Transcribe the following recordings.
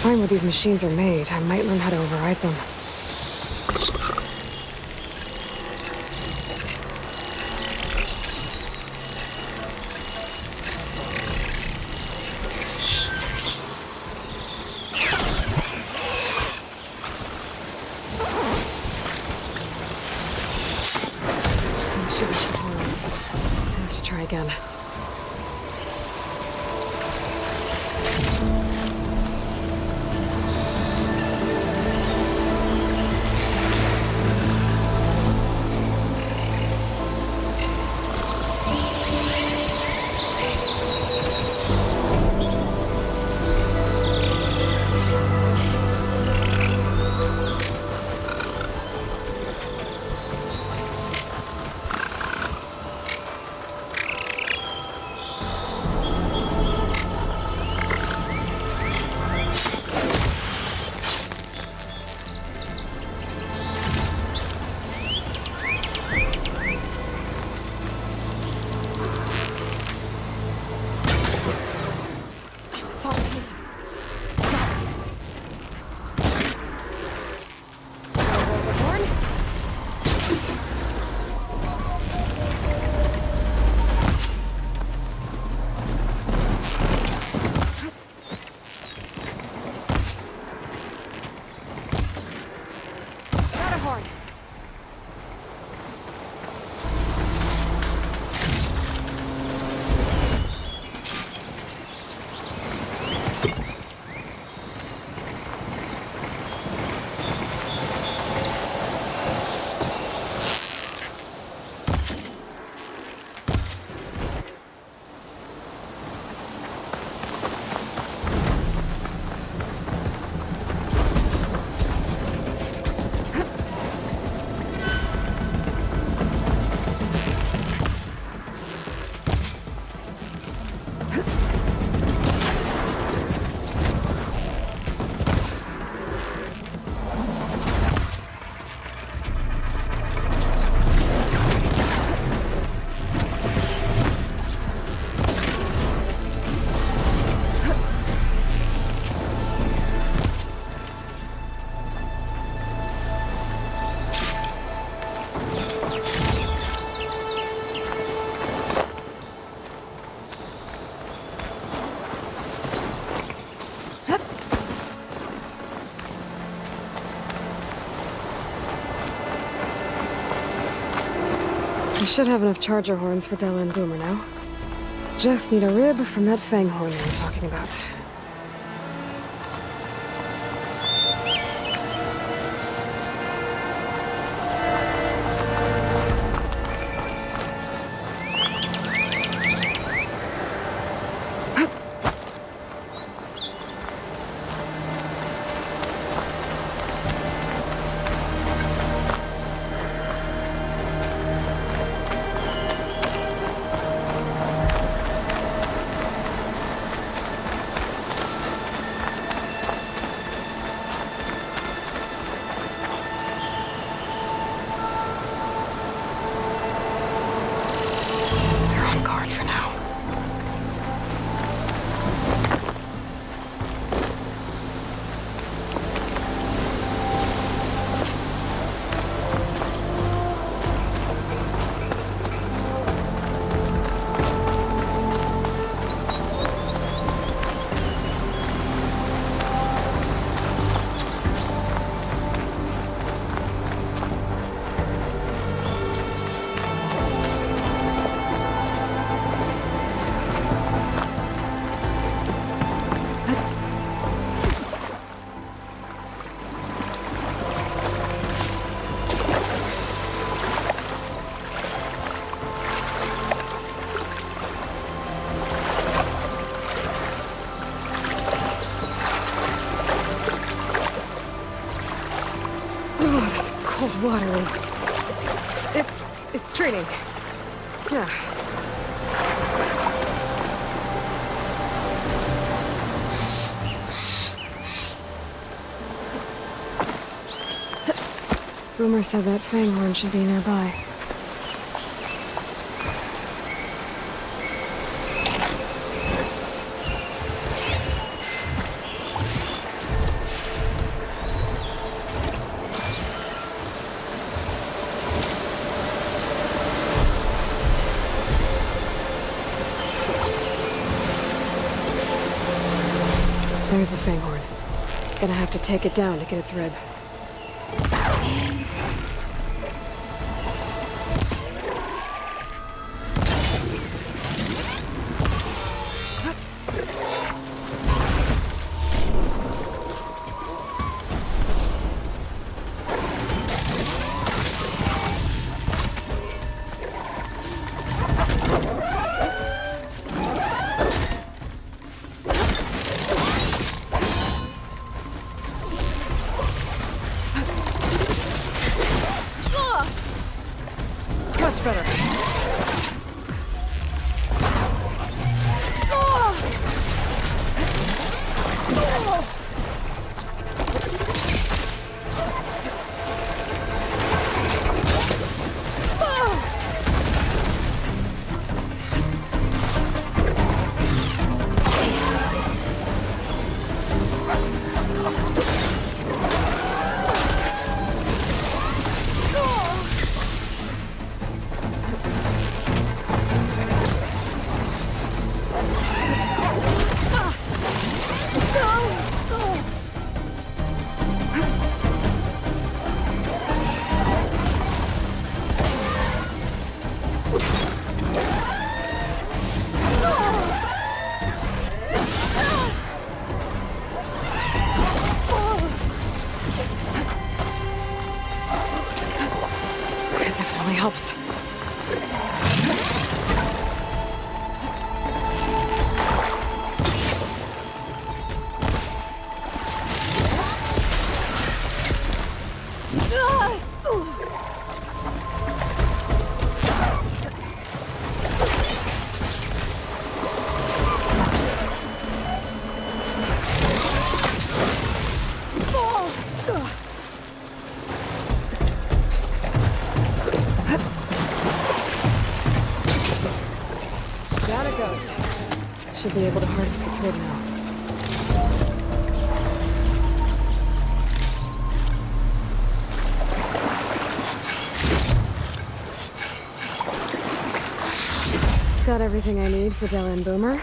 find where these machines are made, I might learn how to override them. Have to try again. I should have enough charger horns for Della and Boomer now. Just need a rib from that fang horn we were talking about. Cold water is... It's treating. Yeah. Boomer said that fanghorn should be nearby. There's the Fanghorn. Gonna have to take it down to get its rib. Much better. It definitely helps. Down it goes. Should be able to harness its rib now. Got everything I need for Della and Boomer.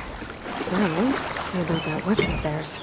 Now, to say about that weapon of theirs.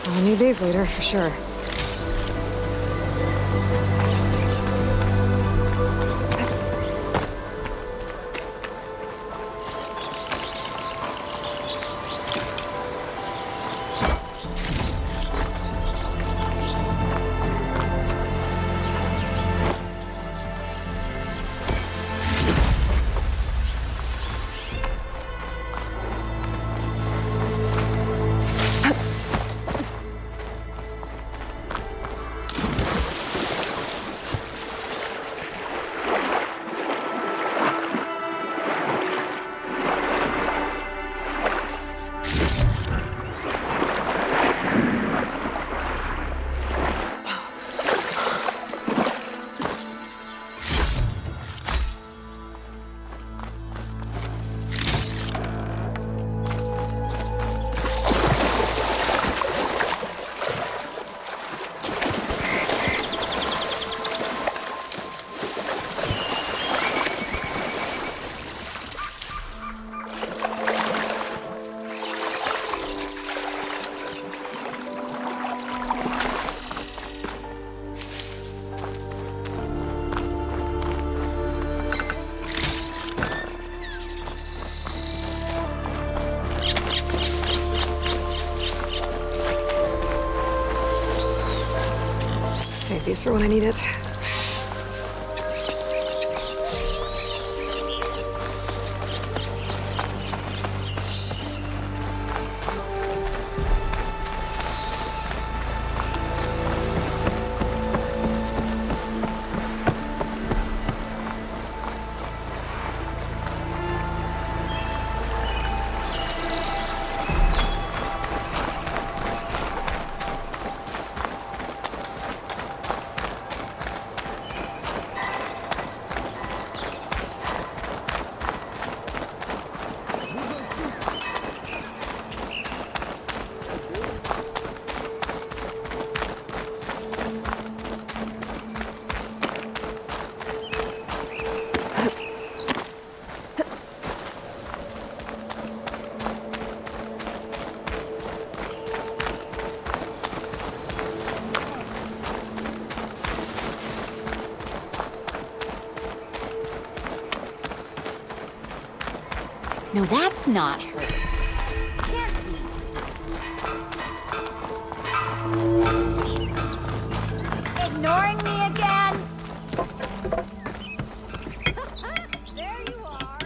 I'll need these later, for sure. Save these for when I need it. No, that's not her. Ignoring me again? There you are.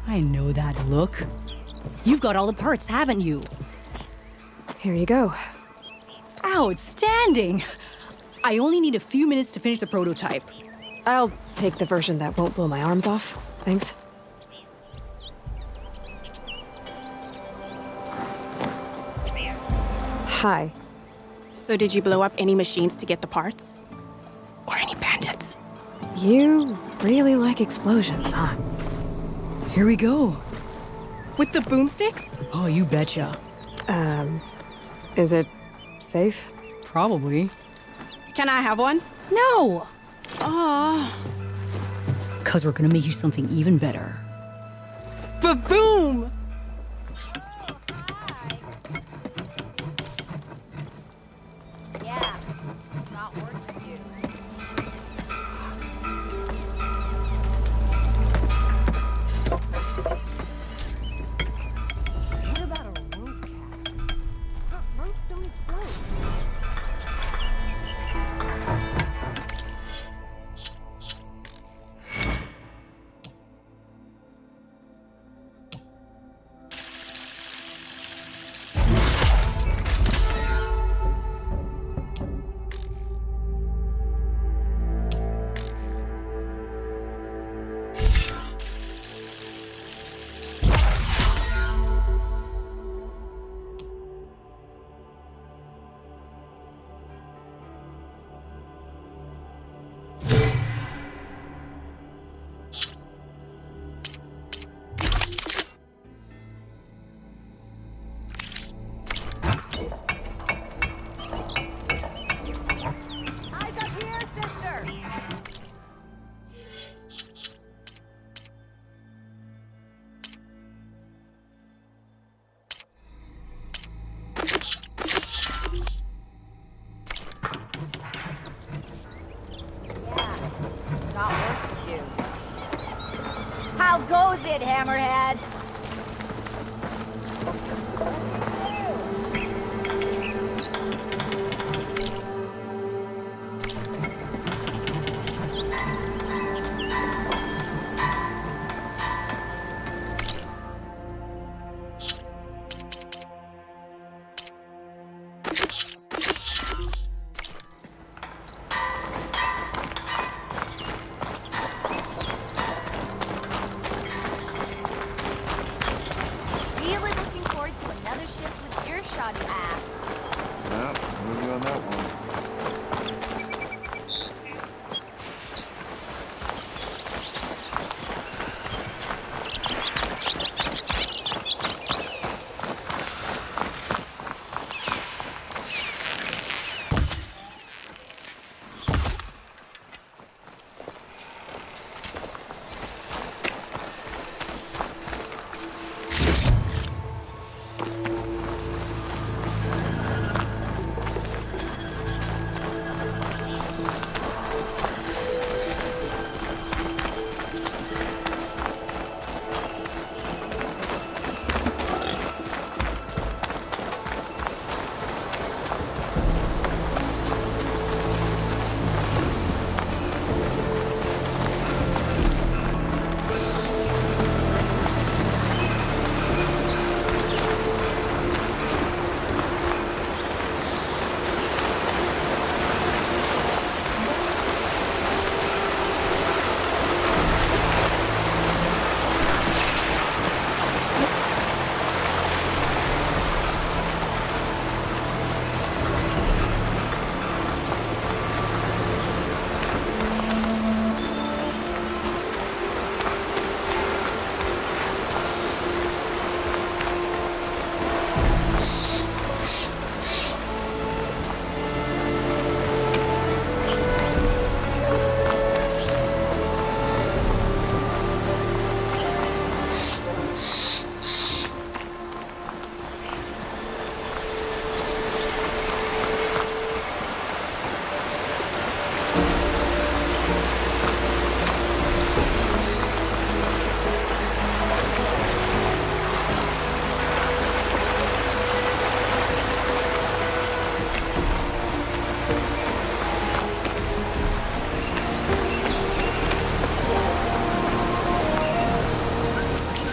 I know that look. You've got all the parts, haven't you? Here you go. Outstanding! I only need a few minutes to finish the prototype. I'll take the version that won't blow my arms off. Thanks. Hi. So did you blow up any machines to get the parts? Or any bandits? You really like explosions, huh? Here we go. With the boomsticks? Oh, you betcha. Is it safe? Probably. Can I have one? No! Aw. 'Cause we're gonna make you something even better. Ba-boom! Yeah, not work for you. What about a rope cast? Ropes don't explode. Eyes up here, sister! Yeah, not work for you. How goes it, Hammerhead?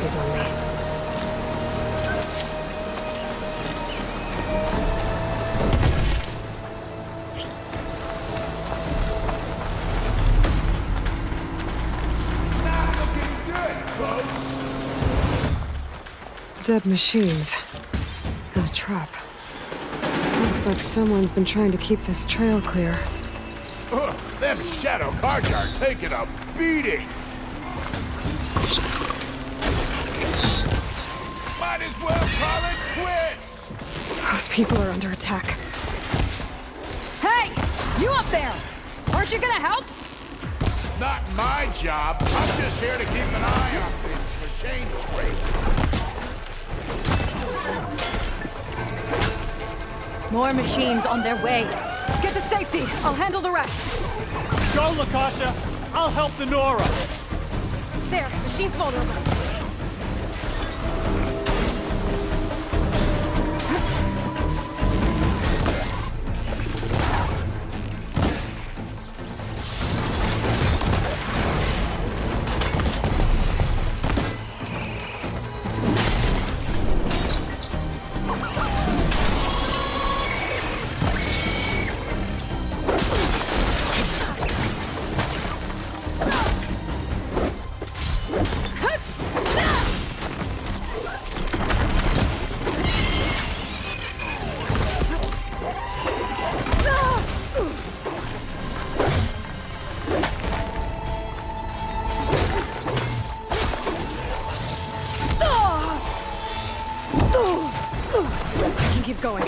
glasses on me. Dead machines. And a trap. Looks like someone's been trying to keep this trail clear. Ugh, them shadow cards are taking a beating. Might as well call it quits. Those people are under attack. Hey! You up there! Aren't you gonna help? Not my job. I'm just here to keep an eye on things for change rate. More machines on their way. Get to safety! I'll handle the rest! Go, Lakasha! I'll help the Nora! There, machine's vulnerable. I can keep going.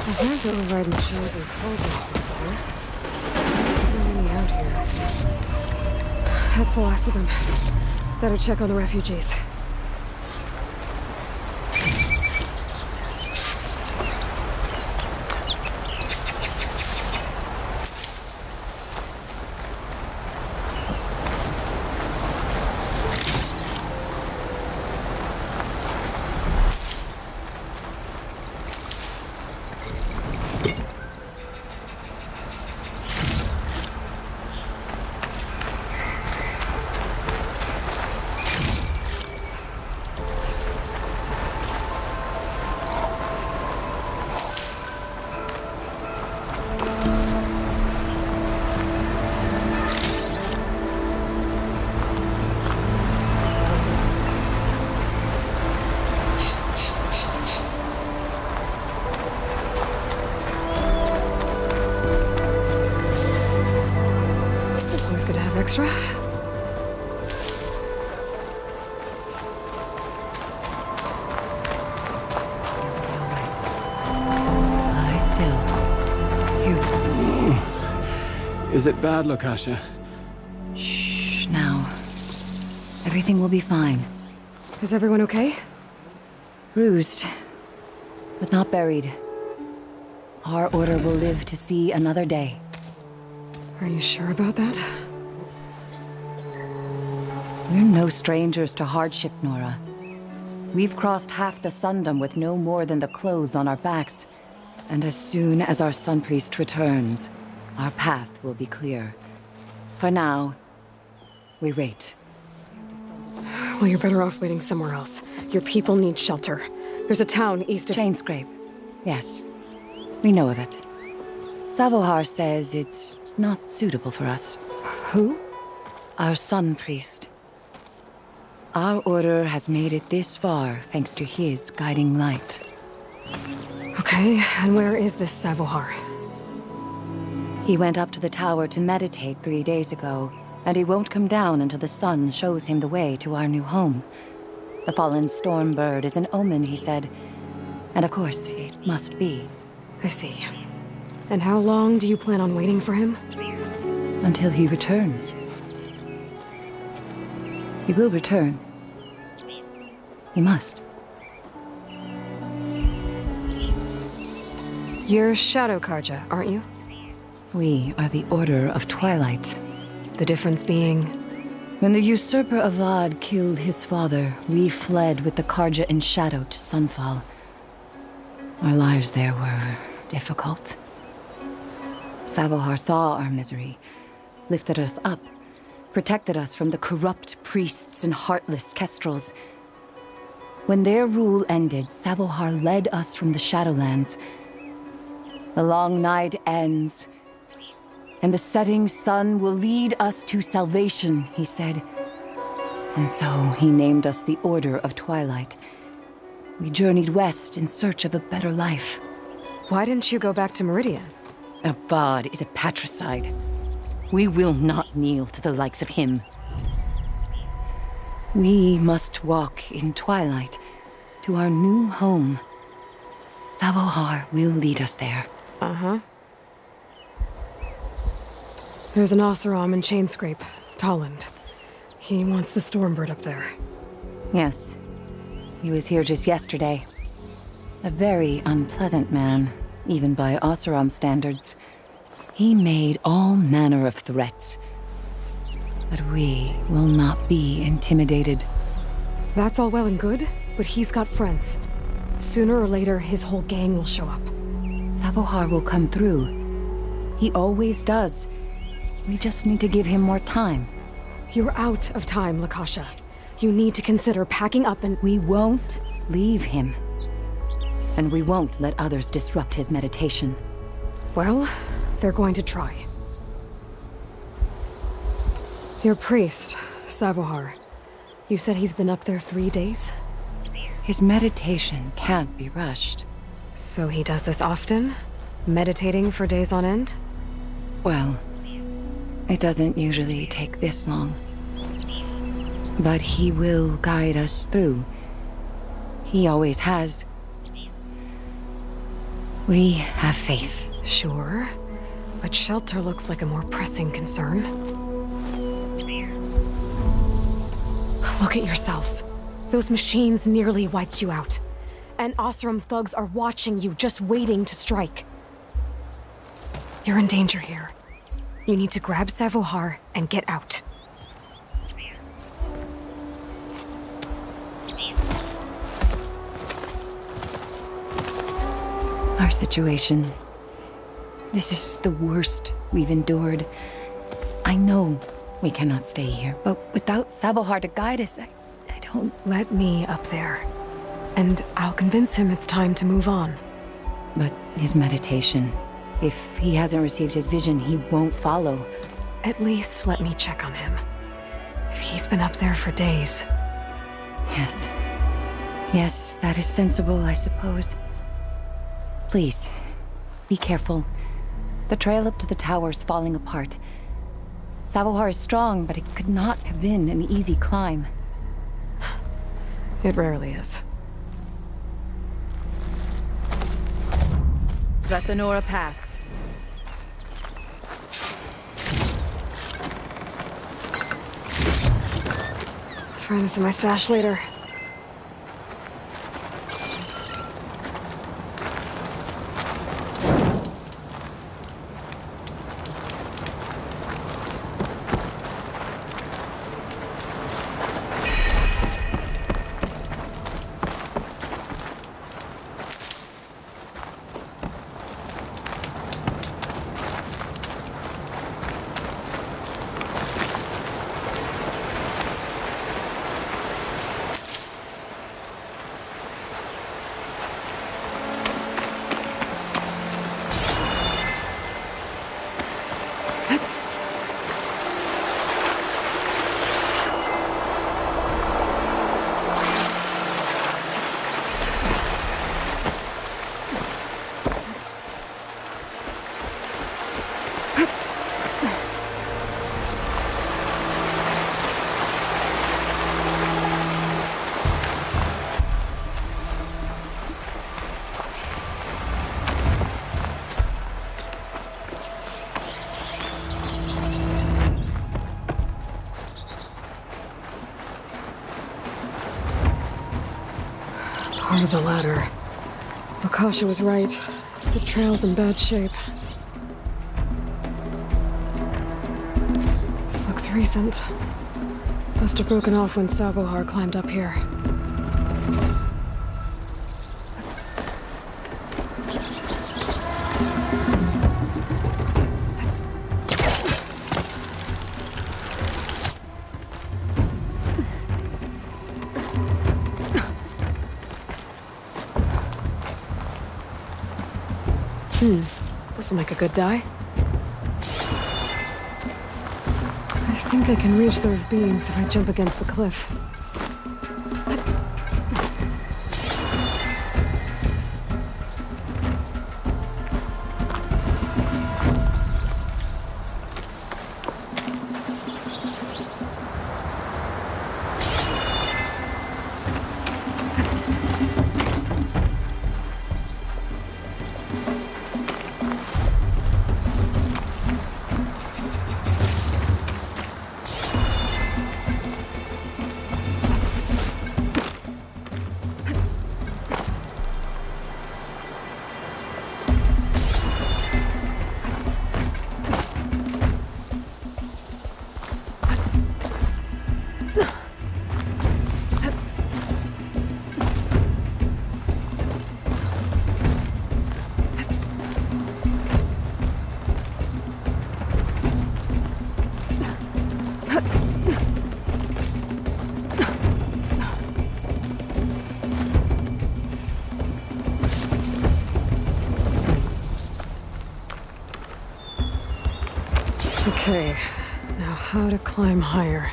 I've learned to override machines and cauldrons before. Not many out here. That's the last of them. Better check on the refugees. Good to have extra. Is it bad, Lakasha? Shh, now. Everything will be fine. Is everyone okay? Bruised, but not buried. Our order will live to see another day. Are you sure about that? We're no strangers to hardship, Nora. We've crossed half the Sundom with no more than the clothes on our backs. And as soon as our Sun Priest returns, our path will be clear. For now, we wait. Well, you're better off waiting somewhere else. Your people need shelter. There's a town east of... Chainscrape. Yes. We know of it. Savohar says it's not suitable for us. Who? Our sun priest. Our order has made it this far thanks to his guiding light. Okay, and where is this Savohar? He went up to the tower to meditate 3 days ago, and he won't come down until the sun shows him the way to our new home. The fallen storm bird is an omen, he said. And of course, it must be. I see. And how long do you plan on waiting for him? Until he returns. He will return. He must. You're Shadow Karja, aren't you? We are the Order of Twilight. The difference being... When the usurper Avad killed his father, we fled with the Karja in shadow to Sunfall. Our lives there were difficult. Savohar saw our misery, lifted us up, protected us from the corrupt priests and heartless kestrels. When their rule ended, Savohar led us from the Shadowlands. The long night ends, and the setting sun will lead us to salvation, he said. And so he named us the Order of Twilight. We journeyed west in search of a better life. Why didn't you go back to Meridian? Avad is a patricide. We will not kneel to the likes of him. We must walk in twilight to our new home. Savohar will lead us there. Uh-huh. There's an Oseram in Chainscrape, Tolland. He wants the Stormbird up there. Yes. He was here just yesterday. A very unpleasant man, even by Oseram standards. He made all manner of threats. But we will not be intimidated. That's all well and good, but he's got friends. Sooner or later, his whole gang will show up. Savohar will come through. He always does. We just need to give him more time. You're out of time, Lakasha. You need to consider packing up and... We won't leave him. And we won't let others disrupt his meditation. Well, they're going to try. Your priest, Savohar. You said he's been up there 3 days? His meditation can't be rushed. So he does this often? Meditating for days on end? Well, it doesn't usually take this long. But he will guide us through. He always has. We have faith. Sure. But shelter looks like a more pressing concern. Look at yourselves. Those machines nearly wiped you out. And Oseram thugs are watching you, just waiting to strike. You're in danger here. You need to grab Savohar and get out. Our situation. This is the worst we've endured. I know we cannot stay here, but without Savohar to guide us, I don't... Let me up there. And I'll convince him it's time to move on. But his meditation... If he hasn't received his vision, he won't follow. At least let me check on him. If he's been up there for days. Yes. Yes, that is sensible, I suppose. Please, be careful. The trail up to the tower is falling apart. Savohar is strong, but it could not have been an easy climb. It rarely is. Let the Nora pass. Find this in my stash later. part of the ladder. Akasha was right. The trail's in bad shape. This looks recent. Must have broken off when Savohar climbed up here. This'll make a good die. I think I can reach those beams if I jump against the cliff. Okay, now how to climb higher.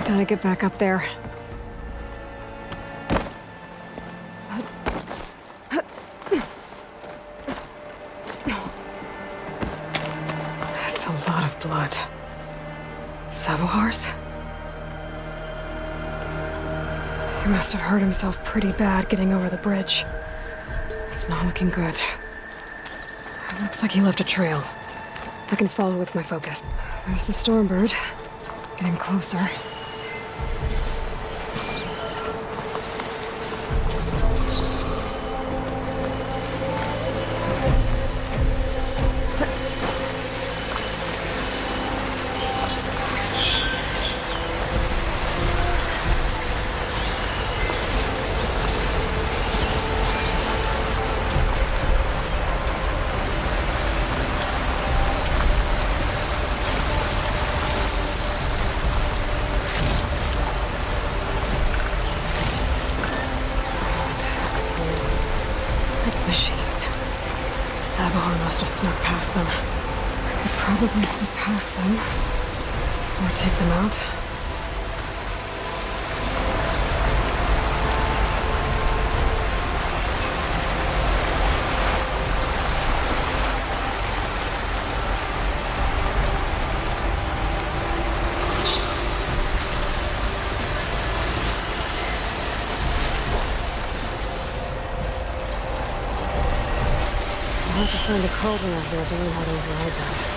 Gotta get back up there. That's a lot of blood. Savohar's? He must have hurt himself pretty bad getting over the bridge. It's not looking good. It looks like he left a trail. I can follow with my focus. There's the Stormbird. Getting closer. Machines. Savohar must have snuck past them. I could probably sneak past them. Or take them out. I'll have to find a cauldron out there to learn how to override that.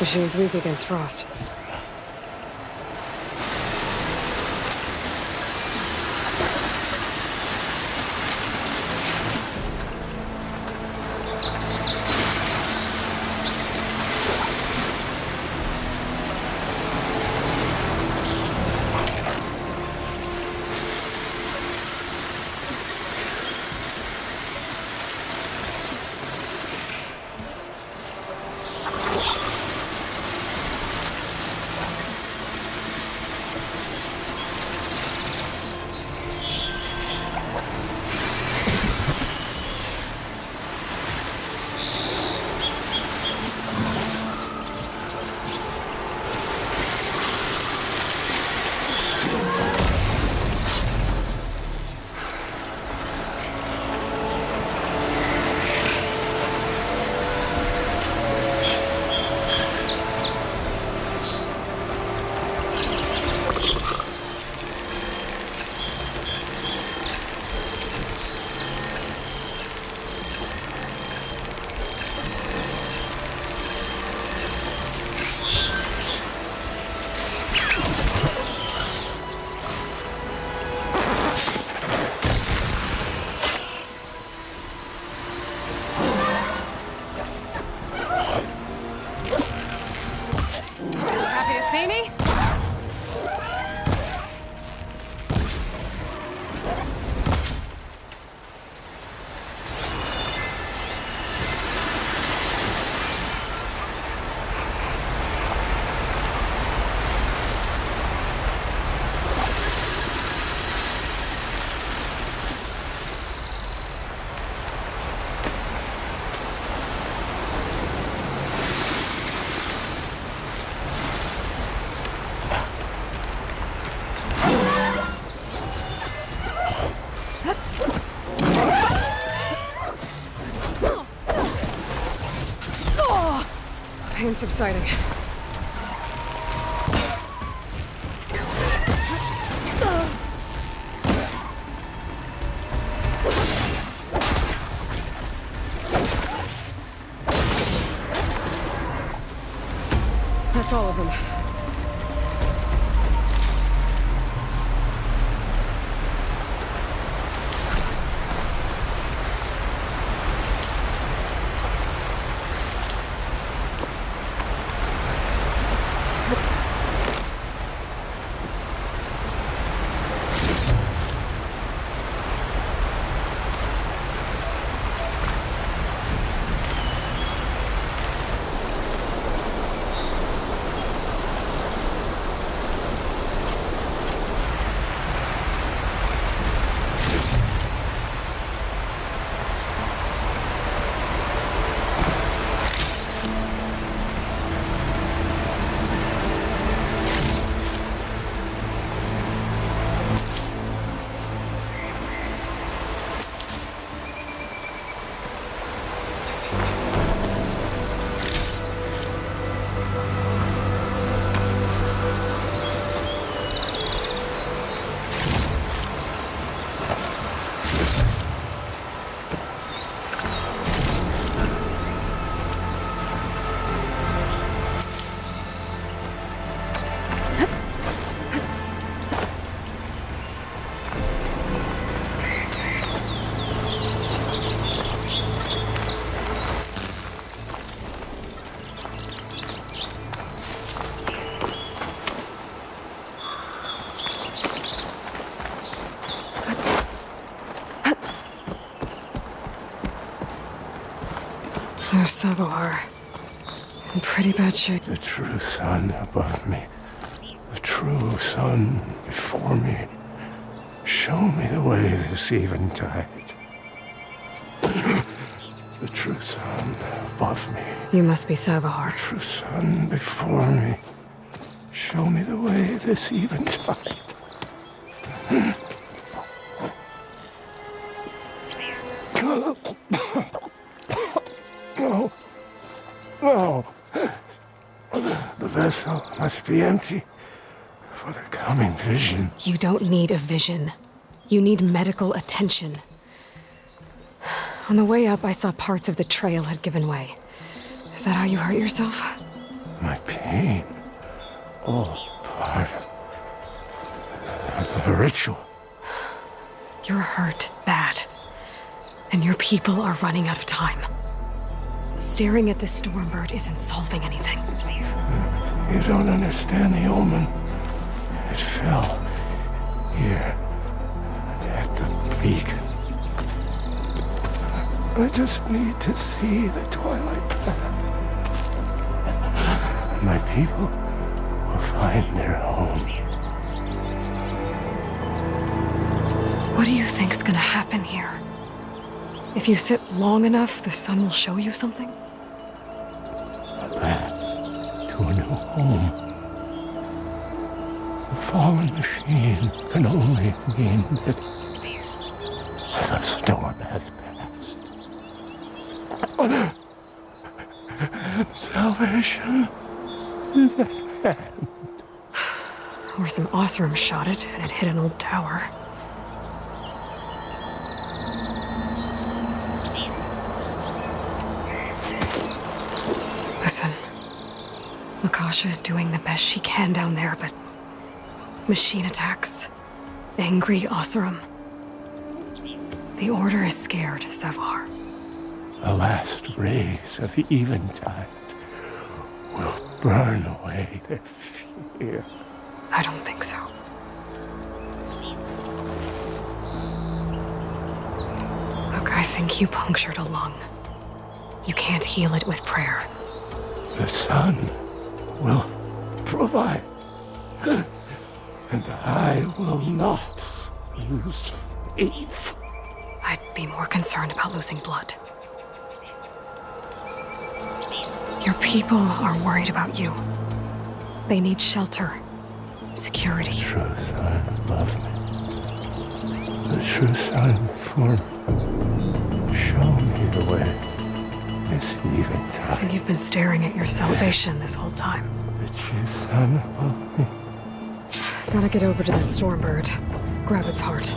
machine's weak against frost. Happy to see me? Pain subsiding. That's all of them. There's Sabohar. In pretty bad shape. The true sun above me. The true sun before me. Show me the way this eventide. The true sun above me. You must be Sabohar. The true sun before me. Show me the way this eventide. No. No. The vessel must be empty for the coming vision. You don't need a vision. You need medical attention. On the way up, I saw parts of the trail had given way. Is that how you hurt yourself? my pain, all part of the ritual. You're hurt bad, and your people are running out of time. Staring at the Stormbird isn't solving anything. You don't understand the omen. It fell here at the beacon. I just need to see the twilight path. My people will find their home. What do you think's gonna happen here? If you sit long enough, the sun will show you something? A path to a new home. The fallen machine can only mean that the storm has passed. Salvation is at hand. Or some Osram shot it, and it hit an old tower. Listen, Lakasha is doing the best she can down there, but machine attacks, angry Osram. The Order is scared, Savar. The last rays of eventide will burn away their fear. I don't think so. Look, I think you punctured a lung. You can't heal it with prayer. The sun will provide, and I will not lose faith. I'd be more concerned about losing blood. Your people are worried about you. They need shelter, security. The true sun loved me. The true sun for me. Show me the way. This eventide. And you've been staring at your salvation this whole time. The true sun of me. Gotta get over to that Stormbird. Grab its heart.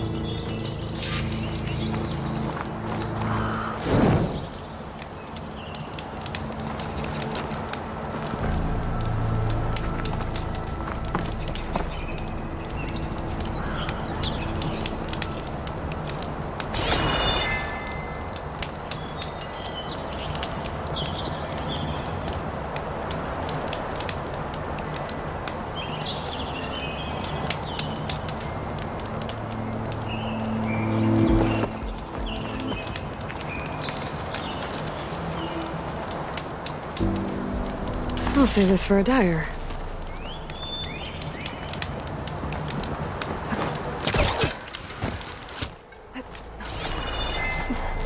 I'll save this for a dyer.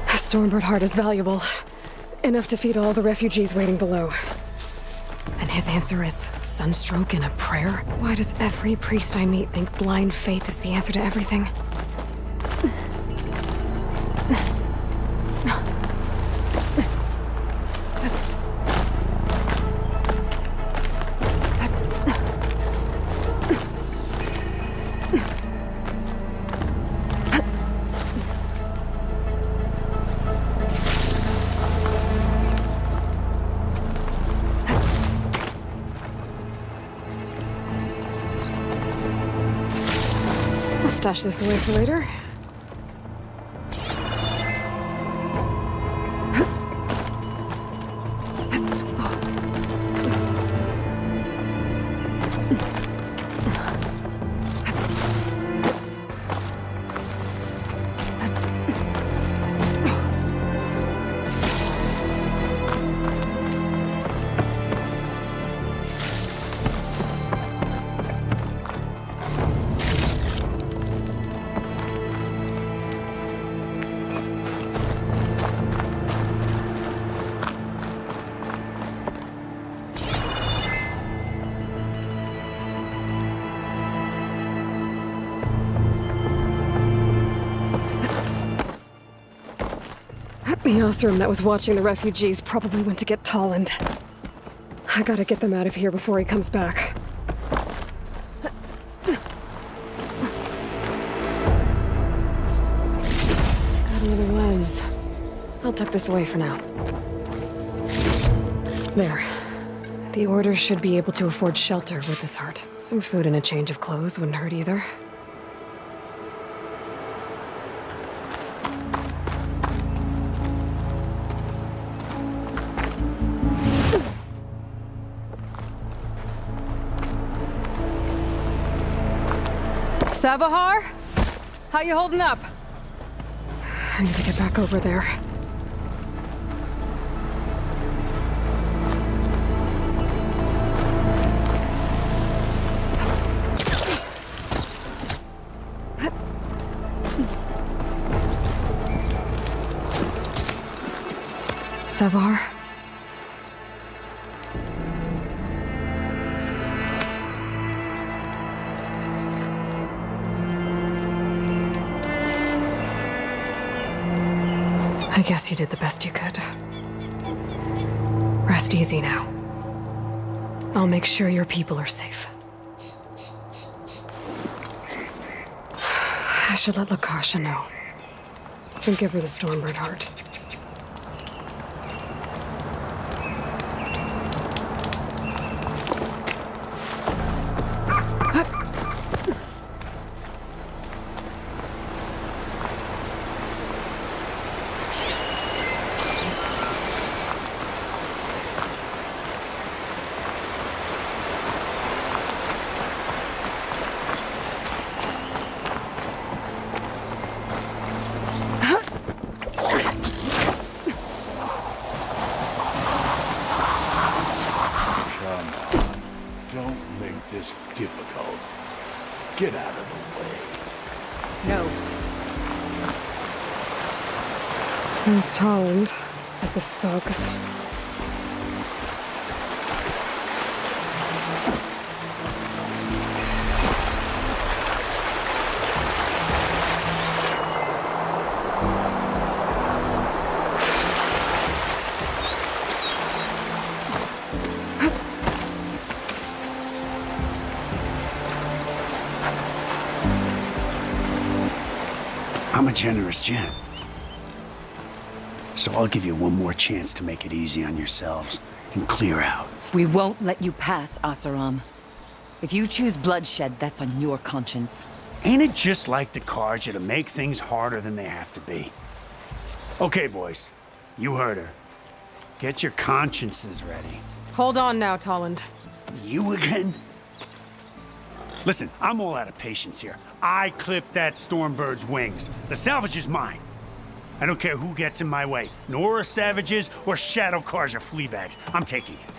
A Stormbird heart is valuable. Enough to feed all the refugees waiting below. And his answer is sunstroke and a prayer? Why does every priest I meet think blind faith is the answer to everything? Stash this away for later. The Osram that was watching the refugees probably went to get Tolland. I gotta get them out of here before he comes back. Got another lens. I'll tuck this away for now. There. The Order should be able to afford shelter with this heart. Some food and a change of clothes wouldn't hurt either. Savahar? How you holding up? I need to get back over there. Savar? I guess you did the best you could. Rest easy now. I'll make sure your people are safe. I should let Lakasha know. And give her the Stormbird heart. Difficult. Get out of the way. No. There's Tolland with his thugs. I'm a generous gent. So I'll give you one more chance to make it easy on yourselves and clear out. We won't let you pass, Asaram. If you choose bloodshed, that's on your conscience. Ain't it just like the Carja to make things harder than they have to be? Okay, boys. You heard her. Get your consciences ready. Hold on now, Tolland. You again? Listen, I'm all out of patience here. I clipped that Stormbird's wings. The salvage is mine. I don't care who gets in my way. Nora savages or Shadow Carja fleabags. I'm taking it.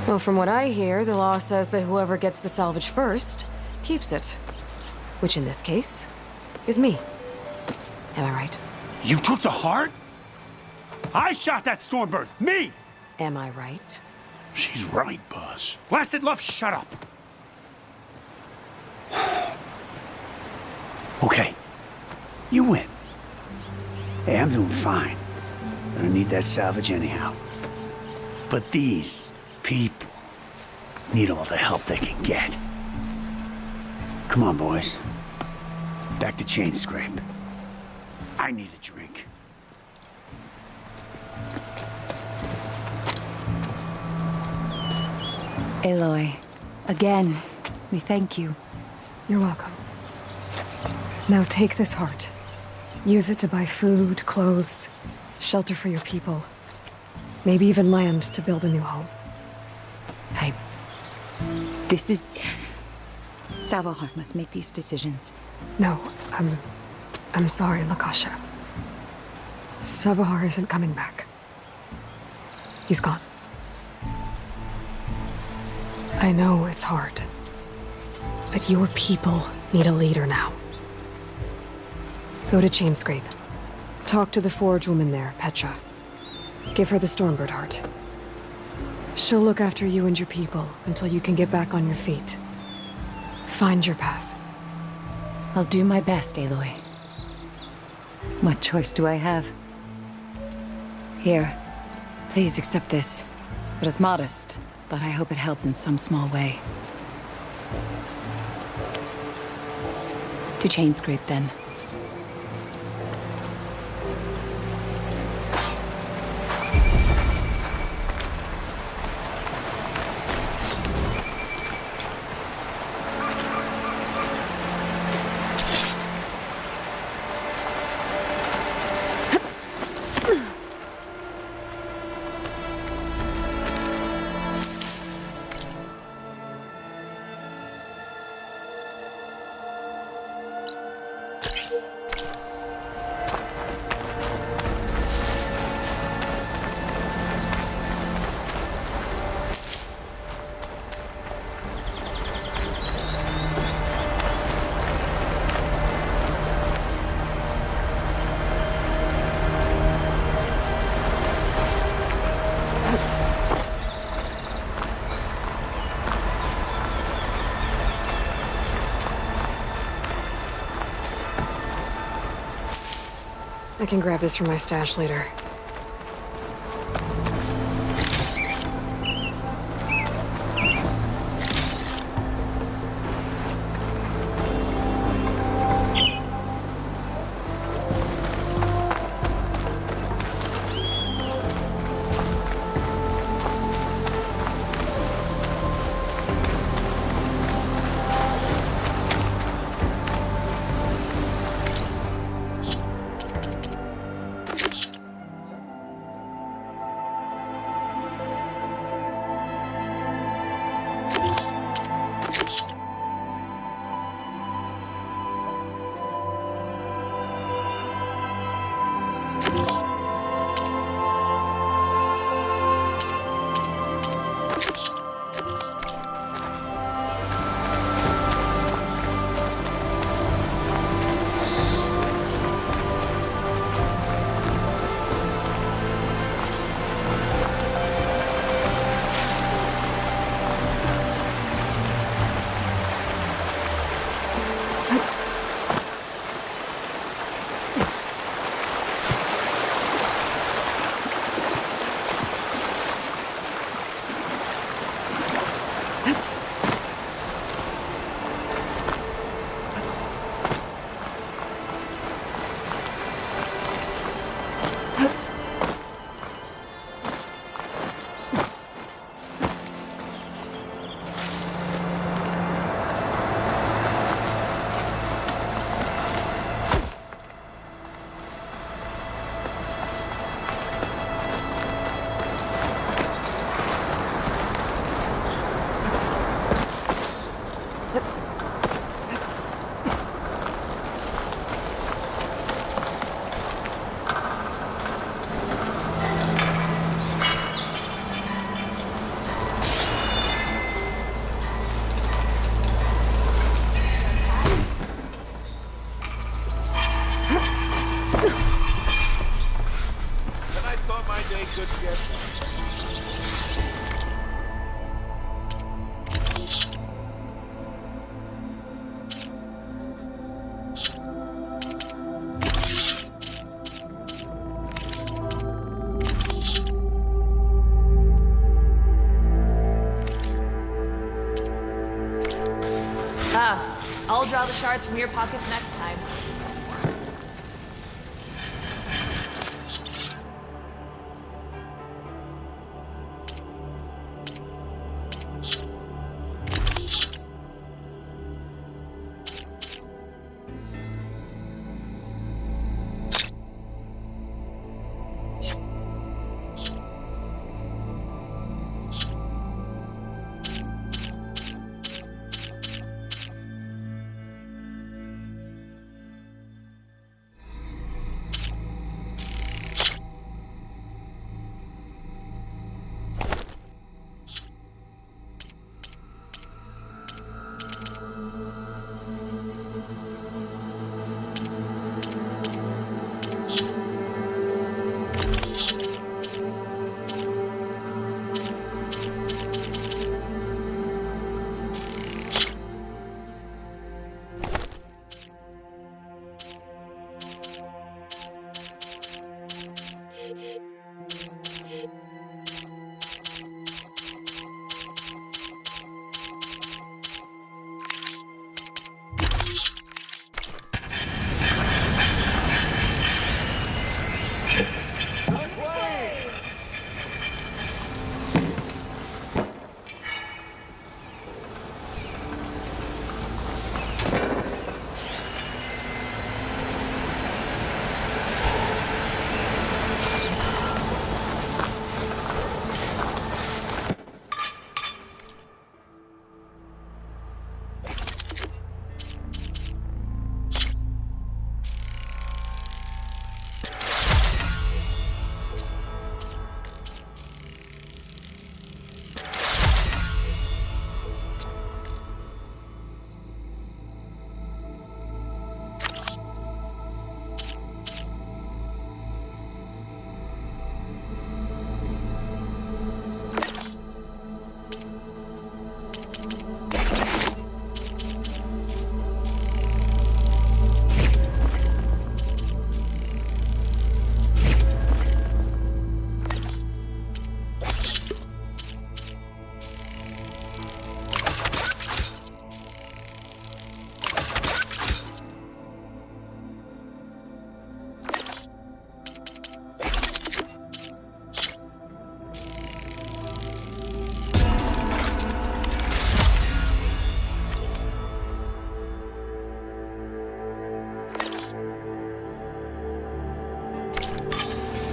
Well, from what I hear, the law says that whoever gets the salvage first keeps it. Which in this case is me. Am I right? You took the heart? I shot that Stormbird! Me! Am I right? She's right, boss. Blasted love, shut up! Okay. You win. Hey, I'm doing fine. I don't need that salvage anyhow. But these people need all the help they can get. Come on, boys. Back to Chain Scrape. I need a drink. Aloy, again, we thank you. You're welcome. Now take this heart. Use it to buy food, clothes, shelter for your people. Maybe even land to build a new home. This is... Savahar must make these decisions. No, I'm sorry, Lakasha. Savahar isn't coming back. He's gone. I know it's hard, but your people need a leader now. Go to Chainscrape. Talk to the forge woman there, Petra. Give her the Stormbird heart. She'll look after you and your people until you can get back on your feet. Find your path. I'll do my best, Aloy. What choice do I have? Here, please accept this. It is modest, but I hope it helps in some small way. To Chainscrape, then. I can grab this from my stash later. I'll draw the shards from your pockets next time.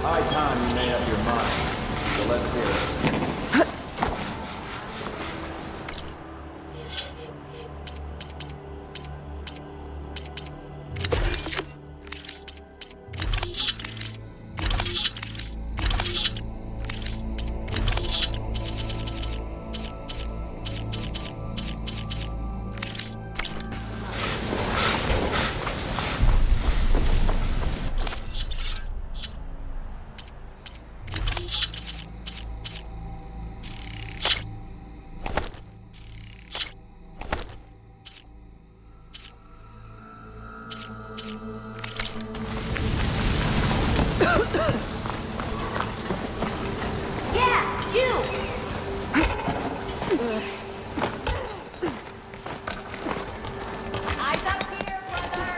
High time you made up your mind. So let's hear it. Yeah, you! Eyes up here, brother!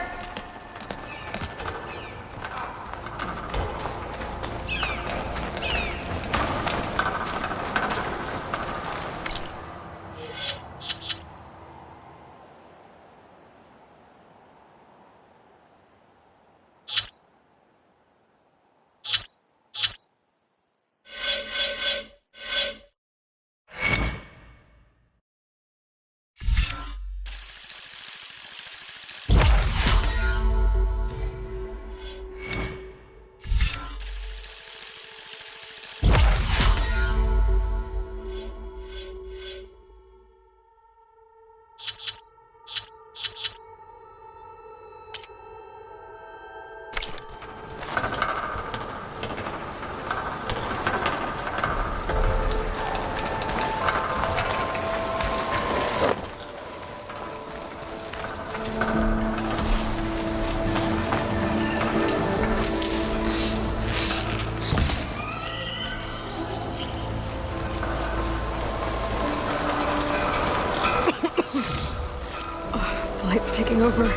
Blight's taking over,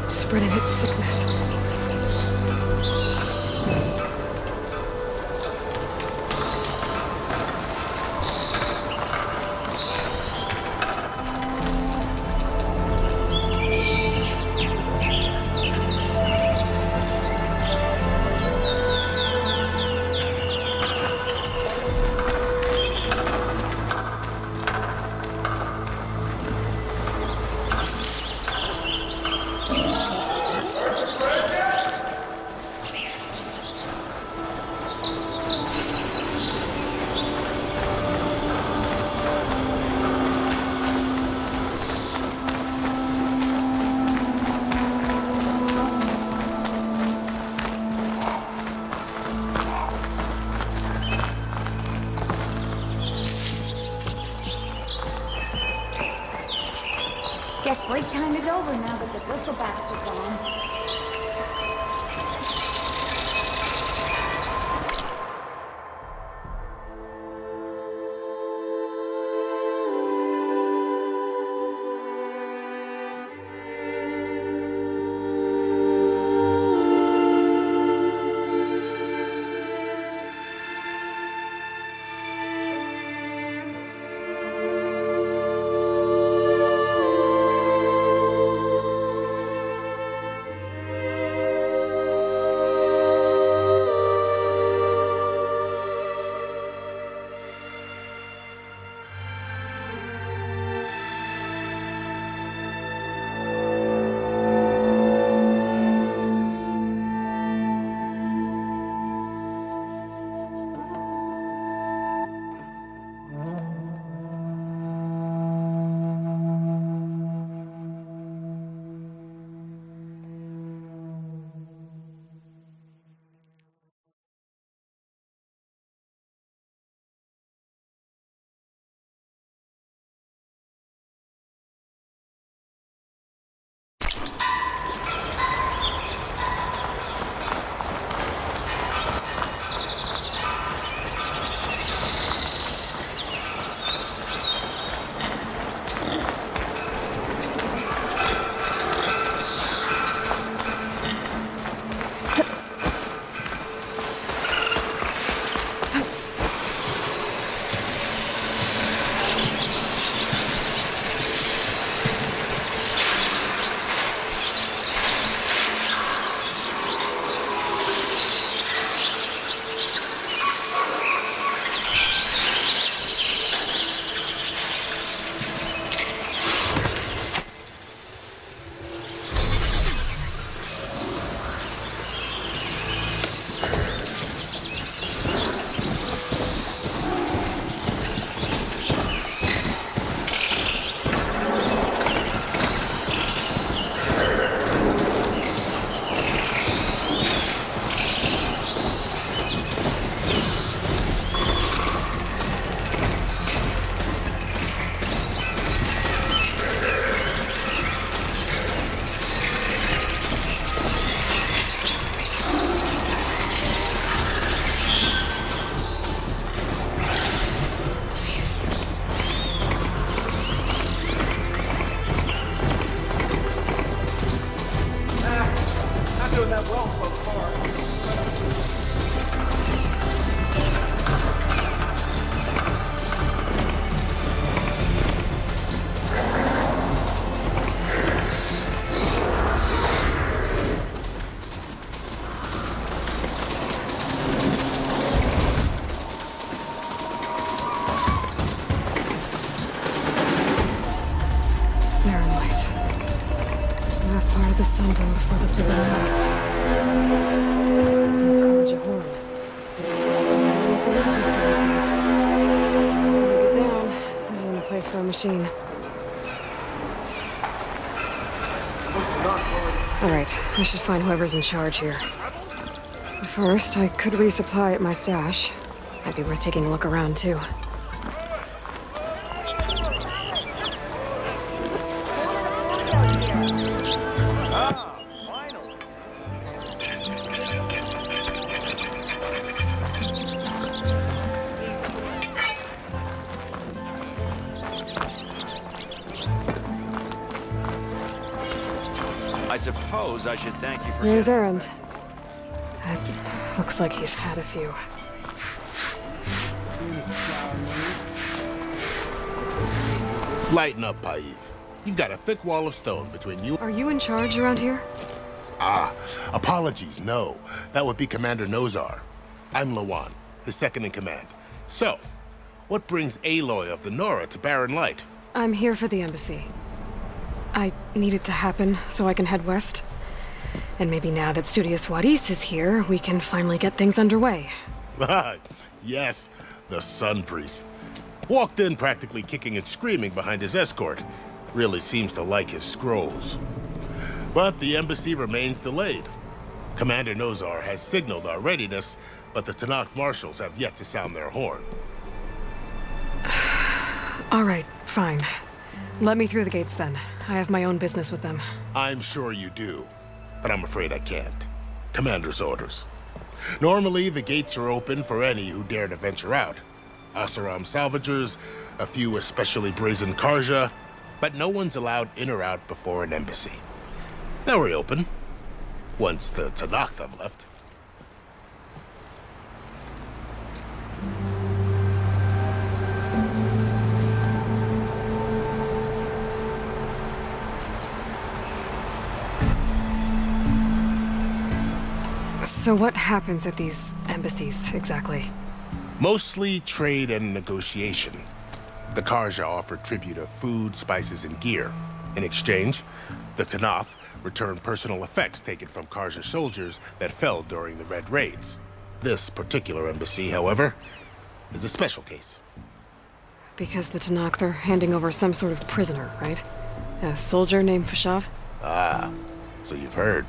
spreading its sickness. Guess break time is over now that the Bristleback are gone. Sundom before the Forbidden West. Karja Horn. Anything else I'm supposed to get down. This isn't a place for a machine. Alright, I should find whoever's in charge here. But first, I could resupply at my stash. Might be worth taking a look around, too. I suppose I should thank you for... Here's Erend. Looks like he's had a few. Lighten up, Paiv. You've got a thick wall of stone between you... Are you in charge around here? Ah, apologies, no. That would be Commander Nozar. I'm Lawan, his second-in-command. So, what brings Aloy of the Nora to Barren Light? I'm here for the embassy. I need it to happen so I can head west. And maybe now that Studious Wadis is here, we can finally get things underway. Yes, the Sun Priest. Walked in practically kicking and screaming behind his escort. Really seems to like his scrolls. But the embassy remains delayed. Commander Nozar has signaled our readiness, but the Tenakth marshals have yet to sound their horn. All right, fine. Let me through the gates then. I have my own business with them. I'm sure you do, but I'm afraid I can't. Commander's orders. Normally, the gates are open for any who dare to venture out. Oseram salvagers, a few especially brazen Karja, but no one's allowed in or out before an embassy. They'll reopen, once the Tenakth have left. So what happens at these embassies, exactly? Mostly trade and negotiation. The Karja offer tribute of food, spices, and gear. In exchange, the Tenakth return personal effects taken from Karja soldiers that fell during the Red Raids. This particular embassy, however, is a special case. Because the Tenakth are handing over some sort of prisoner, right? A soldier named Fashav? Ah, so you've heard.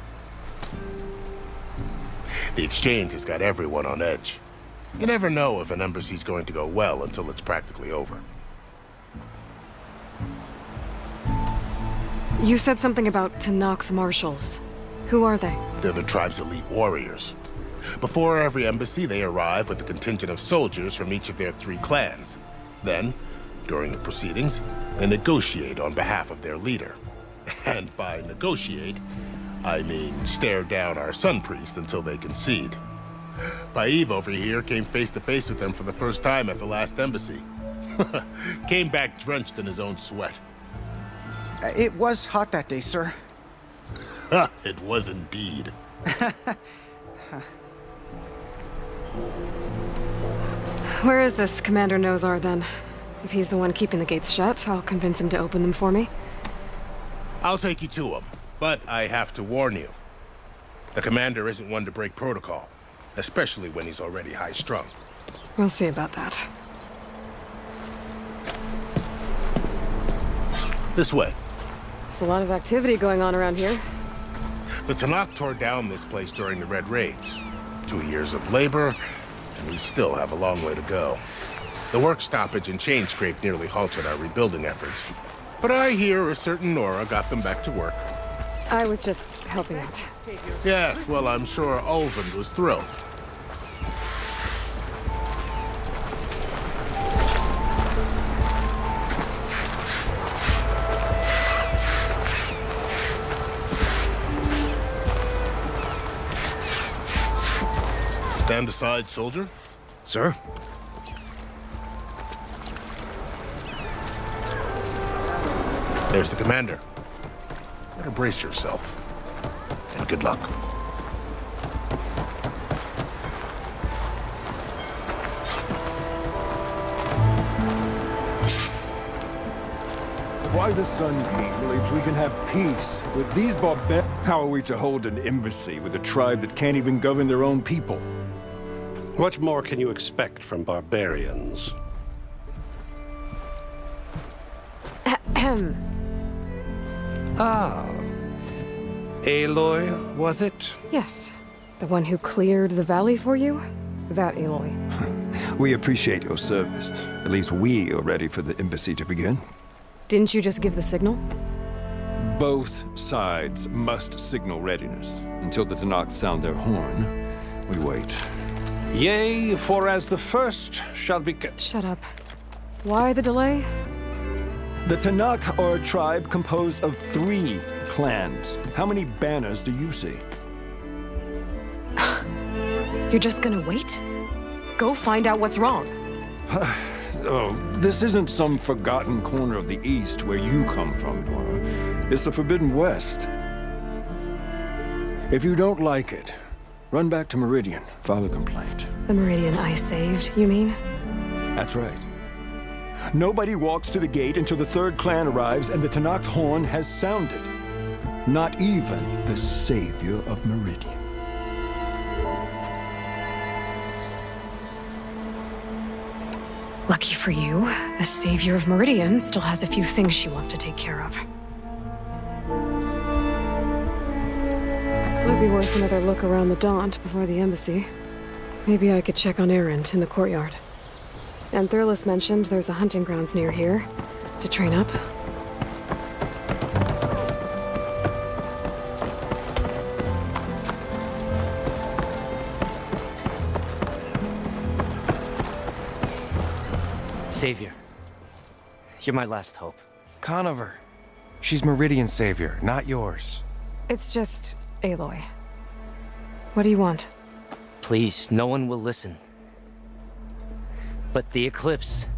The exchange has got everyone on edge. You never know if an embassy's going to go well until it's practically over. You said something about Tenakth marshals. Who are they? They're the tribe's elite warriors. Before every embassy, they arrive with a contingent of soldiers from each of their 3 clans. Then, during the proceedings, they negotiate on behalf of their leader. And by negotiate, I mean stare down our Sun Priest until they concede. Paiv over here came face to face with them for the first time at the last embassy. Came back drenched in his own sweat. It was hot that day, sir. It was indeed. Where is this Commander Nozar, then? If he's the one keeping the gates shut, I'll convince him to open them for me. I'll take you to him, but I have to warn you. The commander isn't one to break protocol, especially when he's already high-strung. We'll see about that. This way. There's a lot of activity going on around here. The Tenakth tore down this place during the Red Raids. 2 years of labor, and we still have a long way to go. The work stoppage and chain scrape nearly halted our rebuilding efforts. But I hear a certain Nora got them back to work. I was just helping out. Yes, well, I'm sure Ulvund was thrilled. Stand aside, soldier. Sir? There's the commander. Better brace yourself. And good luck. Why the Sun King believes we can have peace with these barbarians. How are we to hold an embassy with a tribe that can't even govern their own people? What more can you expect from barbarians? Ah. Aloy, was it? Yes. The one who cleared the valley for you? That Aloy. We appreciate your service. At least we are ready for the embassy to begin. Didn't you just give the signal? Both sides must signal readiness. Until the Tenakth sound their horn, we wait. Yea, for as the first shall be... Shut up. Why the delay? The Tenakth are a tribe composed of 3 clans. How many banners do you see? You're just gonna wait? Go find out what's wrong. Oh, this isn't some forgotten corner of the East where you come from, Nora. It's the Forbidden West. If you don't like it, run back to Meridian, file a complaint. The Meridian I saved, you mean? That's right. Nobody walks to the gate until the 3rd clan arrives and the Tenakth horn has sounded. Not even the savior of Meridian. Lucky for you, the savior of Meridian still has a few things she wants to take care of. Might be worth another look around the Daunt before the embassy. Maybe I could check on Erend in the courtyard. And Thurles mentioned there's a hunting grounds near here to train up. Savior, you're my last hope. Conover. She's Meridian's savior, not yours. It's just Aloy. What do you want? Please, no one will listen. But the Eclipse...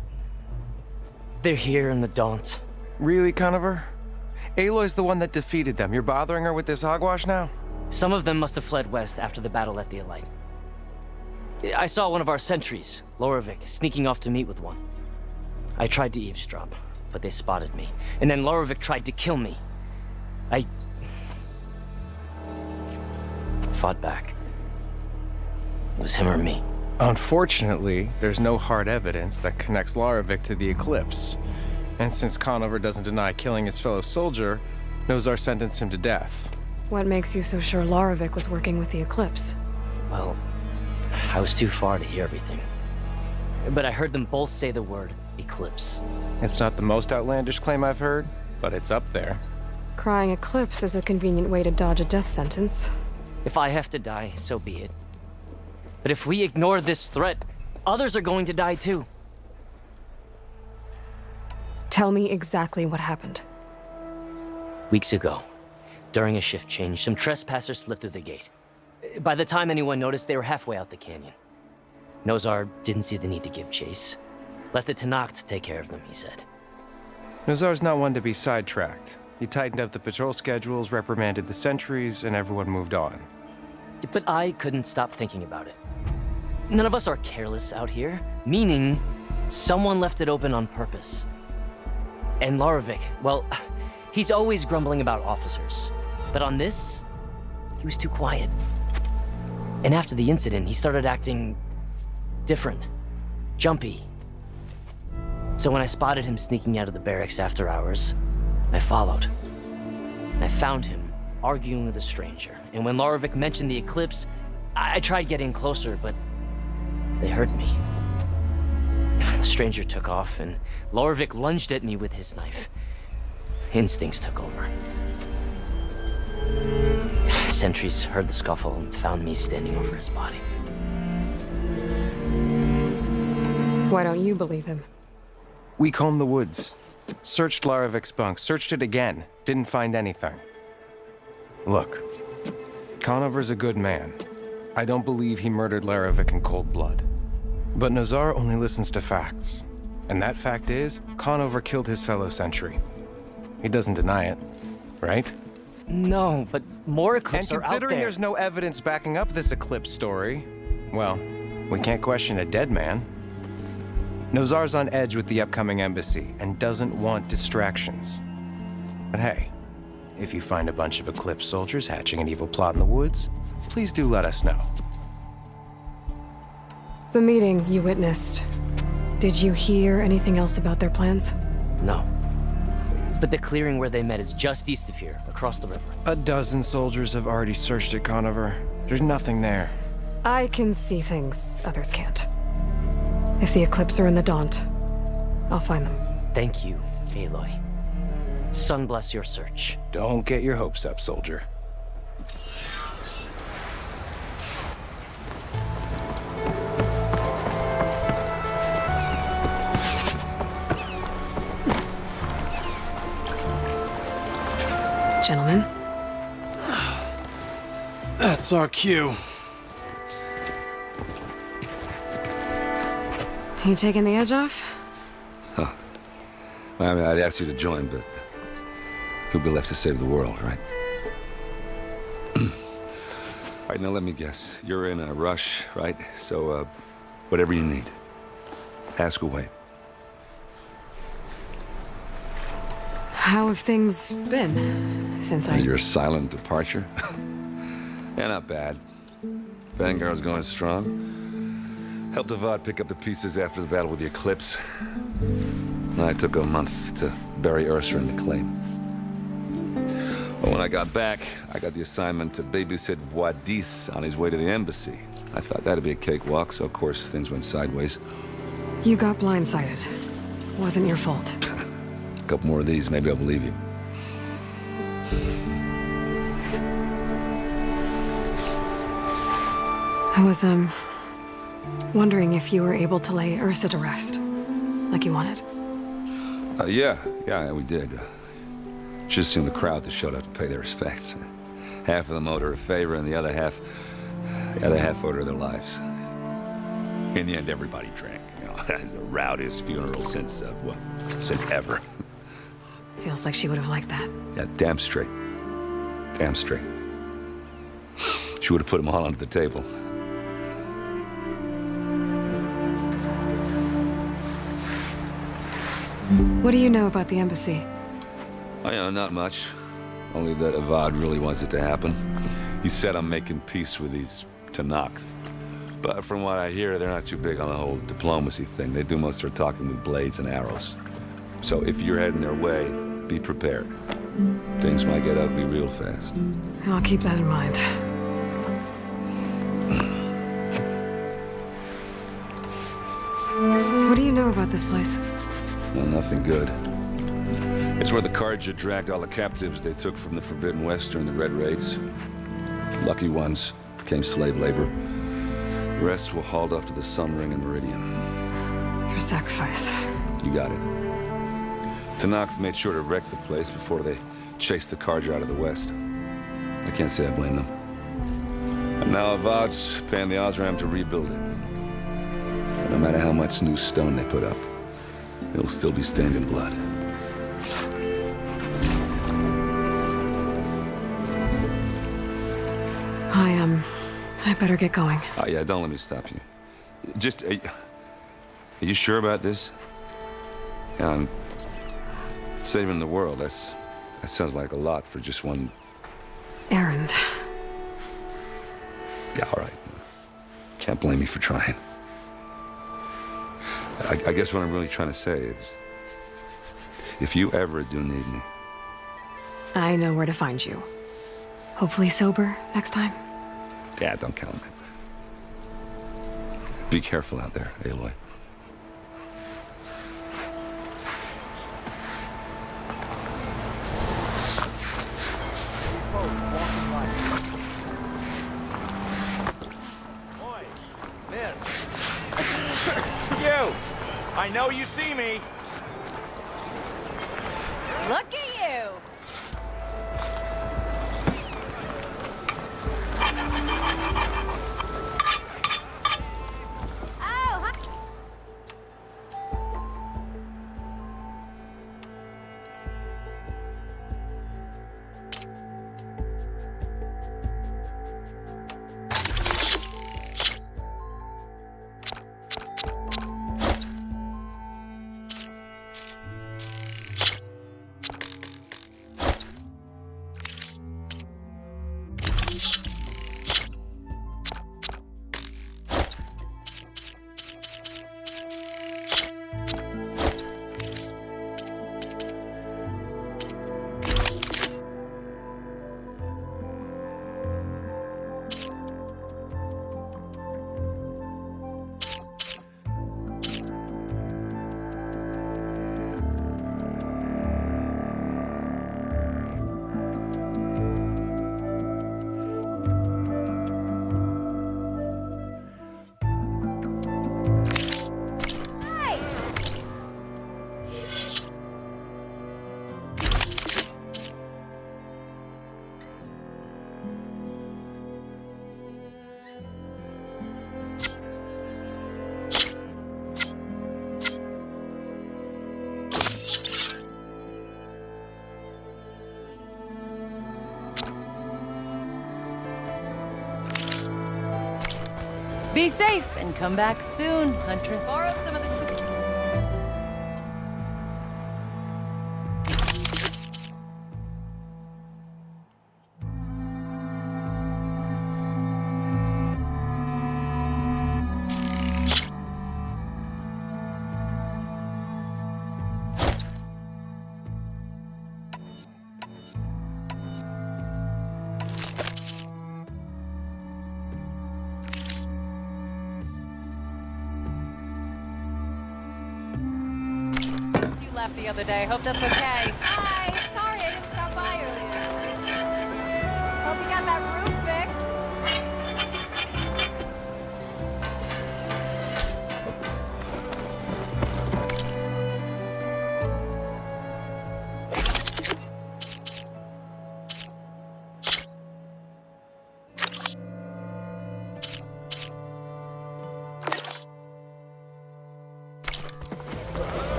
they're here in the Daunt. Really, Conover? Aloy's the one that defeated them. You're bothering her with this hogwash now? Some of them must have fled west after the battle at the Elite. I saw one of our sentries, Lorovic, sneaking off to meet with one. I tried to eavesdrop, but they spotted me. And then Lorovic tried to kill me. I fought back. It was him or me. Unfortunately, there's no hard evidence that connects Lorovic to the Eclipse. And since Conover doesn't deny killing his fellow soldier, Nozar sentenced him to death. What makes you so sure Lorovic was working with the Eclipse? Well, I was too far to hear everything. But I heard them both say the word Eclipse. It's not the most outlandish claim I've heard, but it's up there. Crying Eclipse is a convenient way to dodge a death sentence. If I have to die, so be it. But if we ignore this threat, others are going to die too. Tell me exactly what happened. Weeks ago, during a shift change, some trespassers slipped through the gate. By the time anyone noticed, they were halfway out the canyon. Nozar didn't see the need to give chase. Let the Tenakth take care of them, he said. Nozar's not one to be sidetracked. He tightened up the patrol schedules, reprimanded the sentries, and everyone moved on. But I couldn't stop thinking about it. None of us are careless out here, meaning someone left it open on purpose. And Lorovic, well, he's always grumbling about officers. But on this, he was too quiet. And after the incident, he started acting different, jumpy. So when I spotted him sneaking out of the barracks after hours, I followed. And I found him arguing with a stranger. And when Lorovic mentioned the Eclipse, I tried getting closer, but they heard me. The stranger took off, and Lorovic lunged at me with his knife. Instincts took over. Sentries heard the scuffle and found me standing over his body. Why don't you believe him? We combed the woods, searched Larovic's bunk, searched it again, didn't find anything. Look, Conover's a good man. I don't believe he murdered Larovic in cold blood. But Nozar only listens to facts. And that fact is, Conover killed his fellow sentry. He doesn't deny it, right? No, but more Eclipse are out there. And considering there's no evidence backing up this Eclipse story, well, we can't question a dead man. Nozar's on edge with the upcoming embassy and doesn't want distractions. But hey, if you find a bunch of Eclipse soldiers hatching an evil plot in the woods, please do let us know. The meeting you witnessed. Did you hear anything else about their plans? No. But the clearing where they met is just east of here, across the river. A dozen soldiers have already searched it, Conover. There's nothing there. I can see things others can't. If the Eclipse are in the Daunt, I'll find them. Thank you, Aloy. Sun bless your search. Don't get your hopes up, soldier. Gentlemen. That's our cue. You taking the edge off? Huh. Well, I mean, I'd ask you to join, but who'll be left to save the world, right? All right, now let me guess. You're in a rush, right? So, whatever you need, ask away. How have things been since Your silent departure? Yeah, not bad. Vanguard's going strong. Helped Avad pick up the pieces after the battle with the Eclipse. I took a month to bury Ursa and McLean. But when I got back, I got the assignment to babysit Wadis on his way to the embassy. I thought that'd be a cakewalk, so of course things went sideways. You got blindsided. Wasn't your fault. A couple more of these, maybe I'll believe you. I was, wondering if you were able to lay Ursa to rest, like you wanted. Yeah, we did. Just seen the crowd that showed up to pay their respects. Half of them owed her a favor, and the other half owed her their lives. In the end, everybody drank. You know, it's the rowdiest funeral since ever. Feels like she would have liked that. Yeah, damn straight. Damn straight. She would have put them all under the table. What do you know about the embassy? Oh, yeah, not much. Only that Avad really wants it to happen. He said I'm making peace with these Tenakth. But from what I hear, they're not too big on the whole diplomacy thing. They do most of their talking with blades and arrows. So if you're heading their way, be prepared. Things might get ugly real fast. I'll keep that in mind. What do you know about this place? Well, nothing good. It's where the Carja dragged all the captives they took from the Forbidden West during the Red Raids. Lucky ones became slave labor. The rest were hauled off to the Sun Ring and Meridian. Your sacrifice. You got it. Tenakth made sure to wreck the place before they chased the Carja out of the West. I can't say I blame them. And now Avad's paying the Osram to rebuild it. And no matter how much new stone they put up, it'll still be stained in blood. I better get going. Oh, yeah, don't let me stop you. Just, are you sure about this? Yeah, I'm saving the world. That sounds like a lot for just one... errand. Yeah, all right. Can't blame me for trying. I guess what I'm really trying to say is, if you ever do need me... I know where to find you. Hopefully sober next time. Yeah, don't count on it. Be careful out there, Aloy. You! I know you see me! Look at you! Be safe and come back soon, Huntress. Borrow some of the the other day. Hope that's okay. Hi, sorry I didn't stop by earlier. Hope you got that roof fixed.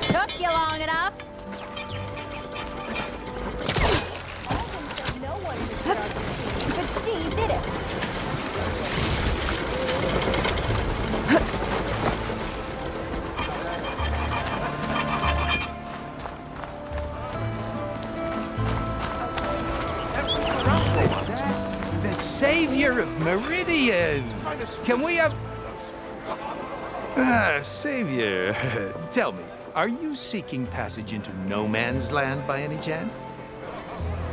Took you long enough. No one but she did it. The savior of Meridian. Can we have... Savior. Tell me, are you seeking passage into no man's land by any chance?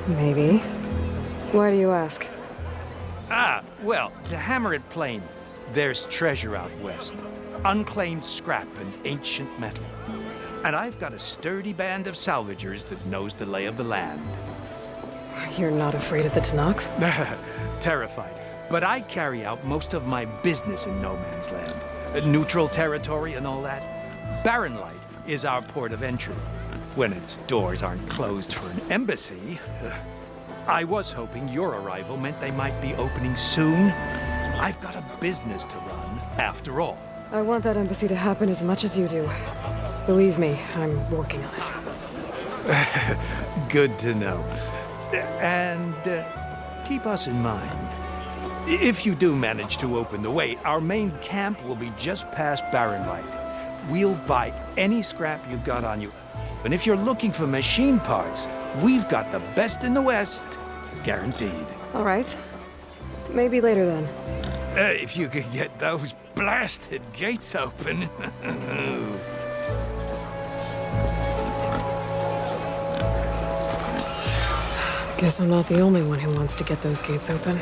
Maybe. Why do you ask? Well, to hammer it plain, there's treasure out west. Unclaimed scrap and ancient metal. And I've got a sturdy band of salvagers that knows the lay of the land. You're not afraid of the Tanakh? Terrified. But I carry out most of my business in no man's land. Neutral territory and all that. Barren Light is our port of entry. When its doors aren't closed for an embassy. I was hoping your arrival meant they might be opening soon. I've got a business to run, after all. I want that embassy to happen as much as you do. Believe me, I'm working on it. Good to know. And keep us in mind. If you do manage to open the way, our main camp will be just past Barren Light. We'll buy any scrap you've got on you. And if you're looking for machine parts, we've got the best in the West. Guaranteed. All right. Maybe later then. If you could get those blasted gates open. Guess I'm not the only one who wants to get those gates open.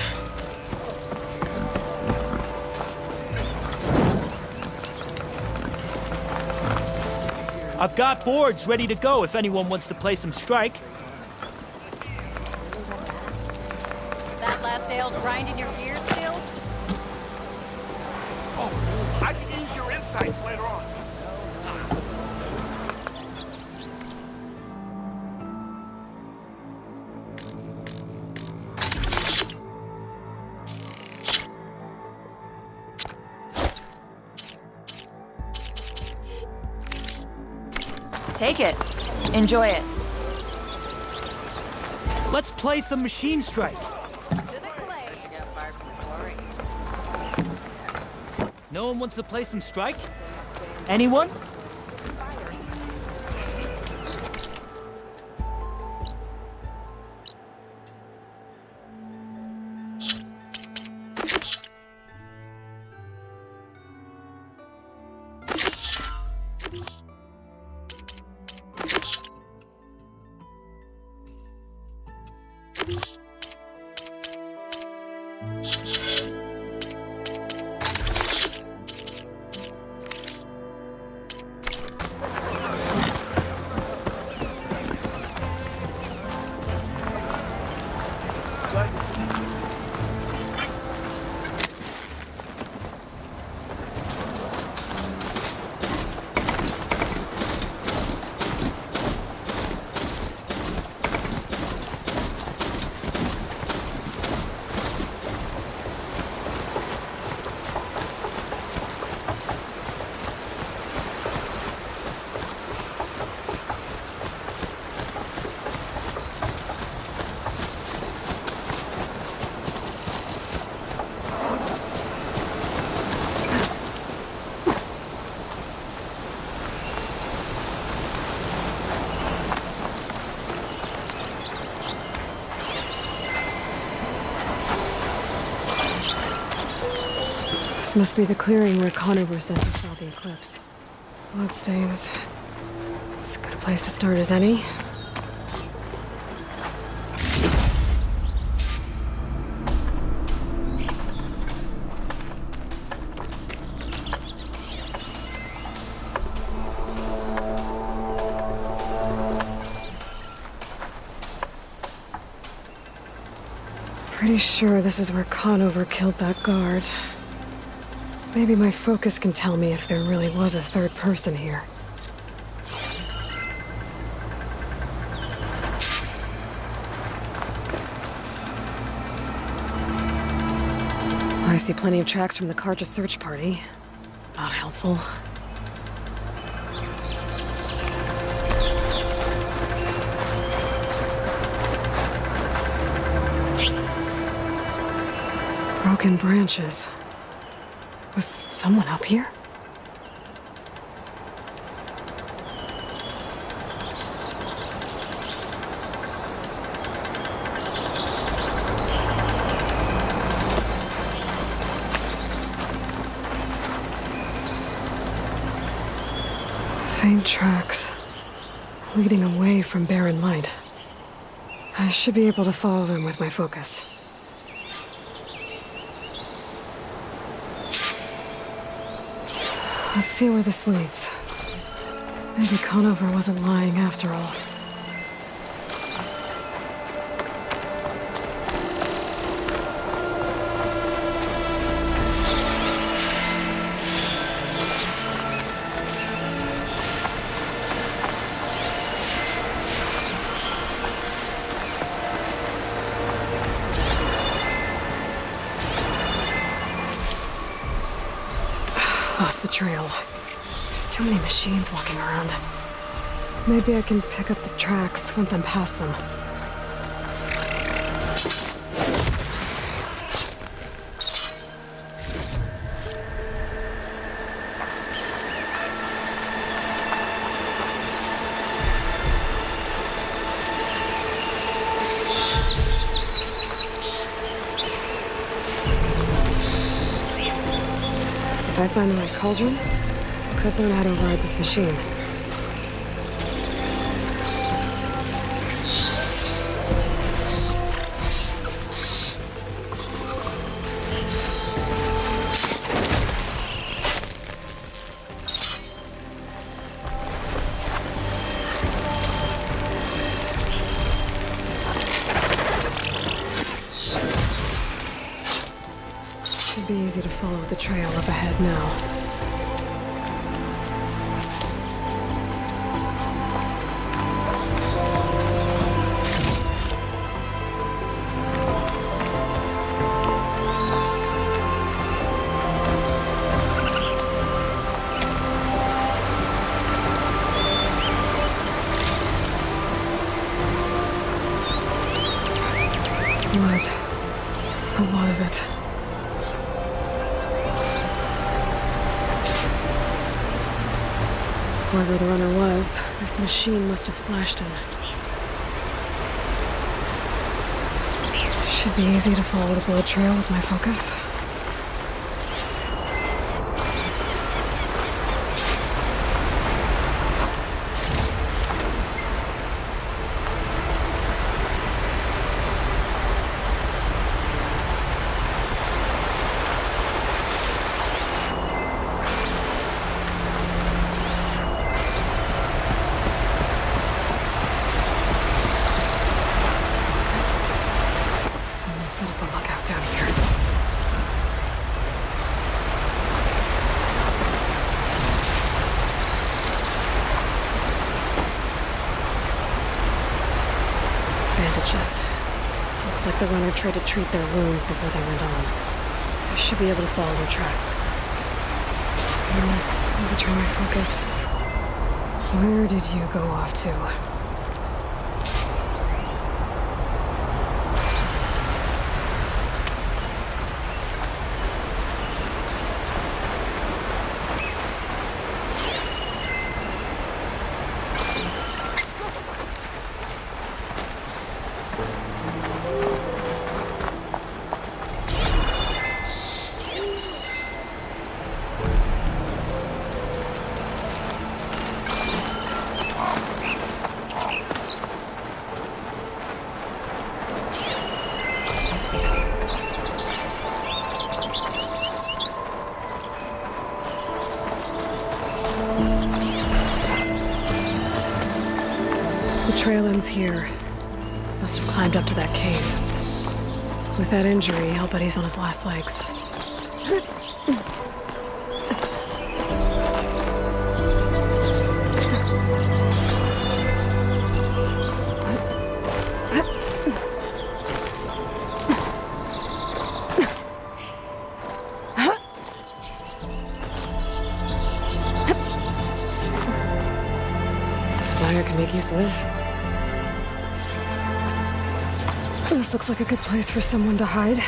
I've got boards ready to go if anyone wants to play some strike. That last ale grinding your gears still? Oh, I can use your insights later on. Take it. Enjoy it. Let's play some machine strike. No one wants to play some strike? Anyone? This must be the clearing where Conover says he saw the eclipse. Bloodstains. It's as good a place to start as any. Pretty sure this is where Conover killed that guard. Maybe my focus can tell me if there really was a third person here. I see plenty of tracks from the Carja search party. Not helpful. Broken branches. Was someone up here? Faint tracks leading away from Barren Light. I should be able to follow them with my focus. Let's see where this leads. Maybe Conover wasn't lying after all. Lost the trail. There's too many machines walking around. Maybe I can pick up the tracks once I'm past them. If I find the right cauldron, I could learn how to override this machine. Should be easy to follow the trail up ahead now. Blood. A lot of it. Whoever the runner was, this machine must have slashed him. Should be easy to follow the blood trail with my focus. bandages. Looks like the runner tried to treat their wounds before they went on. I should be able to follow their tracks. Maybe try my focus. Where did you go off to? The trail ends here. Must have climbed up to that cave. With that injury, I'll bet he's on his last legs. Dyer can make use of this. This looks like a good place for someone to hide.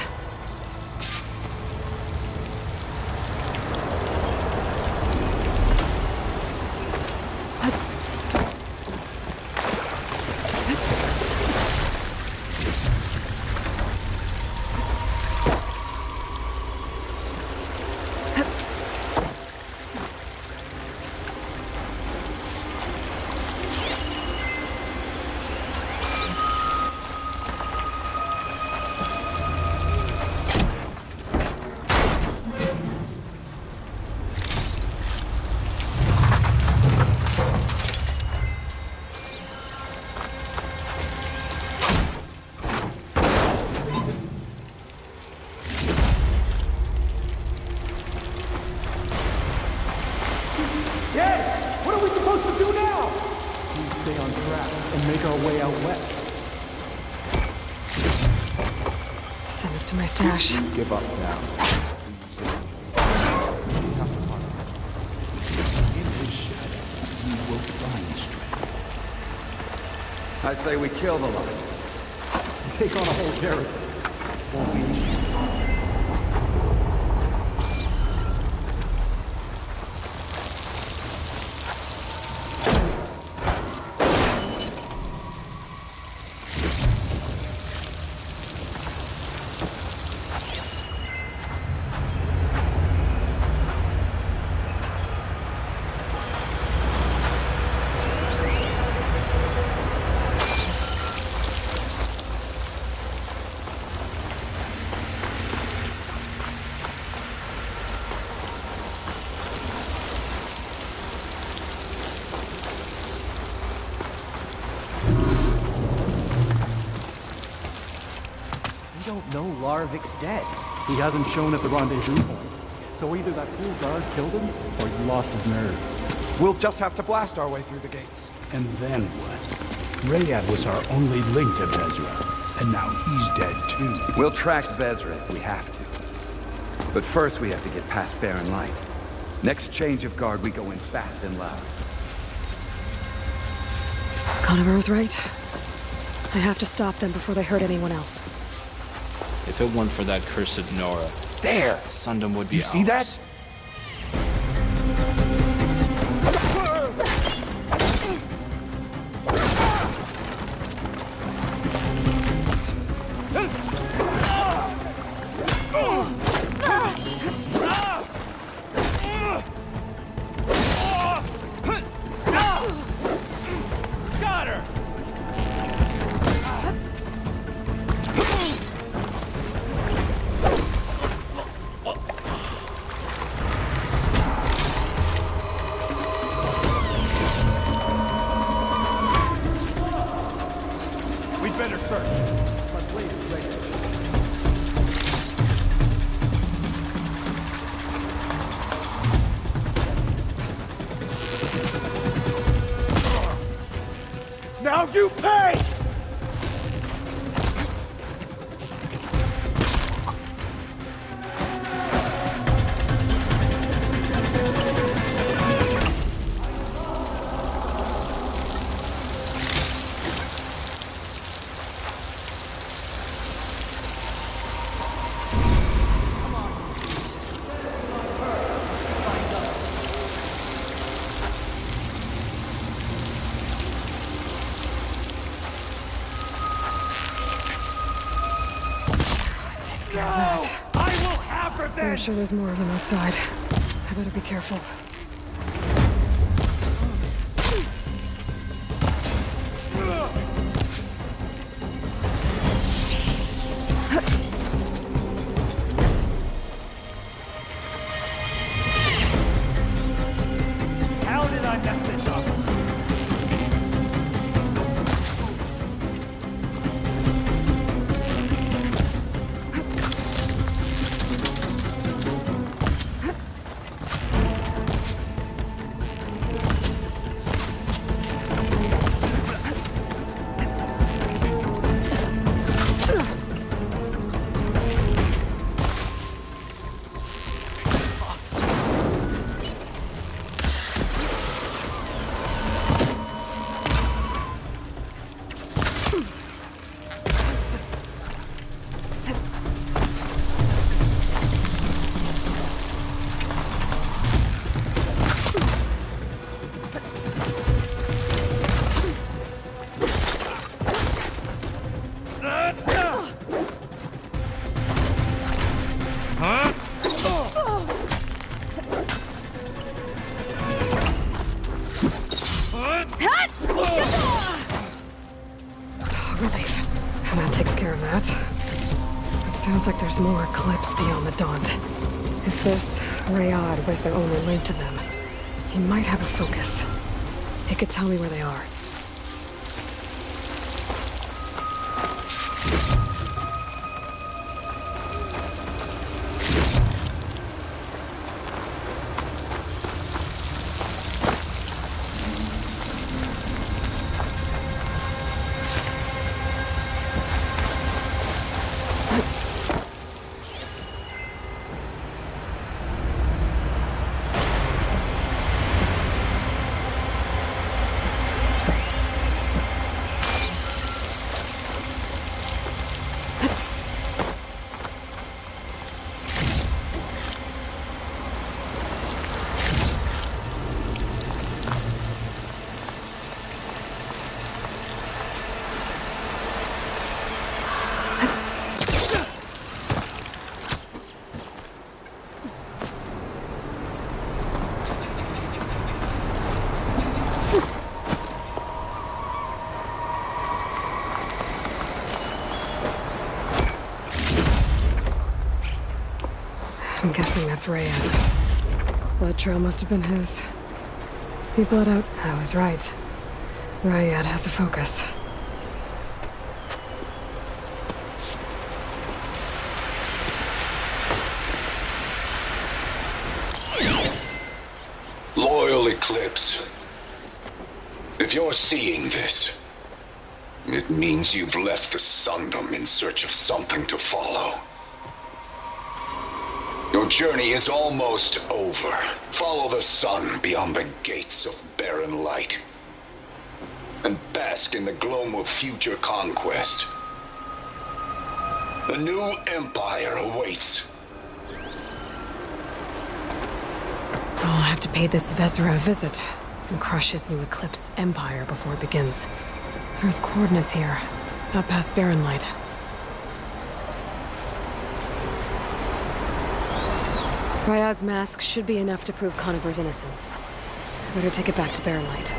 What are we supposed to do now? We stay on track and make our way out west. Send this to my stash. Give up now. In his shadow, you will find strength. I say we kill the lot. Take on a whole garrison. Won't be easy. We don't know Larovic's dead. He hasn't shown at the rendezvous point. So either that fool guard killed him, or he lost his nerve. We'll just have to blast our way through the gates. And then what? Rayad was our only link to Vezra, and now he's dead too. We'll track Vezra if we have to. But first we have to get past Barren Light. Next change of guard, we go in fast and loud. Conover was right. I have to stop them before they hurt anyone else. If it weren't for that cursed Nora, there! Sundom would be You see that? Got her! We'd better search. My blade is ready. Now you pay! care of that. I will have I'm revenge! sure there's more of them outside. I better be careful. How did I mess this up? Relief. And that takes care of that. It sounds like there's more Eclipse beyond the Daunt. If this Rayad was their only link to them, he might have a focus. He could tell me where they are. I'm guessing that's Rayad. Blood trail must have been his. He bled out. I was right. Rayad has a focus. Loyal Eclipse, if you're seeing this, it means you've left the Sundom in search of something to follow. Your journey is almost over. Follow the sun beyond the gates of barren light, and bask in the gloam of future conquest. A new empire awaits. I'll have to pay this Vezra a visit and crush his new Eclipse empire before it begins. There's coordinates here, up past Barren Light. Ryad's mask should be enough to prove Conover's innocence. I better take it back to Barren Light.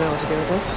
know what to do with this.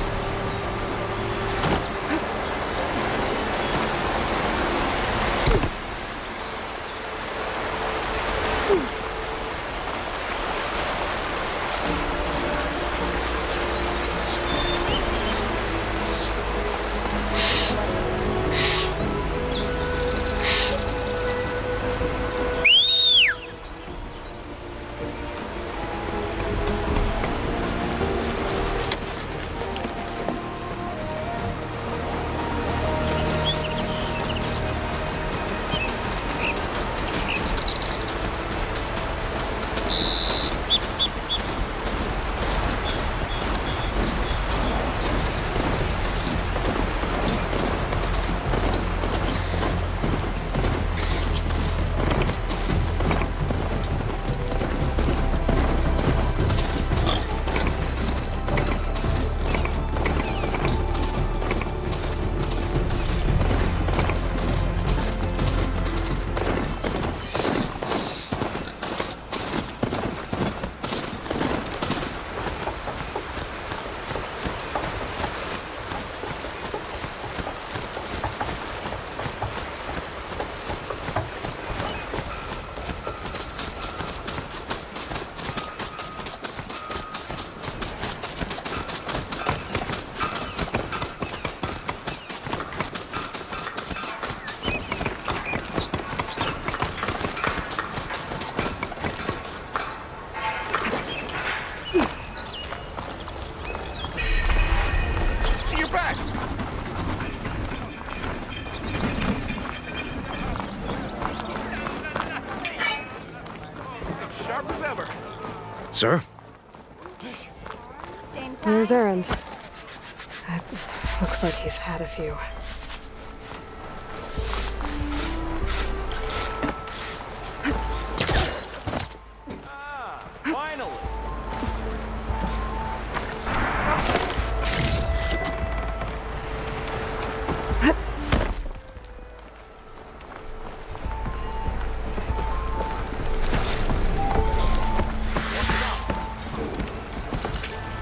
Sir? Where's Erend? Looks like he's had a few. Finally!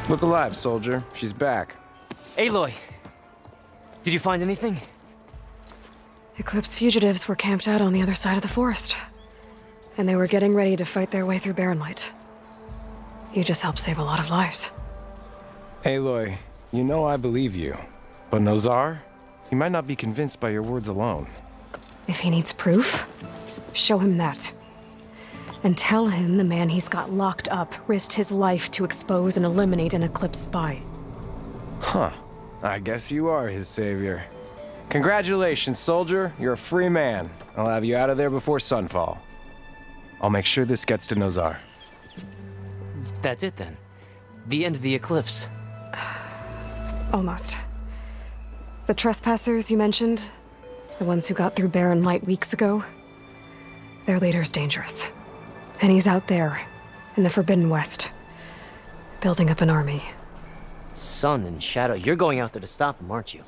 Look alive, soldier. She's back. Aloy! Did you find anything? Eclipse fugitives were camped out on the other side of the forest. And they were getting ready to fight their way through Barren Light. You just helped save a lot of lives. Aloy, you know I believe you. But Nozar? He might not be convinced by your words alone. If he needs proof, show him that. And tell him the man he's got locked up risked his life to expose and eliminate an Eclipse spy. Huh. I guess you are his savior. Congratulations, soldier. You're a free man. I'll have you out of there before sunfall. I'll make sure this gets to Nozar. That's it then. The end of the Eclipse. Almost. The trespassers you mentioned, the ones who got through Barren Light weeks ago, their leader's dangerous. And he's out there, in the Forbidden West, building up an army. Sun and Shadow, you're going out there to stop him, aren't you?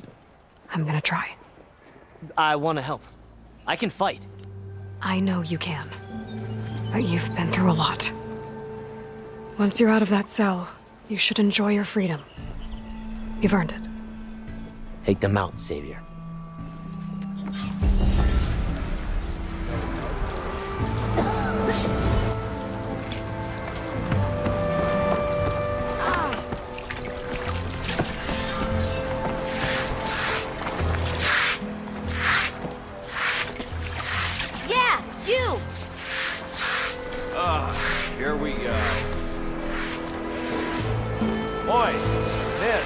I'm gonna try. I want to help. I can fight. I know you can. But you've been through a lot. Once you're out of that cell, you should enjoy your freedom. You've earned it. Take them out, Savior. Yeah, you! Here we go. Oi, this.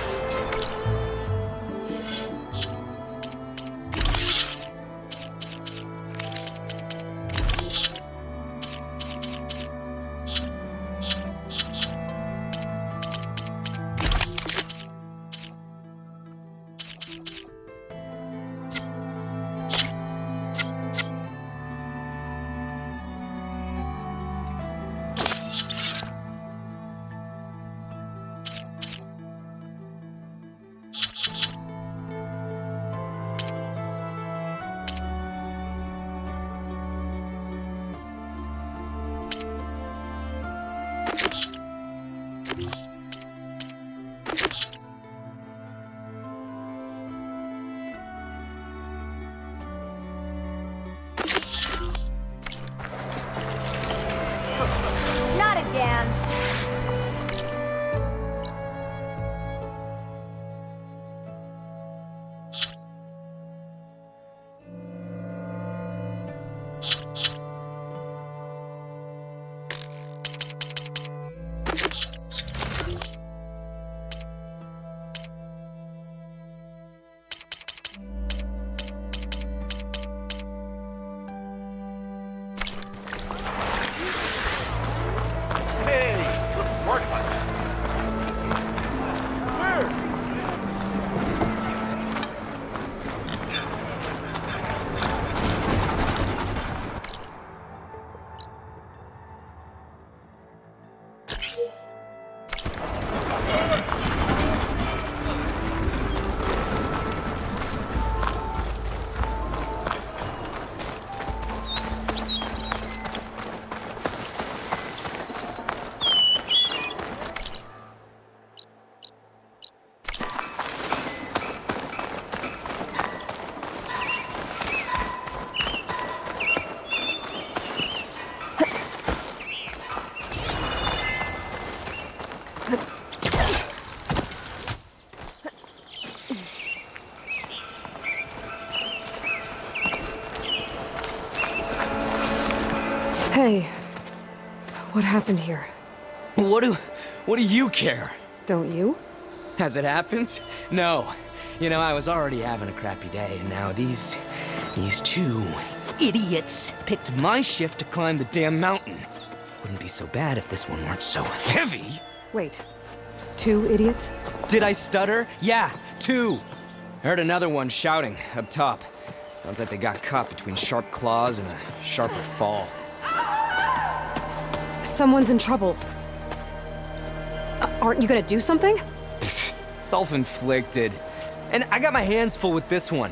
Hey, what happened here? What do you care? Don't you? As it happens? No. You know, I was already having a crappy day, and now these two idiots picked my shift to climb the damn mountain. Wouldn't be so bad if this one weren't so heavy. Wait, 2 idiots? Did I stutter? Yeah, 2. Heard another one shouting up top. Sounds like they got caught between sharp claws and a sharper fall. Someone's in trouble. Aren't you gonna do something? Self-inflicted. And I got my hands full with this one.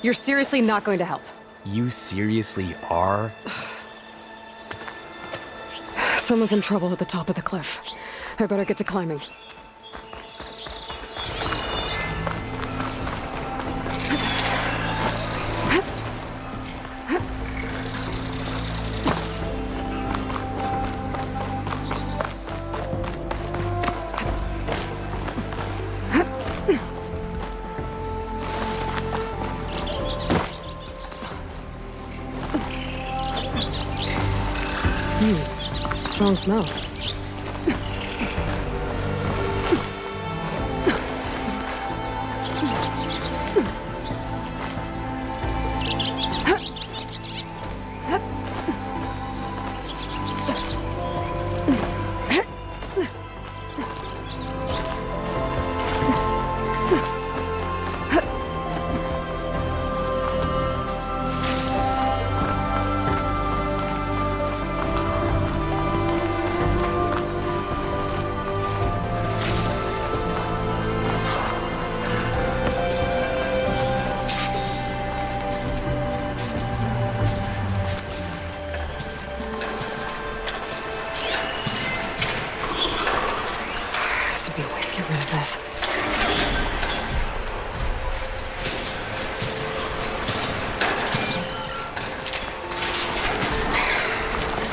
You're seriously not going to help? You seriously are? Someone's in trouble at the top of the cliff. I better get to climbing. Strong smell.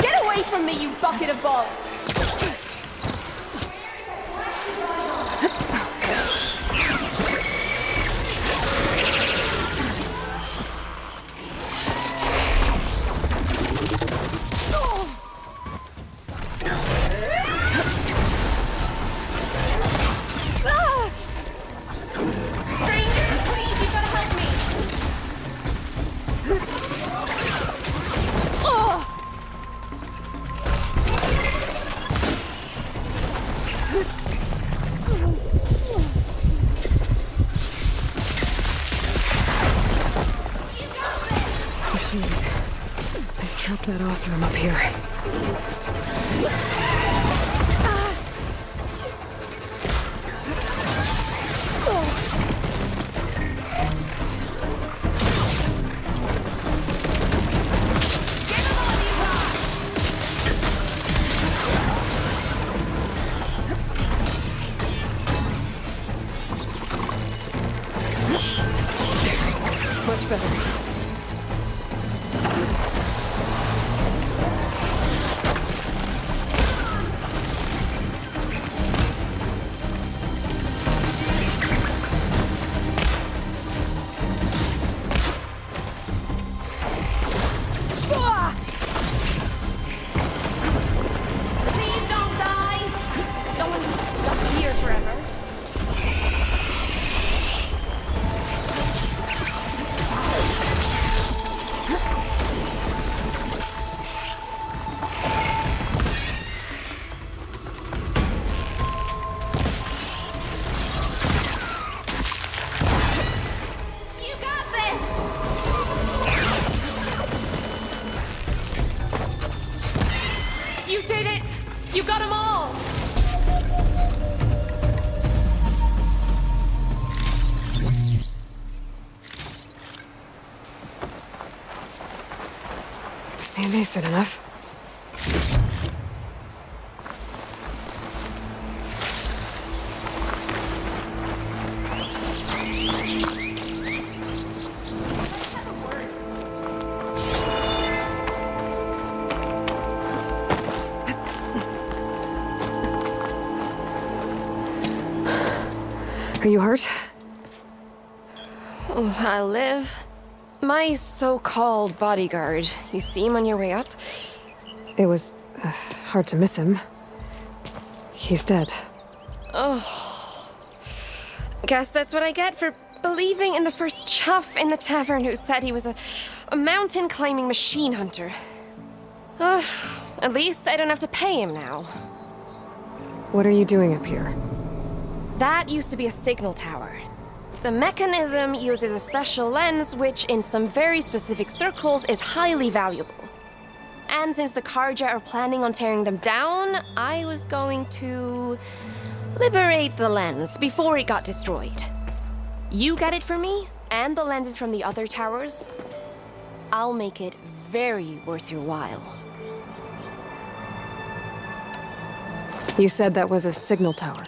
Get away from me, you bucket of balls! They've trapped that Oseram up here. Much better. Please don't die! Don't want to be stuck here forever. You got this! You did it! You got them all! And they said enough. Are you hurt? Oh, I live. My so-called bodyguard. You see him on your way up? It was hard to miss him. He's dead. Oh. Guess that's what I get for believing in the first chuff in the tavern who said he was a mountain-climbing machine hunter. Ugh. At least I don't have to pay him now. What are you doing up here? That used to be a signal tower. The mechanism uses a special lens which, in some very specific circles, is highly valuable. And since the Carja are planning on tearing them down, I was going to liberate the lens before it got destroyed. You get it for me, and the lenses from the other towers. I'll make it very worth your while. You said that was a signal tower.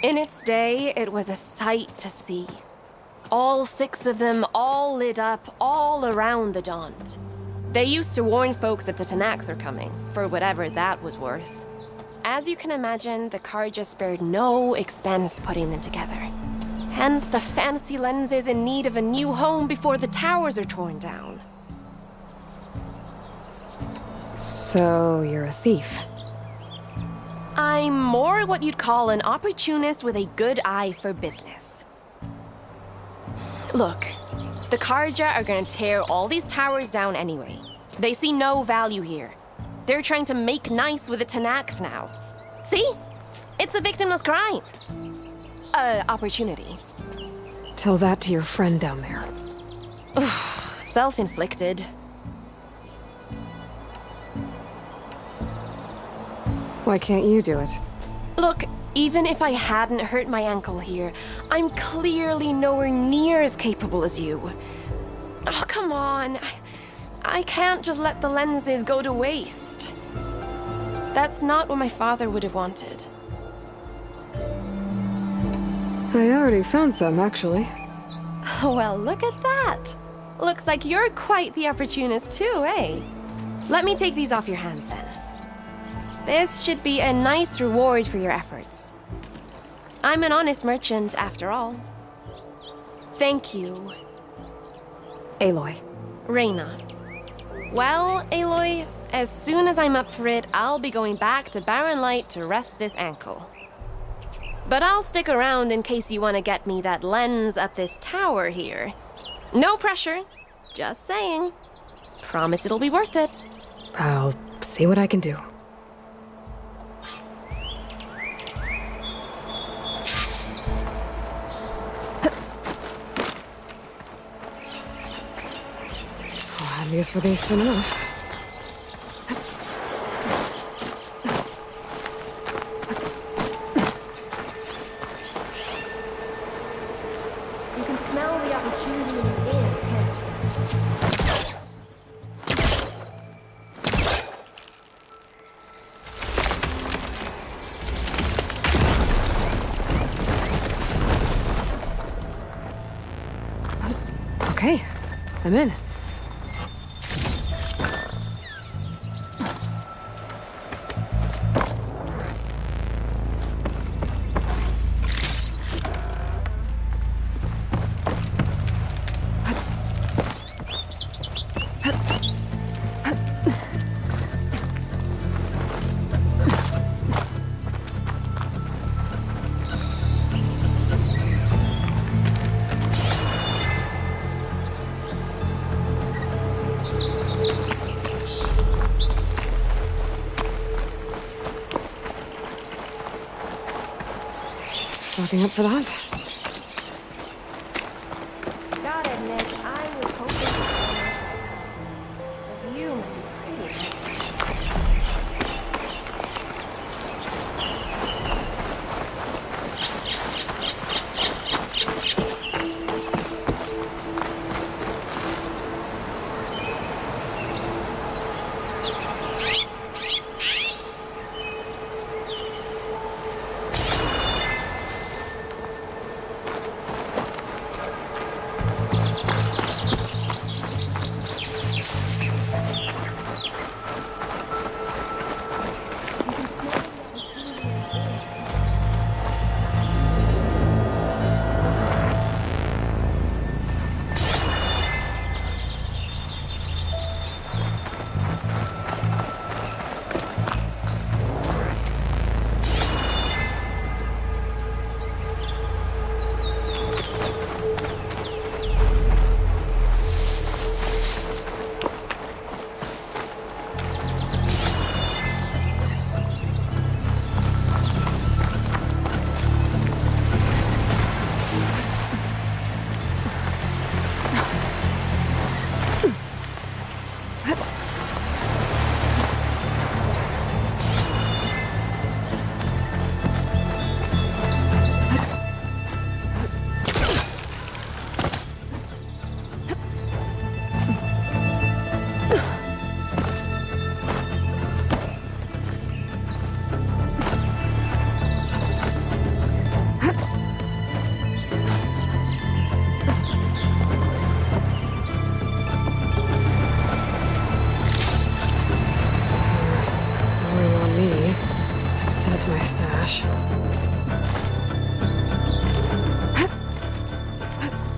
In its day, it was a sight to see. All 6 of them, all lit up, all around the Daunt. They used to warn folks that the Tanakhs are coming, for whatever that was worth. As you can imagine, the Carja spared no expense putting them together. Hence the fancy lenses in need of a new home before the towers are torn down. So, you're a thief. I'm more what you'd call an opportunist with a good eye for business. Look, the Carja are gonna tear all these towers down anyway. They see no value here. They're trying to make nice with the Tanakh now. See? It's a victimless crime. Opportunity. Tell that to your friend down there. Self-inflicted. Why can't you do it? Look, even if I hadn't hurt my ankle here, I'm clearly nowhere near as capable as you. Oh, come on. I can't just let the lenses go to waste. That's not what my father would have wanted. I already found some, actually. Well, look at that. Looks like you're quite the opportunist too, eh? Let me take these off your hands then. This should be a nice reward for your efforts. I'm an honest merchant, after all. Thank you. Aloy. Reyna. Well, Aloy, as soon as I'm up for it, I'll be going back to Barren Light to rest this ankle. But I'll stick around in case you want to get me that lens up this tower here. No pressure. Just saying. Promise it'll be worth it. I'll see what I can do. At least we're these enough. You can smell the opportunity in the air, can't you? Okay, I'm in. Looking up for that? Gotta admit, I was hoping the view might be pretty.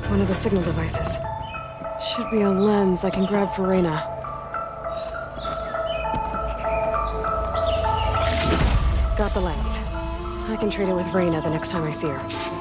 One of the signal devices. Should be a lens I can grab for Reyna. Got the lens. I can trade it with Reyna the next time I see her.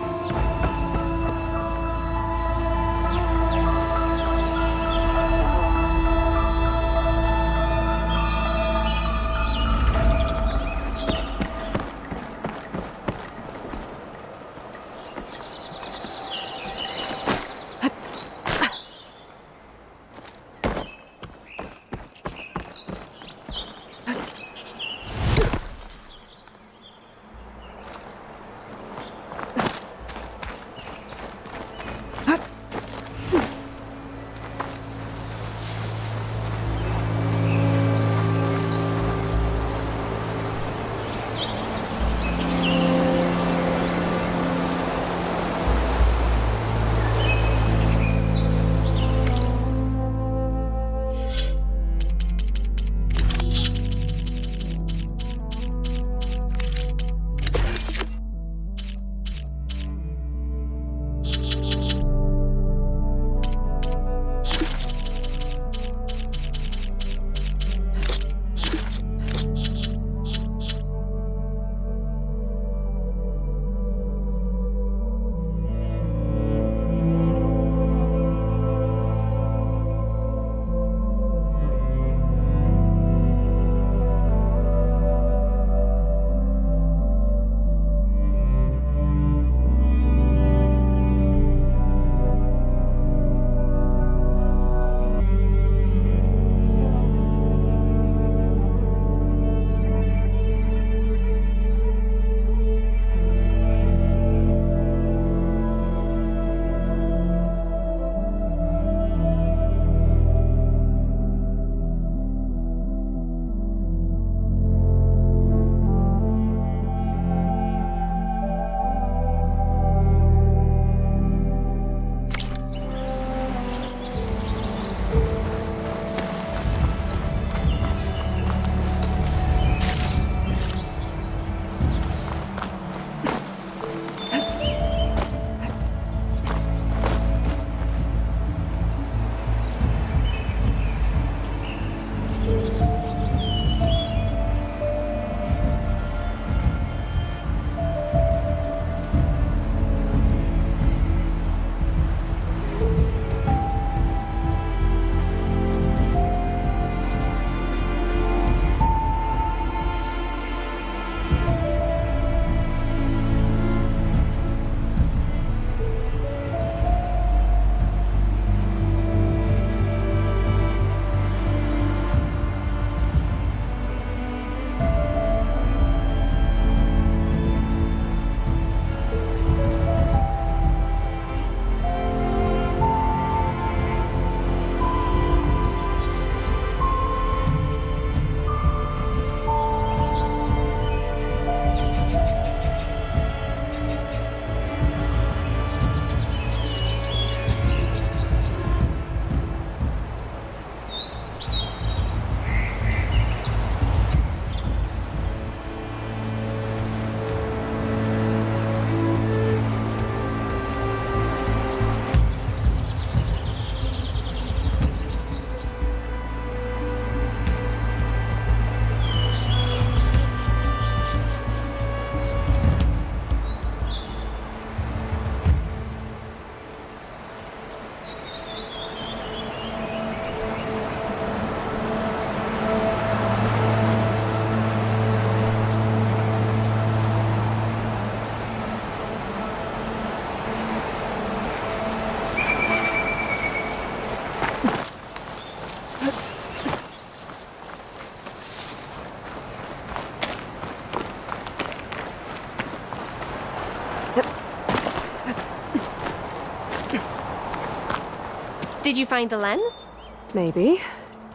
Did you find the lens? Maybe.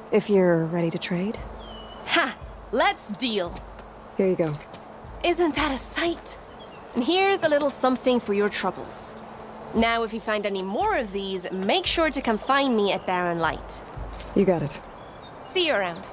If you're ready to trade. Ha! Let's deal. Here you go. Isn't that a sight? And here's a little something for your troubles. Now, if you find any more of these, make sure to come find me at Barren Light. You got it. See you around.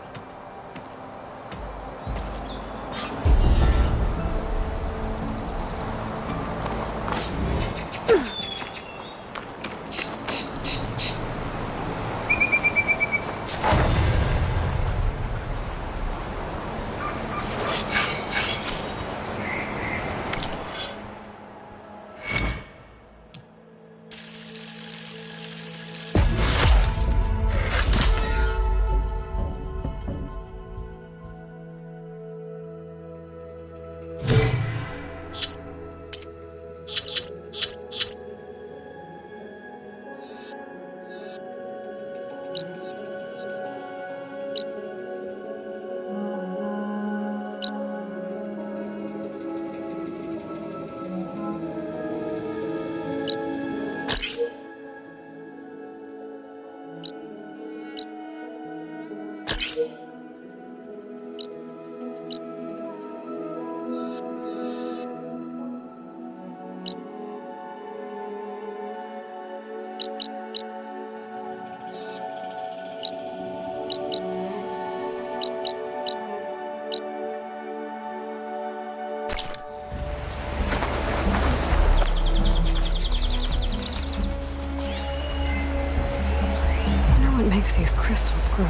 Makes these crystals grow.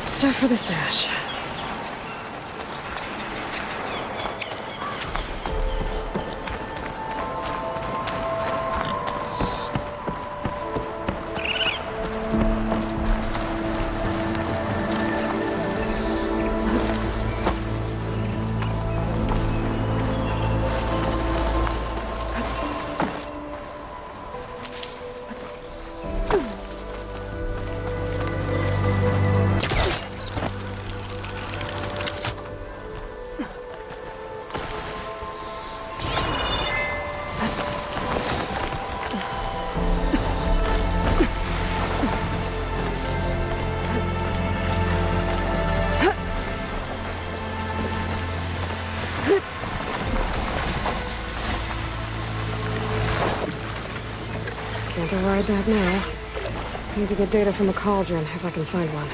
Stuff for the stash. Can't override that now. Need to get data from a cauldron, if I can find one.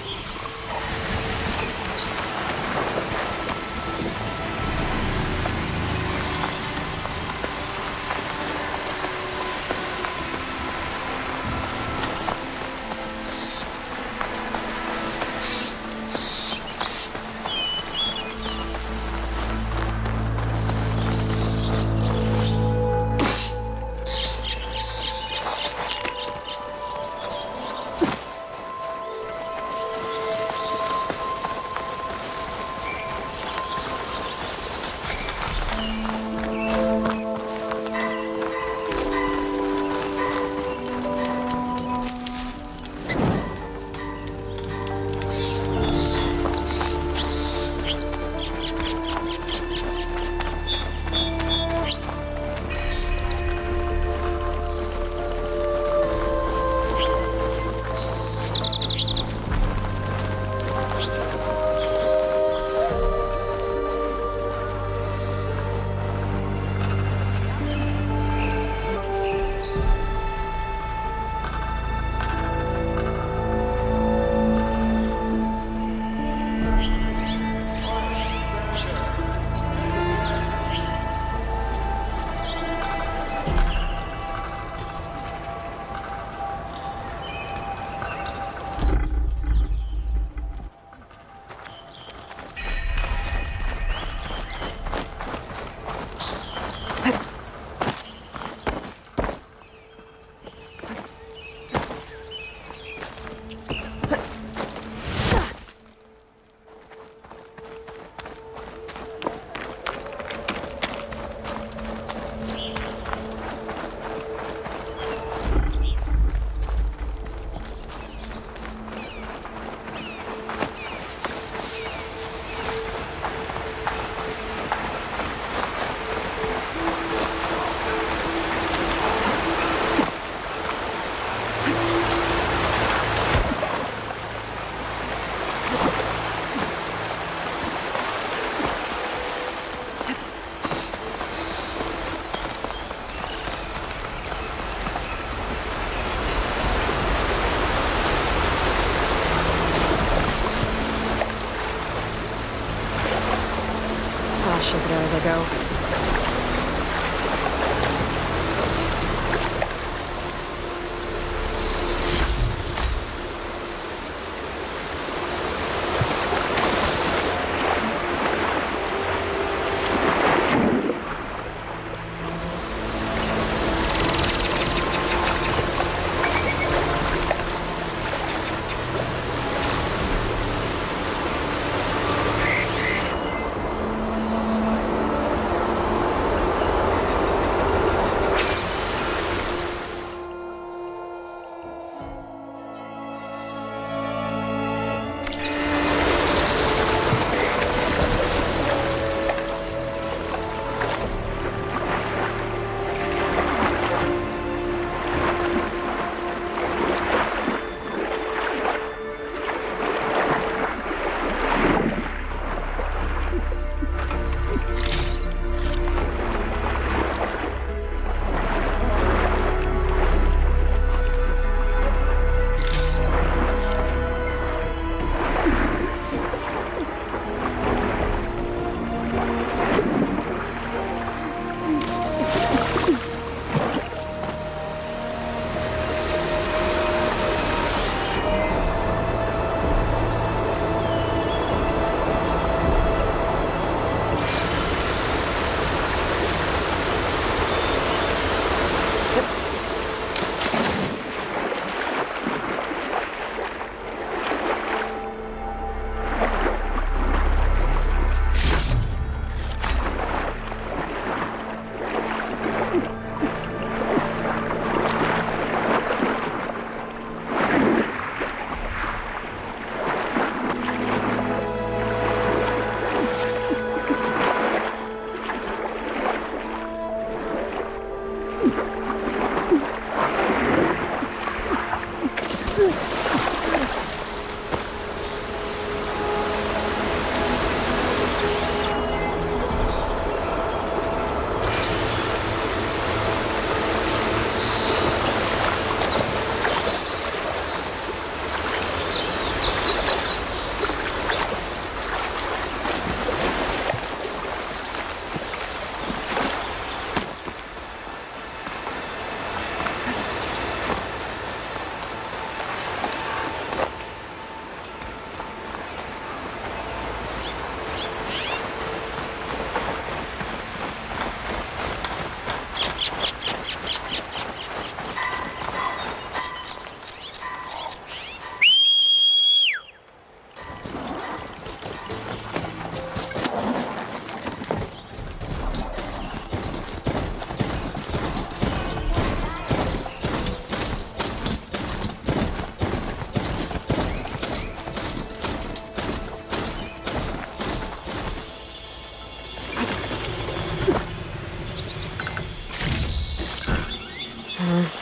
gotta go.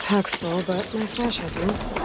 Pack's full, but my stash has room.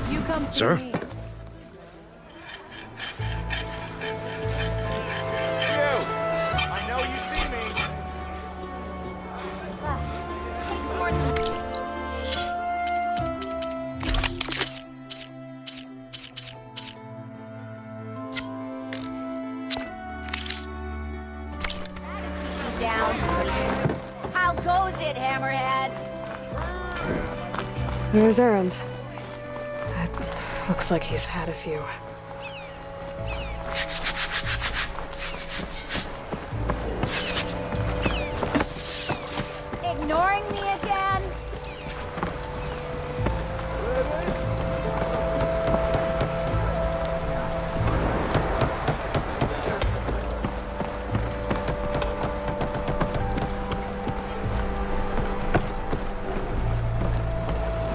You come to Sir? me. I know you see me. Down. How goes it, Hammerhead? There's Erend. It looks like he's had a few. Ignoring me again?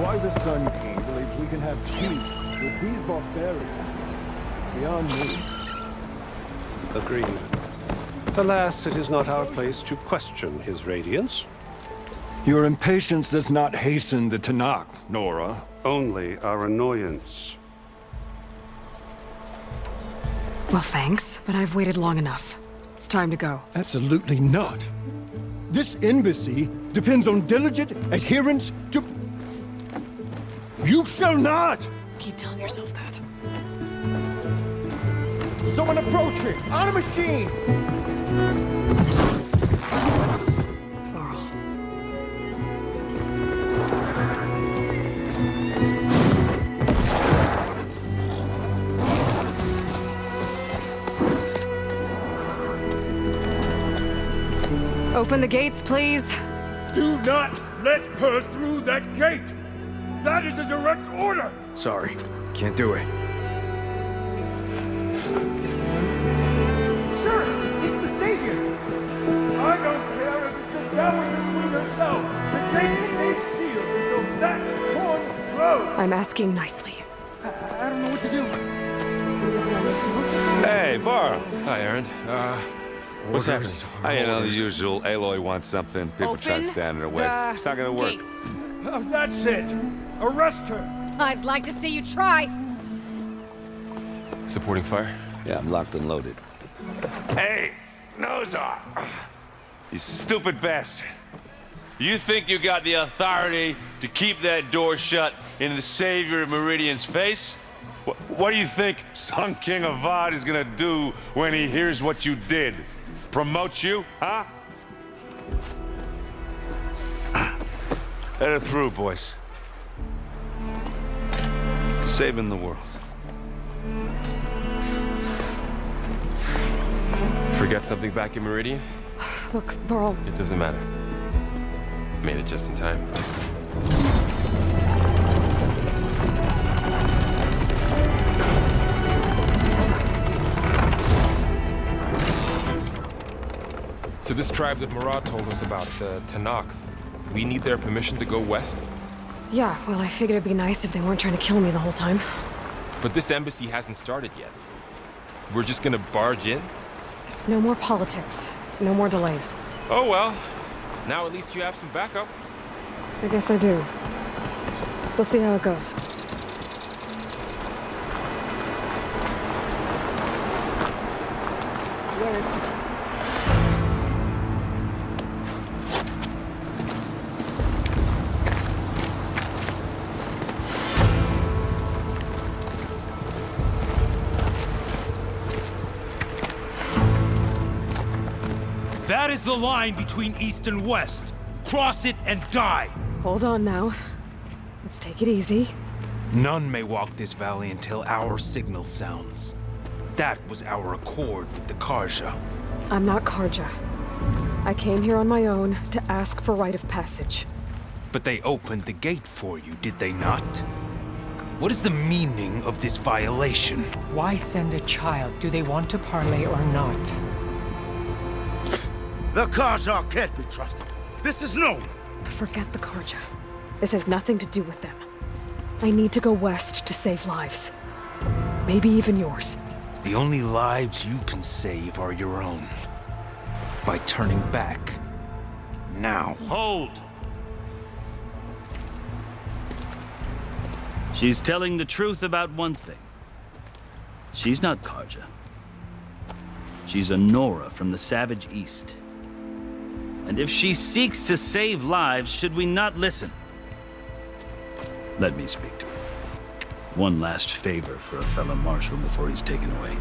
Why the Sun King believes we can have peace with these barbarians beyond me. Agreed. Alas, it is not our place to question his radiance. Your impatience does not hasten the Tanakh, Nora. Only our annoyance. Well, thanks, but I've waited long enough. It's time to go. Absolutely not. This embassy depends on diligent adherence to... You shall not! Keep telling yourself that. Someone approaching! On a machine! Laurel. Open the gates, please. Do not let her through that gate! That is a direct order! Sorry, can't do it. Sure, it's the Savior! I don't care if it's a devil between herself! The gate stays sealed until that horn blows! I'm asking nicely. I don't know what to do. Hey, Varl. Hi, Aaron. What's happening? You know, the usual. Aloy wants something. People try to stand in her way. It's not gonna work. That's it! Arrest her! I'd like to see you try. Supporting fire? Yeah, I'm locked and loaded. Hey, Nozar! You stupid bastard. You think you got the authority to keep that door shut in the Savior of Meridian's face? What do you think Sun King Avad is gonna do when he hears what you did? Promote you, huh? Let her through, boys. Saving the world. Forget something back in Meridian? Look, Varl. It doesn't matter. Made it just in time. So this tribe that Murad told us about, the Tanakh, we need their permission to go west? Yeah, well, I figured it'd be nice if they weren't trying to kill me the whole time. But this embassy hasn't started yet. We're just gonna barge in? There's no more politics. No more delays. Oh well. Now at least you have some backup. I guess I do. We'll see how it goes. That is the line between East and West. Cross it and die. Hold on now. Let's take it easy. None may walk this valley until our signal sounds. That was our accord with the Karja. I'm not Karja. I came here on my own to ask for rite of passage. But they opened the gate for you, did they not? What is the meaning of this violation? Why send a child? Do they want to parley or not? The Karja can't be trusted. This is known. Forget the Karja. This has nothing to do with them. I need to go west to save lives. Maybe even yours. The only lives you can save are your own. By turning back. Now. Hold. She's telling the truth about one thing. She's not Karja. She's a Nora from the Savage East. And if she seeks to save lives, should we not listen? Let me speak to her. One last favor for a fellow marshal before he's taken away.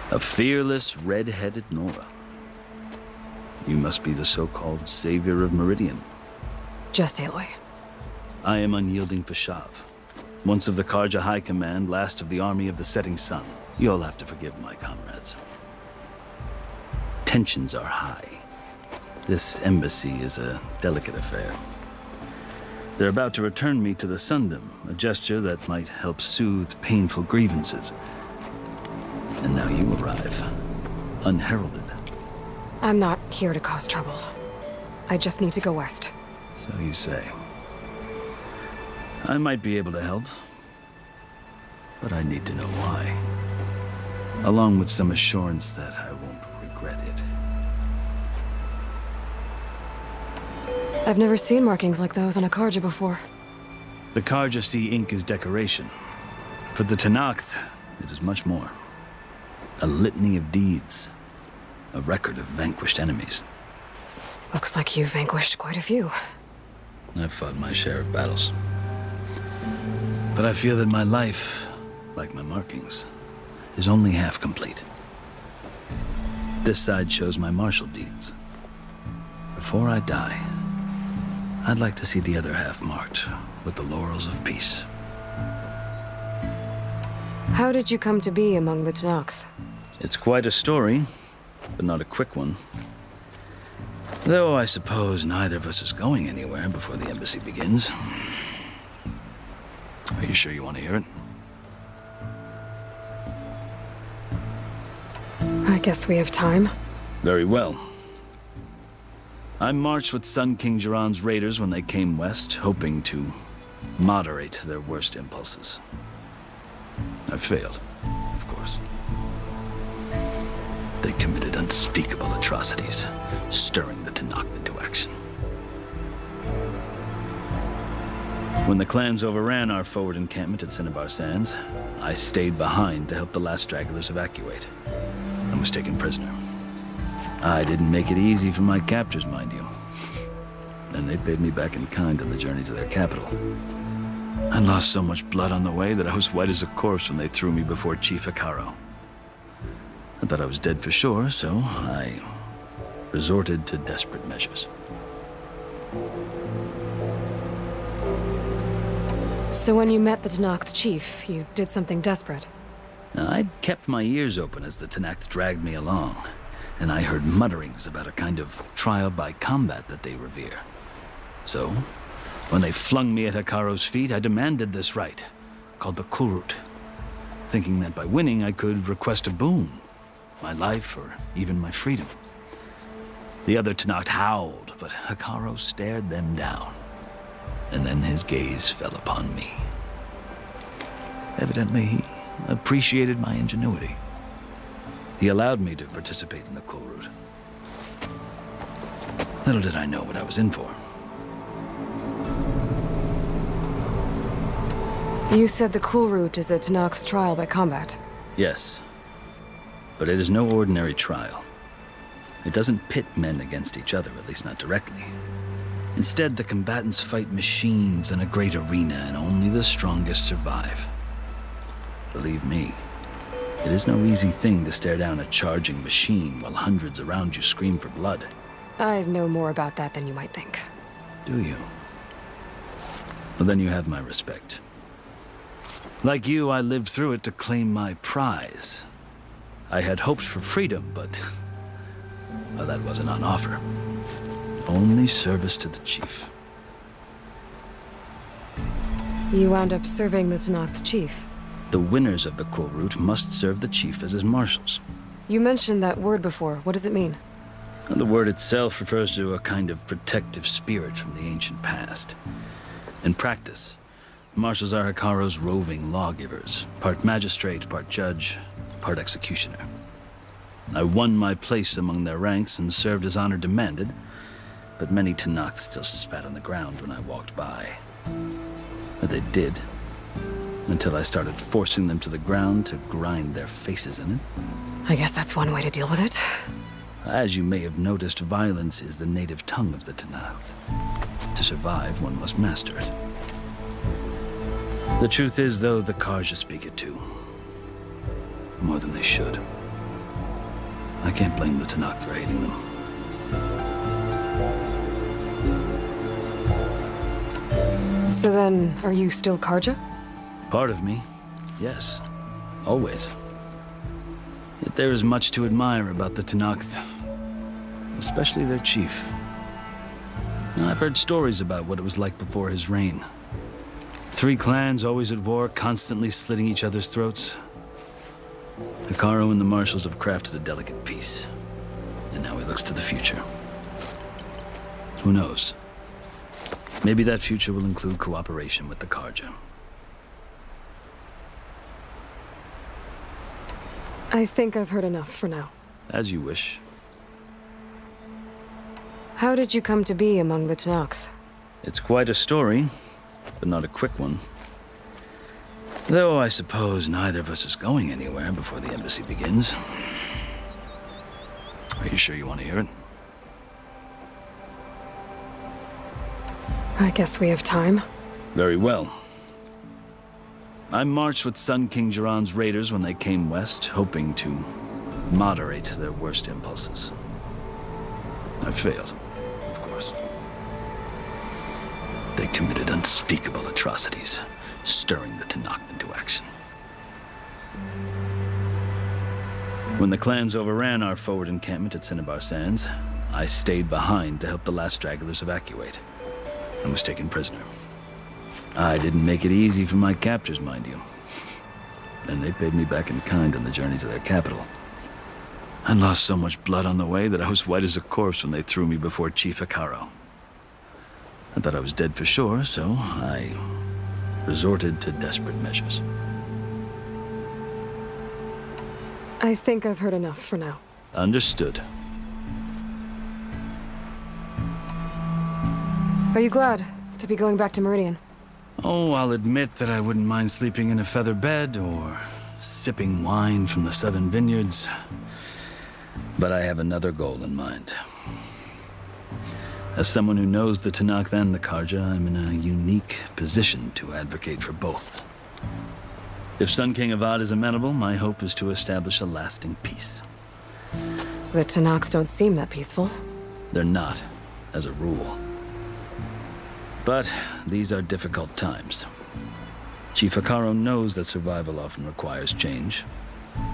A fearless, red-headed Nora. You must be the so-called savior of Meridian. Just Aloy. I am unyielding Fashav. Once of the Karja High Command, last of the army of the setting sun. You'll have to forgive my comrades. Tensions are high. This embassy is a delicate affair. They're about to return me to the Sundom, a gesture that might help soothe painful grievances. And now you arrive, unheralded. I'm not here to cause trouble. I just need to go west. So you say. I might be able to help, but I need to know why. Along with some assurance that I won't regret it. I've never seen markings like those on a Karja before. The Karja see ink as decoration. For the Tenakth, it is much more. A litany of deeds. A record of vanquished enemies. Looks like you vanquished quite a few. I've fought my share of battles. But I feel that my life, like my markings, is only half complete. This side shows my martial deeds. Before I die, I'd like to see the other half marked with the laurels of peace. How did you come to be among the Tenakth? It's quite a story, but not a quick one. Though I suppose neither of us is going anywhere before the embassy begins. Are you sure you want to hear it? I guess we have time. Very well. I marched with Sun King Jiran's raiders when they came west, hoping to moderate their worst impulses. I failed, of course. They committed unspeakable atrocities, stirring the Tenakth into action. When the clans overran our forward encampment at Cinnabar Sands, I stayed behind to help the last stragglers evacuate, and was taken prisoner. I didn't make it easy for my captors, mind you. And they paid me back in kind on the journey to their capital. I lost so much blood on the way that I was white as a corpse when they threw me before Chief Hekarro. I thought I was dead for sure, so I resorted to desperate measures. So when you met the Tenakth chief, you did something desperate? Now, I'd kept my ears open as the Tenakth dragged me along, and I heard mutterings about a kind of trial by combat that they revere. So, when they flung me at Hekarro's feet, I demanded this right, called the Kulrut, thinking that by winning I could request a boon, my life or even my freedom. The other Tenakth howled, but Hekarro stared them down, and then his gaze fell upon me. Evidently, he appreciated my ingenuity. He allowed me to participate in the Kulrut. Little did I know what I was in for. You said the Kulrut is a Tenakth trial by combat. Yes, but it is no ordinary trial. It doesn't pit men against each other, at least not directly. Instead, the combatants fight machines in a great arena, and only the strongest survive. Believe me, it is no easy thing to stare down a charging machine while hundreds around you scream for blood. I know more about that than you might think. Do you? Well, then you have my respect. Like you, I lived through it to claim my prize. I had hoped for freedom, but well, that wasn't on offer. Only service to the chief. You wound up serving the Tenakth chief. The winners of the Kulrut must serve the chief as his marshals. You mentioned that word before. What does it mean? The word itself refers to a kind of protective spirit from the ancient past. In practice, Marshals are Hikaro's roving lawgivers, part magistrate, part judge, part executioner. I won my place among their ranks and served as honor demanded, but many Tenakth still spat on the ground when I walked by. But they did, until I started forcing them to the ground to grind their faces in it. I guess that's one way to deal with it. As you may have noticed, violence is the native tongue of the Tenakth. To survive, one must master it. The truth is, though, the Karja speak it too. More than they should. I can't blame the Tenakth for hating them. So then, are you still Karja? Part of me, yes. Always. Yet there is much to admire about the Tenakth. Especially their chief. I've heard stories about what it was like before his reign. 3 clans always at war, constantly slitting each other's throats. Hikaro and the Marshals have crafted a delicate peace. And now he looks to the future. Who knows? Maybe that future will include cooperation with the Karja. I think I've heard enough for now. As you wish. How did you come to be among the Tenakth? It's quite a story, but not a quick one. Though I suppose neither of us is going anywhere before the embassy begins. Are you sure you want to hear it? I guess we have time. Very well. I marched with Sun King Jiran's raiders when they came west, hoping to moderate their worst impulses. I failed, of course. They committed unspeakable atrocities, stirring the Tenakth into action. When the clans overran our forward encampment at Cinnabar Sands, I stayed behind to help the last stragglers evacuate. I was taken prisoner. I didn't make it easy for my captors, mind you. And they paid me back in kind on the journey to their capital. I lost so much blood on the way that I was white as a corpse when they threw me before Chief Hikaro. I thought I was dead for sure, so I resorted to desperate measures. I think I've heard enough for now. Understood. Are you glad to be going back to Meridian? Oh, I'll admit that I wouldn't mind sleeping in a feather bed or sipping wine from the southern vineyards. But I have another goal in mind. As someone who knows the Tenakth and the Karja, I'm in a unique position to advocate for both. If Sun King Avad is amenable, my hope is to establish a lasting peace. The Tenakth don't seem that peaceful. They're not, as a rule. But these are difficult times. Chief Hikaro knows that survival often requires change,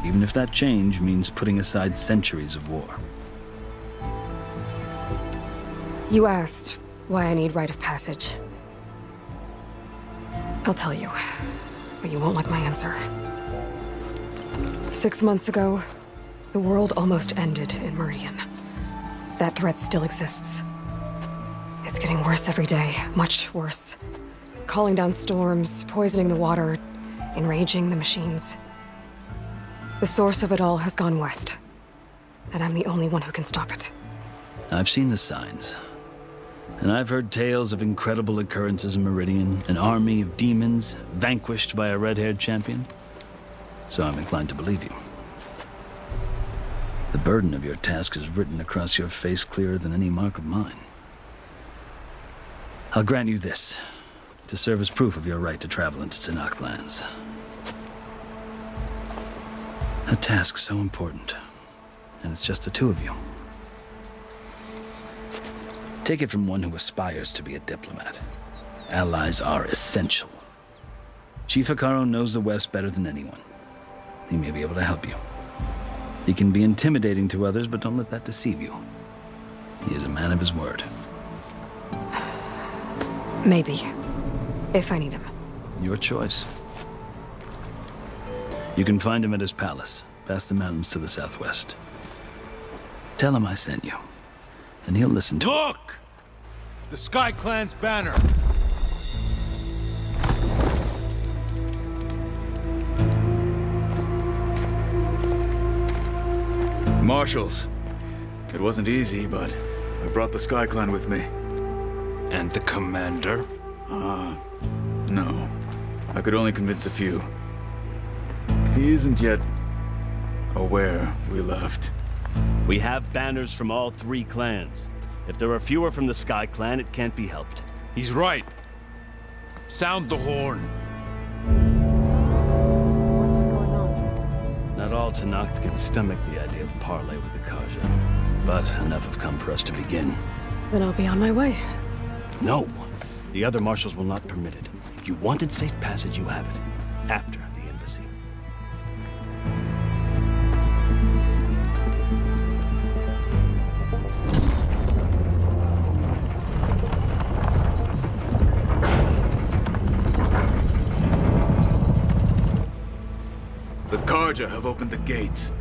even if that change means putting aside centuries of war. You asked why I need rite of passage. I'll tell you, but you won't like my answer. 6 months ago, the world almost ended in Meridian. That threat still exists. It's getting worse every day, much worse. Calling down storms, poisoning the water, enraging the machines. The source of it all has gone west, and I'm the only one who can stop it. I've seen the signs. And I've heard tales of incredible occurrences in Meridian, an army of demons vanquished by a red-haired champion. So I'm inclined to believe you. The burden of your task is written across your face clearer than any mark of mine. I'll grant you this, to serve as proof of your right to travel into Tenakth lands. A task so important, and it's just the two of you. Take it from one who aspires to be a diplomat. Allies are essential. Chief Hikaro knows the West better than anyone. He may be able to help you. He can be intimidating to others, but don't let that deceive you. He is a man of his word. Maybe. If I need him. Your choice. You can find him at his palace, past the mountains to the southwest. Tell him I sent you, and he'll listen to Look! The Sky Clan's banner. Marshals. It wasn't easy, but I brought the Sky Clan with me. And the commander? No. I could only convince a few. He isn't yet aware we left. We have banners from all 3 clans. If there are fewer from the Sky Clan, it can't be helped. He's right. Sound the horn. What's going on? Not all Tenakth can stomach the idea of parley with the Karja. But enough have come for us to begin. Then I'll be on my way. No! The other marshals will not permit it. You wanted safe passage, you have it. After the embassy. The Karja have opened the gates.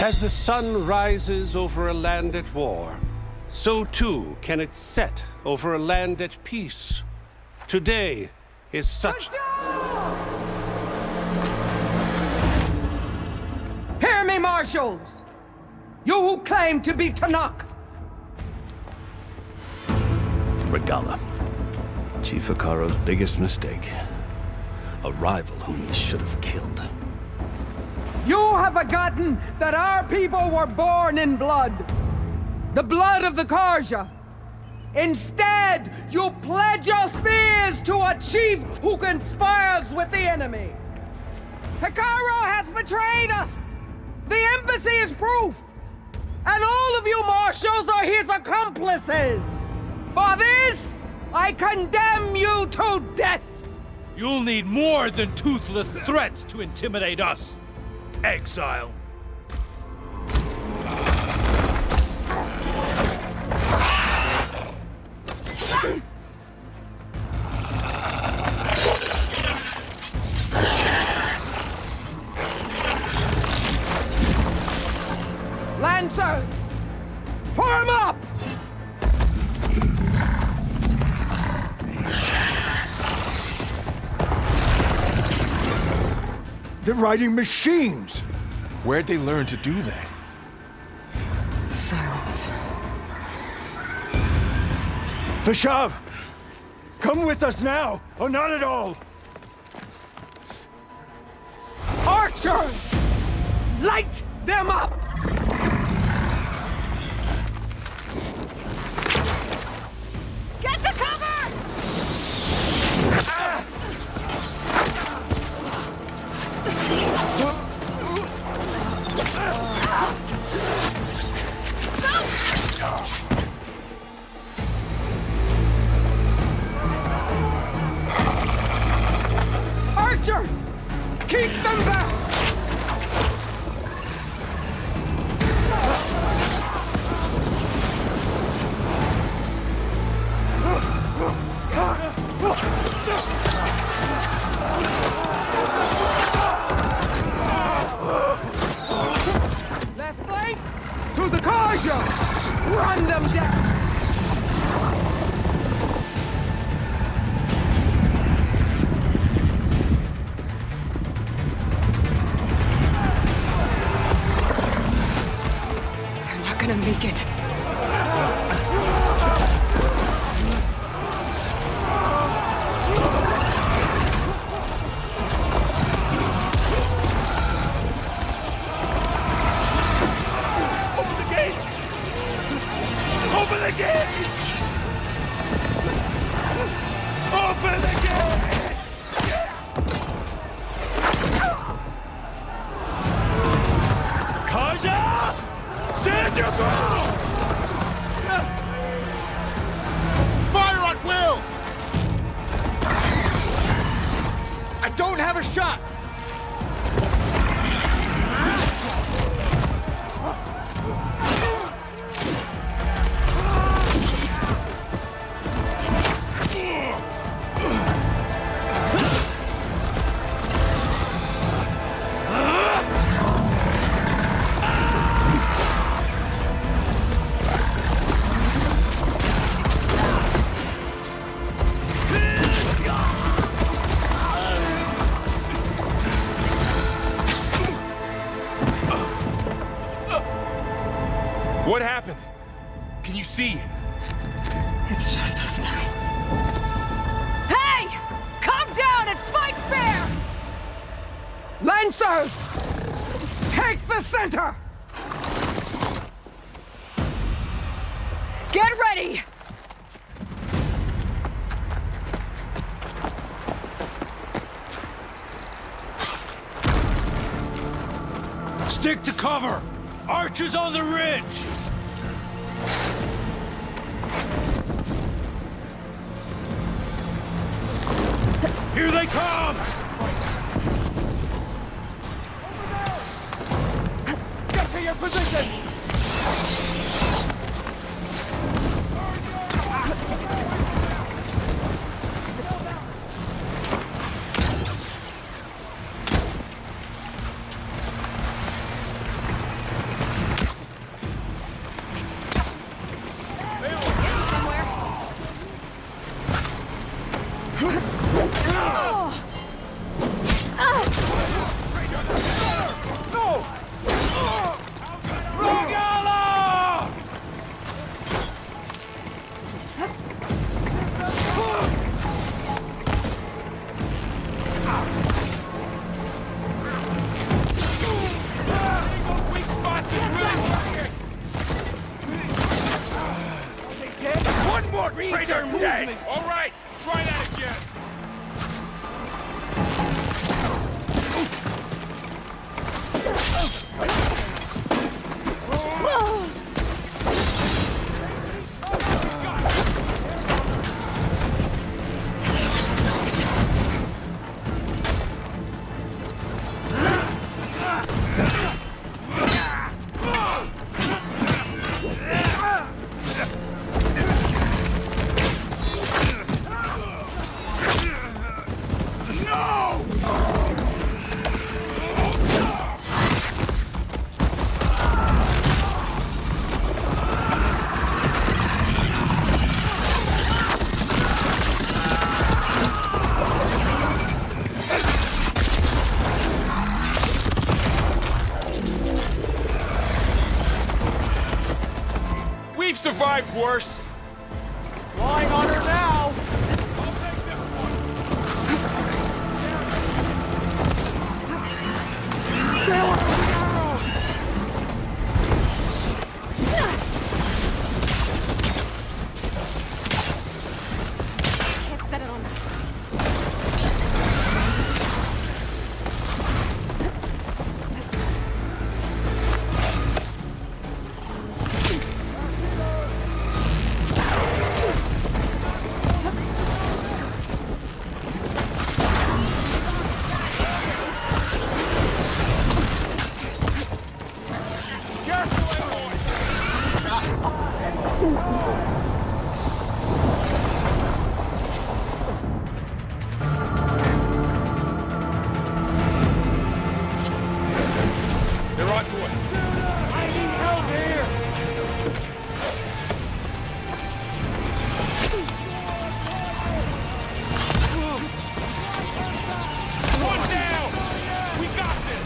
As the sun rises over a land at war, so too can it set over a land at peace. Today is such... Hear me, marshals! You who claim to be Tenakth! Regalla. Chief Hekarro's biggest mistake. A rival whom he should have killed. You have forgotten that our people were born in blood. The blood of the Karja. Instead, you pledge your spears to a chief who conspires with the enemy. Hekarro has betrayed us. The embassy is proof. And all of you marshals are his accomplices. For this, I condemn you to death. You'll need more than toothless threats to intimidate us. Exile. Lancers, form up! They're riding machines! Where'd they learn to do that? Silence. Fashav! Come with us now, or not at all! Archers! Light them up! Get to cover! Archers! Keep them back! Left flank! To the Karja! Run them down! They're not gonna make it. Open the gates! Open the gates! Open the gates! Karja! Stand your ground! Fire at will! I don't have a shot! Can you see? It's just us now. Hey! Calm down and fight fair! Lancers! Take the center! Get ready! Stick to cover! Archers on the ridge! Here they come! Get to your position! One more traitor dead! All right, try that again! We've survived worse. Lying on her now! Can't set it on that. They're on to us. I need help here! One down! We got this!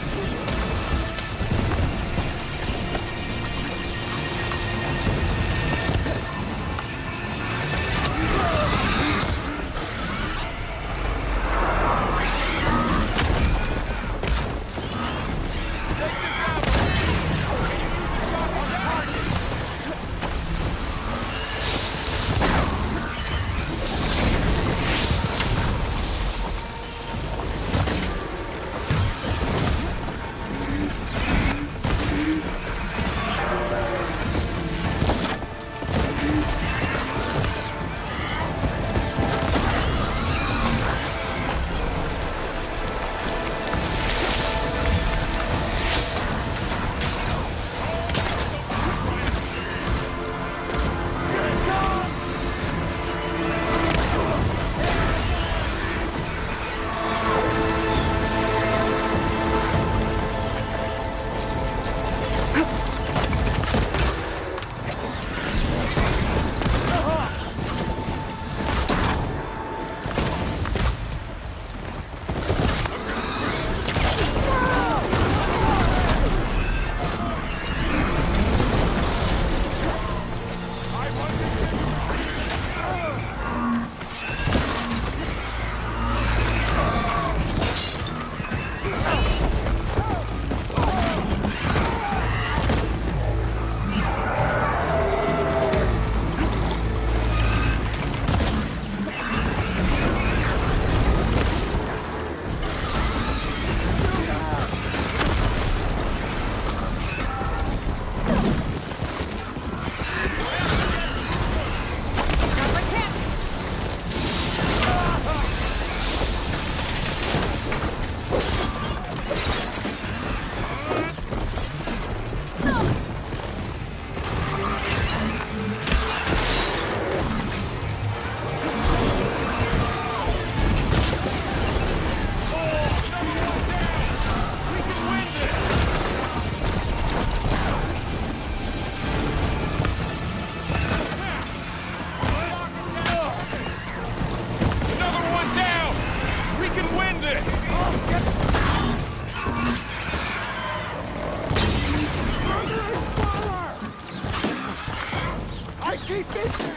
Keep it!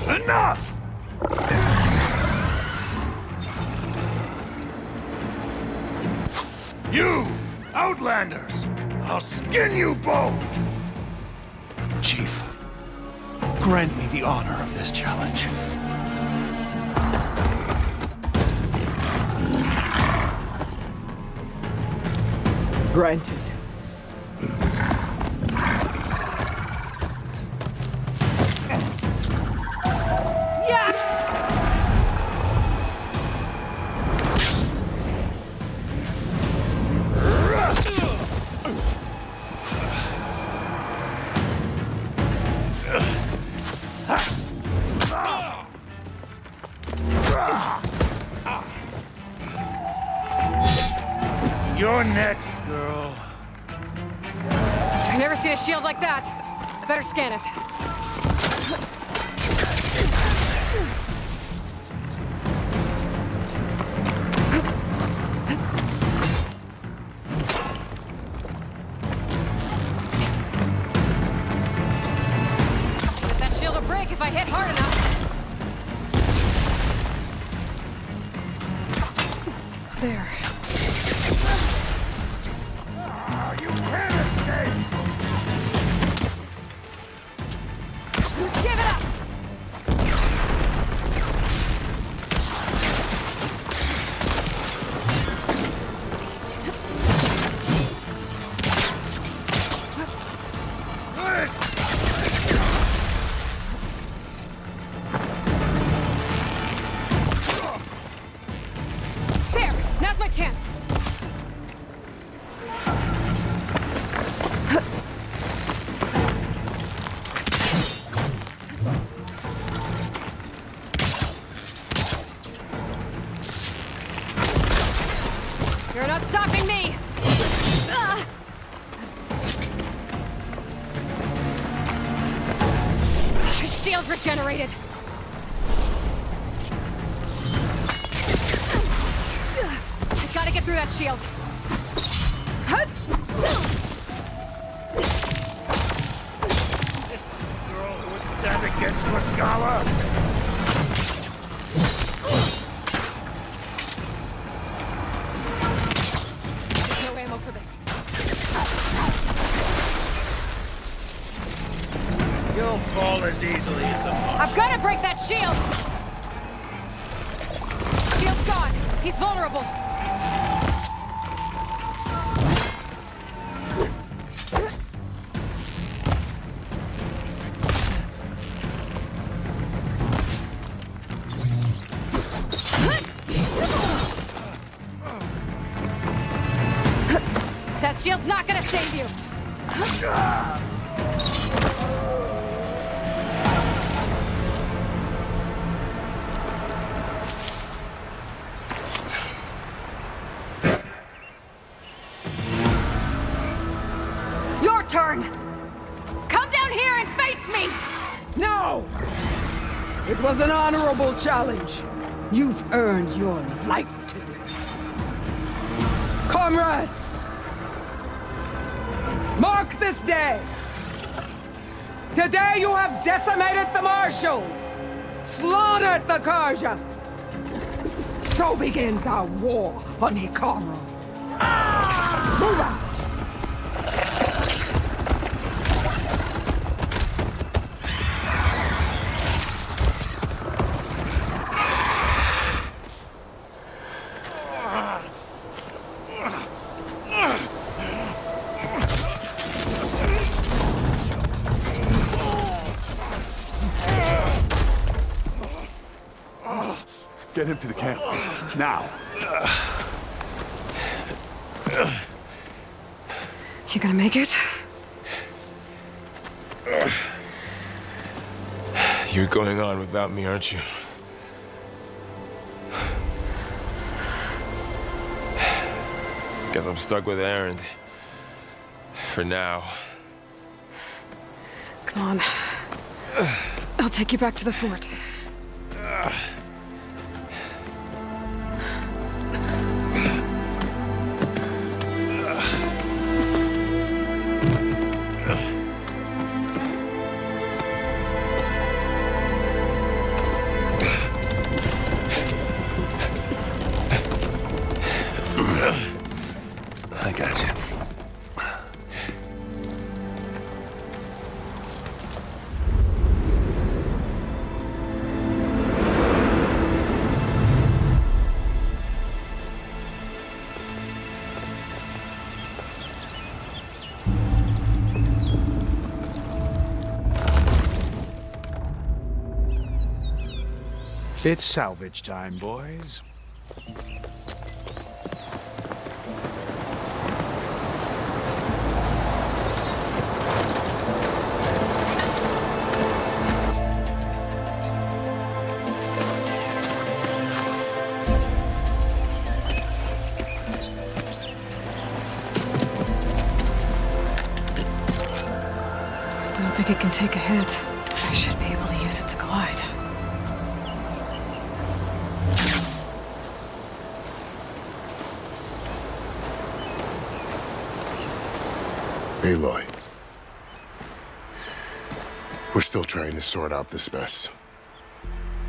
Enough! You, Outlanders! I'll skin you both! Chief, grant me the honor of this challenge. Granted. You're next, girl. I've never seen a shield like that. I better scan it. That shield will break if I hit hard enough. There. You can't escape! Give it up! There! Now's my chance! You're not stopping me! Ah! His shield's regenerated! I gotta get through that shield! Girl who would stand against Regala! There's no ammo for this. You'll fall as easily as a moth. I've gotta break that shield! Shield's gone! He's vulnerable! That shield's not gonna save you! Your turn! Come down here and face me! No! It was an honorable challenge. You've earned your life today. Comrades! Mark this day! Today you have decimated the Marshals! Slaughtered the Karja! So begins our war on Hikaru. Move out! Get him to the camp. Now. You gonna make it? You're going on without me, aren't you? Guess I'm stuck with Erend. For now. Come on. I'll take you back to the fort. I got you. It's salvage time, boys. Don't think it can take a hit. I should be able to use it to glide. Aloy. We're still trying to sort out this mess.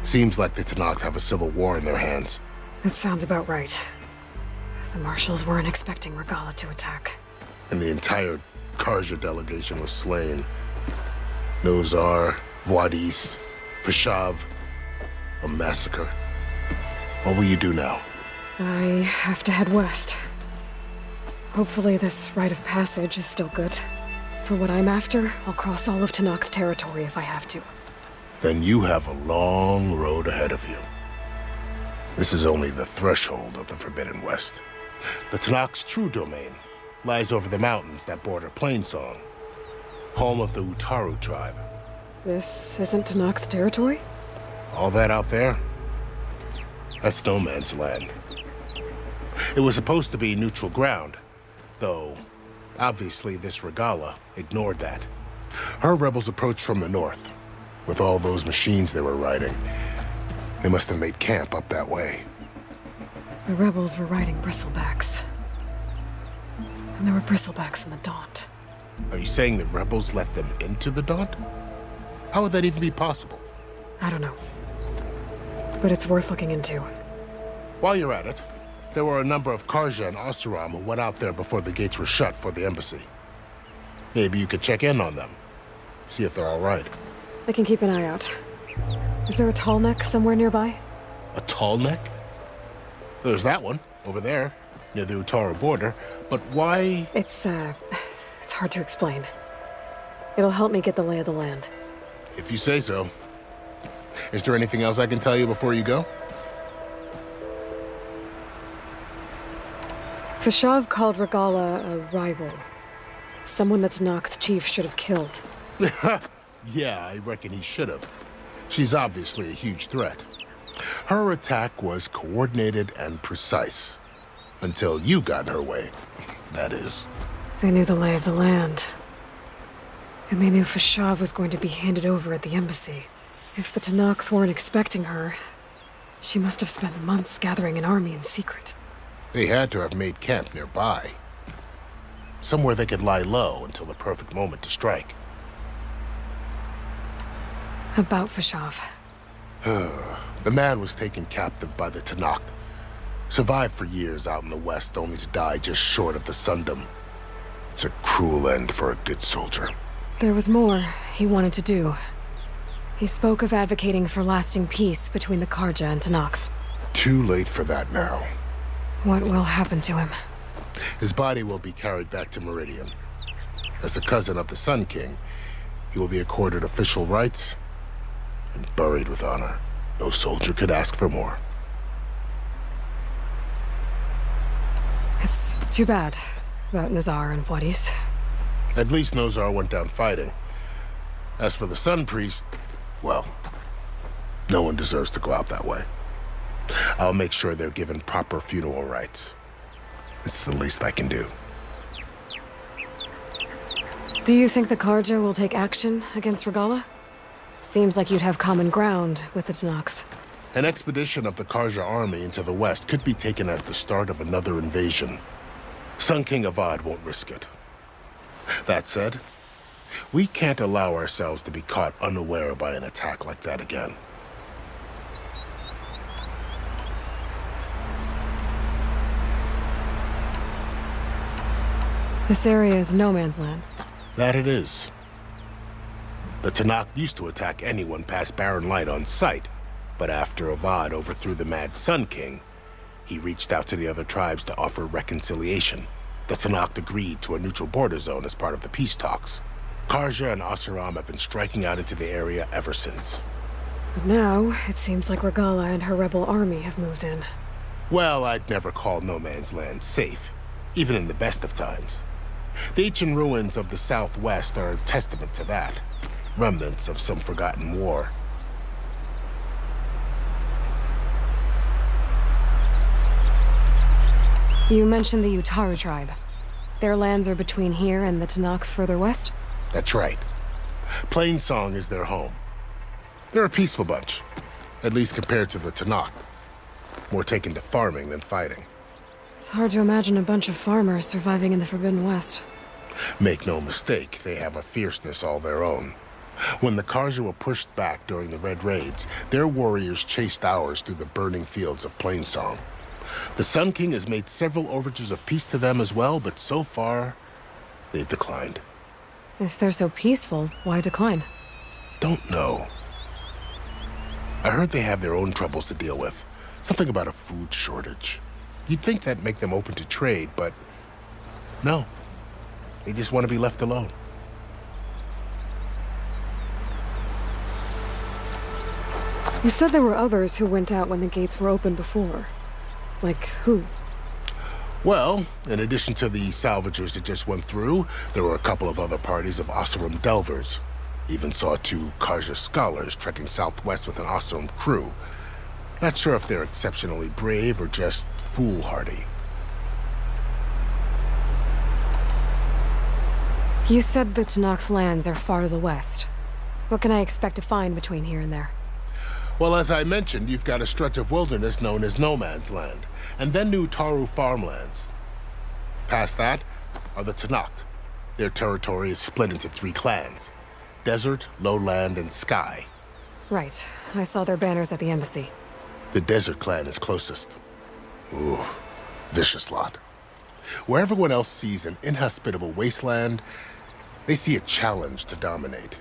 Seems like the Tenakth have a civil war in their hands. That sounds about right. The Marshals weren't expecting Regalla to attack. And the entire Carja delegation was slain. Nozar, Wadis, Peshav. A massacre. What will you do now? I have to head west. Hopefully this rite of passage is still good. For what I'm after, I'll cross all of Tenakth territory if I have to. Then you have a long road ahead of you. This is only the threshold of the Forbidden West. The Tenakth's true domain lies over the mountains that border Plainsong, home of the Utaru tribe. This isn't Tenakth territory? All that out there? That's no man's land. It was supposed to be neutral ground, though obviously this Regalla ignored that. Her rebels approached from the north, with all those machines they were riding. They must have made camp up that way. The rebels were riding bristlebacks. And there were bristlebacks in the Daunt. Are you saying the rebels let them into the Daunt? How would that even be possible? I don't know. But it's worth looking into. While you're at it, there were a number of Carja and Oseram who went out there before the gates were shut for the embassy. Maybe you could check in on them. See if they're all right. I can keep an eye out. Is there a tall neck somewhere nearby? A tall neck? There's that one, over there, near the Utaru border. But why? It's hard to explain. It'll help me get the lay of the land. If you say so. Is there anything else I can tell you before you go? Peshav called Regalla a rival. Someone that Tenakth chief should have killed. Yeah, I reckon he should have. She's obviously a huge threat. Her attack was coordinated and precise. Until you got in her way, that is. They knew the lay of the land. And they knew Peshav was going to be handed over at the embassy. If the Tenakth weren't expecting her, she must have spent months gathering an army in secret. They had to have made camp nearby. Somewhere they could lie low until the perfect moment to strike. About Peshav. The man was taken captive by the Tenakth. Survived for years out in the west, only to die just short of the Sundom. It's a cruel end for a good soldier. There was more he wanted to do. He spoke of advocating for lasting peace between the Carja and Tenakth. Too late for that now. What will happen to him? His body will be carried back to Meridian. As a cousin of the Sun King, he will be accorded official rights and buried with honor. No soldier could ask for more. It's too bad about Nozar and Wadis. At least Nozar went down fighting. As for the Sun Priest, well, no one deserves to go out that way. I'll make sure they're given proper funeral rites. It's the least I can do. Do you think the Karja will take action against Regalla? Seems like you'd have common ground with the Tenakth. An expedition of the Karja army into the west could be taken as the start of another invasion. Sun King Avad won't risk it. That said, we can't allow ourselves to be caught unaware by an attack like that again. This area is no man's land. That it is. The Tenakth used to attack anyone past Barren Light on sight, but after Avad overthrew the Mad Sun King, he reached out to the other tribes to offer reconciliation. The Tenakth agreed to a neutral border zone as part of the peace talks. Karja and Oseram have been striking out into the area ever since. But now, it seems like Regalla and her rebel army have moved in. Well, I'd never call no man's land safe, even in the best of times. The ancient ruins of the southwest are a testament to that. Remnants of some forgotten war. You mentioned the Utaru tribe. Their lands are between here and the Tenakth further west? That's right. Plainsong is their home. They're a peaceful bunch, at least compared to the Tenakth. More taken to farming than fighting. It's hard to imagine a bunch of farmers surviving in the Forbidden West. Make no mistake, they have a fierceness all their own. When the Karja were pushed back during the Red Raids, their warriors chased ours through the burning fields of Plainsong. The Sun King has made several overtures of peace to them as well, but so far, they've declined. If they're so peaceful, why decline? Don't know. I heard they have their own troubles to deal with. Something about a food shortage. You'd think that'd make them open to trade, but no. They just want to be left alone. You said there were others who went out when the gates were open before. Like who? Well, in addition to the salvagers that just went through, there were a couple of other parties of Oseram delvers. Even saw 2 Karja scholars trekking southwest with an Oseram crew. Not sure if they're exceptionally brave or just foolhardy. You said the Tenakth lands are far to the west. What can I expect to find between here and there? Well, as I mentioned, you've got a stretch of wilderness known as No Man's Land, and then New Taru farmlands. Past that are the Tenakth. Their territory is split into 3 clans: Desert, Lowland, and Sky. Right. I saw their banners at the embassy. The Desert clan is closest. Ooh, vicious lot. Where everyone else sees an inhospitable wasteland, they see a challenge to dominate.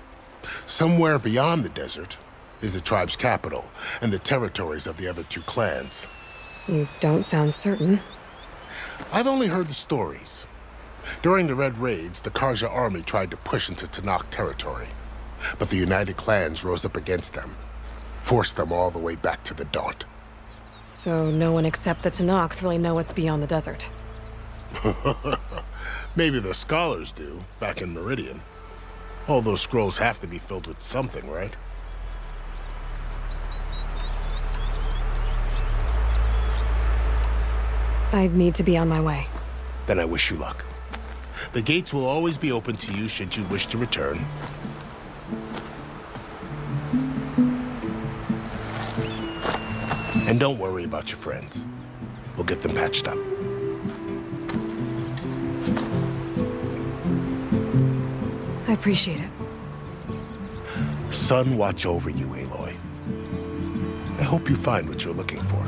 Somewhere beyond the desert is the tribe's capital and the territories of the other 2 clans. You don't sound certain. I've only heard the stories. During the Red Raids, the Karja army tried to push into Tenakth territory, but the United Clans rose up against them, forced them all the way back to the Daunt. So no one except the Tenakth really know what's beyond the desert. Maybe the scholars do, back in Meridian. All those scrolls have to be filled with something, right? I'd need to be on my way. Then I wish you luck. The gates will always be open to you should you wish to return. And don't worry about your friends. We'll get them patched up. I appreciate it. Sun watch over you, Aloy. I hope you find what you're looking for.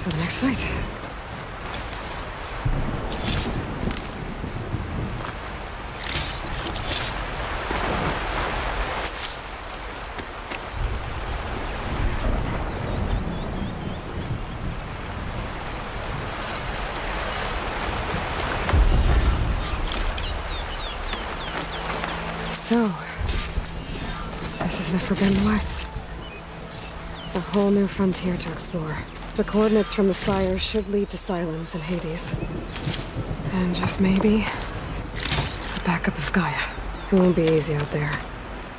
For the next fight. So, this is the Forbidden West. A whole new frontier to explore. The coordinates from the spire should lead to Silence and Hades. And just maybe, backup of Gaia. It won't be easy out there.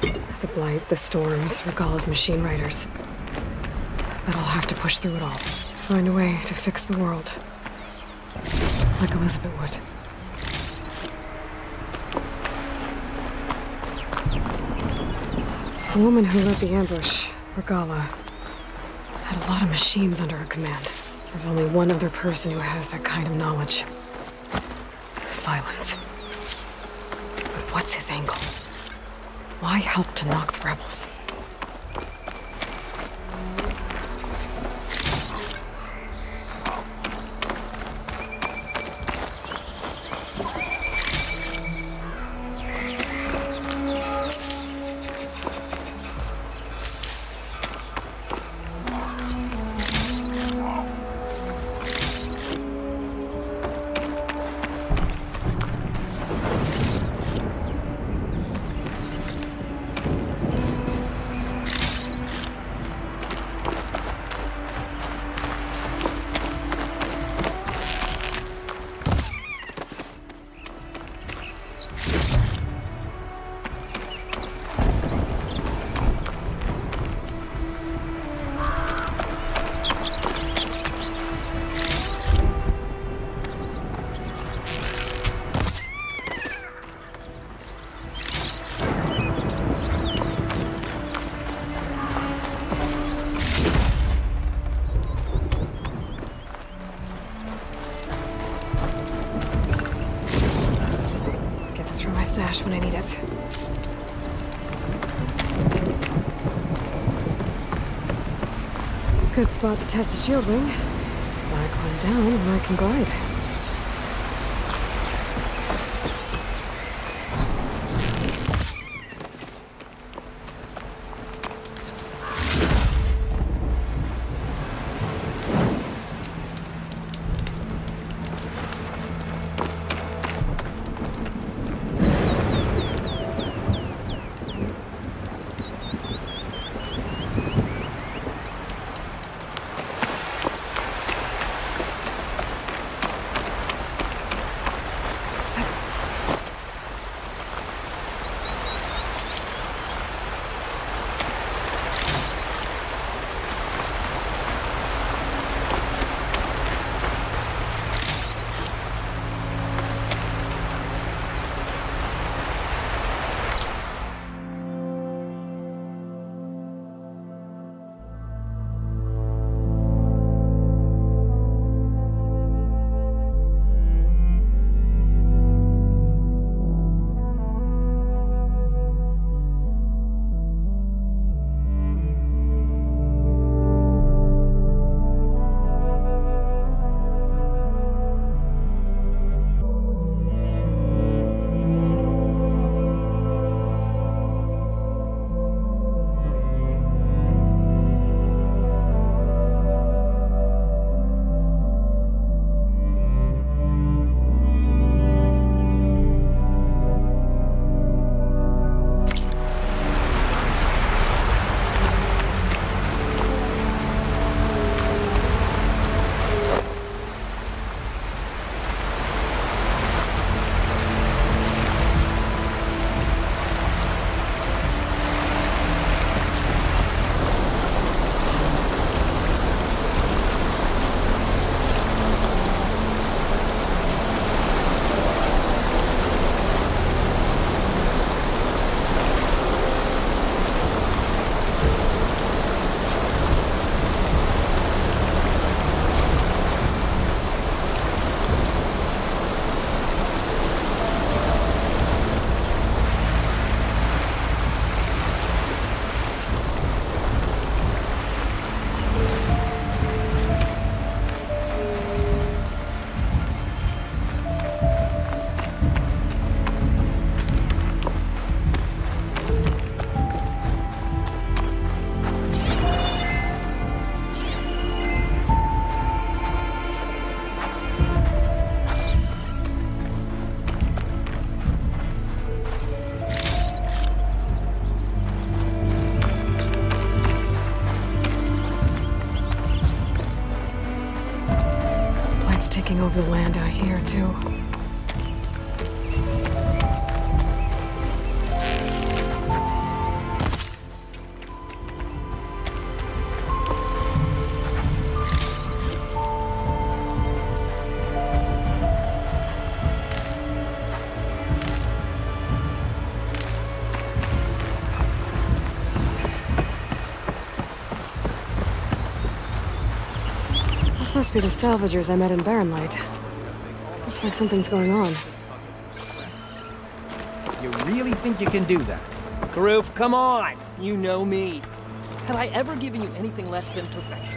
The Blight, the Storms, Regalla's machine riders. But I'll have to push through it all. Find a way to fix the world. Like Elizabeth would. The woman who led the ambush, Regalla, had a lot of machines under her command. There's only one other person who has that kind of knowledge. Silence. But what's his angle? Why help to knock the rebels? Stash when I need it. Good spot to test the shield ring. Why climb down when I can glide? Taking over the land out here, too. Those must be the salvagers I met in Barren Light. Looks like something's going on. You really think you can do that? Karoof, come on! You know me. Have I ever given you anything less than perfection?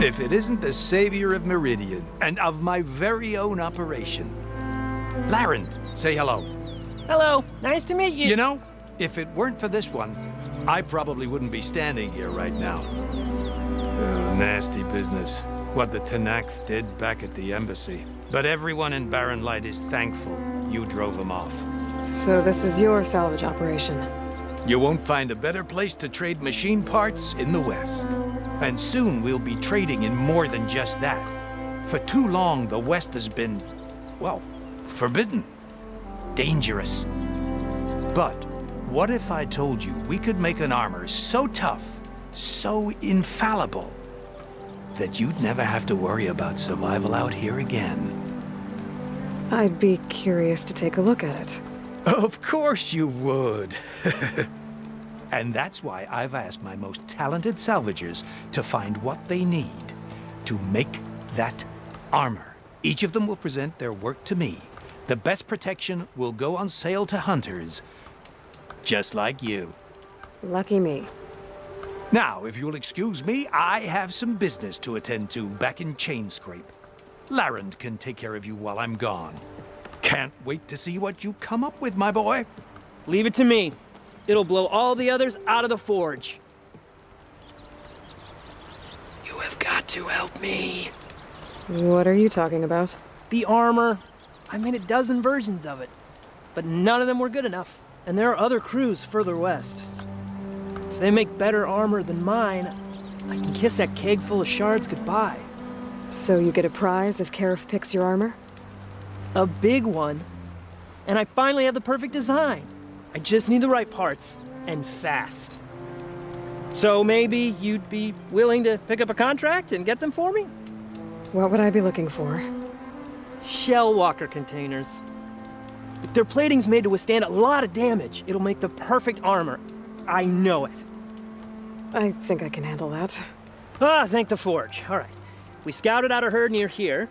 If it isn't the savior of Meridian, and of my very own operation. Laren, say hello. Hello, nice to meet you. You know, if it weren't for this one, I probably wouldn't be standing here right now. Nasty business, what the Tenakth did back at the embassy. But everyone in Barren Light is thankful you drove them off. So this is your salvage operation. You won't find a better place to trade machine parts in the West. And soon we'll be trading in more than just that. For too long, the West has been, well, forbidden. Dangerous. But what if I told you we could make an armor so tough, so infallible, that you'd never have to worry about survival out here again? I'd be curious to take a look at it. Of course you would. And that's why I've asked my most talented salvagers to find what they need to make that armor. Each of them will present their work to me. The best protection will go on sale to hunters, just like you. Lucky me. Now, if you'll excuse me, I have some business to attend to back in Chainscrape. Laren can take care of you while I'm gone. Can't wait to see what you come up with, my boy. Leave it to me. It'll blow all the others out of the forge. You have got to help me. What are you talking about? The armor. I made a dozen versions of it, but none of them were good enough. And there are other crews further west. If they make better armor than mine, I can kiss that keg full of shards goodbye. So you get a prize if Karif picks your armor? A big one. And I finally have the perfect design. I just need the right parts, and fast. So maybe you'd be willing to pick up a contract and get them for me? What would I be looking for? Shell walker containers. Their plating's made to withstand a lot of damage. It'll make the perfect armor. I know it. I think I can handle that. Ah, thank the forge. All right. We scouted out a herd near here.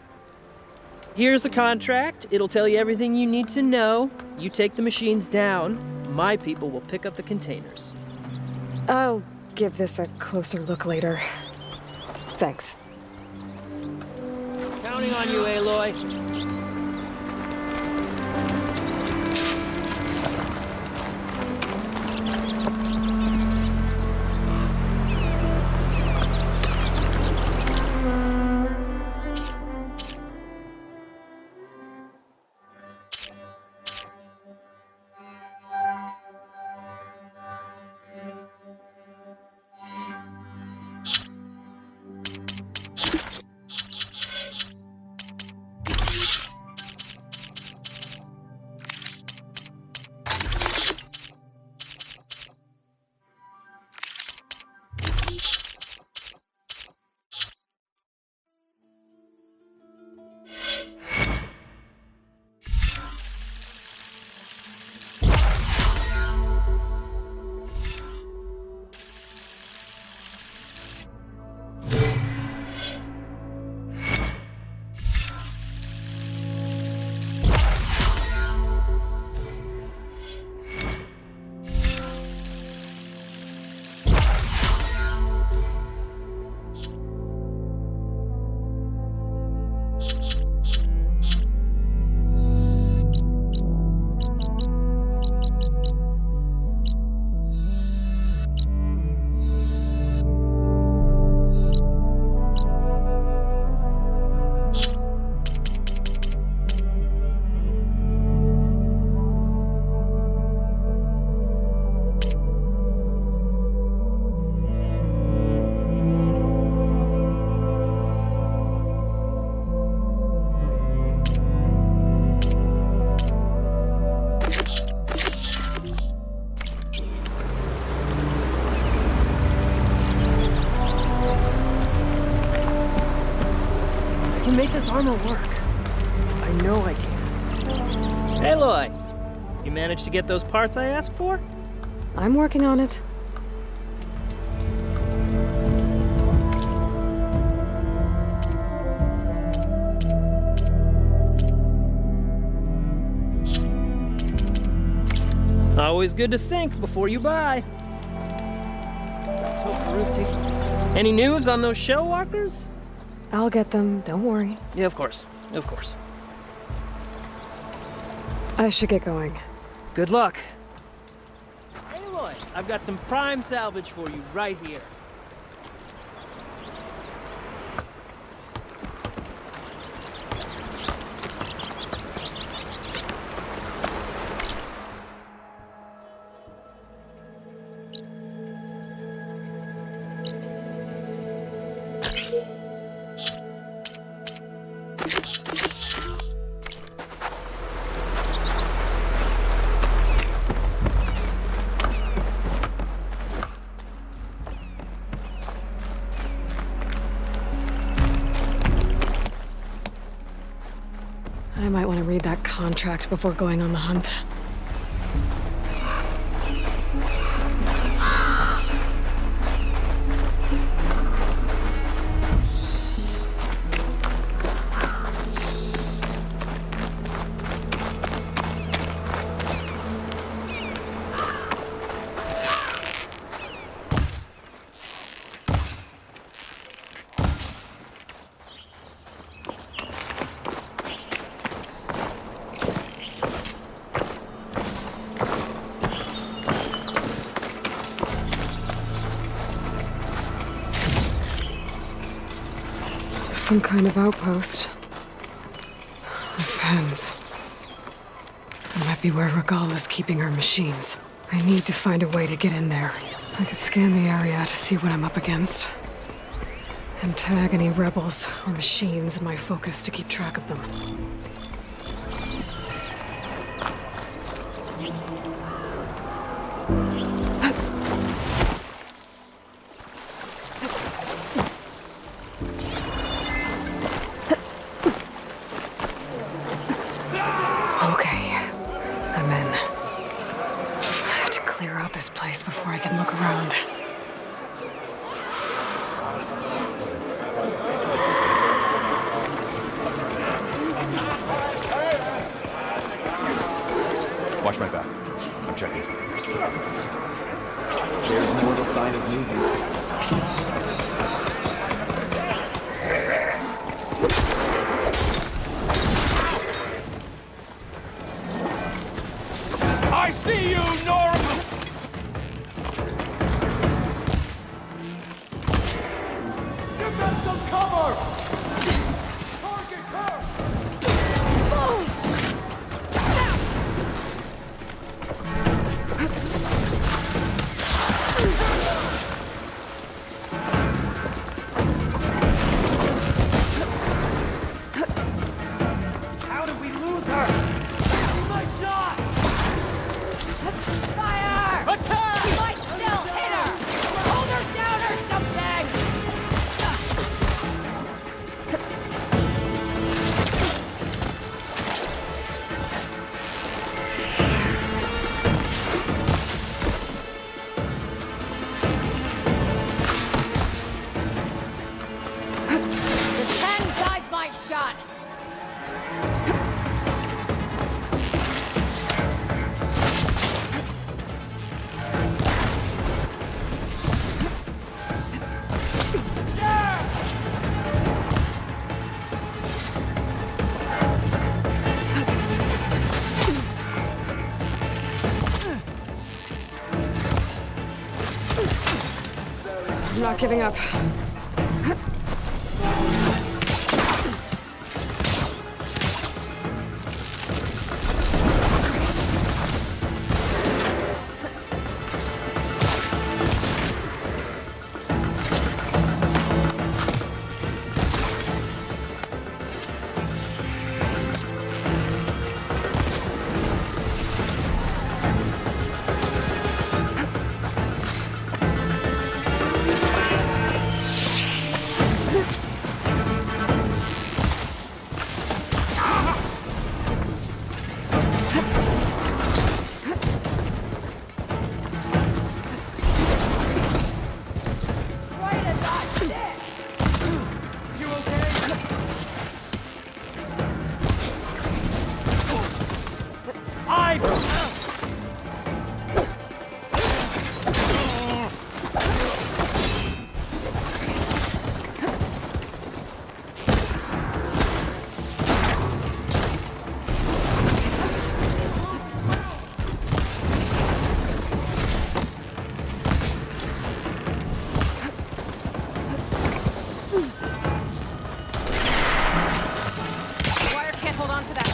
Here's the contract. It'll tell you everything you need to know. You take the machines down. My people will pick up the containers. I'll give this a closer look later. Thanks. Counting on you, Aloy. this armor work? I know I can. Aloy, you managed to get those parts I asked for? I'm working on it. Always good to think before you buy. Let's hope the roof takes... Any news on those shell walkers? I'll get them, don't worry. Yeah, of course. Of course. I should get going. Good luck. Hey, Aloy, I've got some prime salvage for you right here. I might want to read that contract before going on the hunt. Some kind of outpost. With pens. It might be where Regala's keeping her machines. I need to find a way to get in there. I could scan the area to see what I'm up against. And tag any rebels or machines in my focus to keep track of them. This place before I can look around. Watch my back. I'm checking. There's no little sign of movement. I see you, Nora! Give them some cover! Target her! How did we lose her? My shot! Fire! Attack! You might still hit her! Hold her down or something! The 10 died my shot! I'm not giving up. Wire can't hold on to that.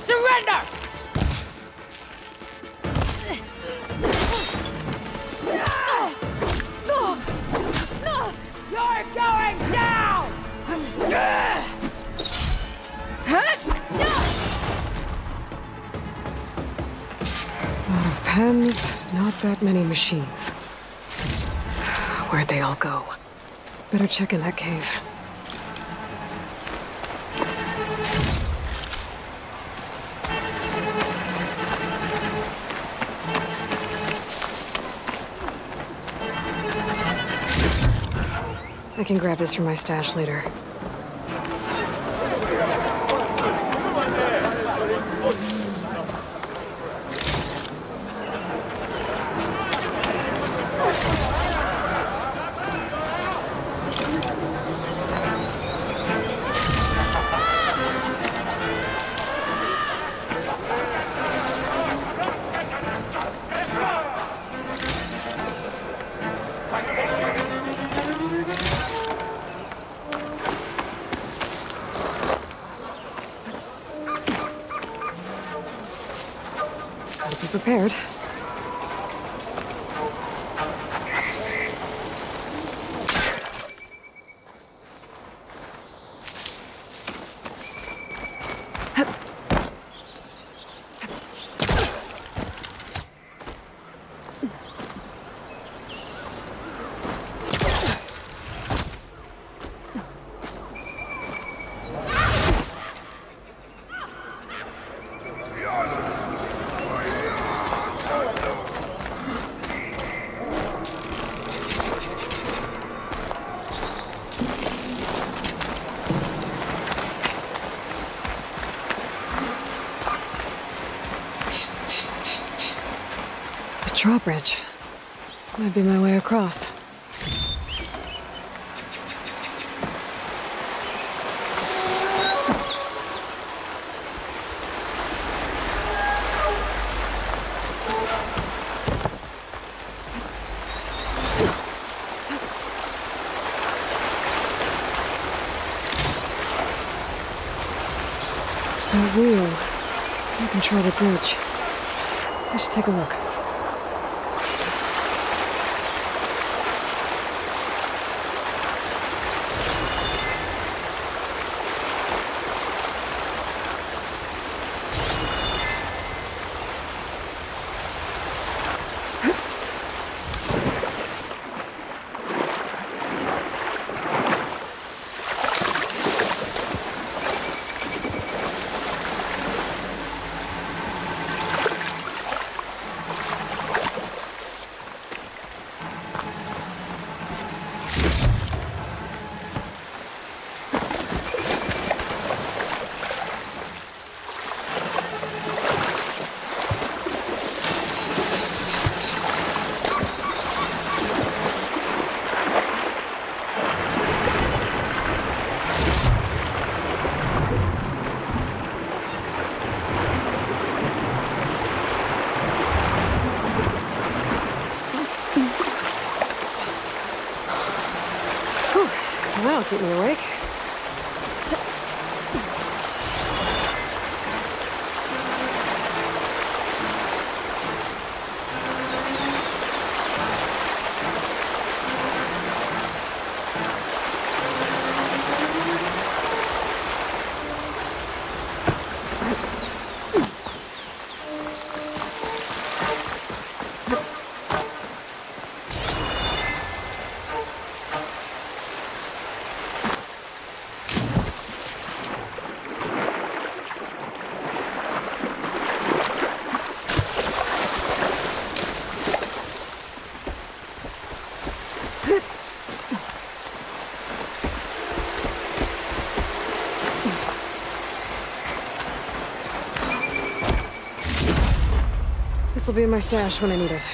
Surrender! You're going down! A lot of pens, not that many machines. Where'd they all go? Better check in that cave. I can grab this from my stash later. Gotta be prepared. Drawbridge. Might be my way across. A wheel. You control the bridge. I should take a look. That'll keep me awake. This'll be in my stash when I need it.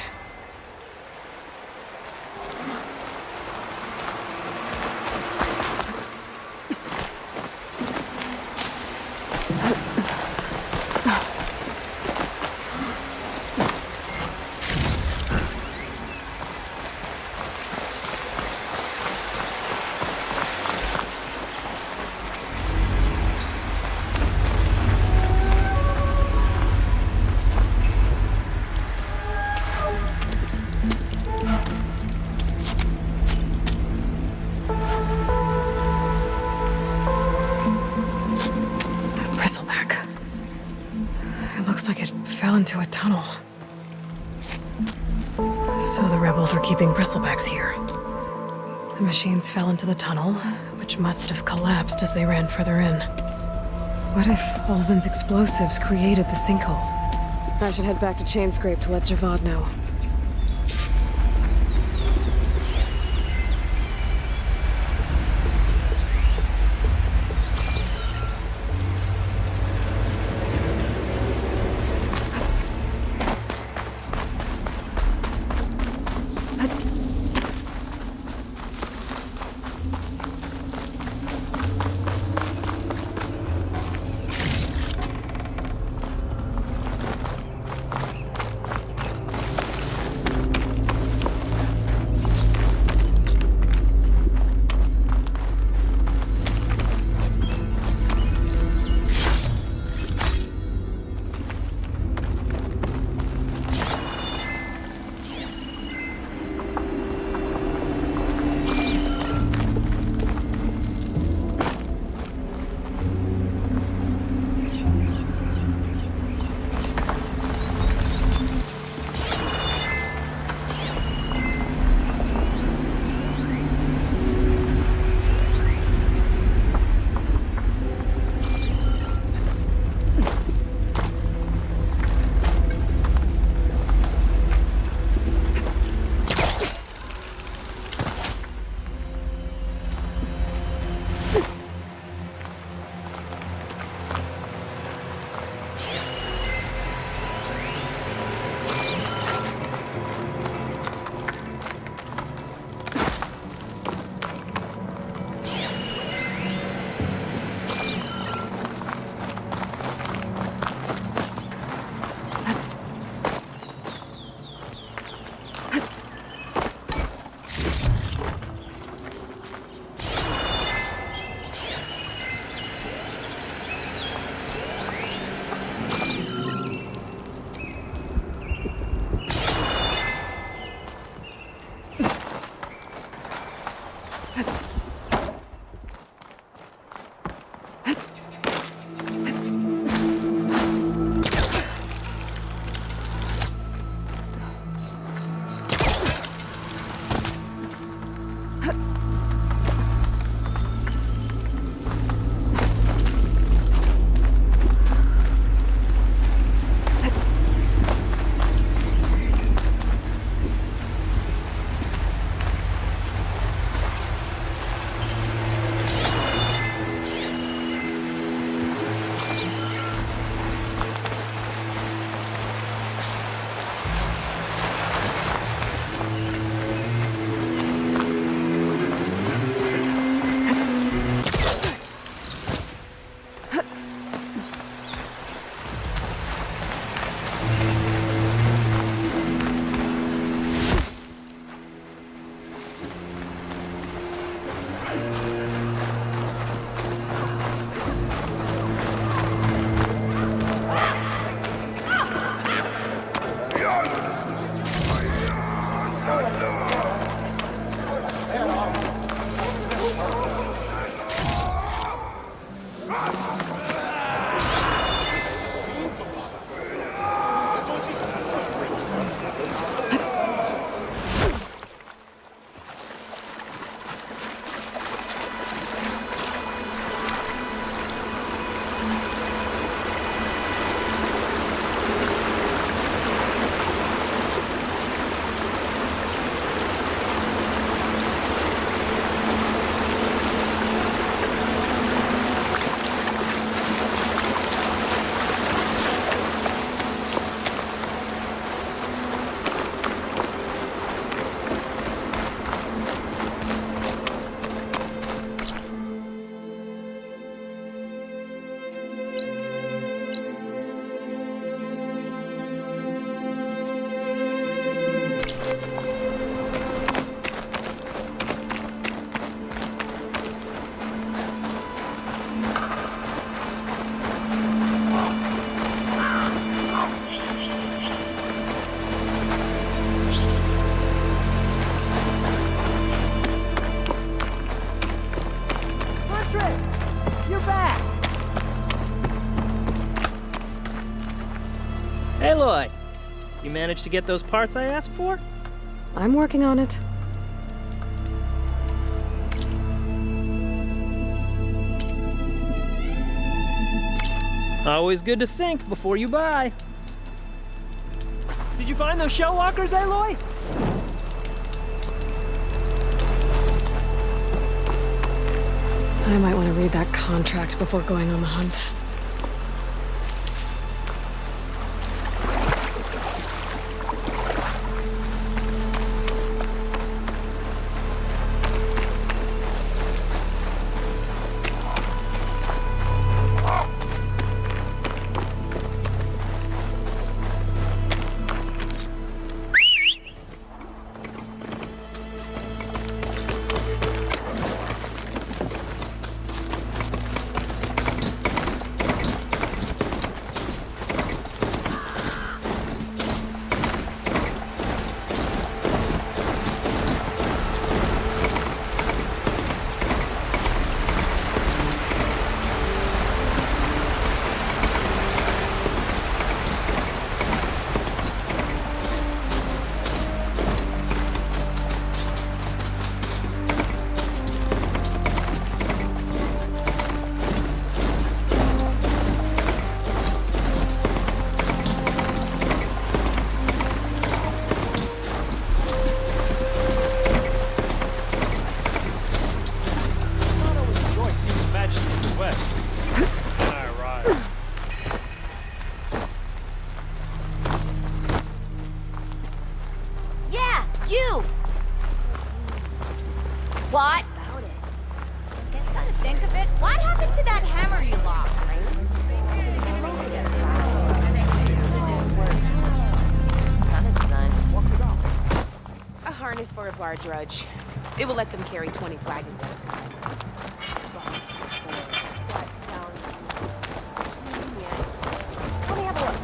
Bristleback. It looks like it fell into a tunnel. So the rebels were keeping bristlebacks here. The machines fell into the tunnel, which must have collapsed as they ran further in. What if Ulvin's explosives created the sinkhole? I should head back to Chainscrape to let Javad know. Aloy, you managed to get those parts I asked for? I'm working on it. Always good to think before you buy. Did you find those shell walkers, Aloy? I might want to read that contract before going on the hunt. Yeah, you! What? Guess come to think of it, what happened to that hammer you lost? A harness for a bar drudge. It will let them carry 20 flagons at a time. Let me have a look.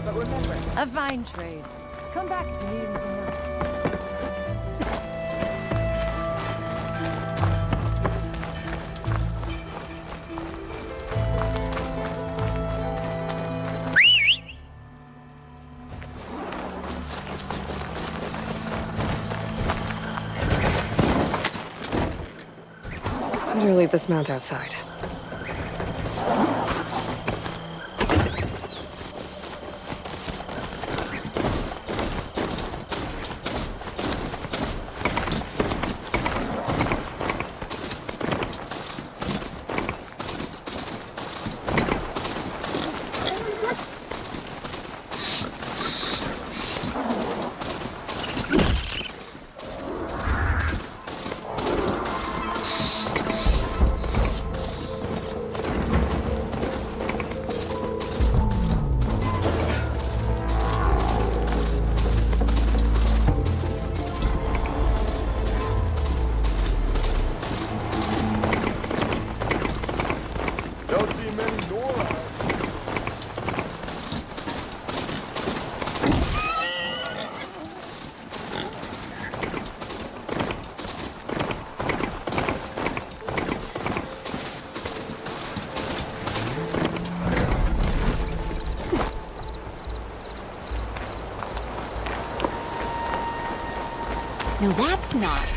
But remember, a fine trade. Come back if you need anything else. Better leave this mount outside. Don't see many Nora. No, that's not.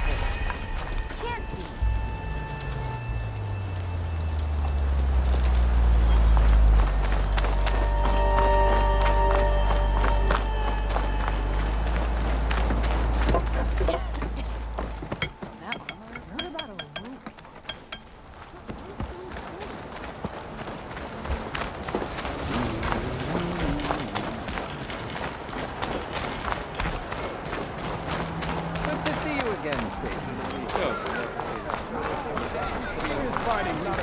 Good to see you again, Satan. Fighting not a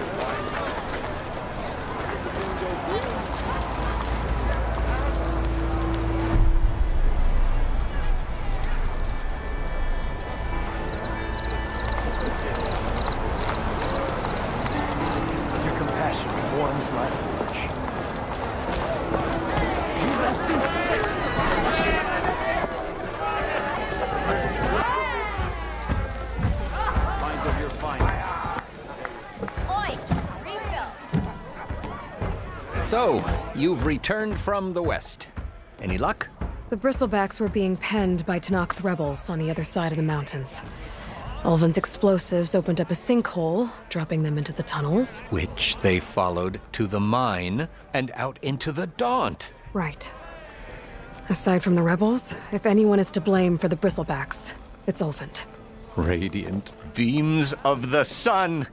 So, you've returned from the west. Any luck? The Bristlebacks were being penned by Tenakth rebels on the other side of the mountains. Ulvin's explosives opened up a sinkhole, dropping them into the tunnels. Which they followed to the mine and out into the Daunt. Right. Aside from the rebels, if anyone is to blame for the Bristlebacks, it's Ulvin. Radiant beams of the sun.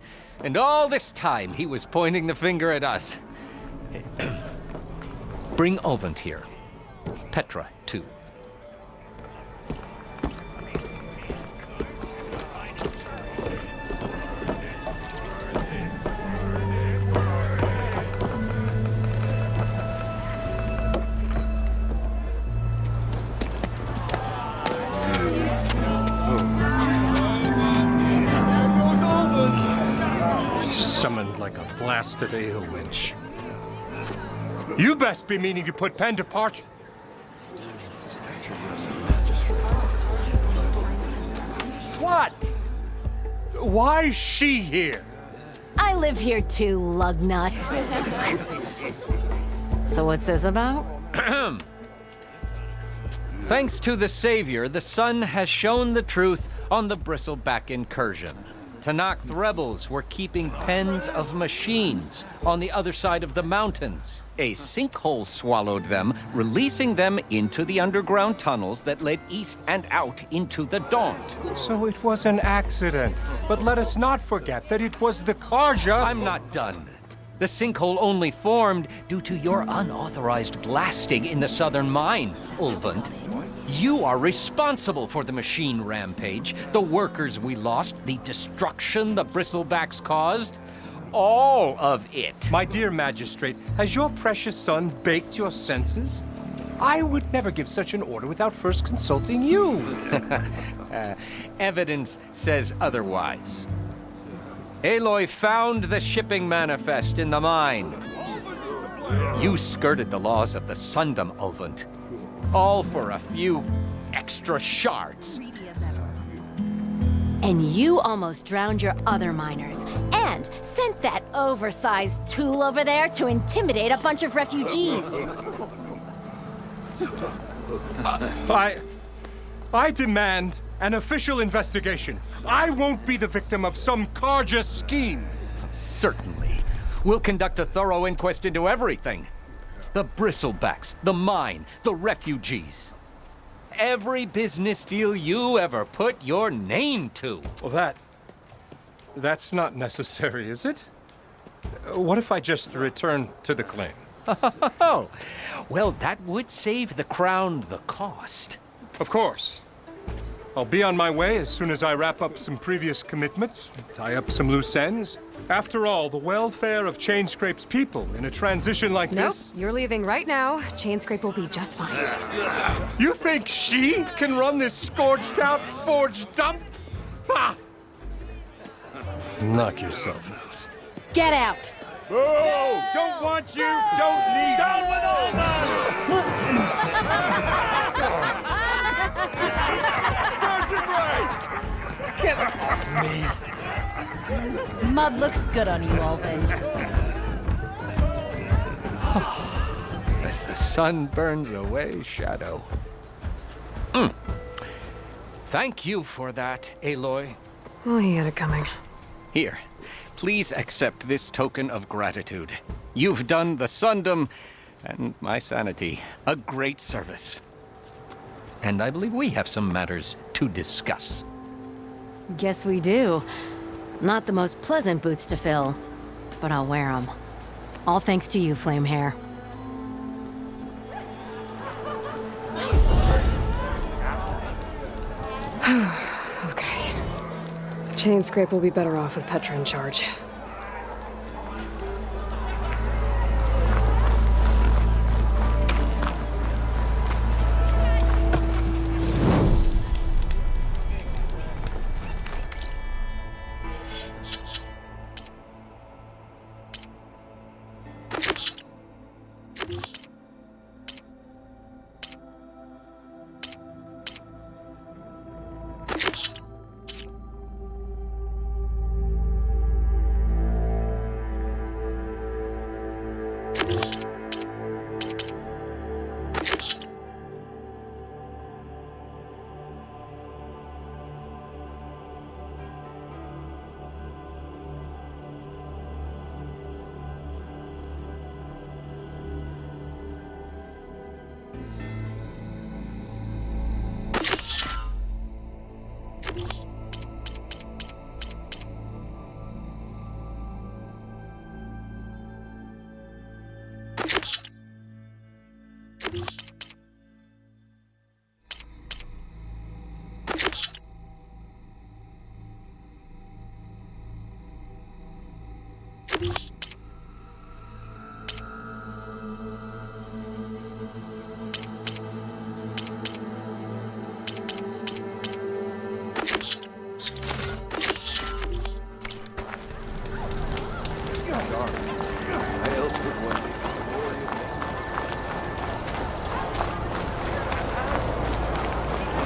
And all this time he was pointing the finger at us. Bring Ulvin here. Petra, too. Summoned like a blasted ale winch. You best be meaning to put pen to parchment. What? Why's she here? I live here too, lugnut. So what's this about? Thanks to the Savior, the sun has shown the truth on the Bristleback incursion. Tenakth rebels were keeping pens of machines on the other side of the mountains. A sinkhole swallowed them, releasing them into the underground tunnels that led east and out into the Daunt. So it was an accident. But let us not forget that it was the Karja. I'm not done. The sinkhole only formed due to your unauthorized blasting in the southern mine, Ulvund. You are responsible for the machine rampage, the workers we lost, the destruction the Bristlebacks caused. All of it. My dear magistrate, has your precious son baked your senses? I would never give such an order without first consulting you. Evidence says otherwise. Aloy found the shipping manifest in the mine. You skirted the laws of the Sundom, Ulvund. All for a few extra shards. And you almost drowned your other miners, and sent that oversized tool over there to intimidate a bunch of refugees. I demand an official investigation. I won't be the victim of some Karja scheme. Certainly. We'll conduct a thorough inquest into everything. The Bristlebacks, the mine, the refugees. Every business deal you ever put your name to. Well, that's not necessary, is it? What if I just return to the claim? Oh, well, that would save the Crown the cost. Of course. I'll be on my way as soon as I wrap up some previous commitments, tie up some loose ends. After all, the welfare of Chainscrape's people in a transition like this... Nope, you're leaving right now. Chainscrape will be just fine. You think she can run this scorched-out forge dump? Ha! Knock yourself out. Get out! Boo! Don't want you, don't need Down with all Mud looks good on you, Ulvin. As the sun burns away shadow. Thank you for that, Aloy. Well, he had it coming. Here, please accept this token of gratitude. You've done the Sundom and my sanity a great service. And I believe we have some matters to discuss. Guess we do. Not the most pleasant boots to fill, but I'll wear them. All thanks to you, Flamehair. Okay. Chainscrape will be better off with Petra in charge.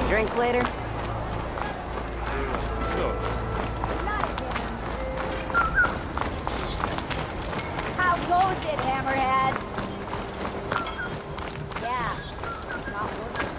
Drink later? How goes it, Hammerhead? Yeah. Not working.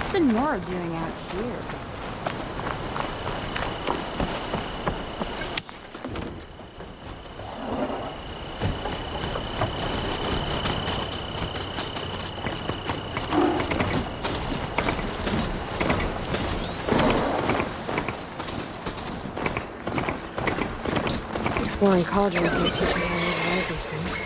What's Nora doing out here? Exploring cauldrons may teach me how to avoid these things.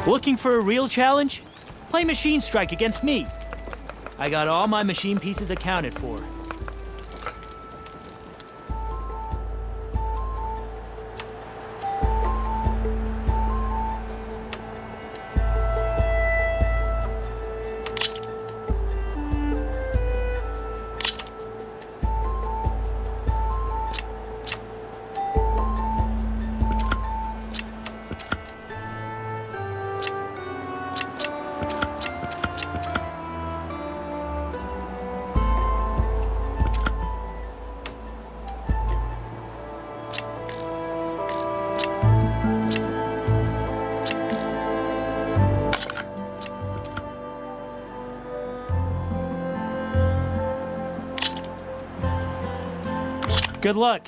Looking for a real challenge? Play Machine Strike against me. I got all my machine pieces accounted for. Good luck.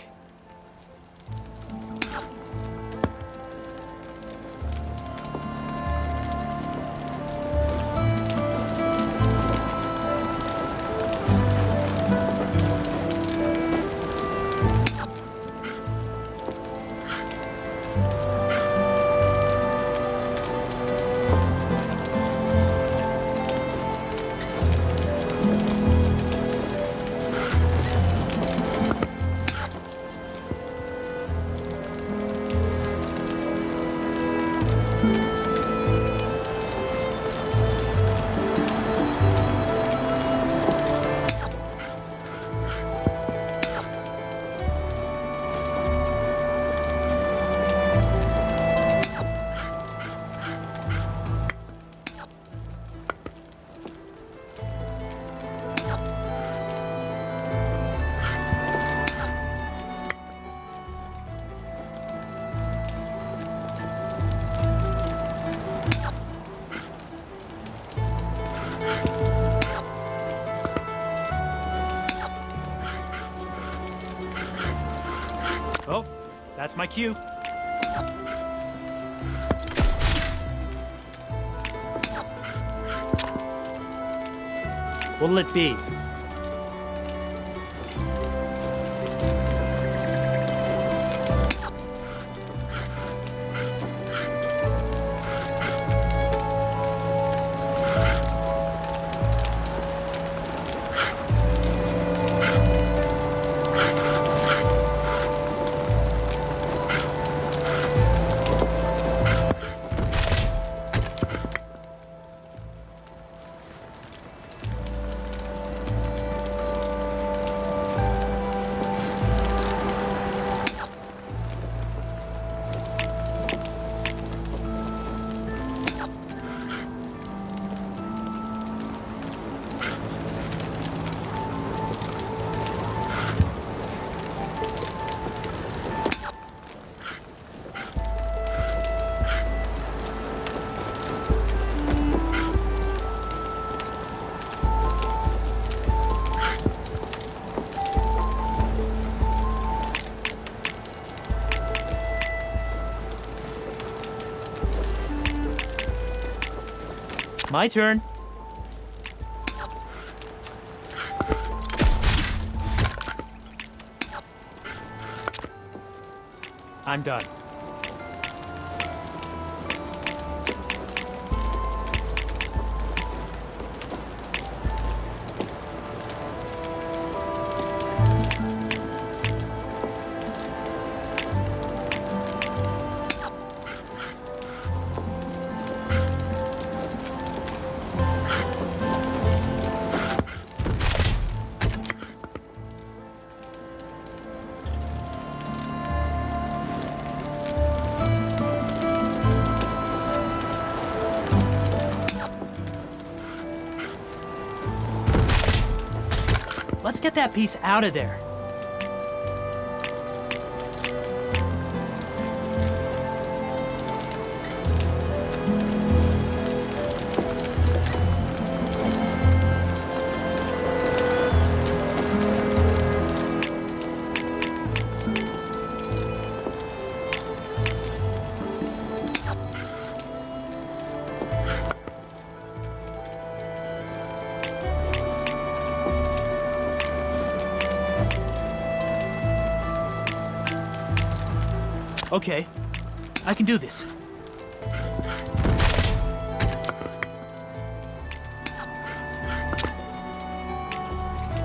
That's my cue. What'll it be? My turn. I'm done. Let's get that piece out of there. Okay, I can do this.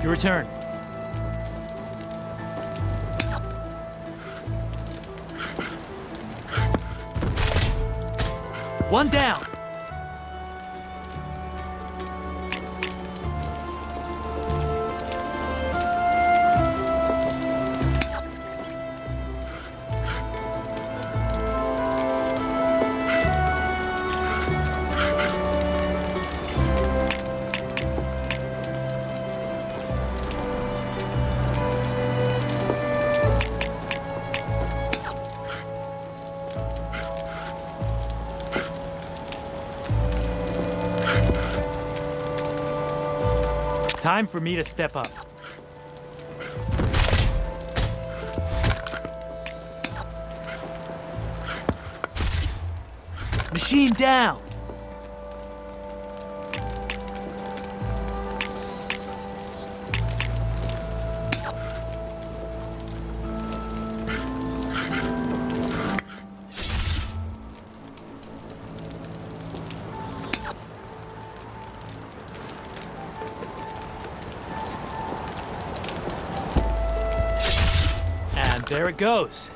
Your turn. One down. Time for me to step up. Machine down. There it goes.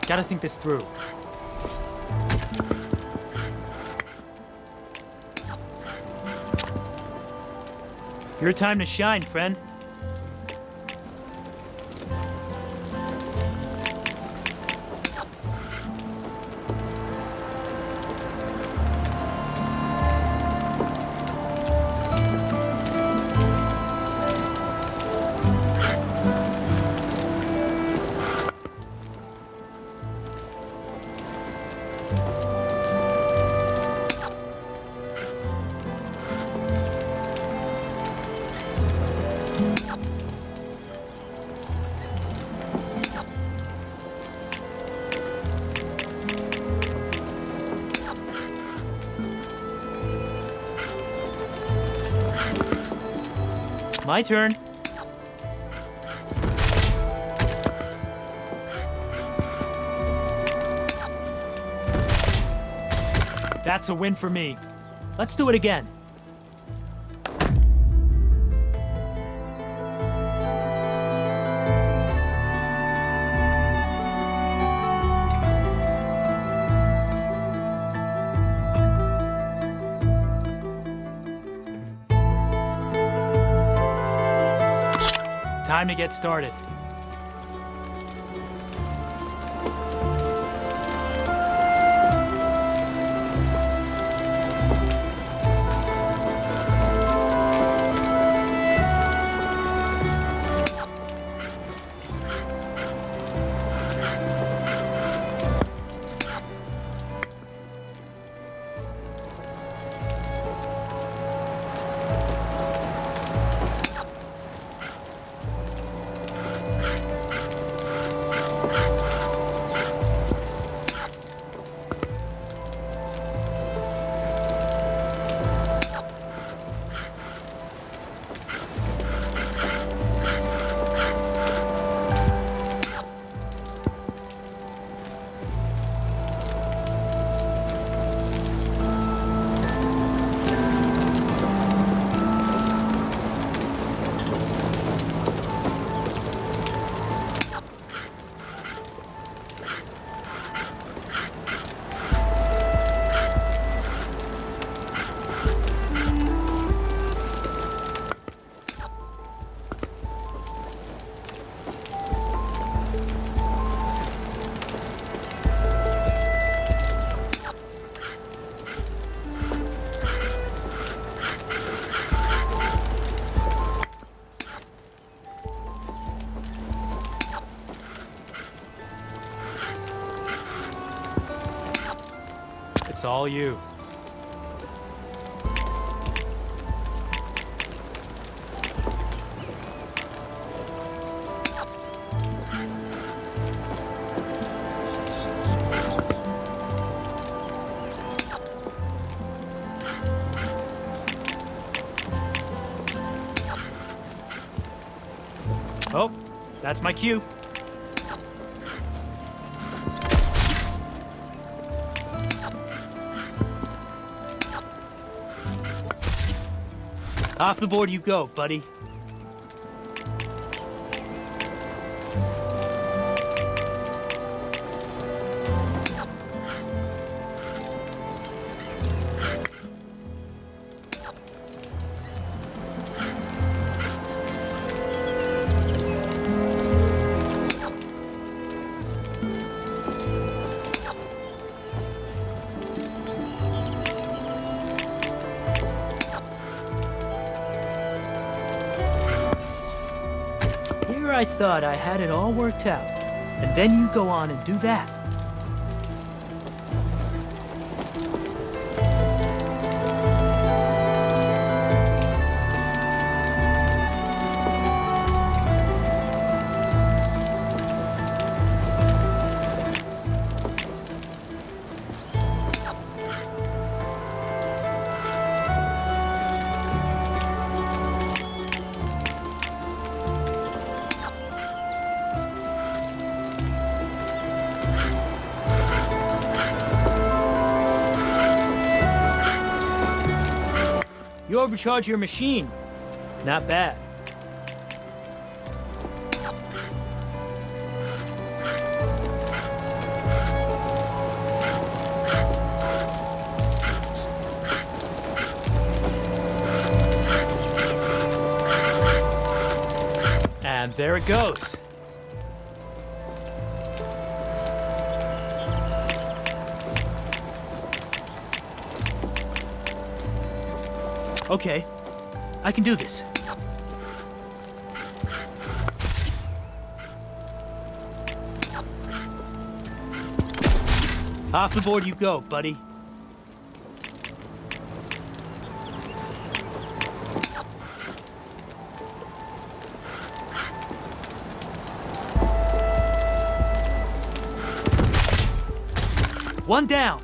Gotta think this through. Your time to shine, friend. My turn. That's a win for me. Let's do it again. Time to get started. It's all you. Oh, that's my cue. Off the board you go, buddy. I thought I had it all worked out, and then you go on and do that. You overcharge your machine. Not bad. And there it goes. Okay, I can do this. Off the board you go, buddy. One down.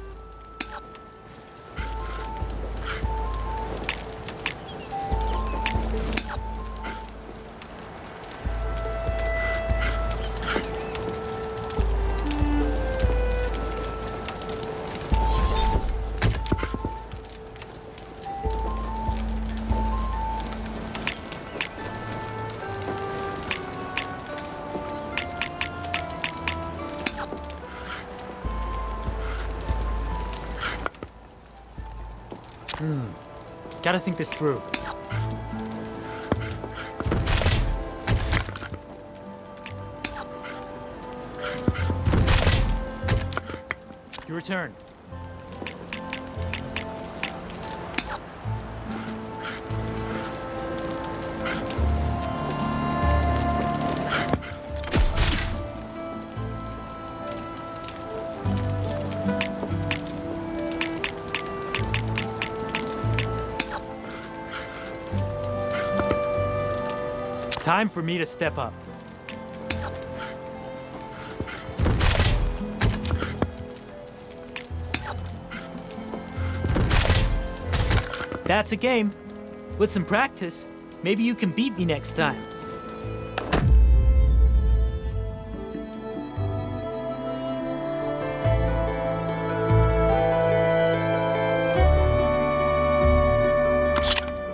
Gotta think this through. Your turn. Time for me to step up. That's a game. With some practice, maybe you can beat me next time.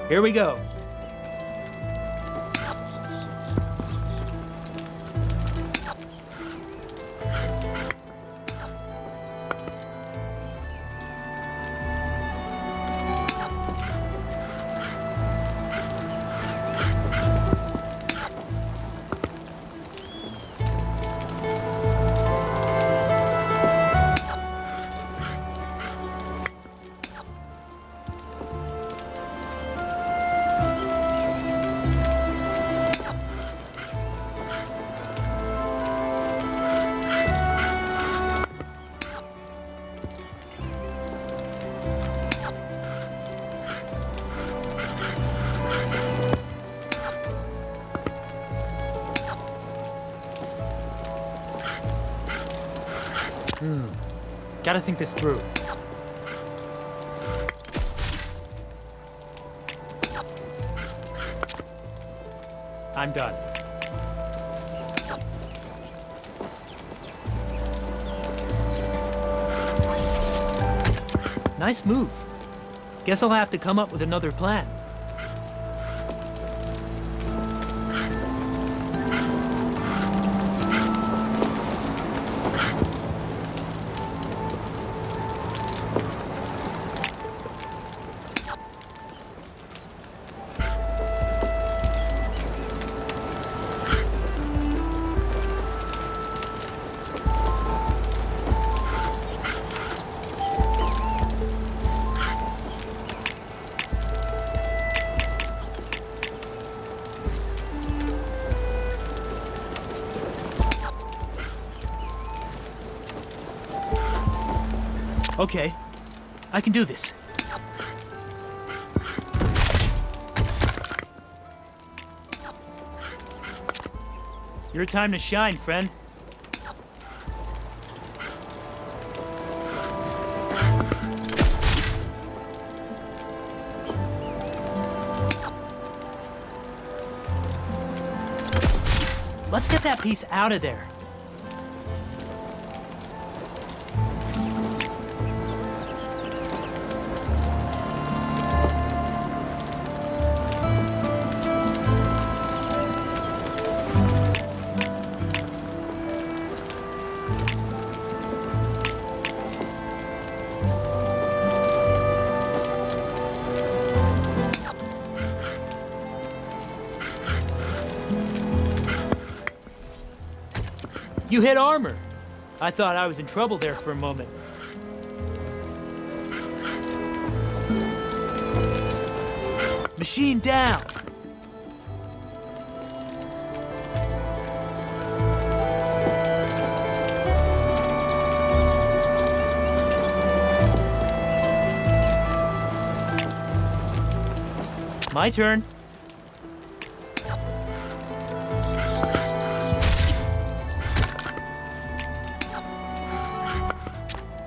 Here we go. Gotta think this through. I'm done. Nice move. Guess I'll have to come up with another plan. Okay, I can do this. Your time to shine, friend. Let's get that piece out of there. You hit armor. I thought I was in trouble there for a moment. Machine down. My turn.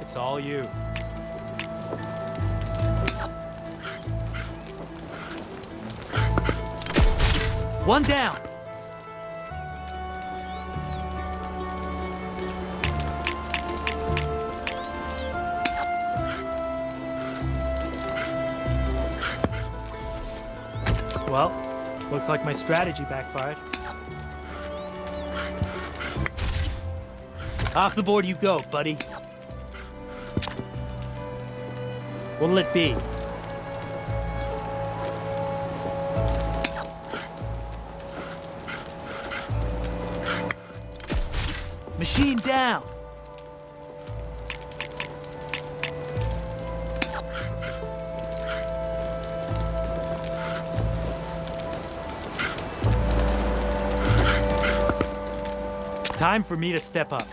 It's all you. One down. Well, looks like my strategy backfired. Off the board you go, buddy. What'll it be? machine down. Time for me to step up.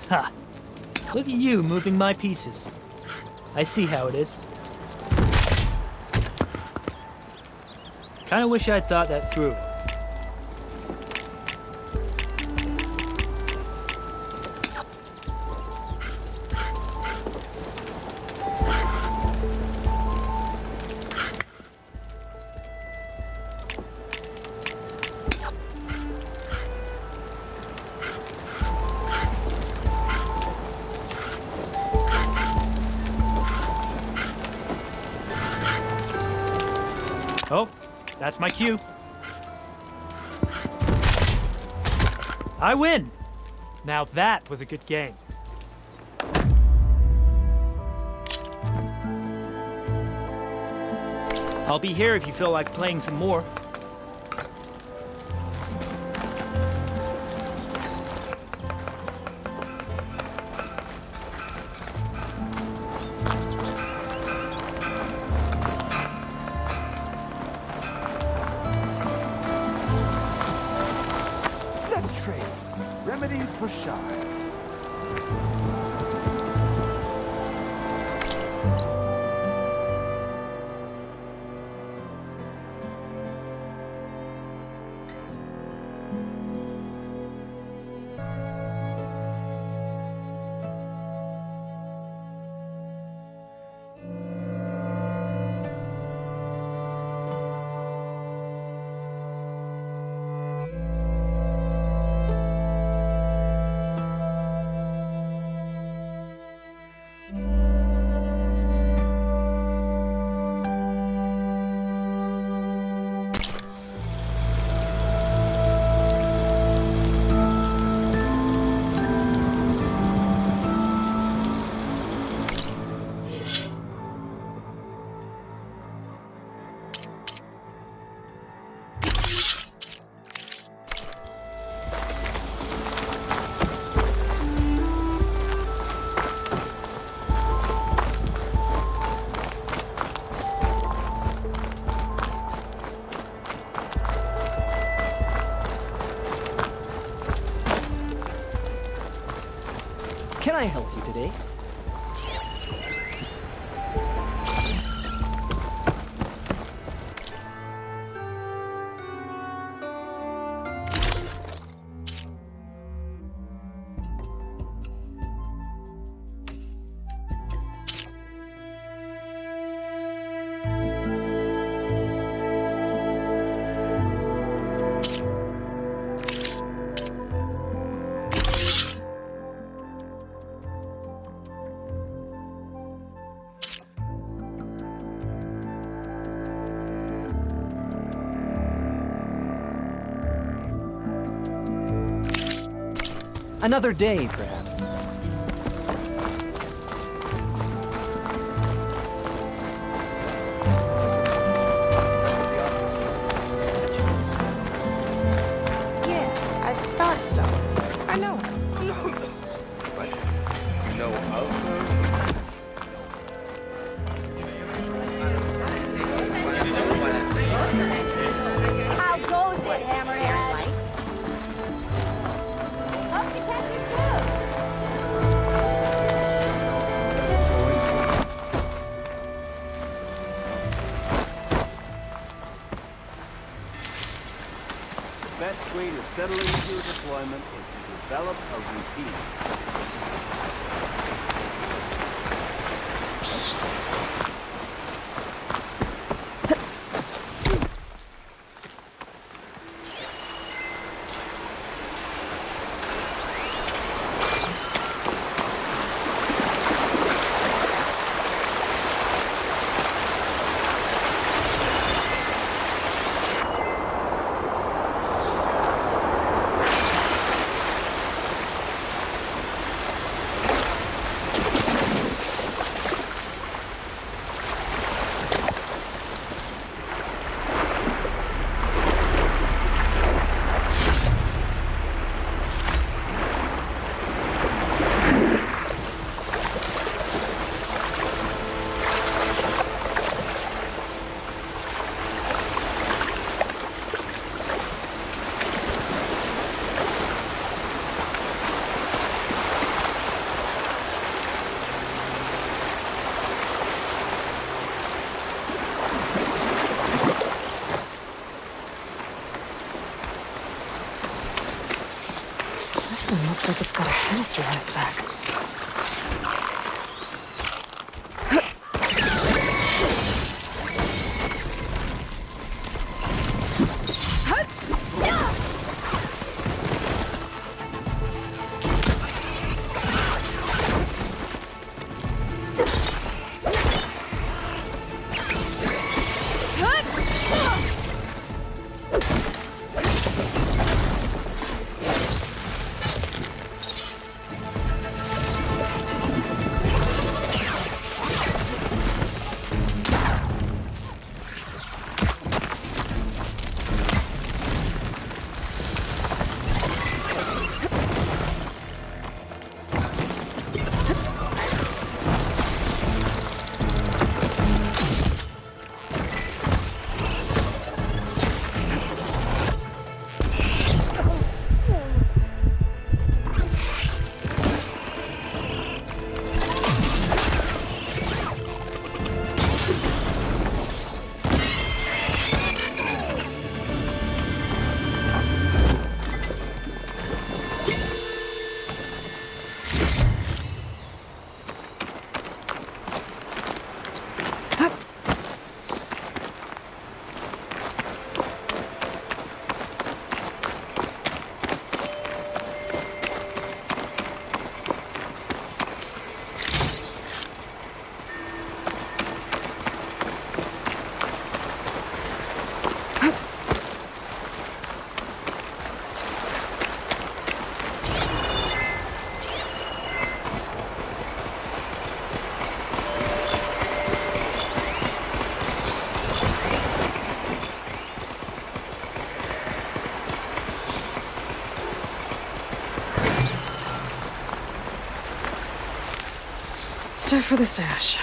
Ha! Look at you moving my pieces. I see how it is. Kinda wish I'd thought that through. Oh, that's my cue. I win! Now that was a good game. I'll be here if you feel like playing some more. Let's trade remedies for shards. Can I help you today? Another day, perhaps. Yeah, I thought so. I know her. But you know of her? How goes it, Hammerhead? Hope you catch your The best way to settle into your deployment is to develop a routine. This one looks like it's got a hamster on its back. Stuff for the stash.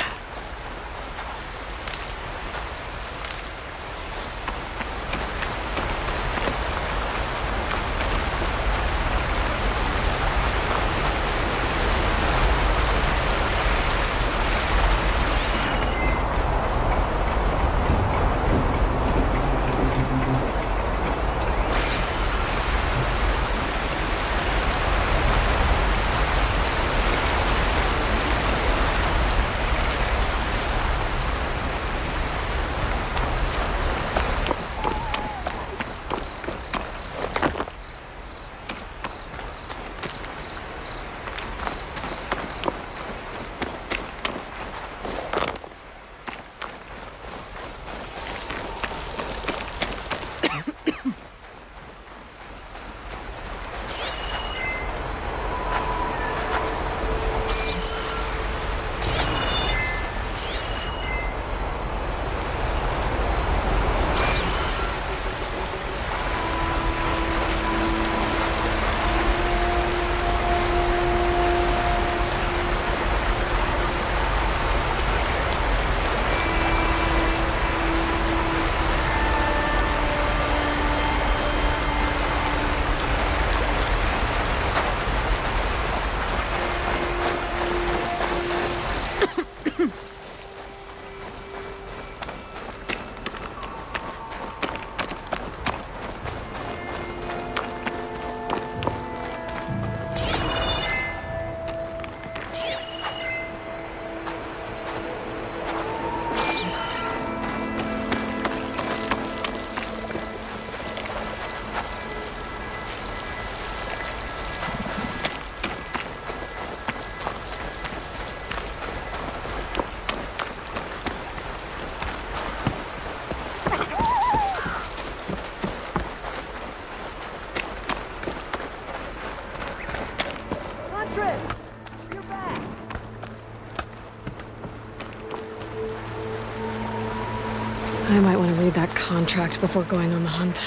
I might want to read that contract before going on the hunt.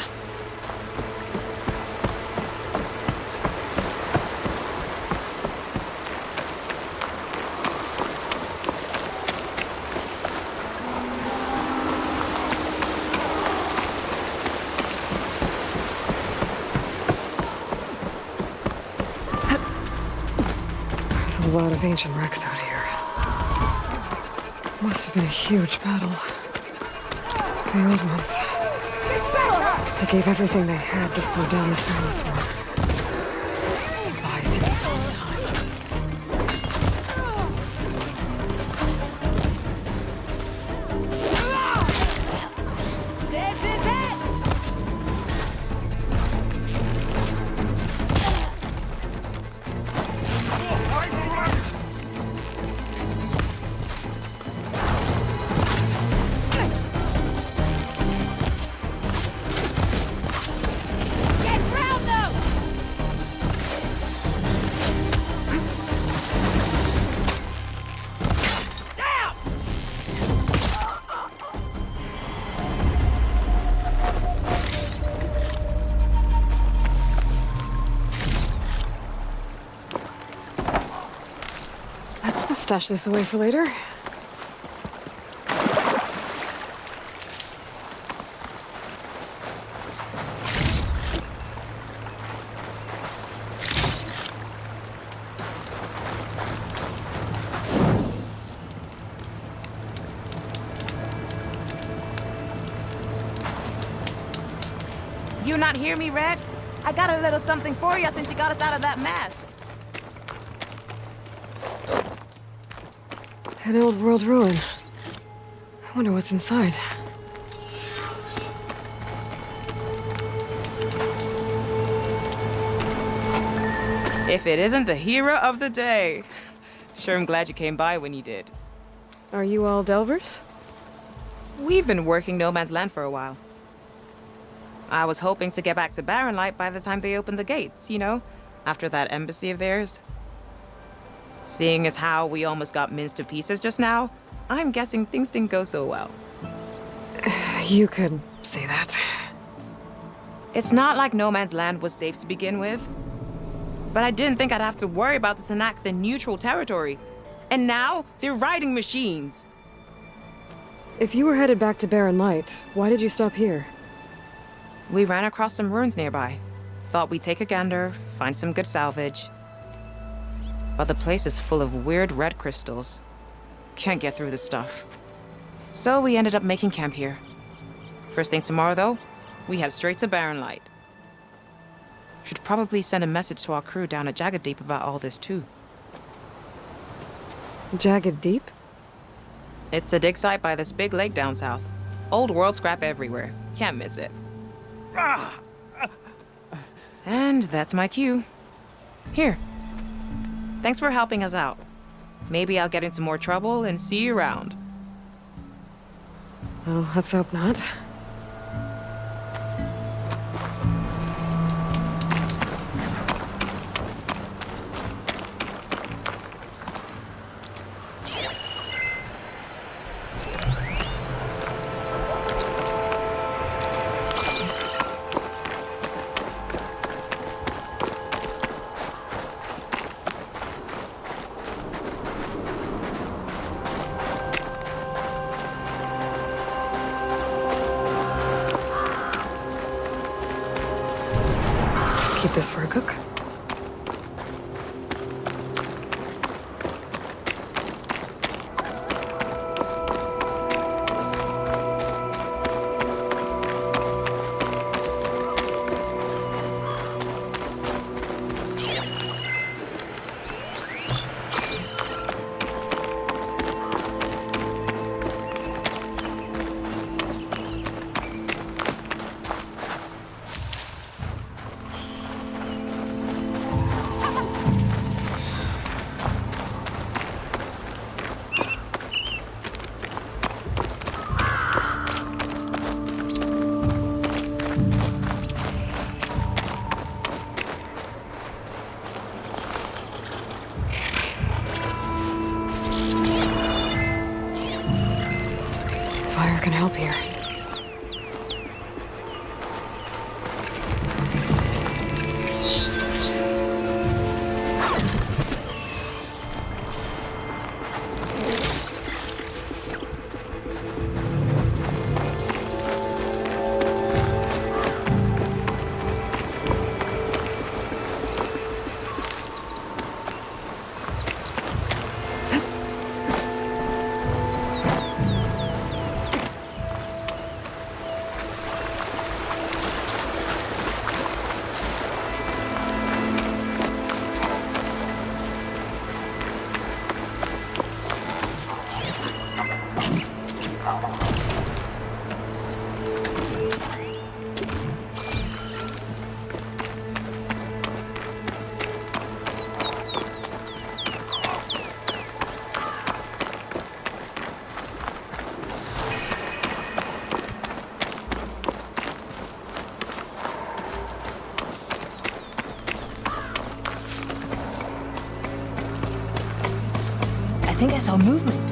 There's a lot of ancient wrecks out here. Must have been a huge battle. The old ones. They gave everything they had to slow down the Pharaoh's war. Stash this away for later. You not hear me, Red? I got a little something for you since you got us out of that mess. An old world ruin. I wonder what's inside. If it isn't the hero of the day. Sure, I'm glad you came by when you did. Are you all Delvers? We've been working No Man's Land for a while. I was hoping to get back to Barren Light by the time they opened the gates, you know? After that embassy of theirs. Seeing as how we almost got minced to pieces just now, I'm guessing things didn't go so well. You could say that. It's not like No Man's Land was safe to begin with. But I didn't think I'd have to worry about the Tenakth in neutral territory. And now, they're riding machines. If you were headed back to Barren Light, why did you stop here? We ran across some ruins nearby. Thought we'd take a gander, find some good salvage. But the place is full of weird red crystals. Can't get through the stuff. So we ended up making camp here. First thing tomorrow, though, we head straight to Barren Light. Should probably send a message to our crew down at Jagged Deep about all this, too. Jagged Deep? It's a dig site by this big lake down south. Old world scrap everywhere. Can't miss it. And that's my cue. Here. Thanks for helping us out. Maybe I'll get into more trouble and see you around. Well, let's hope not. Keep this for a cook. Fire can help here. think I saw movement.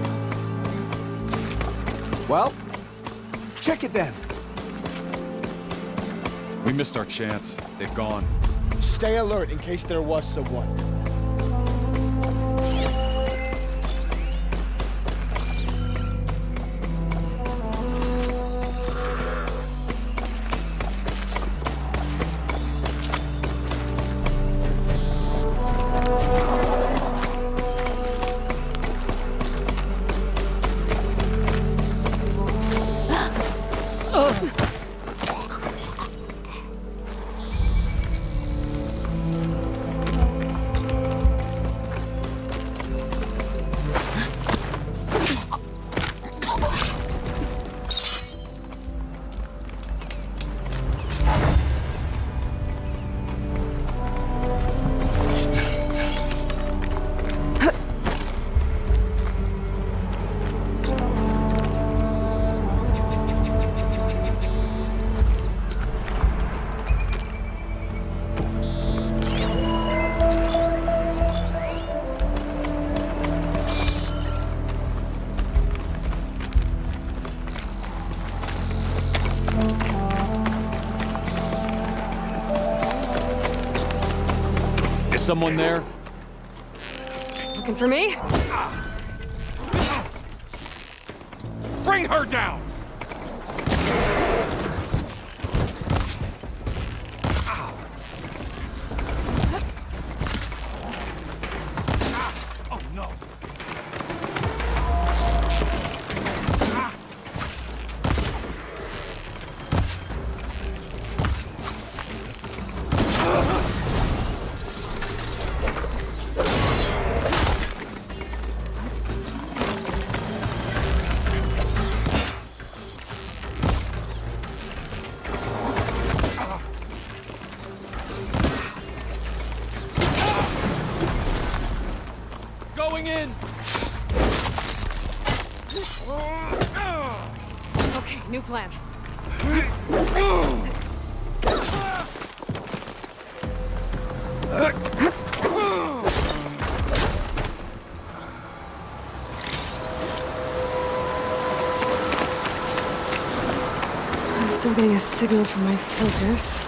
Well, check it then. We missed our chance. They've gone. Stay alert in case there was someone. Someone there? Looking for me? Bring her down! Oh no! Going in! Okay, new plan. I'm still getting a signal from my focus.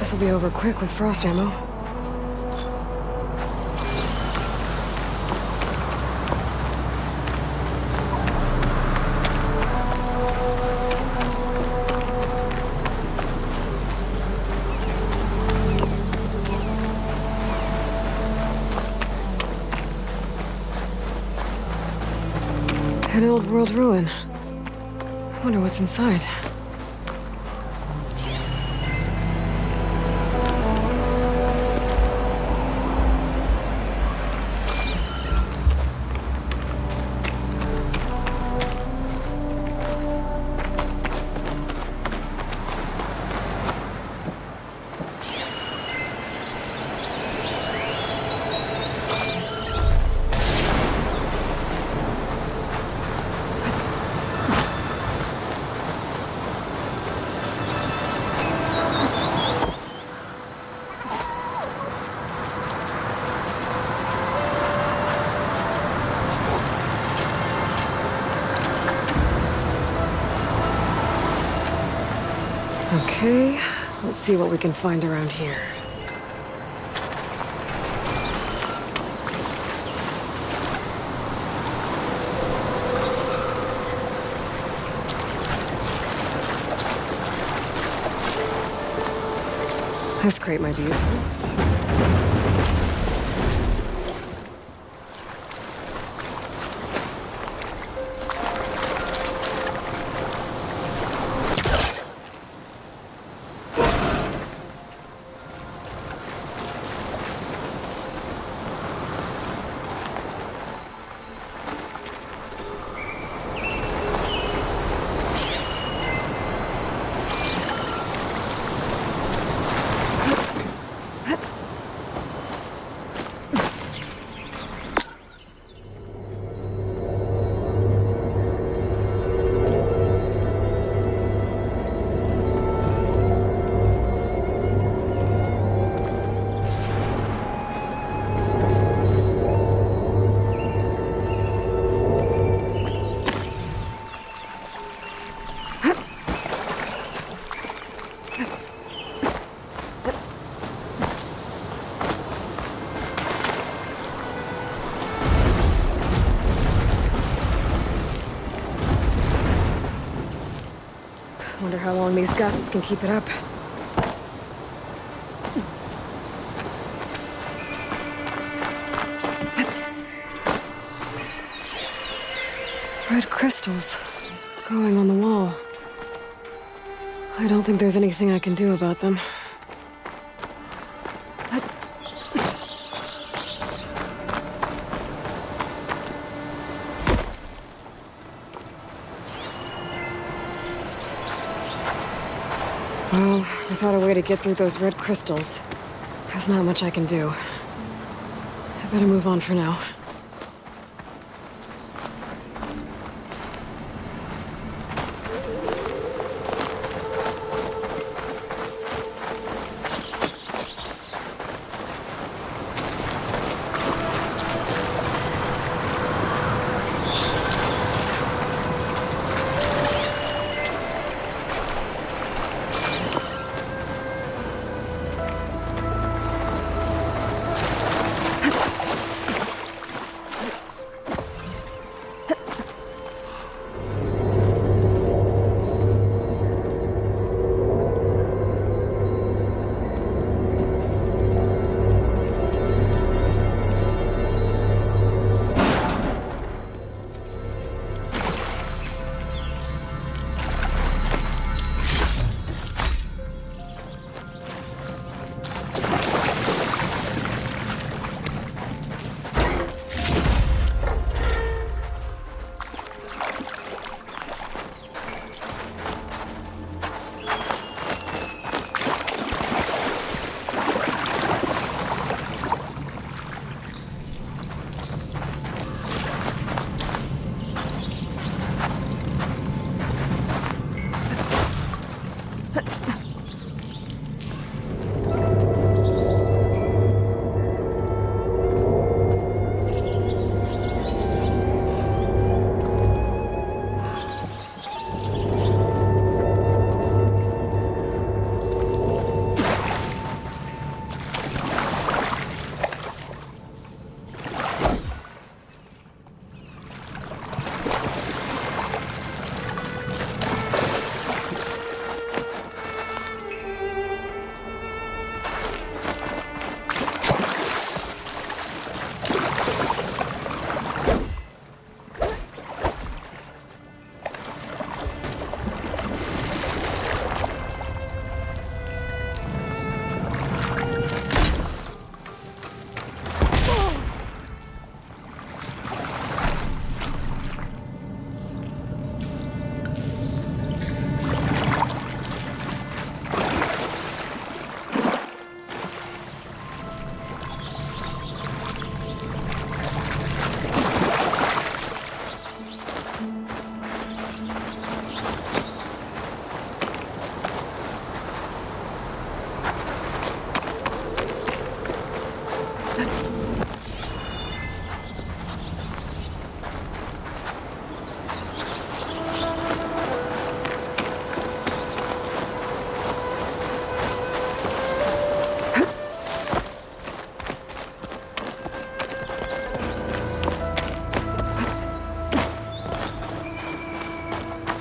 This'll be over quick with frost ammo. An old world ruin. I wonder what's inside. Okay, let's see what we can find around here. This crate might be useful. Wonder how long these gusts can keep it up. Red crystals growing on the wall. I don't think there's anything I can do about them. Well, without a way to get through those red crystals, there's not much I can do. I better move on for now.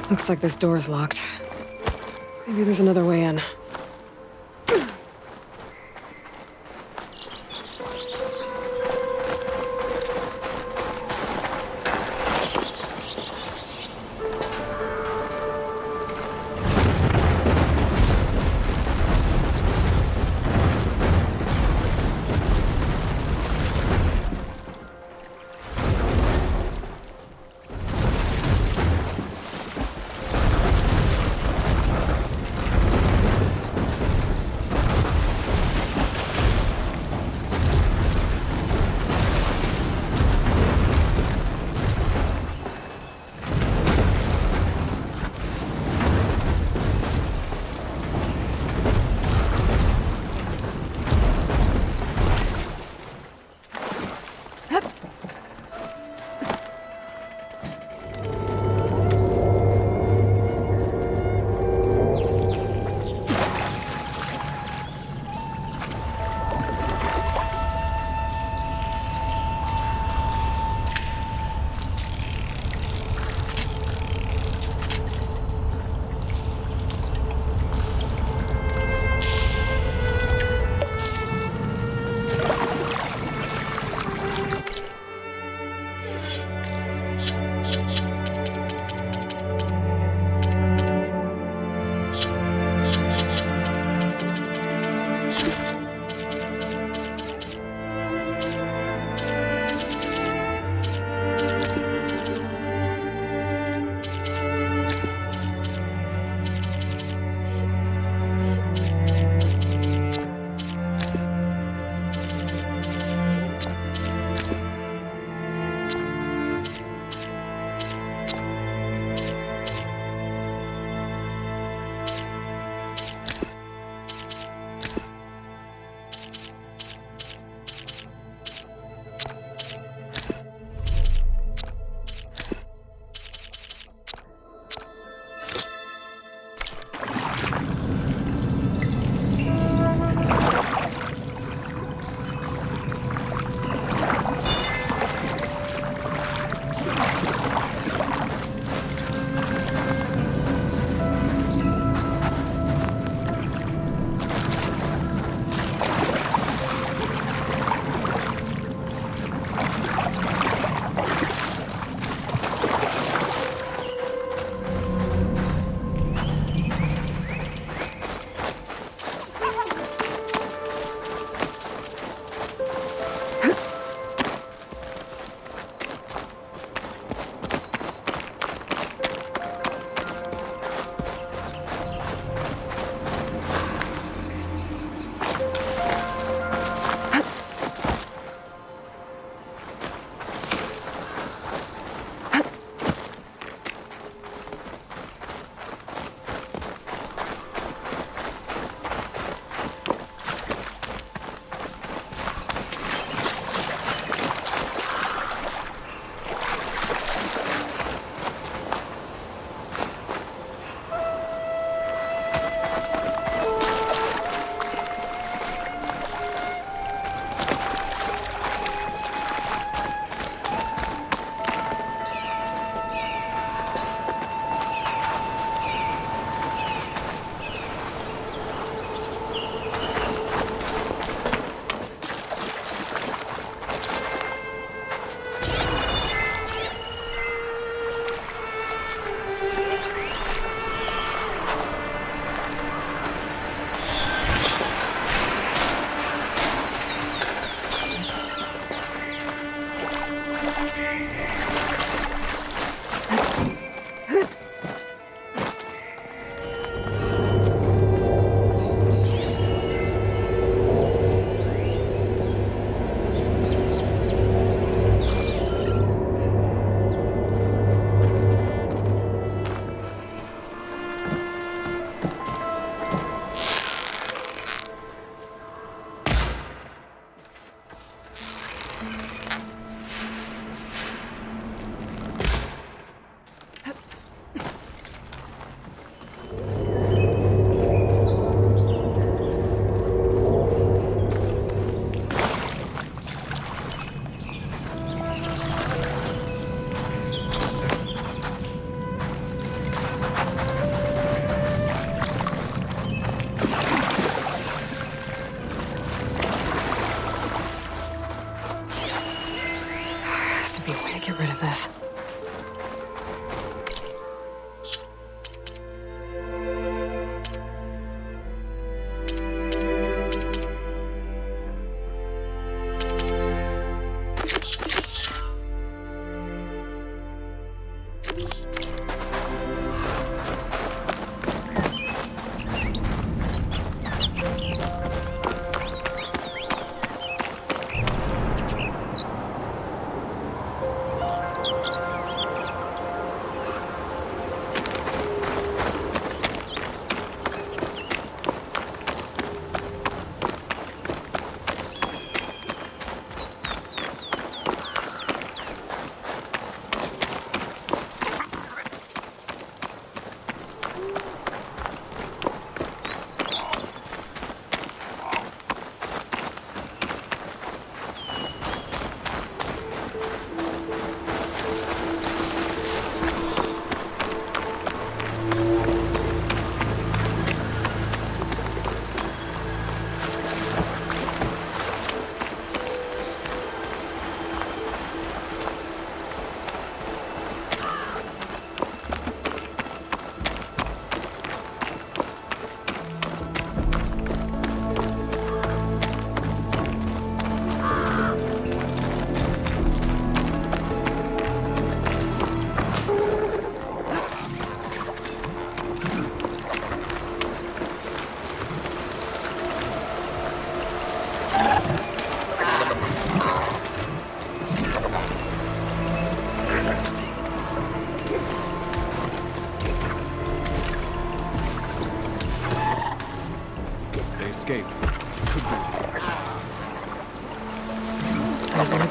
Looks like this door's locked. Maybe there's another way in.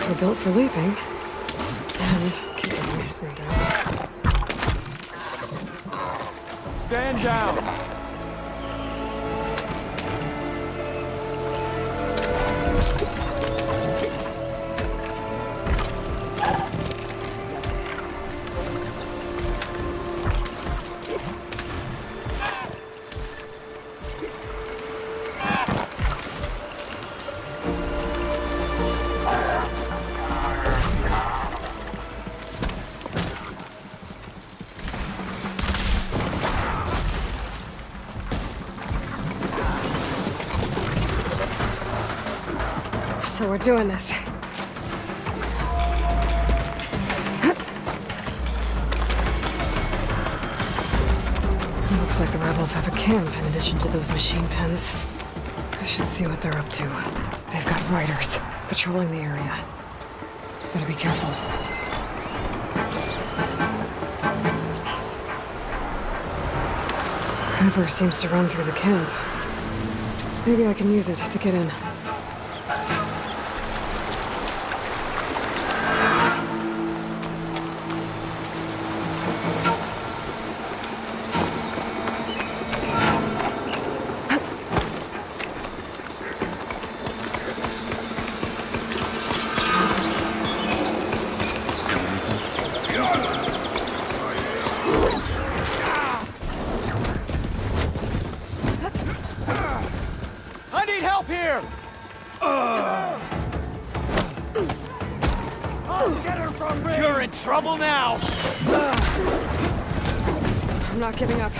were built for leaping. And kicking, no doubt. Stand down. So we're doing this. Looks like the rebels have a camp in addition to those machine pens. I should see what they're up to. They've got riders patrolling the area. Better be careful. River seems to run through the camp. Maybe I can use it to get in. I need help here! I'll get her from range. You're in trouble now! I'm not giving up.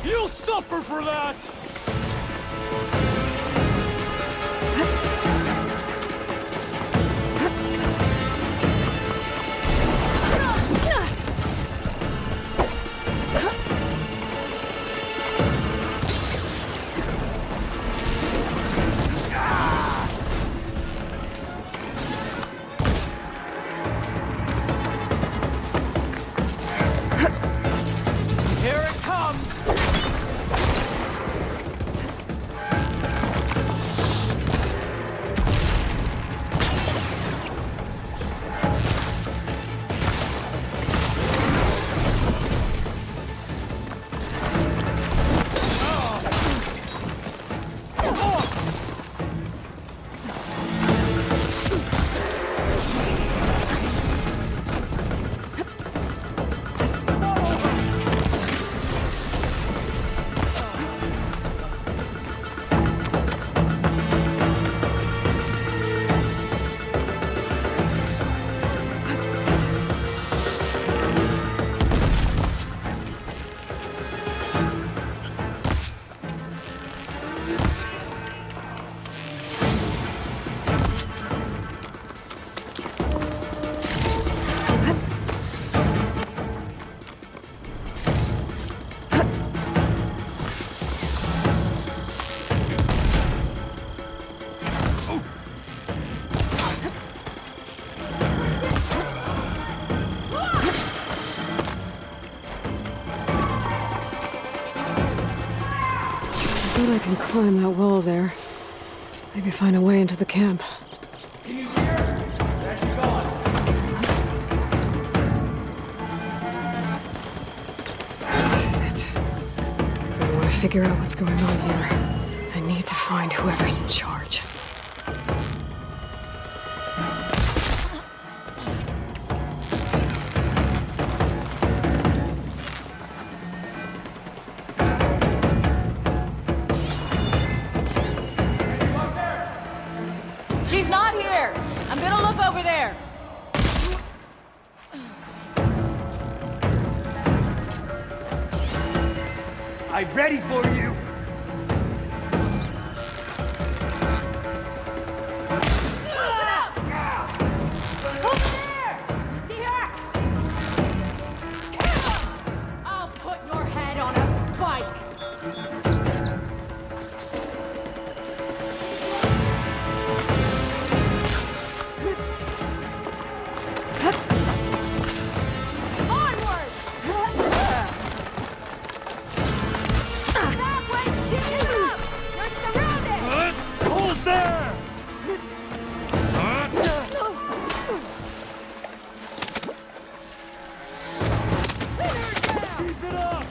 You'll suffer for that! Here it comes! I bet I can climb that wall there. Maybe find a way into the camp. This is it. I want to figure out what's going on here. I need to find whoever's in charge. She's not I'm ready for you. I'll put your head on a spike. Onward! That way, keep it up! You're surrounded! Hold there! Keep it up!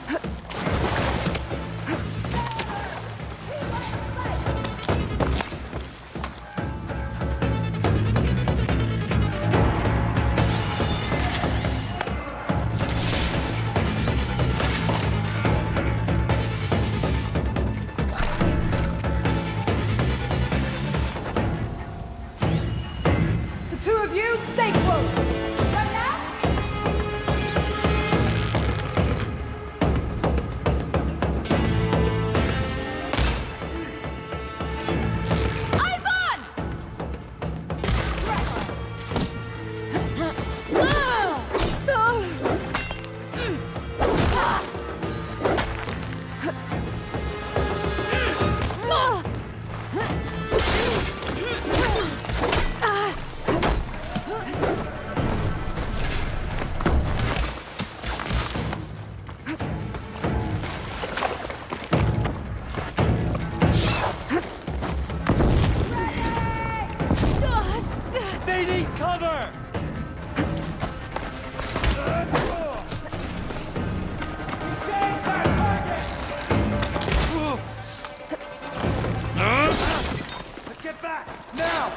The two of you, stay close. Right now? Eyes on! They need cover! Let's get back! Now!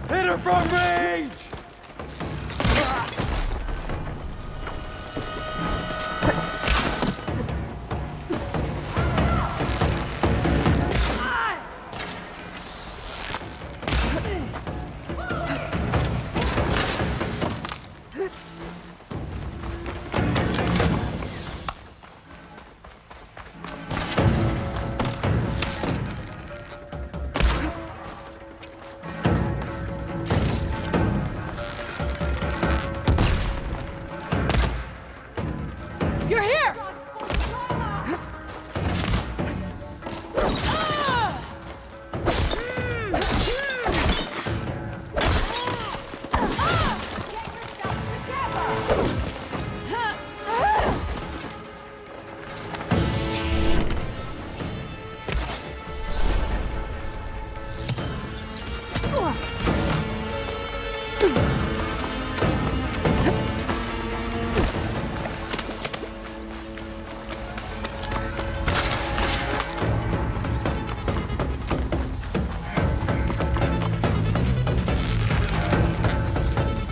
Hit her from range! You're here!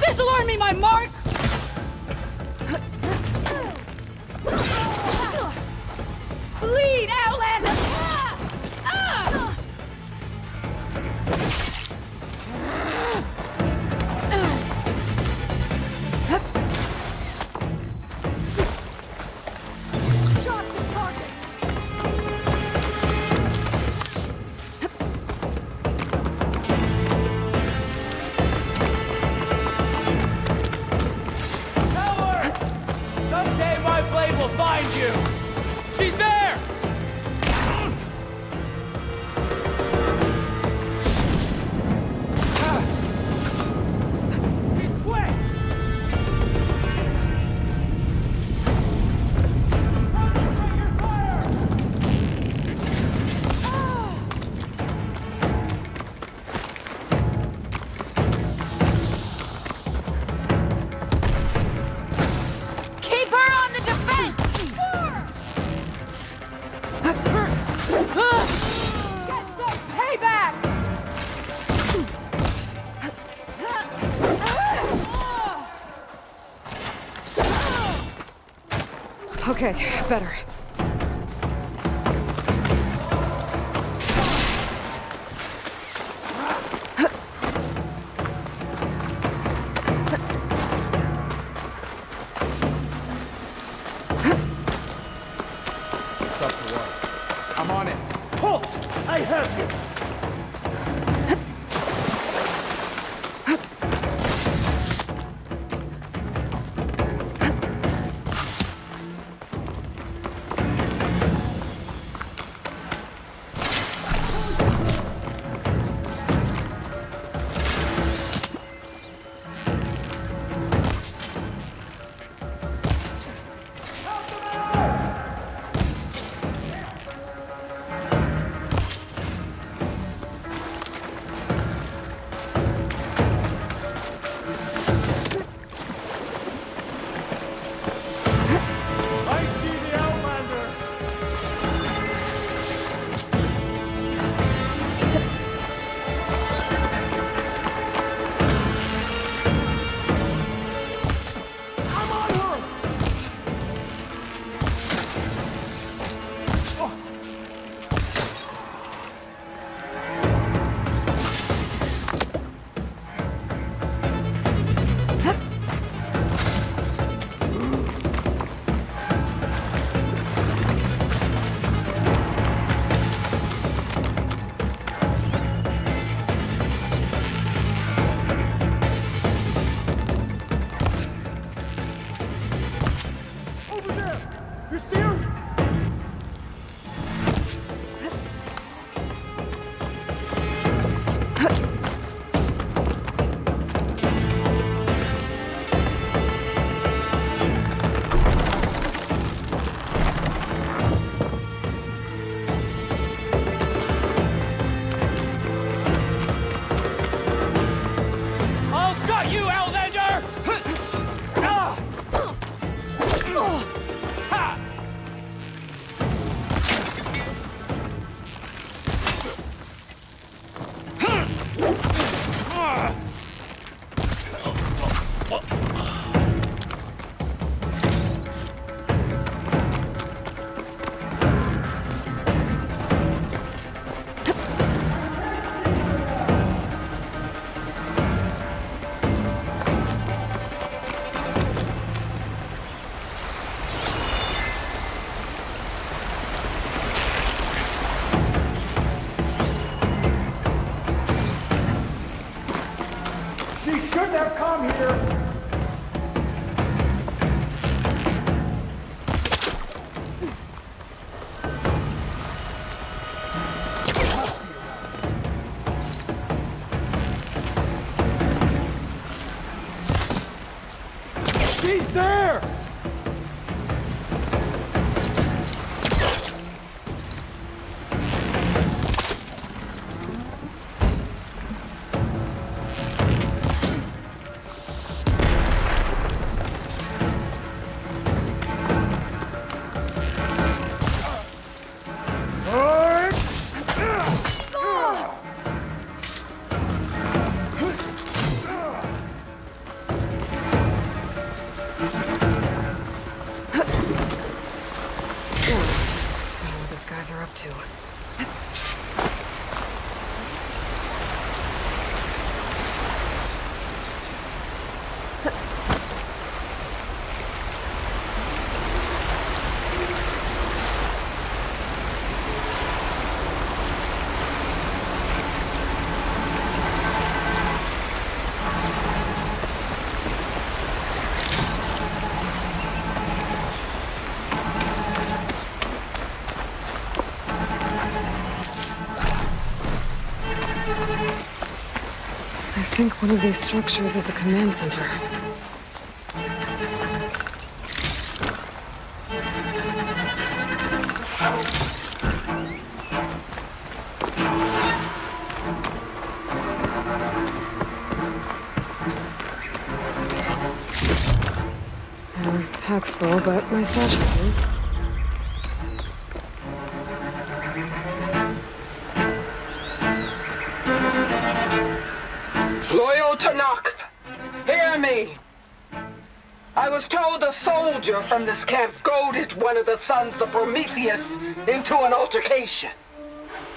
This'll earn me my mark! Bleed, Outlander! Someday my blade will find you! She's there! Keep her on the defense! Get some payback! Okay, better. what's up to us. I'm on it. Halt! I have you! I think one of these structures is a command center. Pack's full, but my stash is full. Loyal Tanakh, hear me. I was told a soldier from this camp goaded one of the sons of Prometheus into an altercation.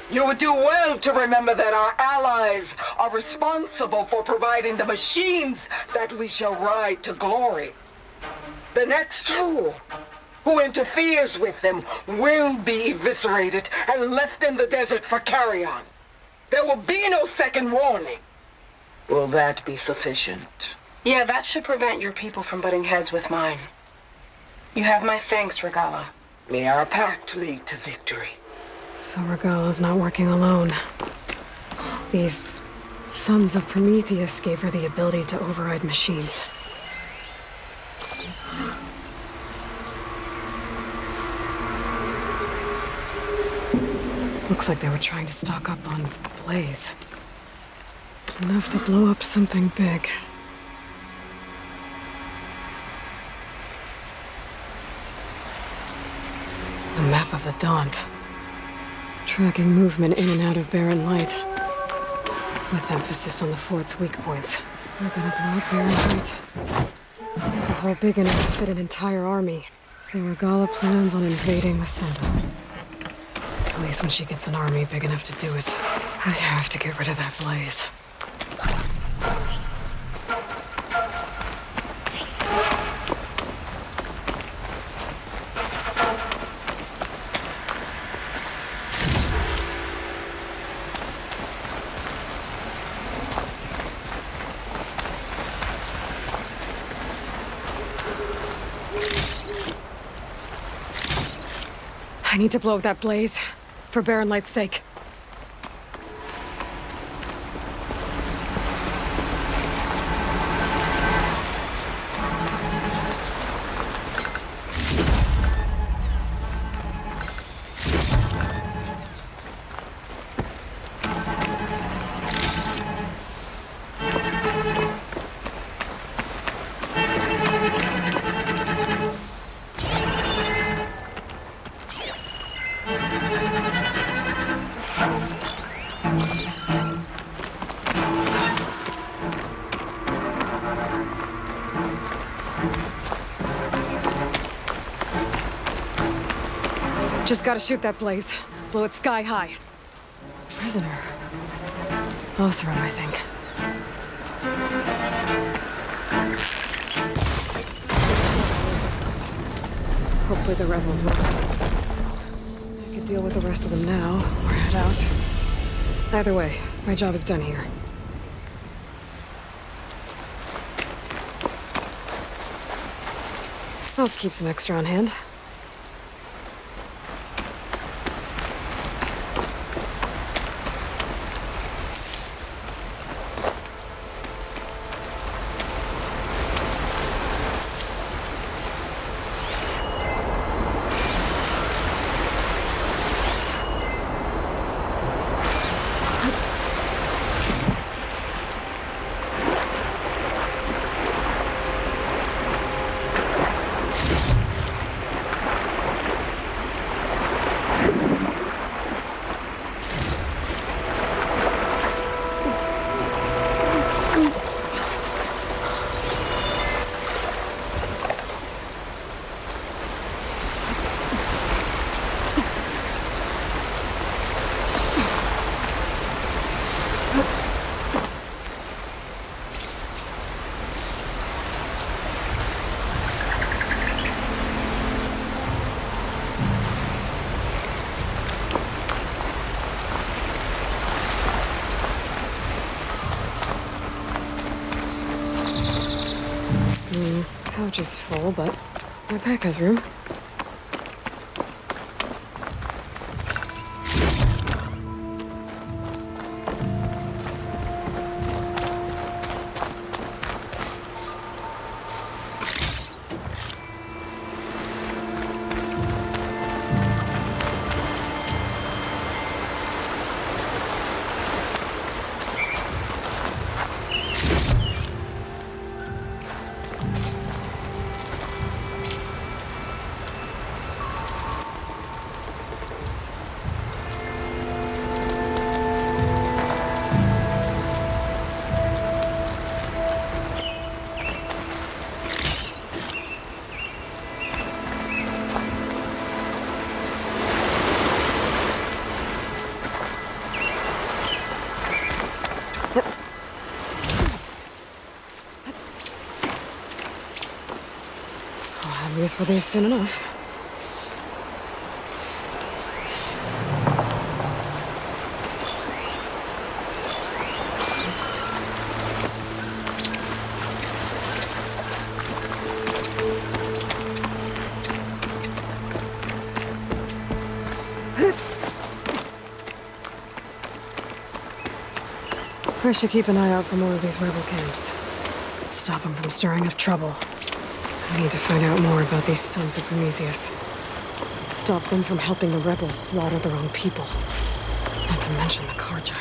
You would do well to remember that our allies are responsible for providing the machines that we shall ride to glory. The next fool who interferes with them will be eviscerated and left in the desert for carrion. There will be no second warning. Will that be sufficient? Yeah, that should prevent your people from butting heads with mine. You have my thanks, Regala. May our pact lead to victory. So Regala's not working alone. These sons of Prometheus gave her the ability to override machines. Looks like they were trying to stock up on Blaze. Enough to blow up something big. A map of the Daunt. Tracking movement in and out of barren light. With emphasis on the fort's weak points. We're gonna blow up Barren Heights. A hole big enough to fit an entire army. So Regala plans on invading the center. At least when she gets an army big enough to do it. I have to get rid of that Blaze. I need to blow that Blaze. For Barren Light's sake. Just gotta shoot that Blaze. Blow it sky high. Prisoner. Oseram, I think. Hopefully the rebels will. I could deal with the rest of them now, or head out. Either way, my job is done here. I'll keep some extra on hand. Pouch is full, but my pack has room. I'll have use for these soon enough. I should keep an eye out for more of these rebel camps. Stop them from stirring up trouble. I need to find out more about these sons of Prometheus. Stop them from helping the rebels slaughter their own people. Not to mention the Karja.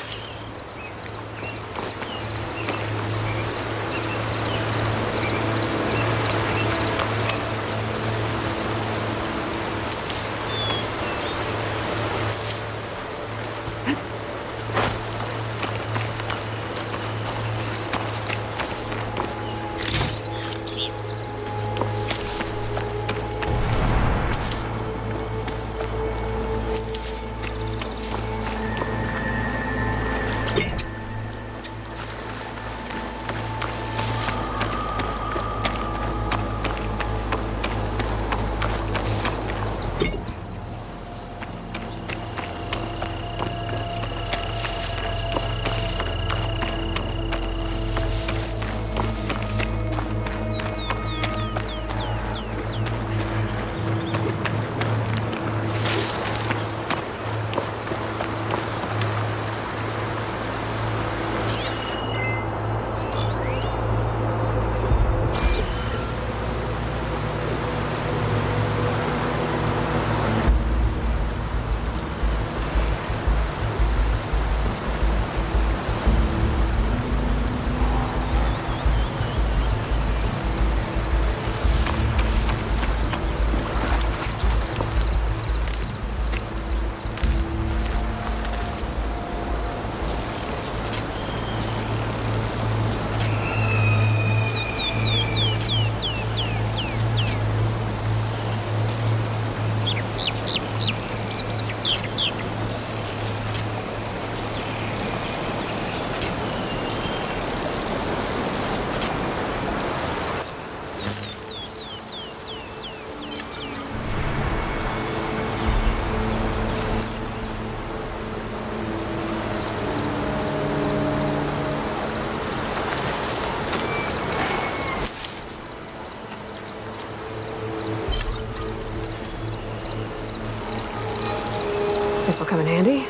This'll come in handy.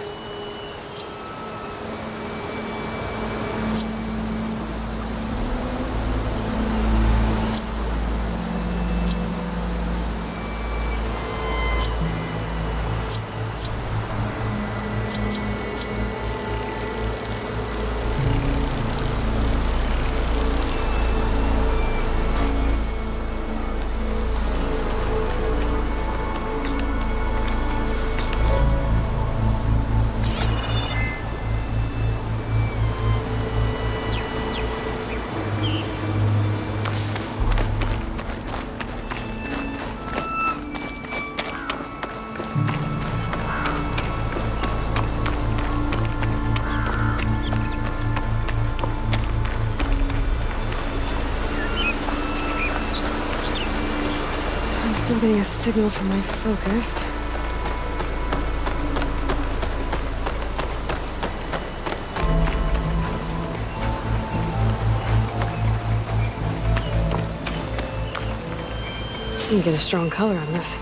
Still getting a signal from my focus. You can get a strong color on this.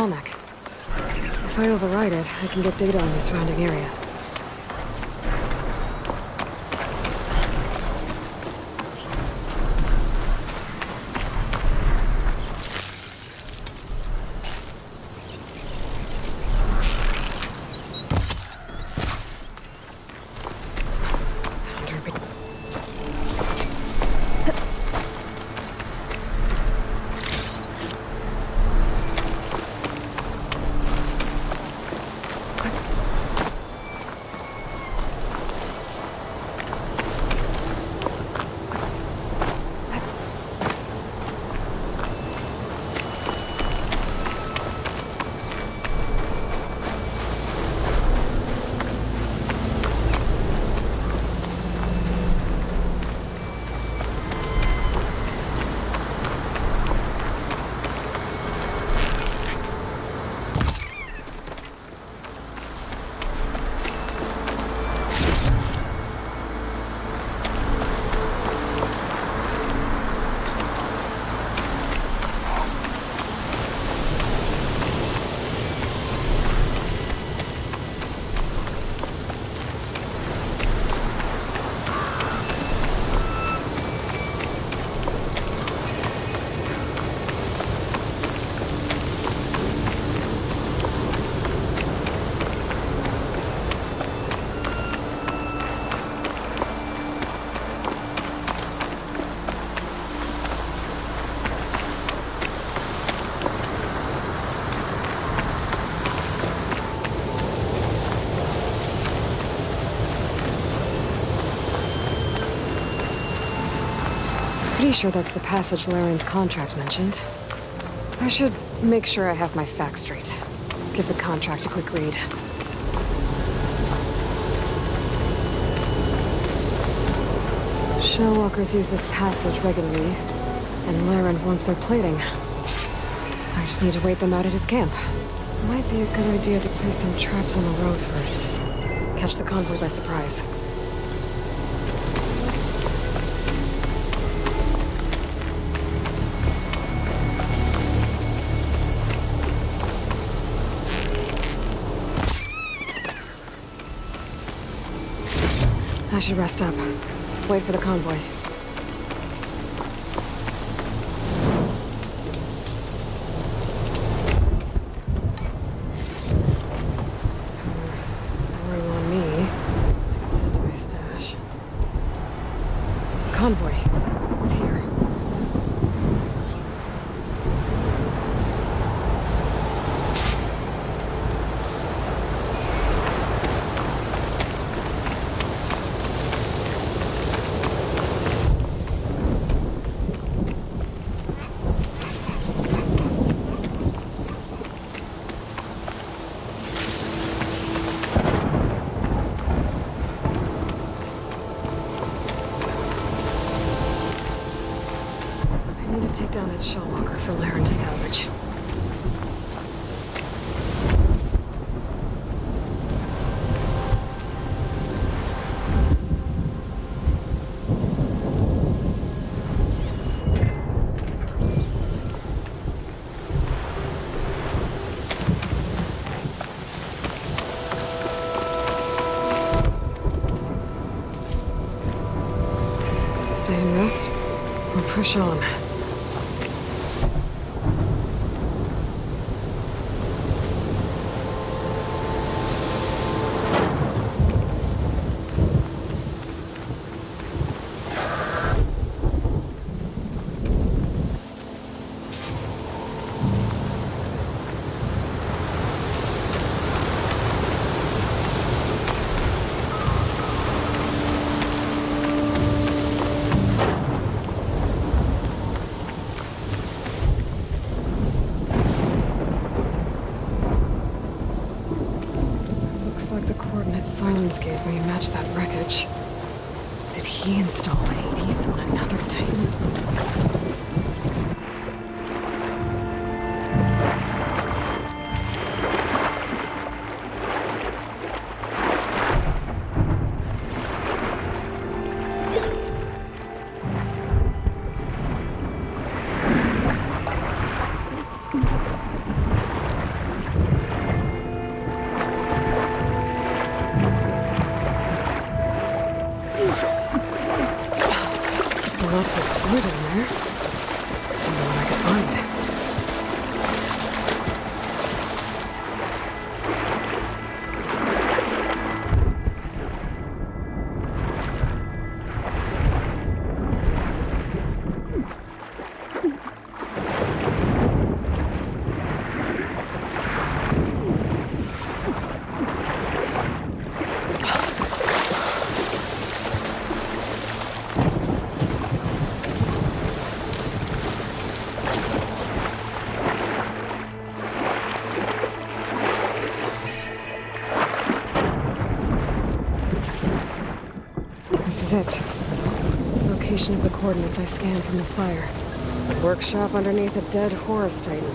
Tallneck. If I override it, I can get data on the surrounding area. Pretty sure that's the passage Laren's contract mentioned. I should make sure I have my facts straight. Give the contract a quick read. Shellwalkers use this passage regularly, and Laren wants their plating. I just need to wait them out at his camp. Might be a good idea to place some traps on the road first. Catch the convoy by surprise. I should rest up. Wait for the convoy. Worrying on me. Let's head to my stash. Convoy. It's here. Take down that Shellwalker for Laren to salvage. Stay and rest, or push on. Like the coordinates Silence gave me match that wreckage. Did he install Hades on another Titan? There's a lot to explore down there. Wonder what I could find. This is it. Location of the coordinates I scanned from the spire. Workshop underneath a dead Horus Titan.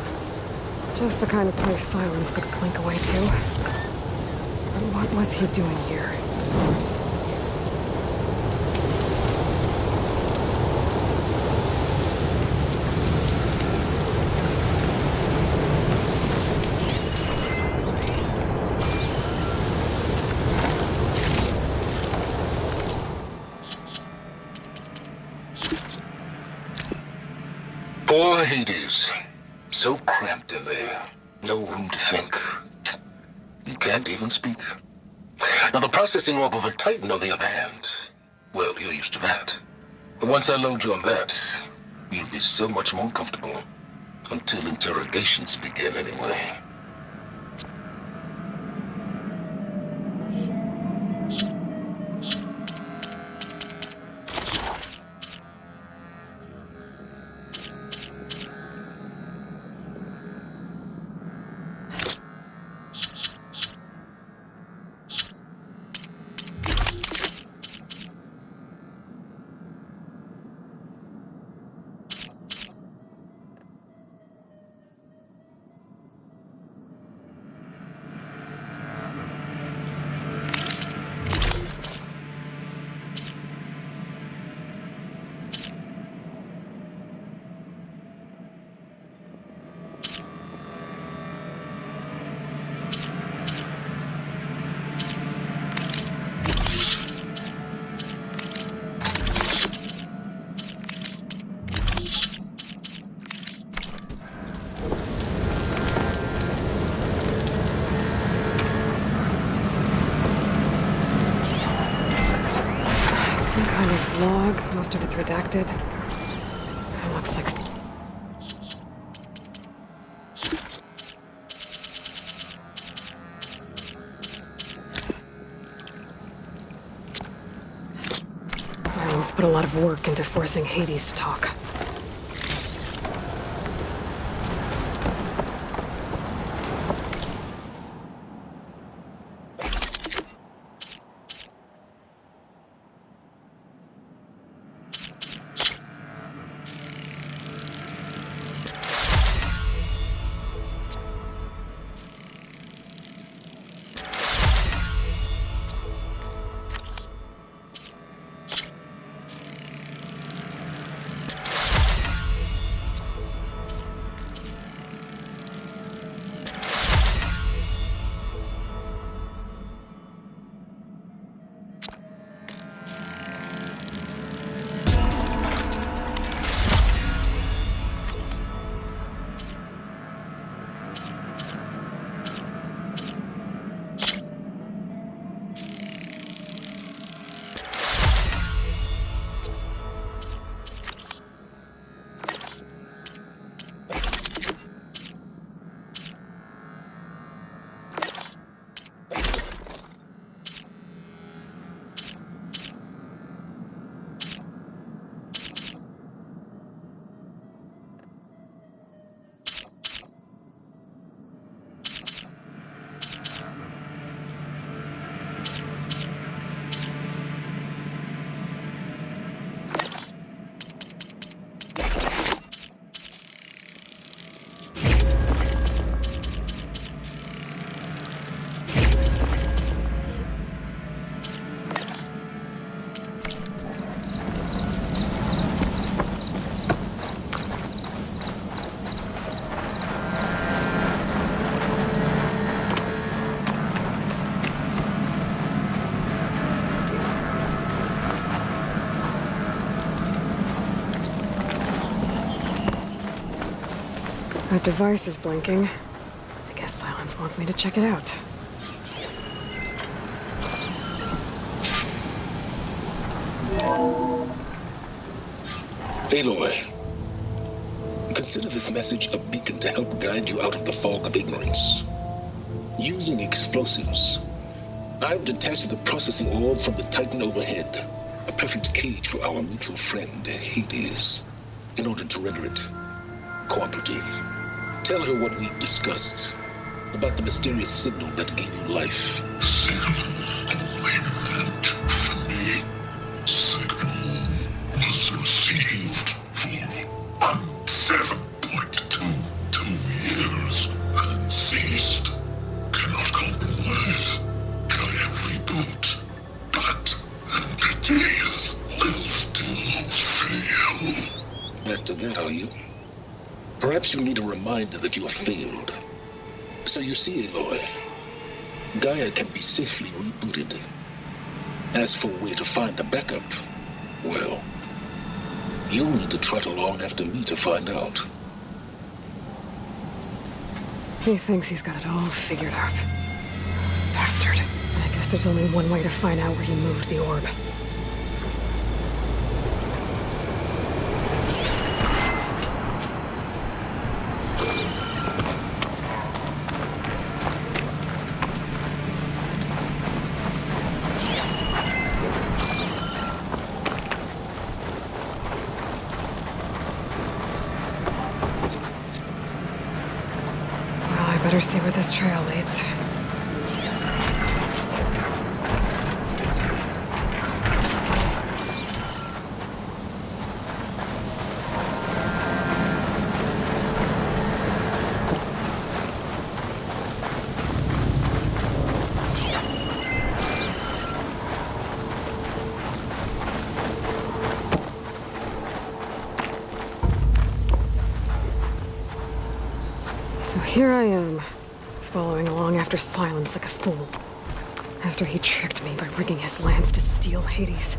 Just the kind of place Silence could slink away to. But what was he doing here? Poor Hades. So cramped in there. No room to think. You can't even speak. Now, the processing orb of a Titan, on the other hand, well, you're used to that. But once I load you on that, you'll be so much more comfortable. Until interrogations begin, anyway. Log, most of it's redacted. It looks like... Silence put a lot of work into forcing Hades to talk. That device is blinking. I guess Silence wants me to check it out. Aloy, consider this message a beacon to help guide you out of the fog of ignorance. Using explosives, I've detached the processing orb from the Titan overhead, a perfect cage for our mutual friend, Hades, in order to render it cooperative. Tell her what we've discussed about the mysterious signal that gave you life. Was received for 7.22 years and ceased. Cannot compromise. Can reboot. But entities will still fail. Back to that, are you? Perhaps you need a reminder that you have failed. So you see, Aloy, Gaia can be safely rebooted. As for where to find a backup, well, you'll need to trot along after me to find out. He thinks he's got it all figured out. Bastard. I guess there's only one way to find out where he moved the orb. Better see where this trail leads. So here I am, following along after Silence like a fool. After he tricked me by rigging his lance to steal Hades.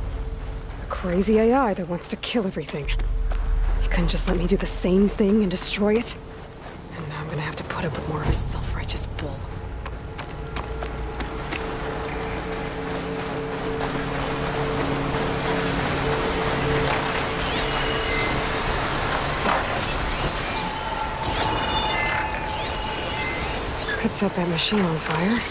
A crazy AI that wants to kill everything. He couldn't just let me do the same thing and destroy it? And now I'm gonna have to put up with more of his self-righteous bull. Could set that machine on fire.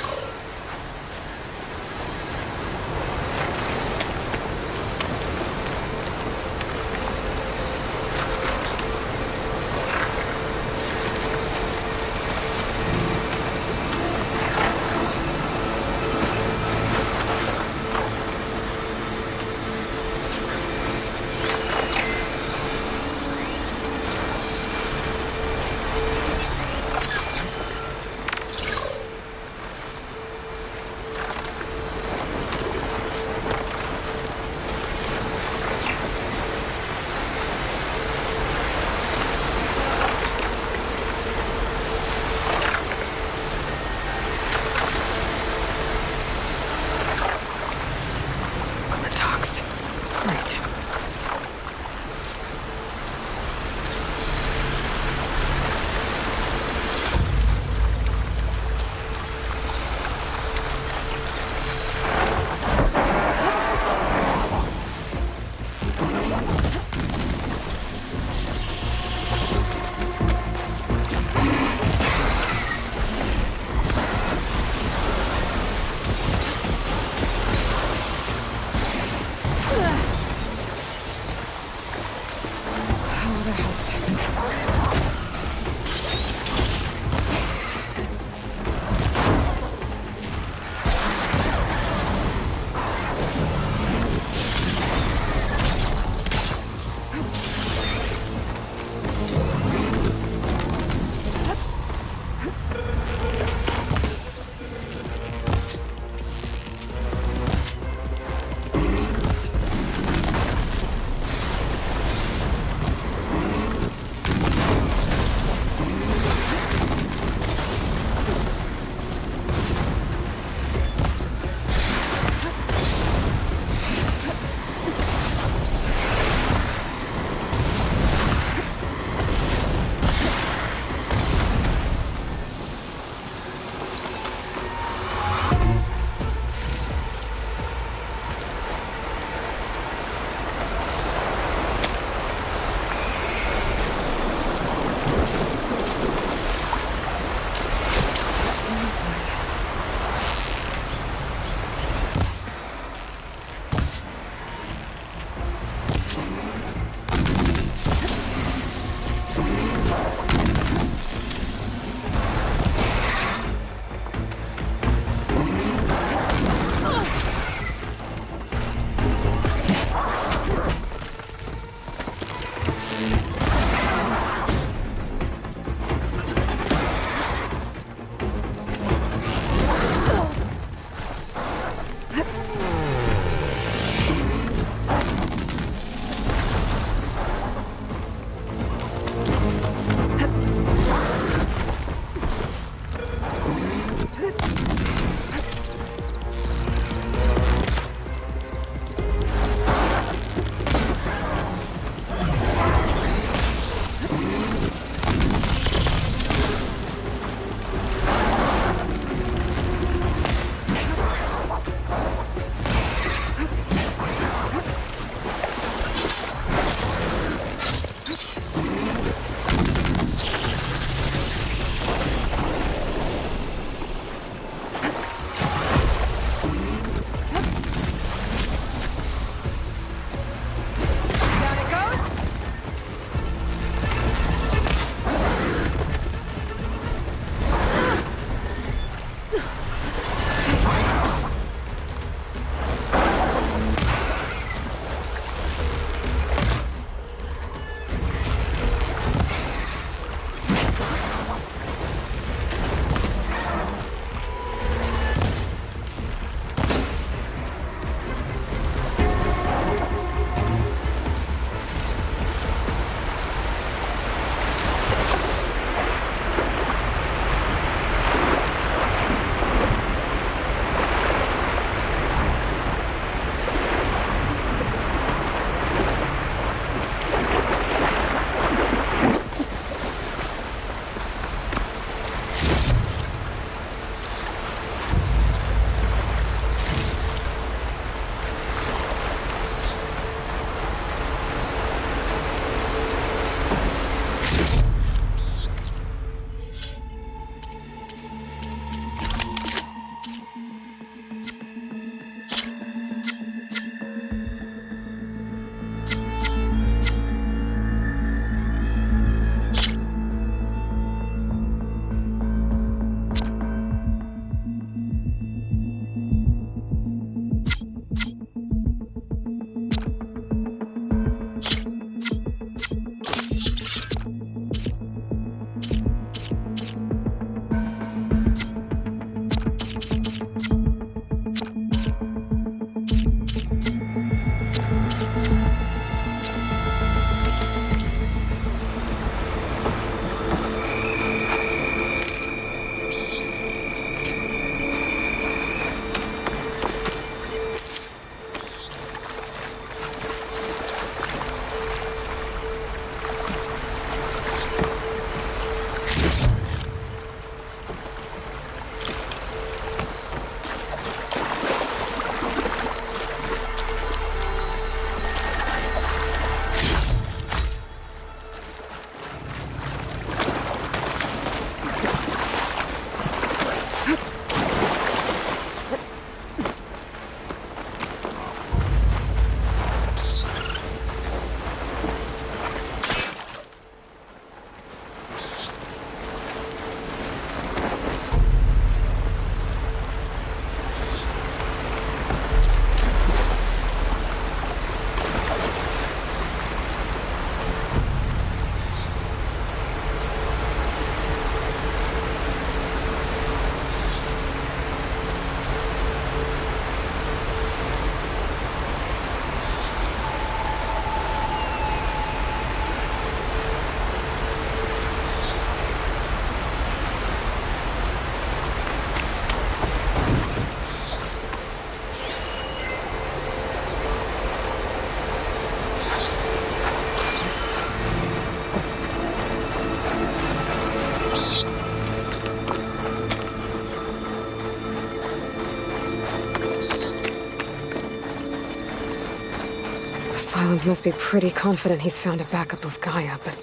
Hans must be pretty confident he's found a backup of Gaia, but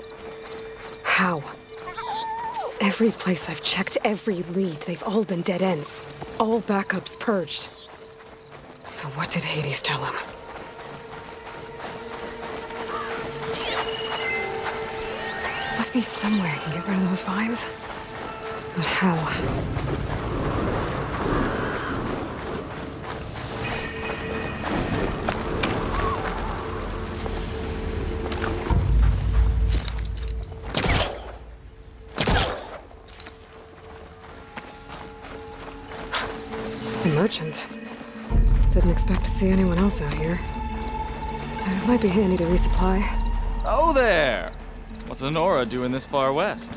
how? Every place I've checked, every lead, they've all been dead ends. All backups purged. So what did Hades tell him? Must be somewhere I can get rid of those vines. But how? Merchant. Didn't expect to see anyone else out here. It might be handy to resupply. Oh there! What's Honora doing this far west?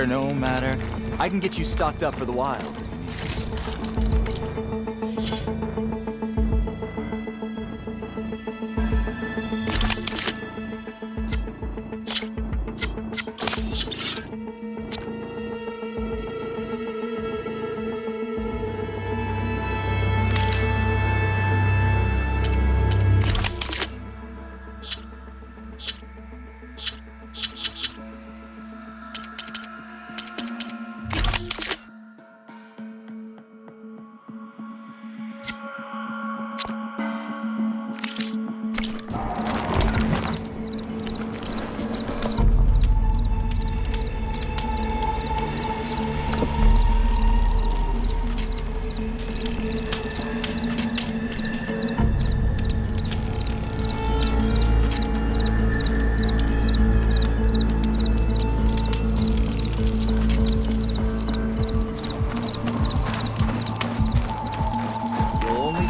No matter. I can get you stocked up for the wild.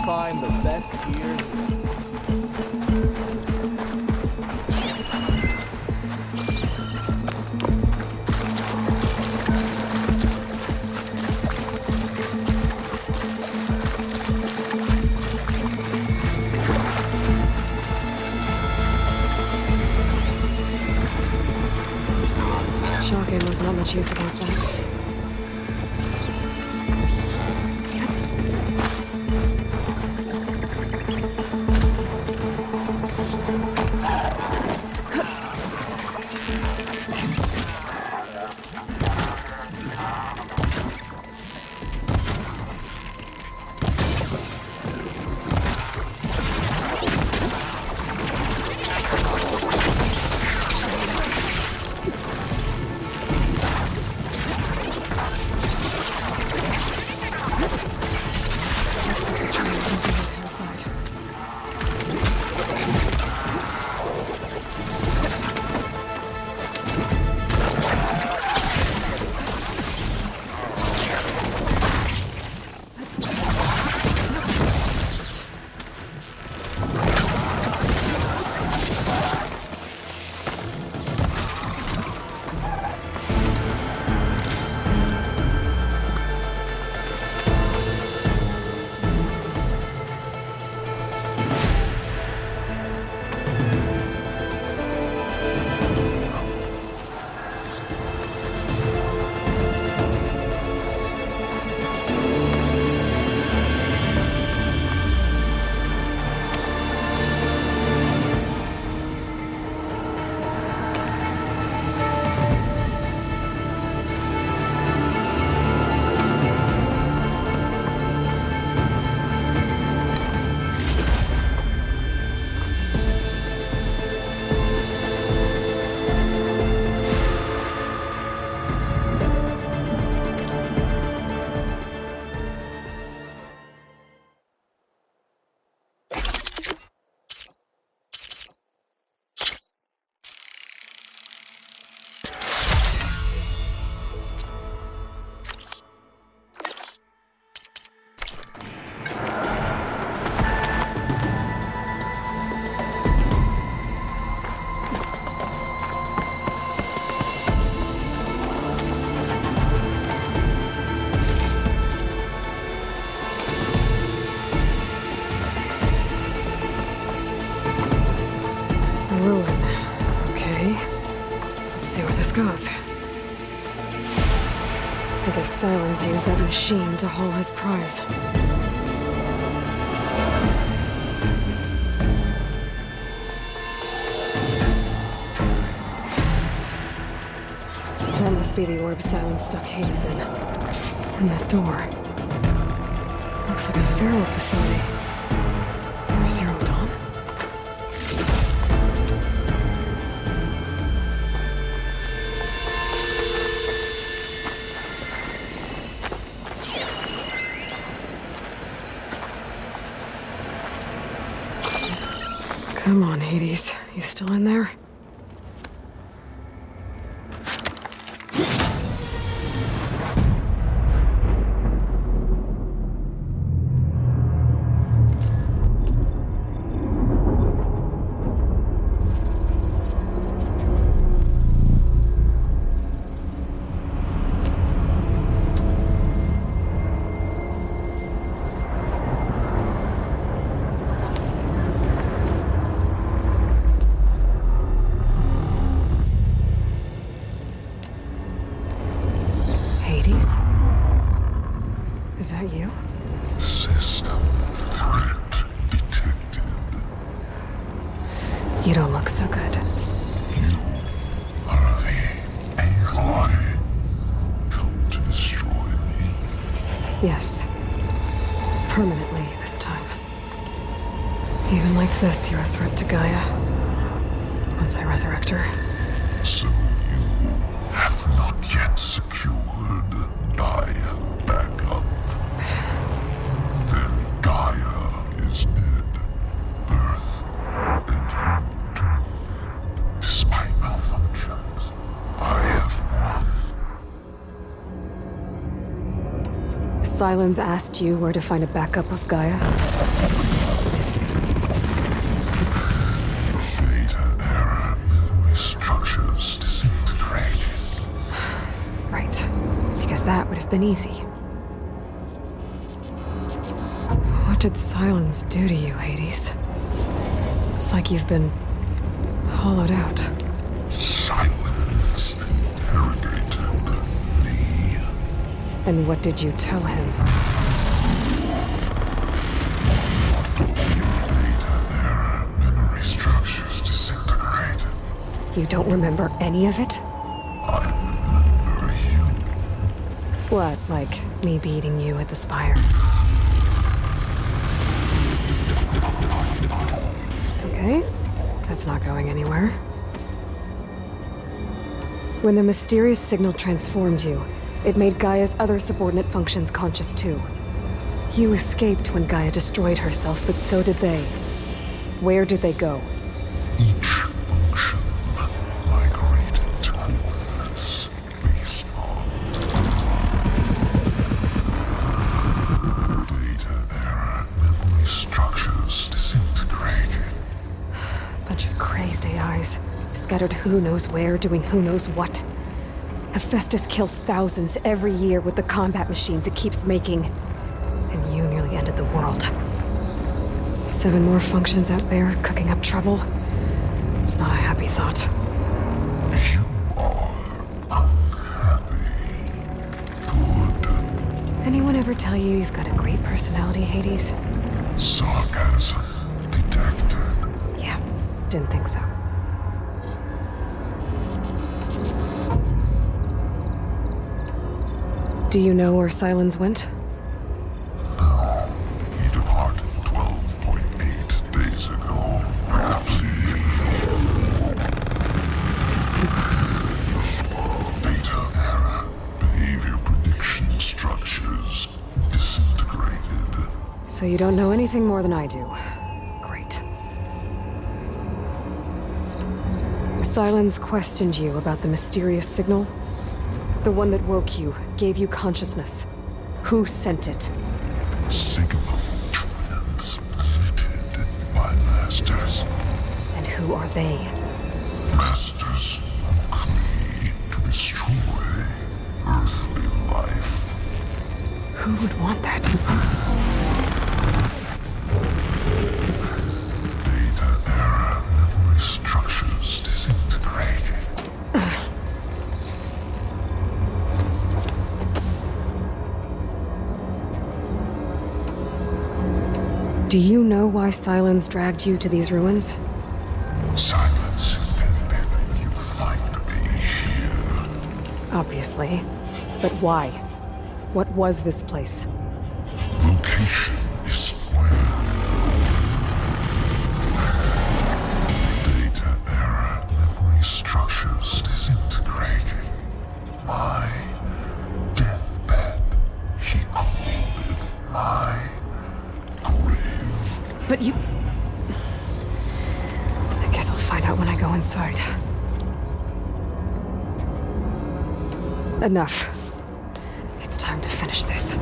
Find the best gear. Shocking, was not much use against that. Okay. Let's see where this goes. I guess Silence used that machine to haul his prize. That must be the orb Silence stuck Hades in. And that door. Looks like a Pharaoh facility. Or Zero Dawn? Come on, Hades. You still in there? Is that you? System threat detected. You don't look so good. You are the Aloy. Come to destroy me. Yes. Permanently this time. Even like this, you're a threat to Gaia. Once I resurrect her. So you have not yet secured Gaia backup. Then Gaia is dead. Earth and you too. Despite malfunctions, I have won. Silence asked you where to find a backup of Gaia? Data error, memory structures disintegrated. Right. Because that would have been easy. What did Silence do to you, Hades? It's like you've been hollowed out. Silence interrogated me. And what did you tell him? Data error, memory structures disintegrated. You don't remember any of it? I remember you. What, like me beating you at the Spire? Okay, that's not going anywhere. When the mysterious signal transformed you, it made Gaia's other subordinate functions conscious too. You escaped when Gaia destroyed herself, but so did they. Where did they go? Each function migrated to coordinates based on data error, memory structures disintegrated. Bunch of crazed AIs, scattered who knows where, doing who knows what. Hephaestus kills thousands every year with the combat machines it keeps making. And you nearly ended the world. 7 more functions out there, cooking up trouble. It's not a happy thought. You are unhappy. Good. Anyone ever tell you you've got a great personality, Hades? Sarcasm detected. Yeah, didn't think so. Do you know where Silence went? No. He departed 12.8 days ago. Perhaps data error, behavior prediction structures disintegrated. So you don't know anything more than I do. Great. Silence questioned you about the mysterious signal? The one that woke you, gave you consciousness. Who sent it? Signal transmitted by masters. And who are they? Masters woke me to destroy earthly life. Who would want that? Data error, memory structures disintegrate. Do you know why Silence dragged you to these ruins? Silence intended you find me here. Obviously. But why? What was this place? Location is square. Data error. Memory structures disintegrating. My deathbed. He called it my grave. But you... I guess I'll find out when I go inside. Enough. It's time to finish this.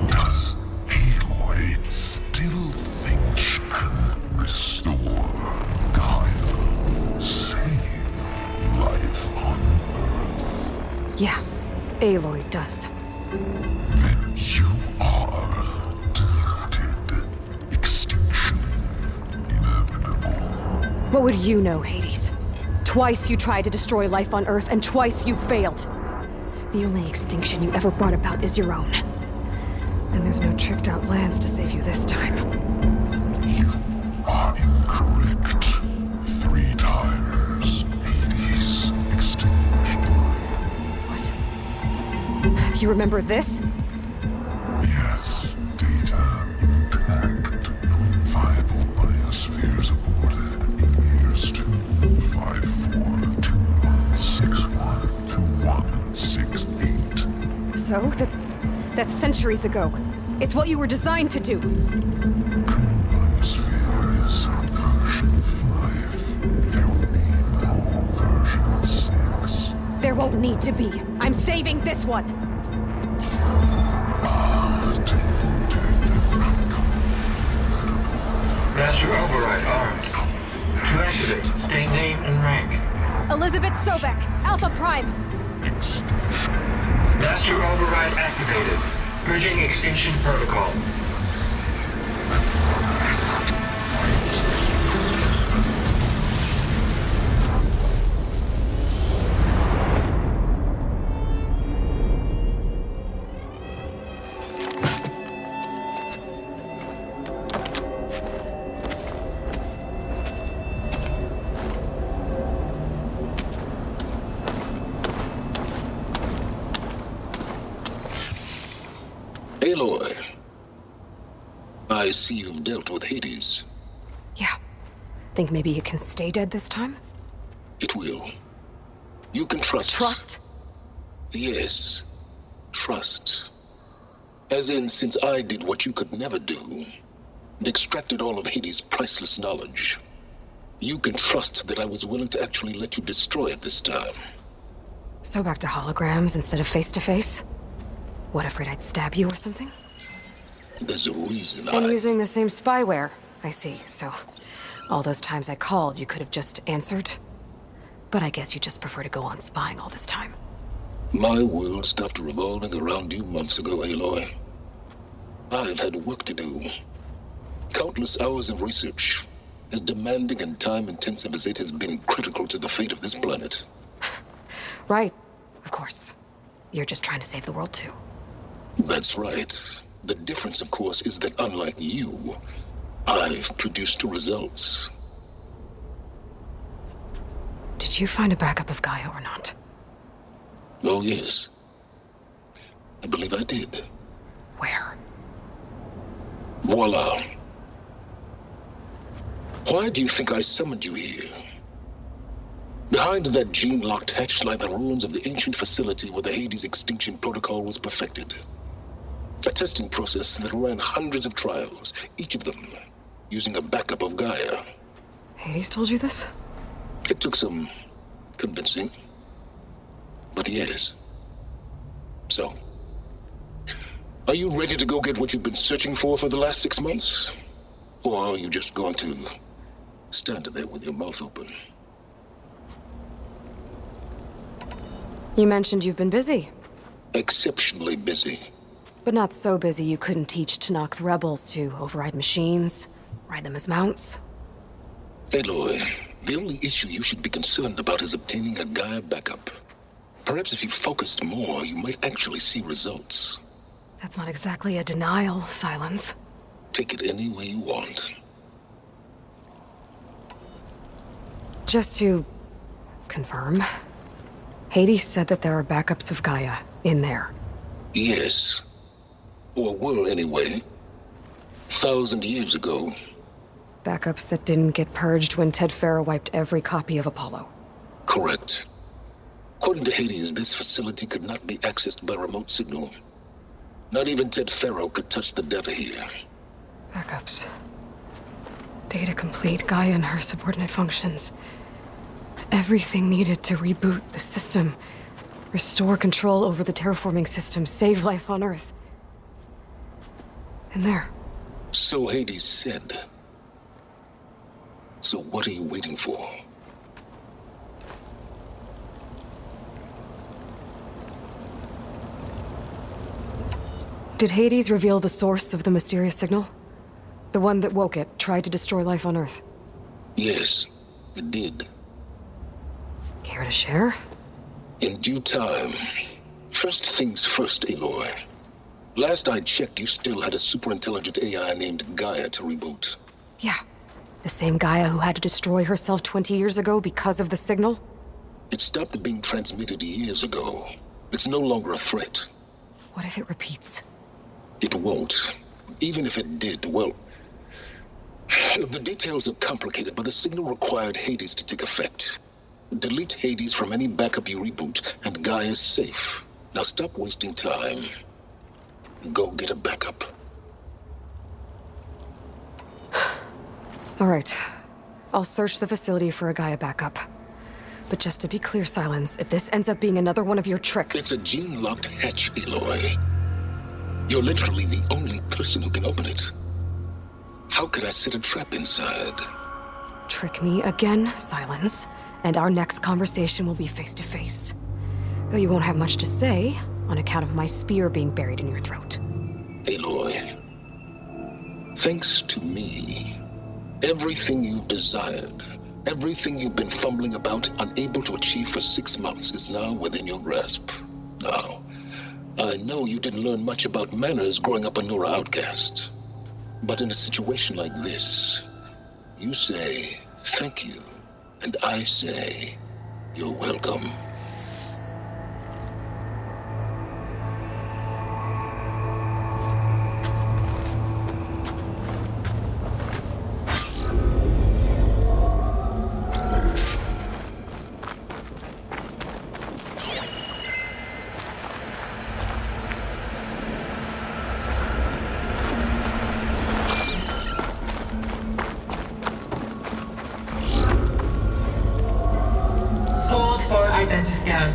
Does Aloy still think she can restore Gaia? Save life on Earth? Yeah, Aloy does. Then you are deluded. Extinction inevitable. What would you know, Hades? Twice you tried to destroy life on Earth, and twice you failed. The only extinction you ever brought about is your own. And there's no tricked-out lands to save you this time. You are incorrect. 3 times. Hades extinction. What? You remember this? Yes. Data intact. Non-viable biospheres aborted in years 2154, 2161, 2168. So, that's centuries ago. It's what you were designed to do. Biosphere is version 5. There will be no version 6. There won't need to be. I'm saving this one. Master Override armed. To activate, state name and rank. Elizabeth Sobek, Alpha Prime. Master Override activated. Bridging extinction protocol. Aloy, I see you've dealt with Hades. Yeah. Think maybe you can stay dead this time? It will. You can trust. Trust? Yes. Trust. As in, since I did what you could never do, and extracted all of Hades' priceless knowledge, you can trust that I was willing to actually let you destroy it this time. So back to holograms instead of face-to-face? What, afraid I'd stab you or something? There's a reason And using the same spyware. I see, so... all those times I called, you could have just answered? But I guess you just prefer to go on spying all this time. My world stopped revolving around you months ago, Aloy. I've had work to do. Countless hours of research, as demanding and time-intensive as it has been critical to the fate of this planet. Right, of course. You're just trying to save the world too. That's right. The difference, of course, is that unlike you, I've produced results. Did you find a backup of Gaia or not? Oh, yes. I believe I did. Where? Voila. Why do you think I summoned you here? Behind that gene-locked hatch lie the ruins of the ancient facility where the Hades extinction protocol was perfected. A testing process that ran hundreds of trials, each of them using a backup of Gaia. Hades told you this? It took some convincing. But yes. So, are you ready to go get what you've been searching for the last 6 months? Or are you just going to stand there with your mouth open? You mentioned you've been busy. Exceptionally busy. But not so busy you couldn't teach Tanakh the rebels to override machines, ride them as mounts. Aloy, the only issue you should be concerned about is obtaining a Gaia backup. Perhaps if you focused more, you might actually see results. That's not exactly a denial, Silence. Take it any way you want. Just to confirm, Hades said that there are backups of Gaia in there. Yes. Or were anyway. 1,000 years ago. Backups that didn't get purged when Ted Faro wiped every copy of Apollo. Correct. According to Hades, this facility could not be accessed by remote signal. Not even Ted Faro could touch the data here. Backups. Data complete, Gaia and her subordinate functions. Everything needed to reboot the system. Restore control over the terraforming system, save life on Earth. And there. So Hades said. So what are you waiting for? Did Hades reveal the source of the mysterious signal? The one that woke it, tried to destroy life on Earth? Yes, it did. Care to share? In due time. First things first, Aloy. Last I checked, you still had a superintelligent AI named Gaia to reboot. Yeah. The same Gaia who had to destroy herself 20 years ago because of the signal? It stopped being transmitted years ago. It's no longer a threat. What if it repeats? It won't. Even if it did, well... The details are complicated, but the signal required Hades to take effect. Delete Hades from any backup you reboot, and Gaia's safe. Now stop wasting time. Go get a backup. All right. I'll search the facility for a Gaia backup. But just to be clear, Silence, if this ends up being another one of your tricks... It's a gene-locked hatch, Aloy. You're literally the only person who can open it. How could I set a trap inside? Trick me again, Silence, and our next conversation will be face-to-face. Though you won't have much to say, on account of my spear being buried in your throat. Aloy, thanks to me, everything you've desired, everything you've been fumbling about, unable to achieve for 6 months, is now within your grasp. Now, I know you didn't learn much about manners growing up a Nora outcast. But in a situation like this, you say, thank you, and I say, you're welcome. Identiscan.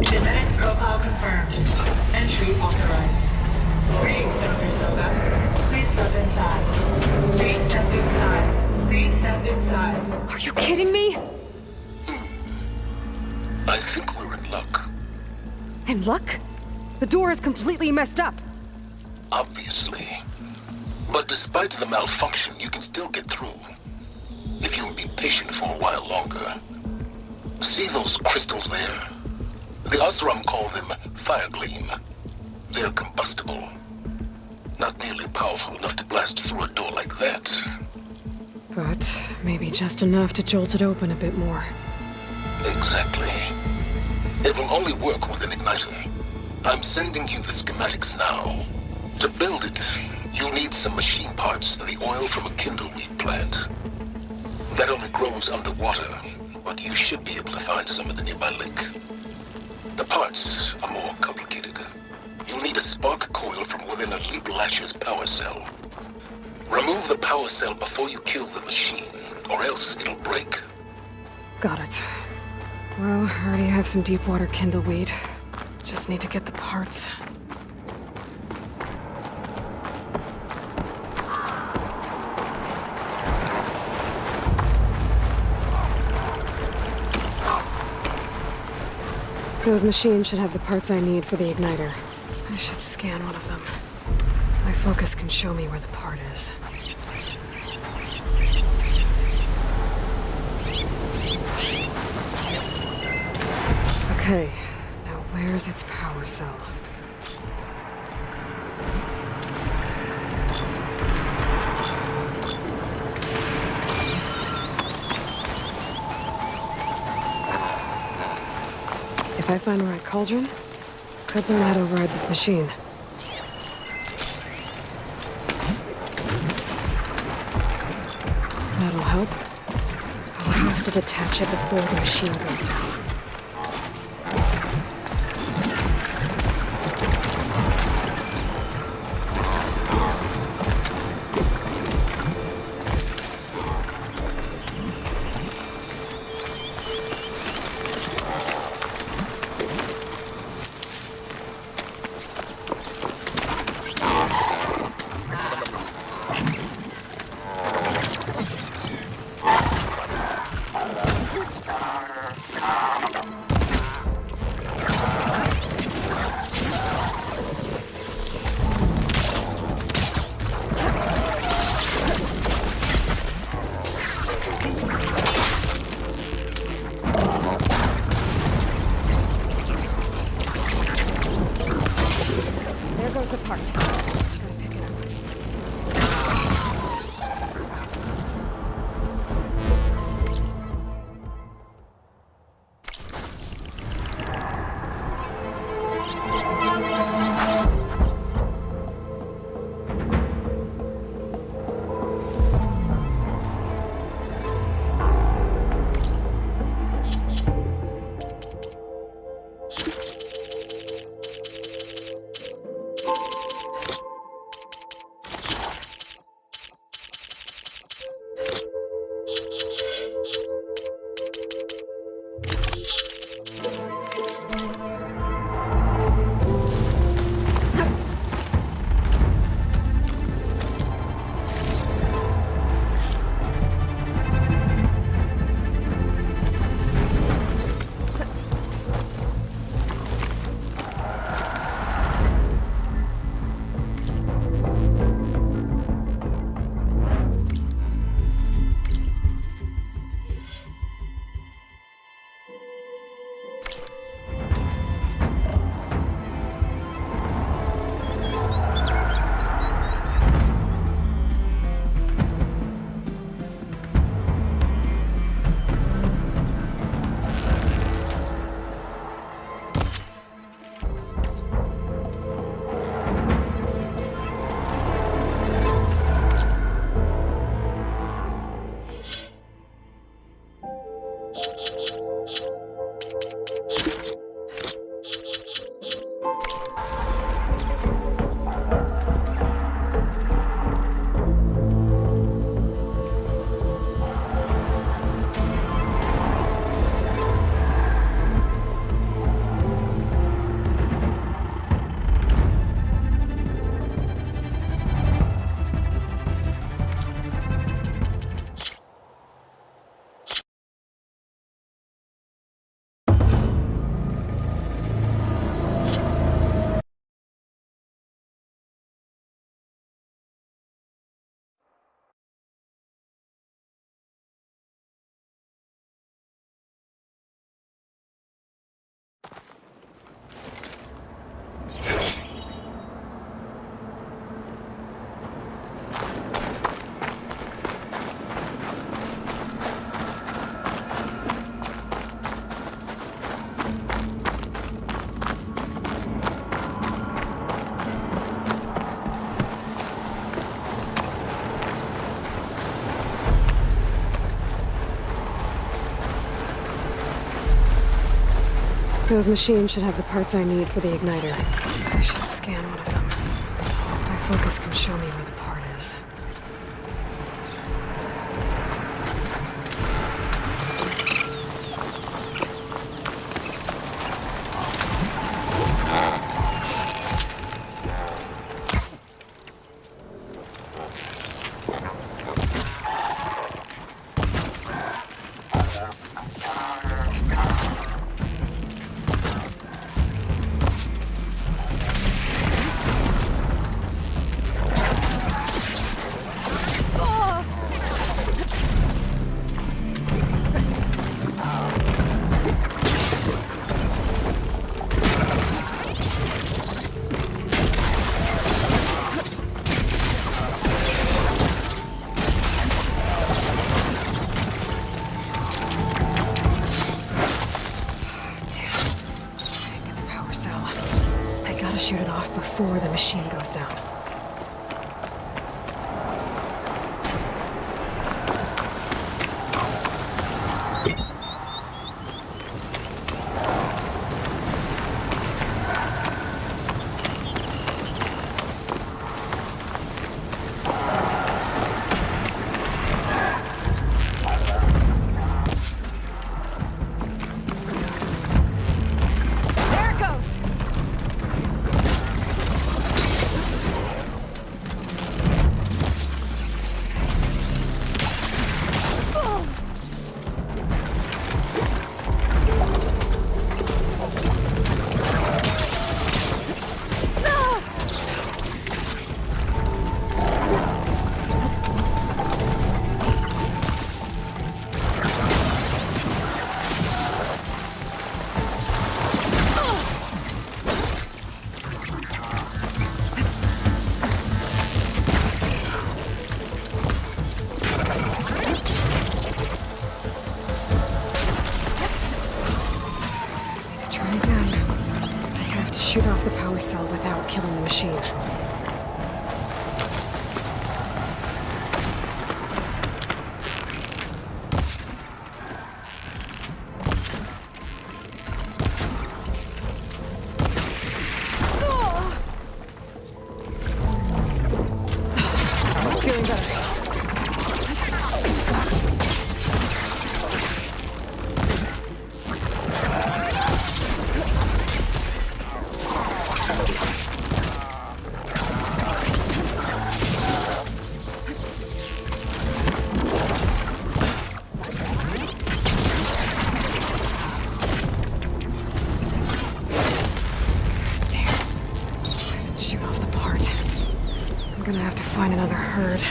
Genetic profile confirmed. Entry authorized. Greetings, Dr. Sova. Please step inside. Please step inside. Please step inside. Are you kidding me? I think we're in luck. In luck? The door is completely messed up. Obviously. But despite the malfunction, you can still get through. If you'll be patient for a while longer. See those crystals there? The Oseram call them Firegleam. They're combustible. Not nearly powerful enough to blast through a door like that. But maybe just enough to jolt it open a bit more. Exactly. It will only work with an igniter. I'm sending you the schematics now. To build it, you'll need some machine parts and the oil from a kindleweed plant. That only grows underwater, but you should be able to find some in the nearby lake. The parts are more complicated. You'll need a spark coil from within a Leap Lasher's power cell. Remove the power cell before you kill the machine, or else it'll break. Got it. Well, I already have some deep water kindleweed. Just need to get the parts. Those machines should have the parts I need for the igniter. I should scan one of them. My focus can show me where the part is. Okay, now where's its power cell? If I find the right cauldron, could learn how to override this machine. That'll help. I'll have to detach it before the machine goes down. There goes the part. Gotta pick it up. Those machines should have the parts I need for the igniter. I should scan one of them. My focus can show me where the part is. shoot it off before the machine goes down. There it goes! Try again. I have to shoot off the power cell without killing the machine. Feeling better. Shoot off the part. I'm gonna have to find another herd.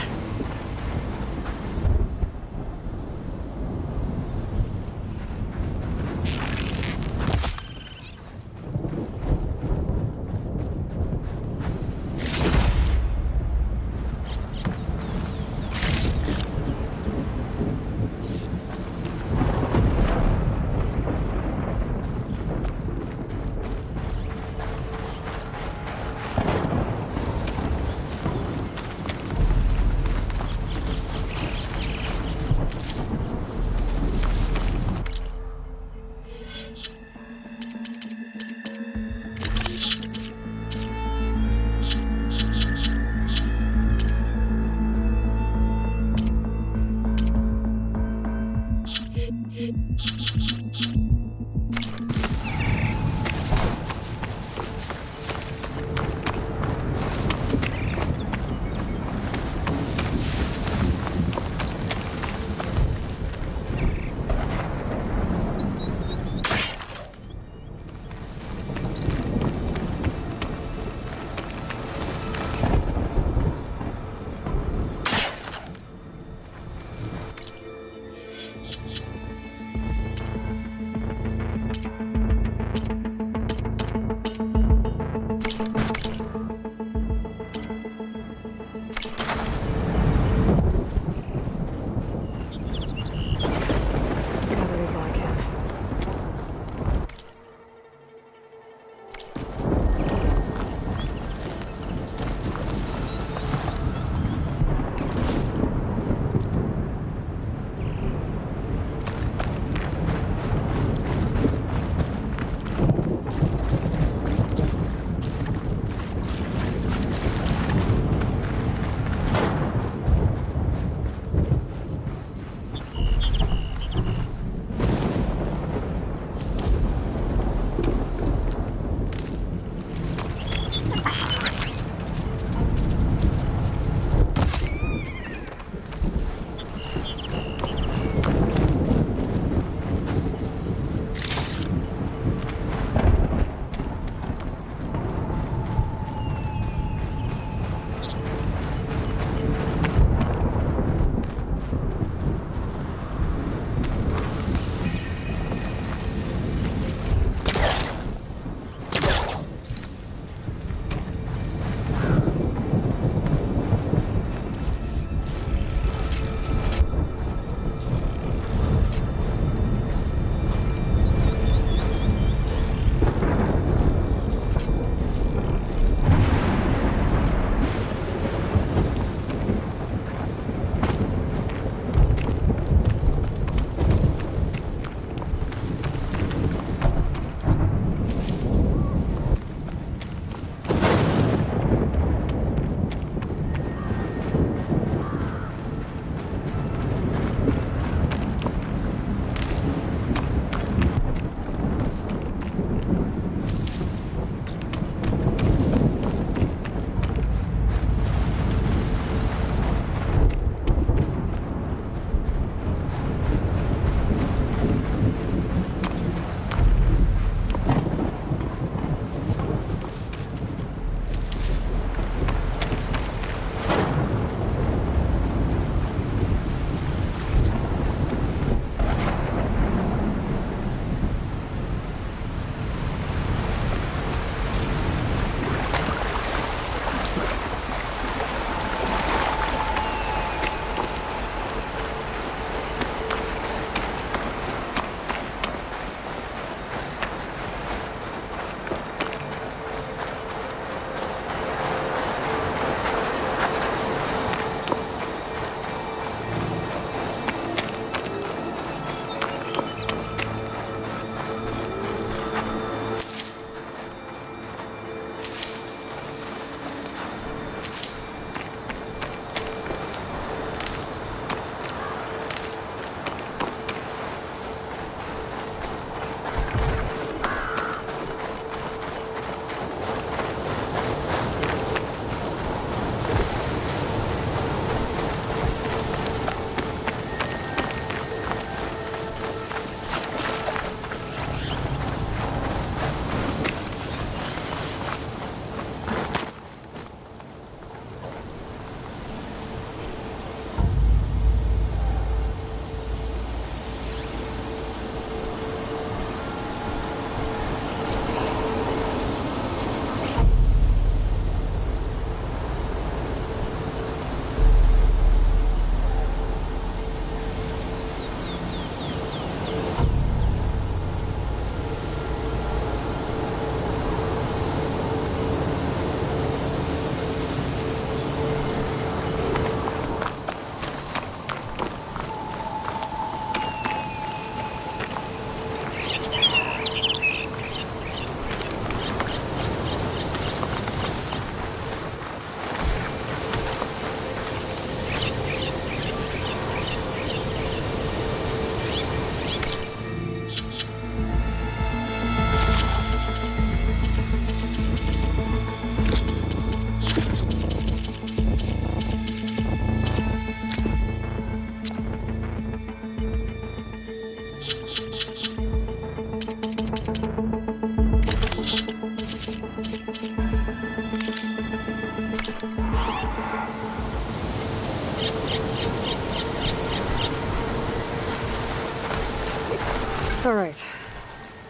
All right.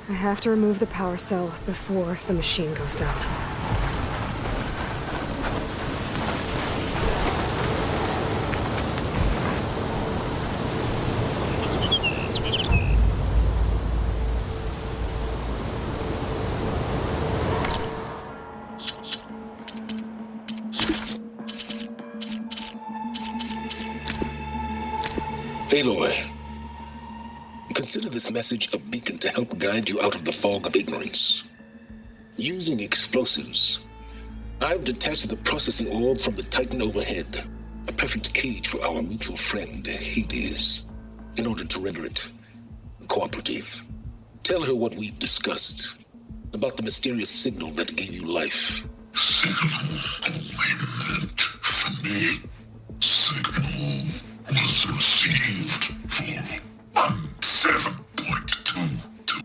I have to remove the power cell before the machine goes down. Aloy, consider this message a beacon to help guide you out of the fog of ignorance. Using explosives, I've detached the processing orb from the Titan overhead, a perfect cage for our mutual friend, Hades, in order to render it cooperative. Tell her what we've discussed about the mysterious signal that gave you life. Signal awaited from me. Signal was received for 17.22.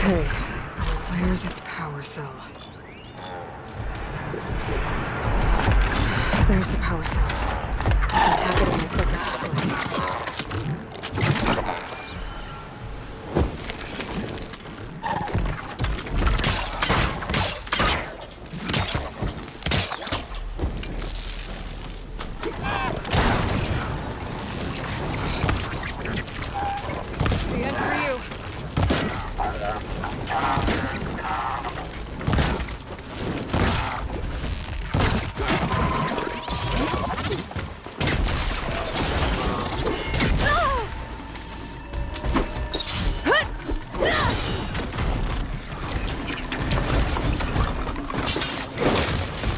Okay, where's its power cell? There's the power cell. I'll tap it on my focus display. The end for you.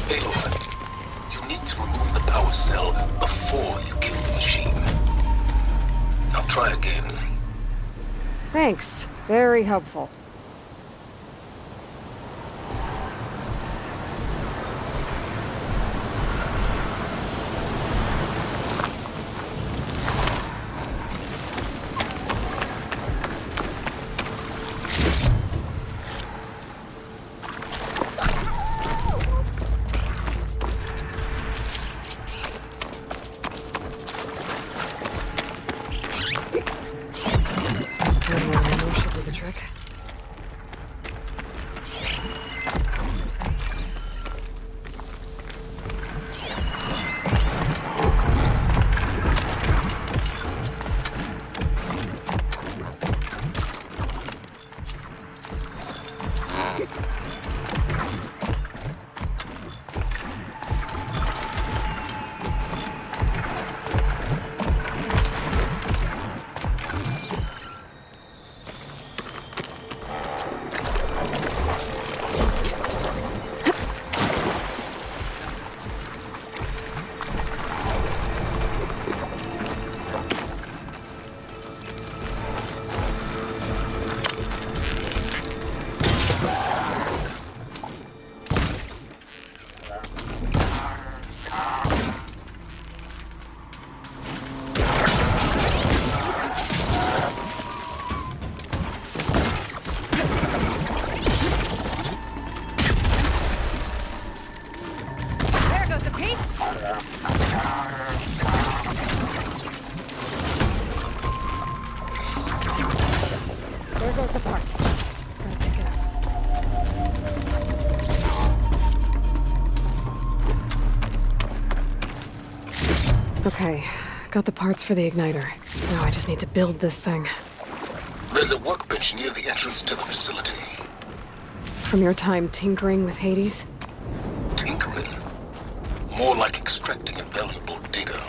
Aloy, you need to remove the power cell before you kill the machine. Now try again. Thanks. Very helpful. Should be the trick. There goes the piece. There goes the part. Gotta pick it up. Okay, got the parts for the igniter. Now I just need to build this thing. There's a workbench near the entrance to the facility. From your time tinkering with Hades? Tinkering? More like extracting invaluable data.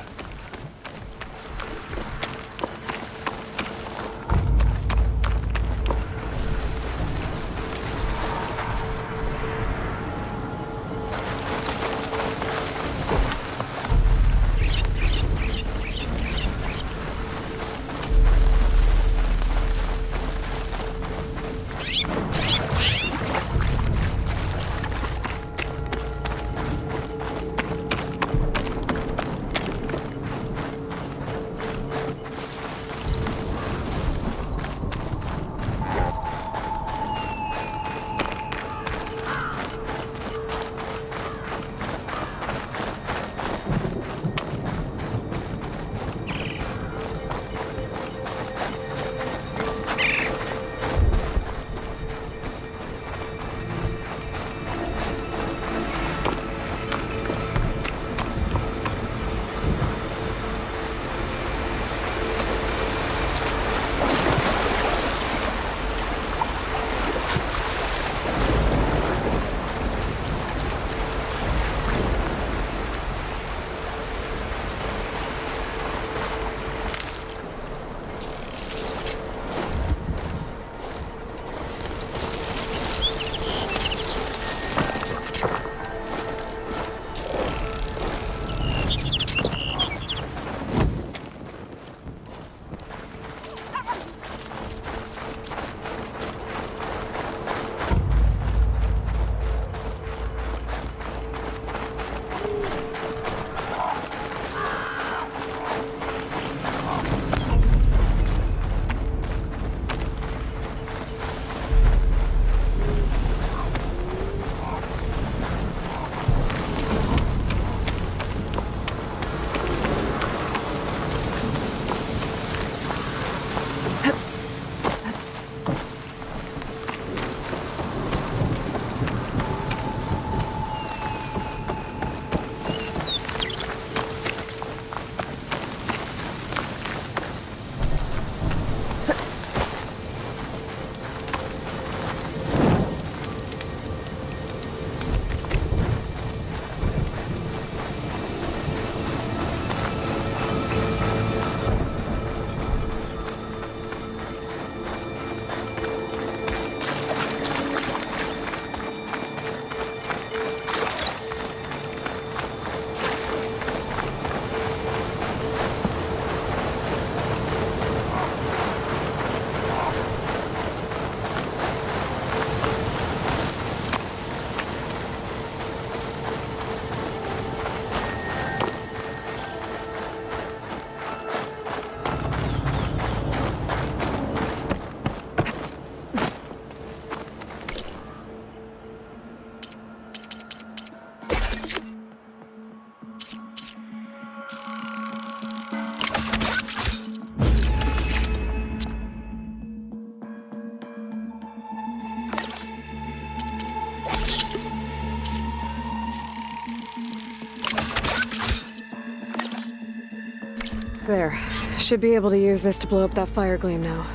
There. Should be able to use this to blow up that fire gleam now.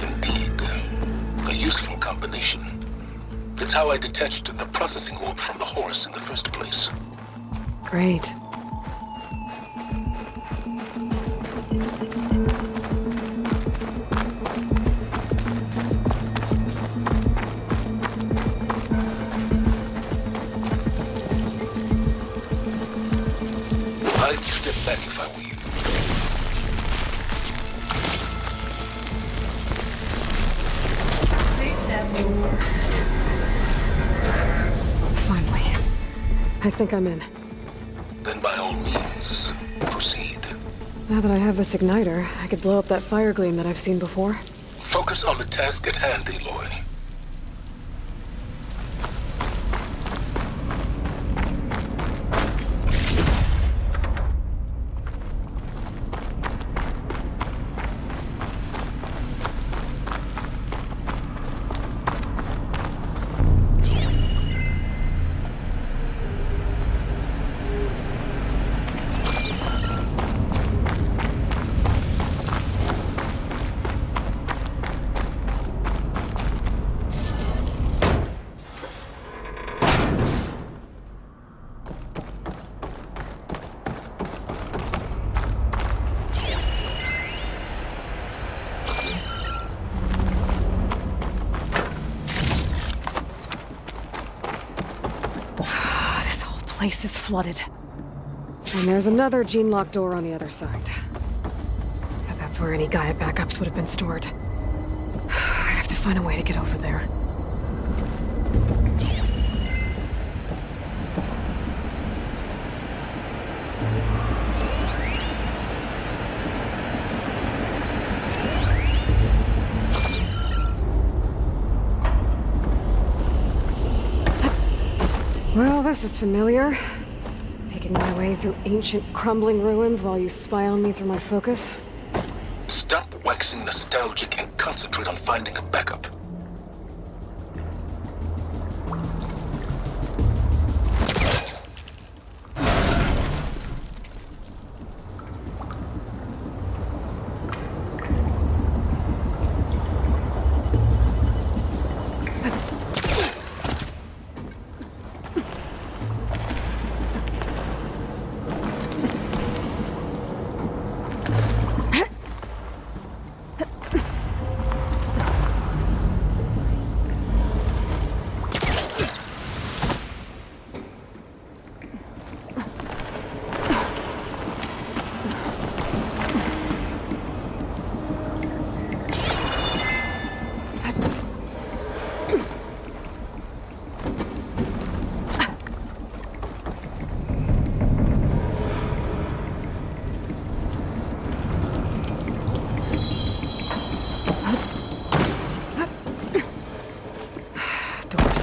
Indeed. A useful combination. It's how I detached the processing orb from the horse in the first place. Great. I'd step back if I were you. Please step inside. Finally. I think I'm in. Then by all means, proceed. Now that I have this igniter, I could blow up that fire gleam that I've seen before. Focus on the task at hand, Aloy. Place is flooded. And there's another gene-locked door on the other side. That's where any Gaia backups would have been stored. I have to find a way to get over there. Well, this is familiar. Making my way through ancient, crumbling ruins while you spy on me through my focus. Stop waxing nostalgic and concentrate on finding a backup.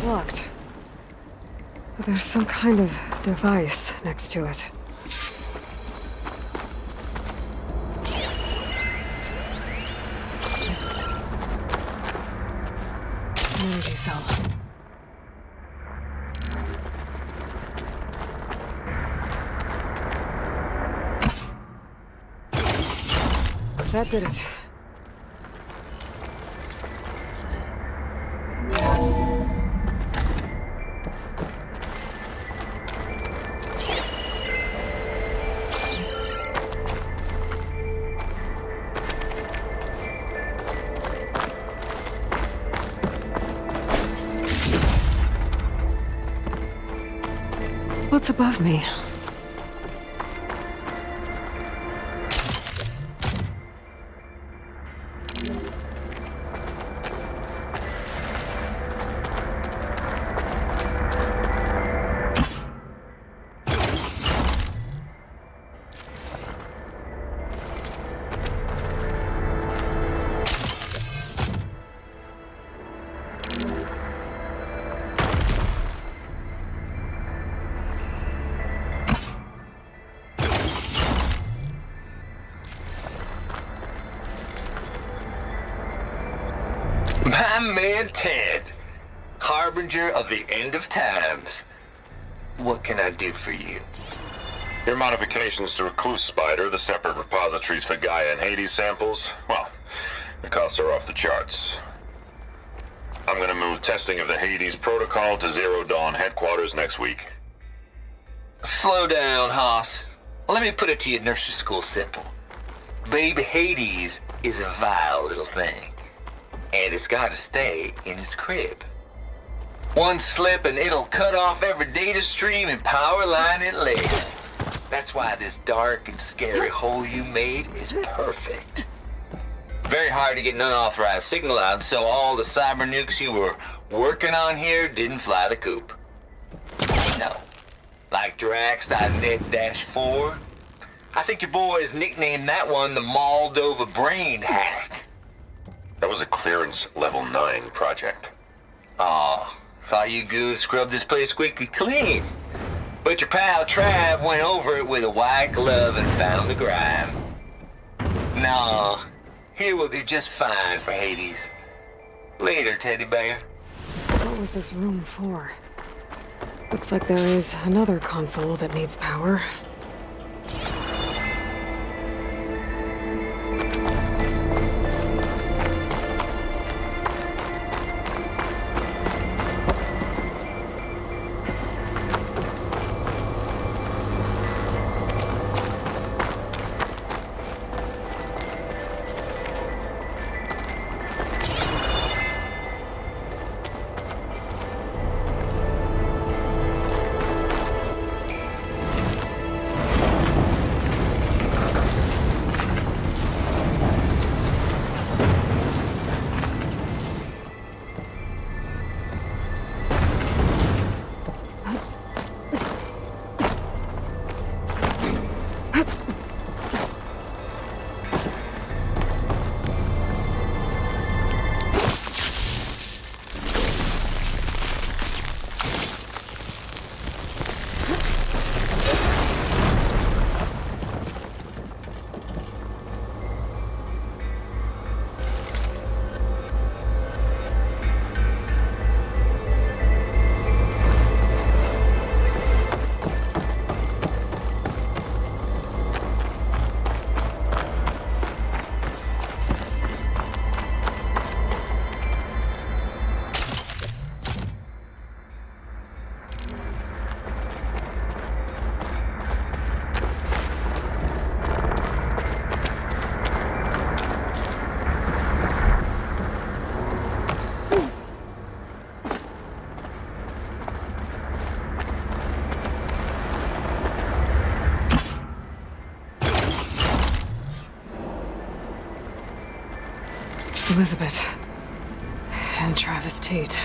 Locked. But there's some kind of device next to it. Energy cell. That did it. What's above me? My man Ted, harbinger of the end of times. What can I do for you? Your modifications to Recluse Spider, the separate repositories for Gaia and Hades samples, well, the costs are off the charts. I'm gonna move testing of the Hades protocol to Zero Dawn headquarters next week. Slow down, Haas. Let me put it to you nursery school simple. Baby Hades is a vile little thing, and it's gotta stay in its crib. One slip and it'll cut off every data stream and power line it lays. That's why this dark and scary hole you made is perfect. Very hard to get an unauthorized signal out, so all the cyber nukes you were working on here didn't fly the coop. No. Like Drax.net-4. I think your boys nicknamed that one the Moldova Brain Hack. That was a clearance level 9 project. Aw, thought you goons scrubbed this place squeaky clean. But your pal Trav went over it with a white glove and found the grime. No, here will do just fine for Hades. Later, teddy bear. What was this room for? Looks like there is another console that needs power. Elizabeth. And Travis Tate.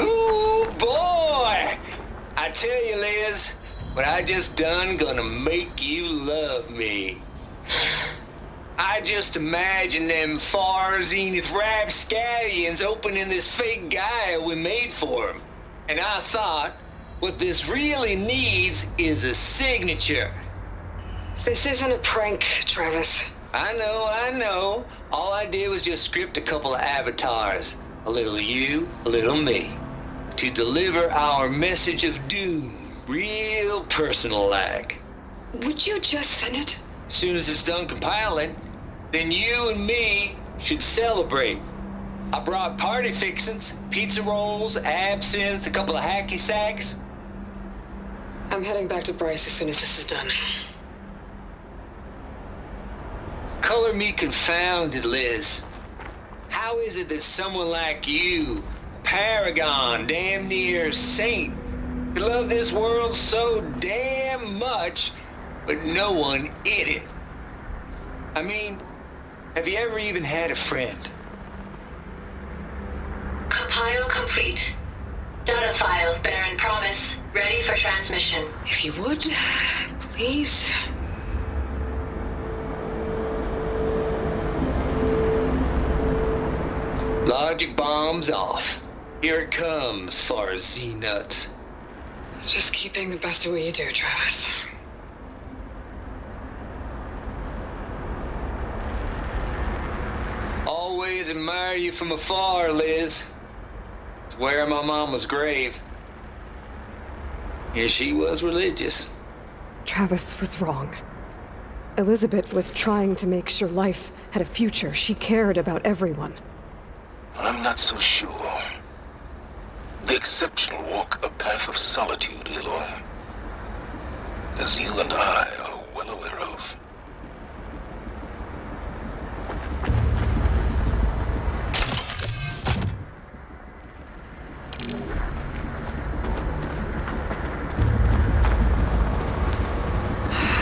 Ooh, boy! I tell you, Liz, what I just done gonna make you love me. I just imagine them far zenith rapscallions opening this fake Gaia we made for them. And I thought, what this really needs is a signature. This isn't a prank, Travis. I know. All I did was just script a couple of avatars. A little you, a little me. To deliver our message of doom, real personal-like. Would you just send it? As soon as it's done compiling, then you and me should celebrate. I brought party fixins, pizza rolls, absinthe, a couple of hacky sacks. I'm heading back to Bryce as soon as this is done. Color me confounded, Liz. How is it that someone like you, paragon, damn near saint, could love this world so damn much, but no one in it? I mean, have you ever even had a friend? Compile complete. Data file, Baron Promise, ready for transmission. If you would, please. Logic bombs off. Here it comes, far as Z-nuts. Just keep being the best at what you do, Travis. Always admire you from afar, Liz. It's where my mama's grave. And she was religious. Travis was wrong. Elizabeth was trying to make sure life had a future. She cared about everyone. I'm not so sure. The exceptional walk a path of solitude, Aloy. As you and I are well aware of.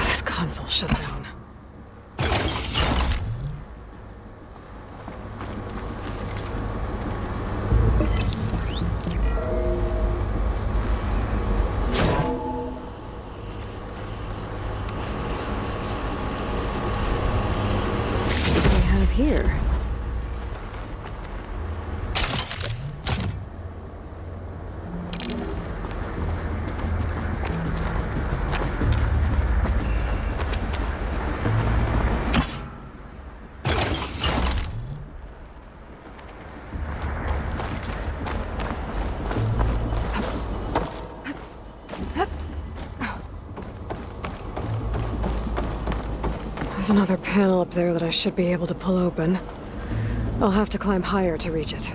This console shut down. What do we have here? There's another panel up there that I should be able to pull open. I'll have to climb higher to reach it.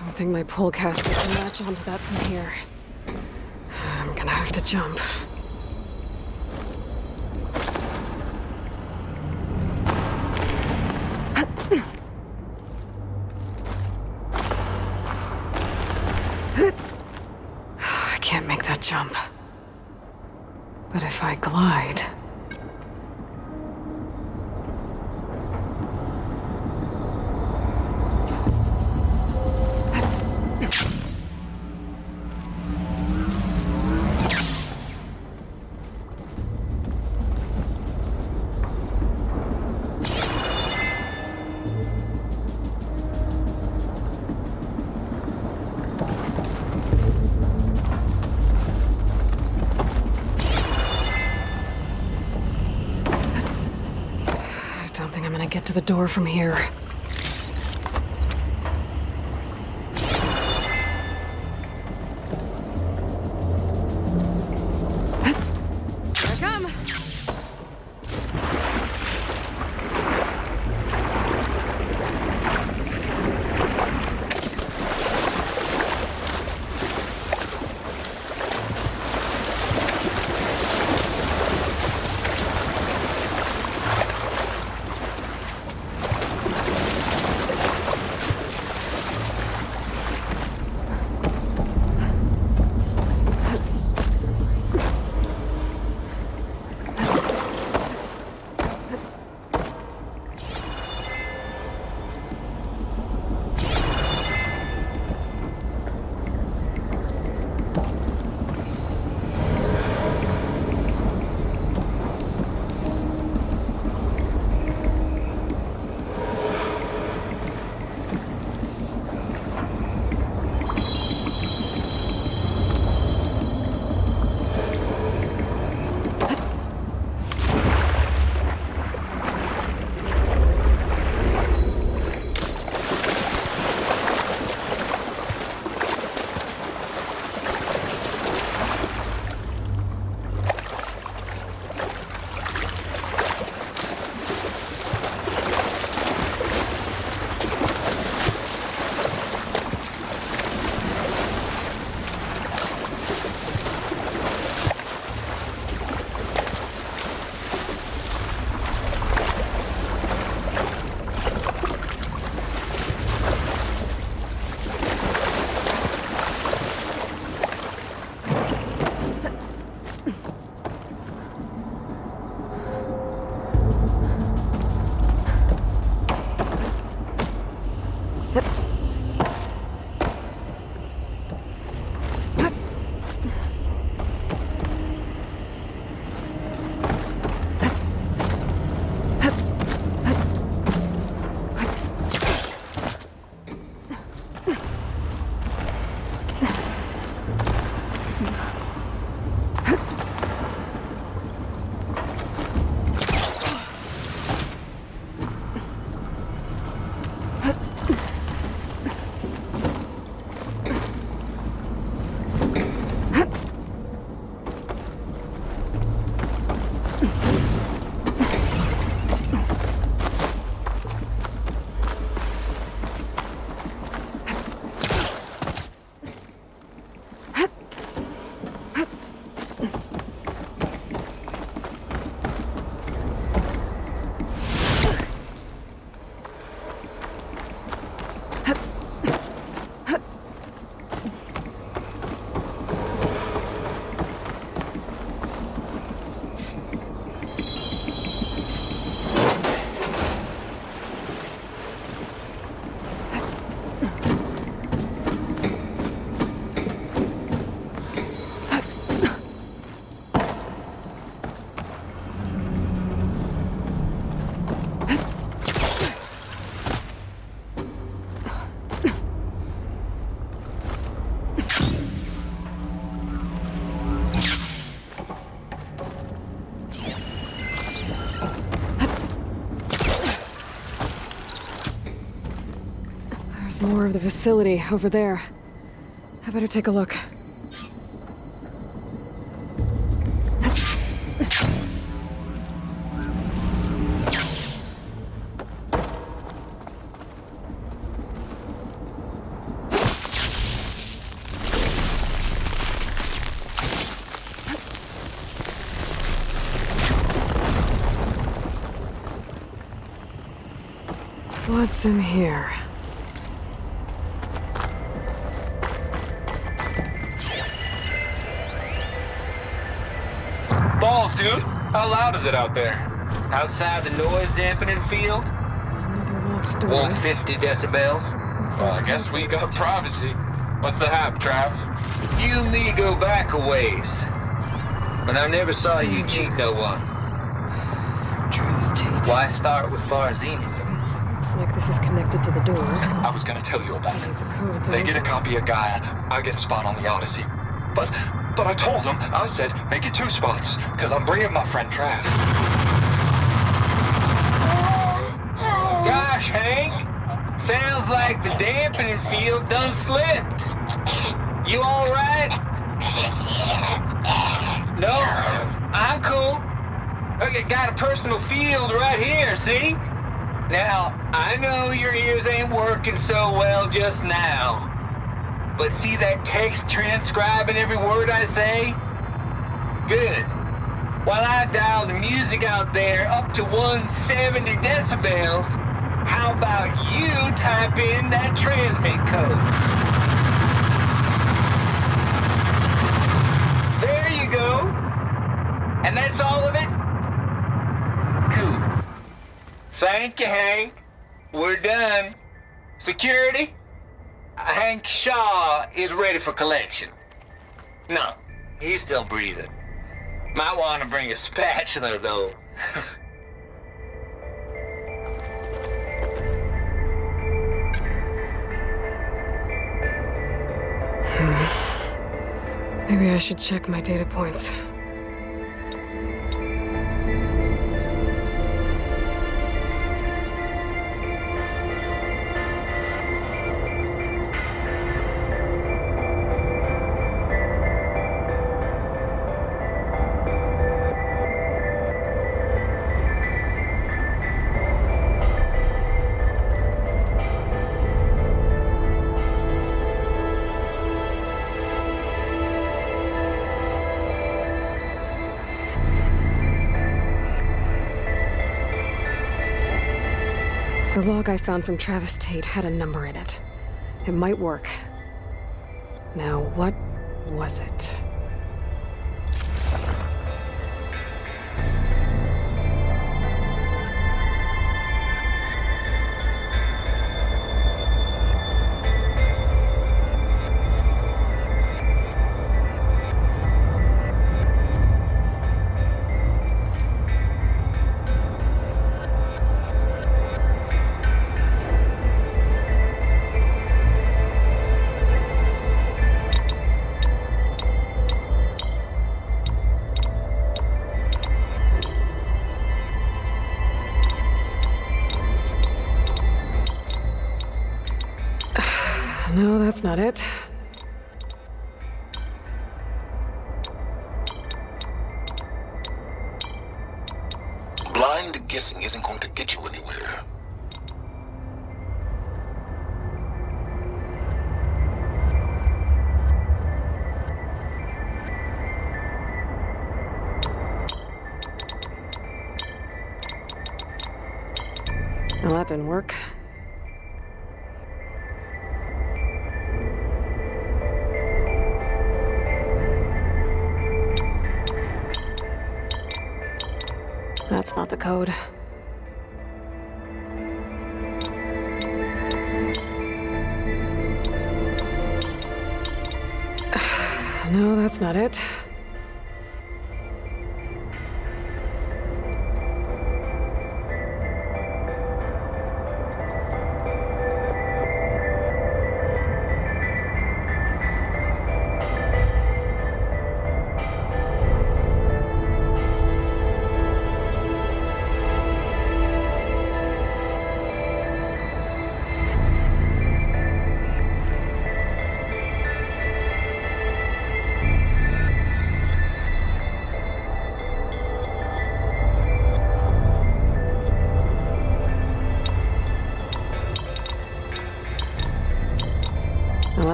I think my pull caster can latch onto that from here. I'm gonna have to jump. I can't make that jump. But if I glide... I don't think I'm gonna get to the door from here. Here I come! There's more of the facility over there. I better take a look. What's in here? Balls, dude. How loud is it out there? Outside the noise dampening field? There's another locked door. 150 decibels? Well, I guess we got privacy. What's the hype, Trav? You and me go back a ways. But I never saw you cheat no one. Travis Tate. Why start with Barzini? Looks like this is connected to the door. I was gonna tell you about it. It's a code. They get a copy of Gaia. I get a spot on the Odyssey. But I told them, I said, make it 2 spots, because I'm bringing my friend Trav. Gosh, Hank. Sounds like the dampening field done slipped. You all right? No, I'm cool. Okay, got a personal field right here, see? Now, I know your ears ain't working so well just now. But see that text transcribing every word I say? Good. While I dial the music out there up to 170 decibels, how about you type in that transmit code? There you go. And that's all of it? Cool. Thank you, Hank. We're done. Security? Hank Shaw is ready for collection. No, he's still breathing. Might want to bring a spatula, though. Maybe I should check my data points. The log I found from Travis Tate had a number in it. It might work. Now, what was it? No, that's not it. Blind guessing isn't going to get you anywhere. Well, that didn't work. That's not the code. No, that's not it.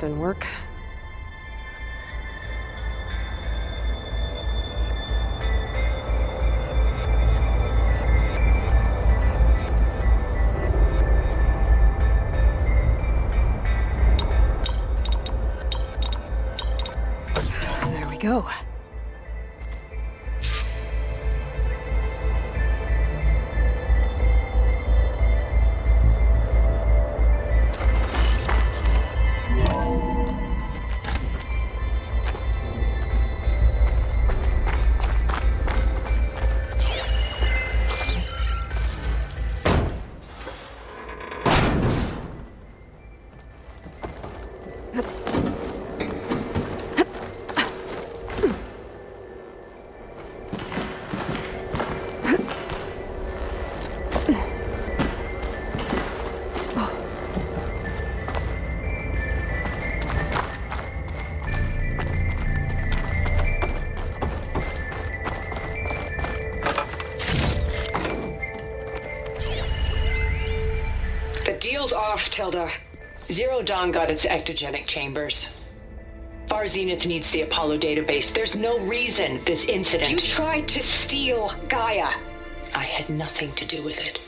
admin work. There we go. Deal's off, Tilda. Zero Dawn got its ectogenic chambers. Far Zenith needs the Apollo database. There's no reason this incident... You tried to steal Gaia. I had nothing to do with it.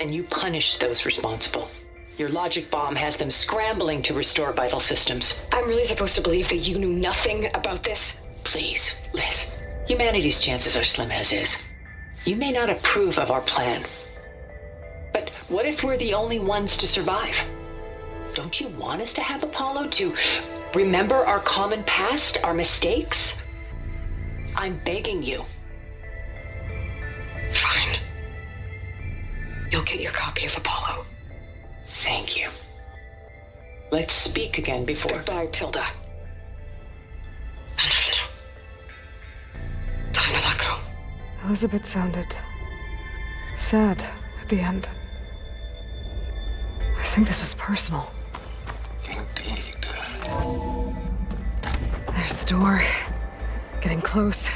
And you punished those responsible. Your logic bomb has them scrambling to restore vital systems. I'm really supposed to believe that you knew nothing about this? Please, Liz. Humanity's chances are slim as is. You may not approve of our plan. But what if we're the only ones to survive? Don't you want us to have Apollo to remember our common past, our mistakes? I'm begging you. Fine. You'll get your copy of Apollo. Thank you. Let's speak again before... Goodbye, Tilda. Time to let go. Elizabeth sounded sad at the end. I think this was personal. Indeed. There's the door. Getting close.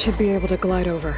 should be able to glide over.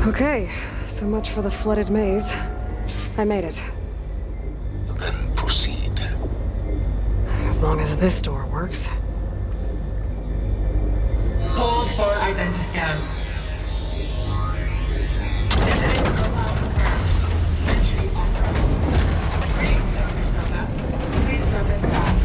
Okay, so much for the flooded maze. I made it. Then proceed. As long as this door works. Hold for identiscan. Entry authorized. Greetings, Dr. Soka. Please step inside.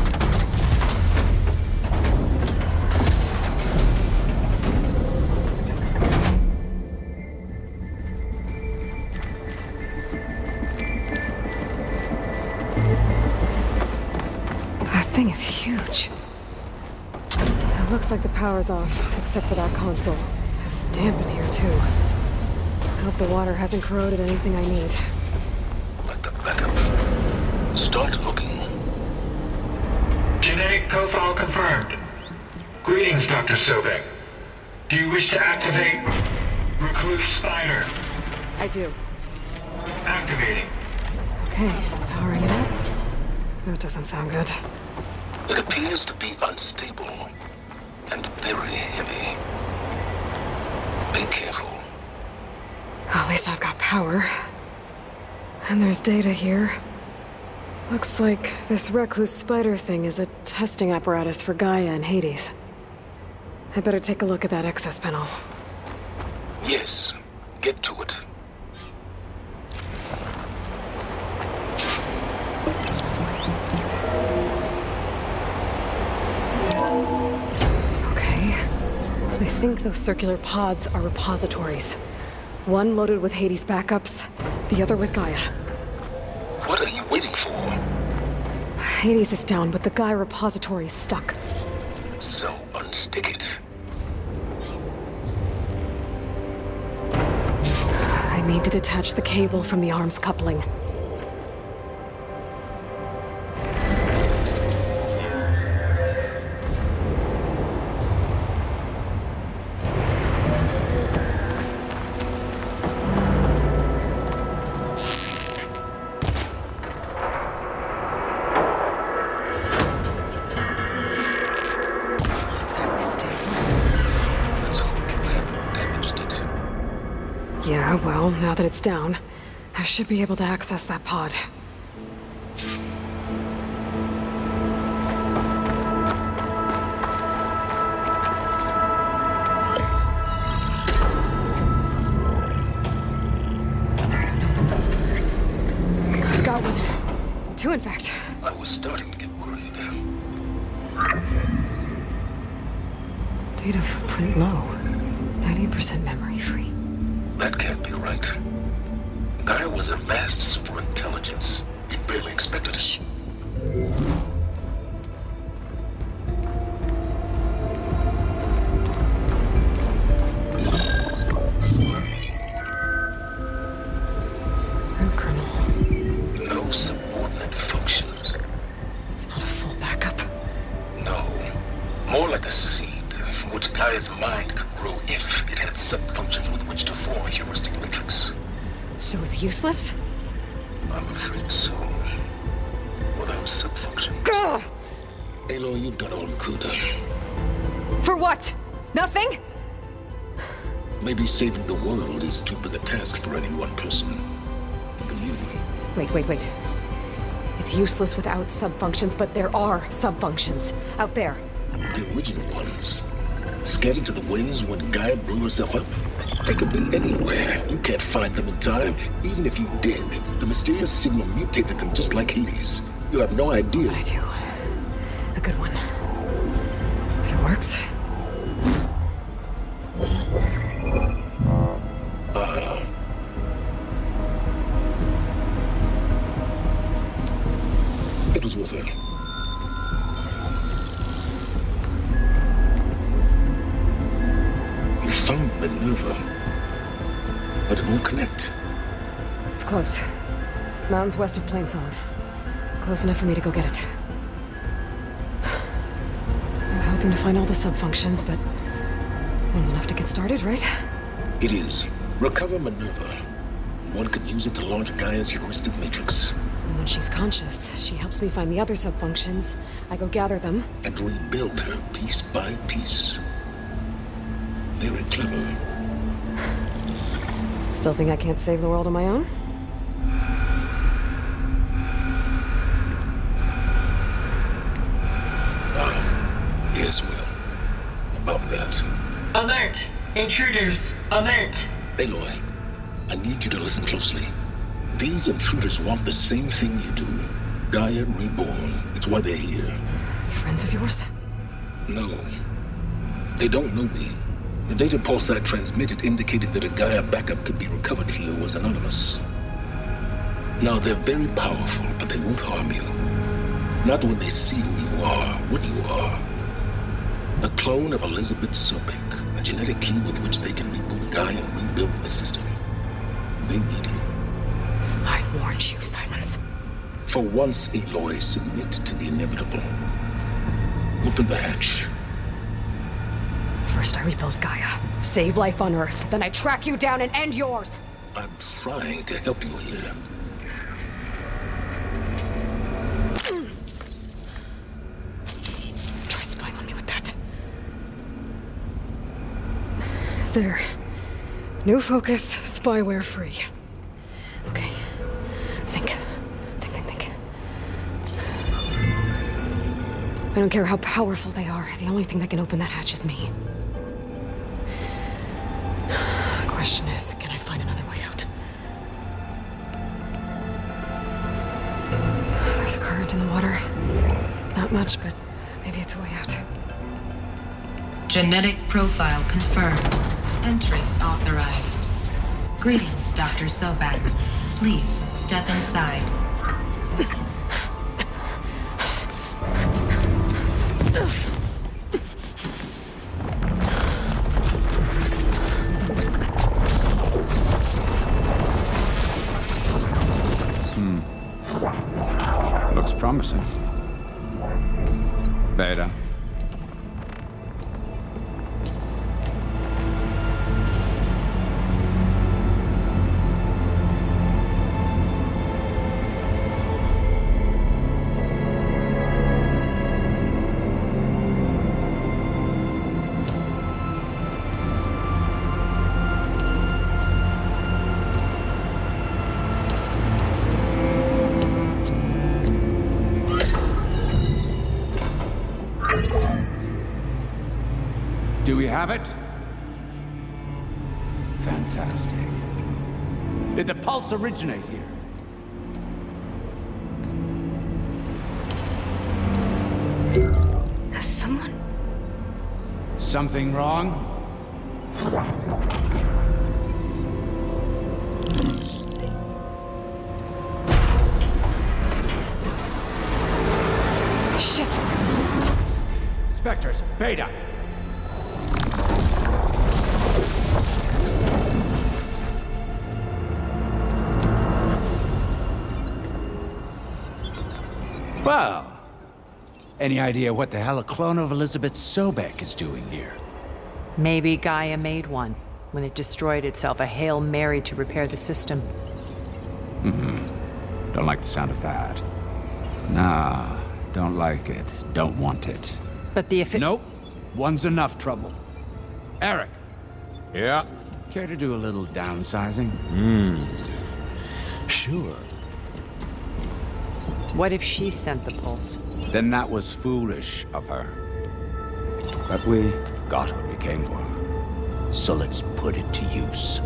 That thing is huge. It looks like the power's off, except for that console. It's damp in here, too. I hope the water hasn't corroded anything I need. Let the backup. Start looking. Genetic profile confirmed. Greetings, Dr. Sobek. Do you wish to activate Recluse Spider? I do. Activating. Okay, powering it up. That doesn't sound good. It appears to be unstable and very heavy. Be careful. At least I've got power. And there's data here. Looks like this Recluse Spider thing is a testing apparatus for Gaia and Hades. I better take a look at that access panel. Yes, get to it. Okay. I think those circular pods are repositories. One loaded with Hades backups, the other with Gaia. What are you waiting for? Hades is down, but the Gaia repository is stuck. So unstick it. I need to detach the cable from the arms coupling. Yeah, well, now that it's down, I should be able to access that pod. too, in fact. I was starting to get worried. Data footprint low. 90% memory free. That can't be right. Gaia was a vast superintelligence. You barely expected it. Root kernel. No subordinate functions. It's not a full backup. No. More like a seed from which Gaia's mind could grow if it had sub-functions with which to form a heuristic matrix. So it's useless? I'm afraid so. Without sub-function. Gah! Aloy, you've done all you could. For what? Nothing? Maybe saving the world is too big a task for any one person. Even you. Wait. It's useless without sub-functions, but there are sub-functions out there. The original ones. Scattered to the winds when Gaia blew herself up? They could be anywhere. You can't find them in time. Even if you did, the mysterious signal mutated them just like Hades. You have no idea. But I do. A good one. If it works. It was worth it. You found Minerva, but it won't connect. It's close. Mountains west of Plainsong. Close enough for me to go get it. I was hoping to find all the sub-functions, but one's enough to get started, right? It is. Recover Minerva. One could use it to launch Gaia's heuristic matrix. And when she's conscious, she helps me find the other sub-functions. I go gather them. And rebuild her piece by piece. Very clever. Still think I can't save the world on my own? Yes, Will. About that. Alert! Intruders! Alert! Aloy, I need you to listen closely. These intruders want the same thing you do. Gaia reborn. It's why they're here. Friends of yours? No. They don't know me. The data pulse I transmitted indicated that a Gaia backup could be recovered here was anonymous. Now, they're very powerful, but they won't harm you. Not when they see who you are, what you are. A clone of Elizabeth Sobek, a genetic key with which they can reboot Gaia and rebuild the system. They need you. I warned you, Simons. For once, Aloy, submit to the inevitable. Open the hatch. First I rebuild Gaia, save life on Earth, then I track you down and end yours! I'm trying to help you here. Try spying on me with that. There. New focus, spyware free. Okay. Think. I don't care how powerful they are. The only thing that can open that hatch is me. The question is, can I find another way out? There's a current in the water. Not much, but maybe it's a way out. Genetic profile confirmed. Entry authorized. Greetings, Dr. Sobek. Please step inside. Looks promising. Beta. Do we have it? Fantastic. Did the pulse originate here? Someone? Something wrong? Shit! Spectres, Beta! Well, any idea what the hell a clone of Elizabeth Sobek is doing here? Maybe Gaia made one when it destroyed itself, a Hail Mary to repair the system. Don't like the sound of that. Nah, don't like it. Don't want it. But the Nope. One's enough trouble. Eric. Yeah? Care to do a little downsizing? Sure. What if she sent the pulse? Then that was foolish of her. But we got what we came for. So let's put it to use.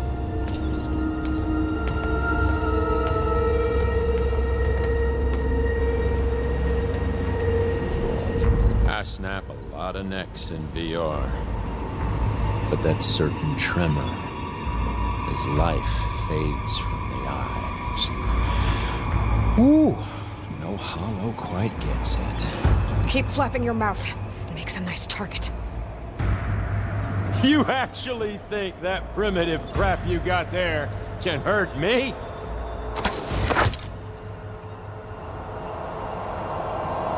I snap a lot of necks in VR. But that certain tremor as life fades from the eyes. Ooh, no hollow quite gets it. Keep flapping your mouth. It makes a nice target. You actually think that primitive crap you got there can hurt me?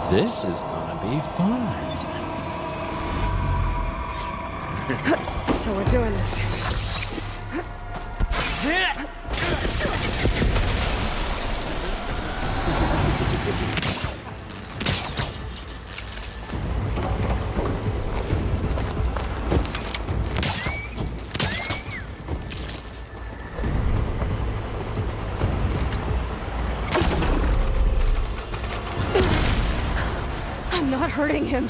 This is gonna be fun. So we're doing this. I'm not hurting him.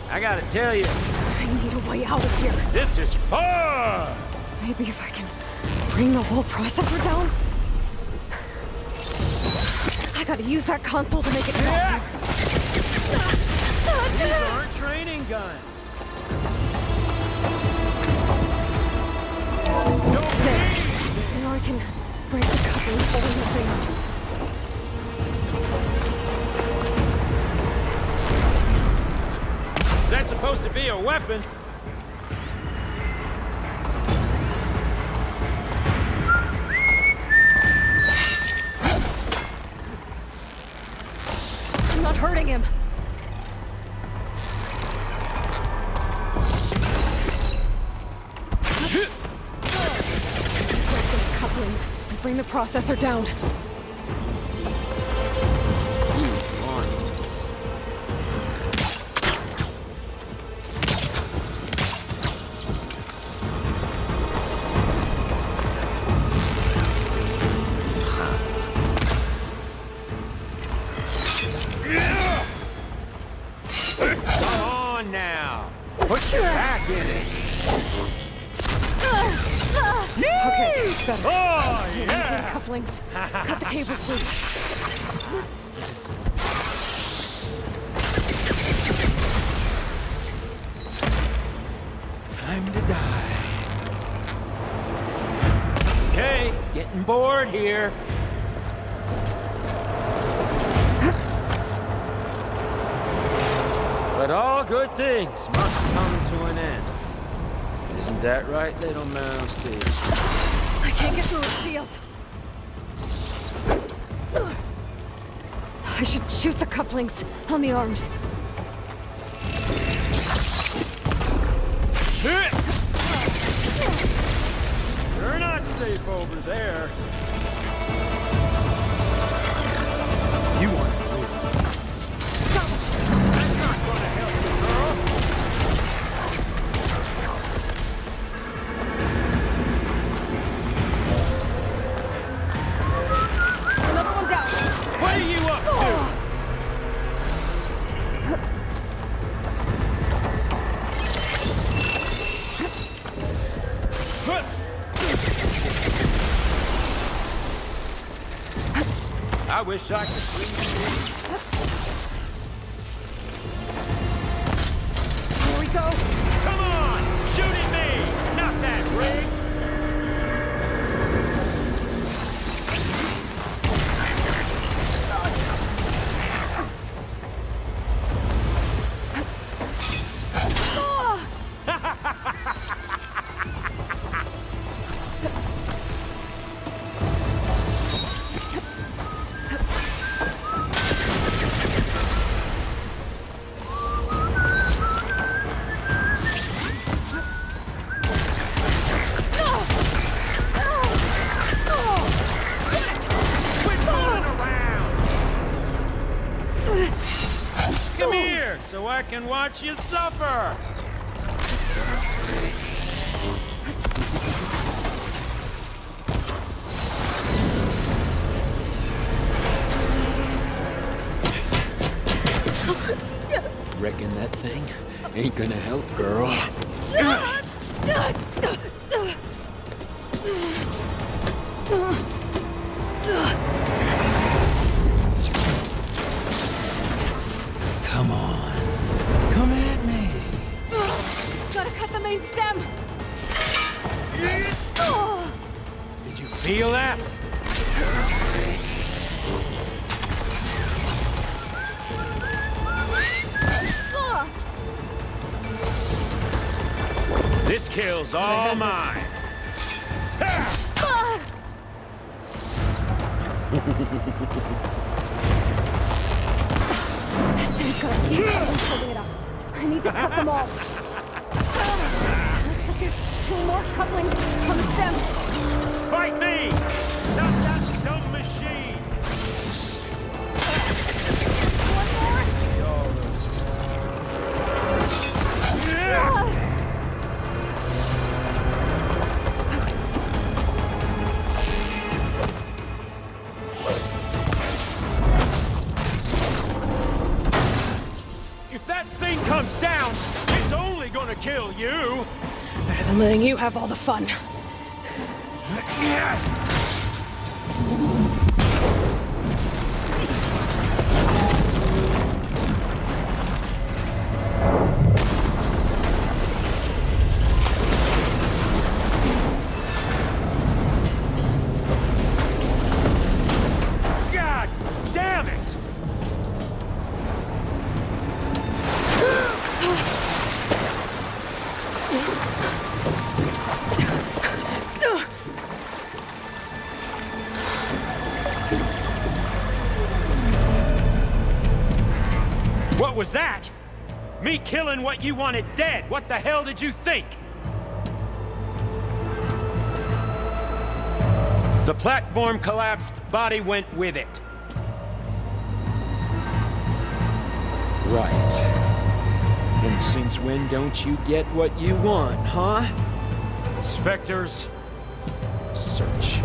I gotta tell you, I need a way out of here. this is fun! Maybe if I can bring the whole processor down? I gotta use that console to make it faster. These aren't training guns. There. Now I can break the couplings holding the thing up. Is that supposed to be a weapon? I'm not hurting him. Break those couplings and bring the processor down. Come on now. Put your back in it. Okay, better. Oh, yeah. Couplings. Cut the cables loose. Time to die. Okay, getting bored here. But all good things must come to an end. Isn't that right, little mousey? I can't get through his shield. I should shoot the couplings on the arms. You're not safe over there. You want to live. That's not gonna help you, girl. Another one down. What are you up to? I wish I could breathe. go. Come on! Shooting me! Not that rig! Come here, so I can watch you suffer! Reckon that thing ain't gonna help, girl. Come on. Come at me. Gotta cut the main stem. Did you feel that? This kill's all mine. This thing's gonna keep holding it up. I need to cut them all. Looks like there's 2 more couplings on the stem. Fight me! Not that dumb machine! If that thing comes down, it's only gonna kill you! Better than letting you have all the fun. God damn it! What was that? Me killing what you wanted dead. What the hell did you think? The platform collapsed, body went with it. Right. And since when don't you get what you want, huh? Spectres, search.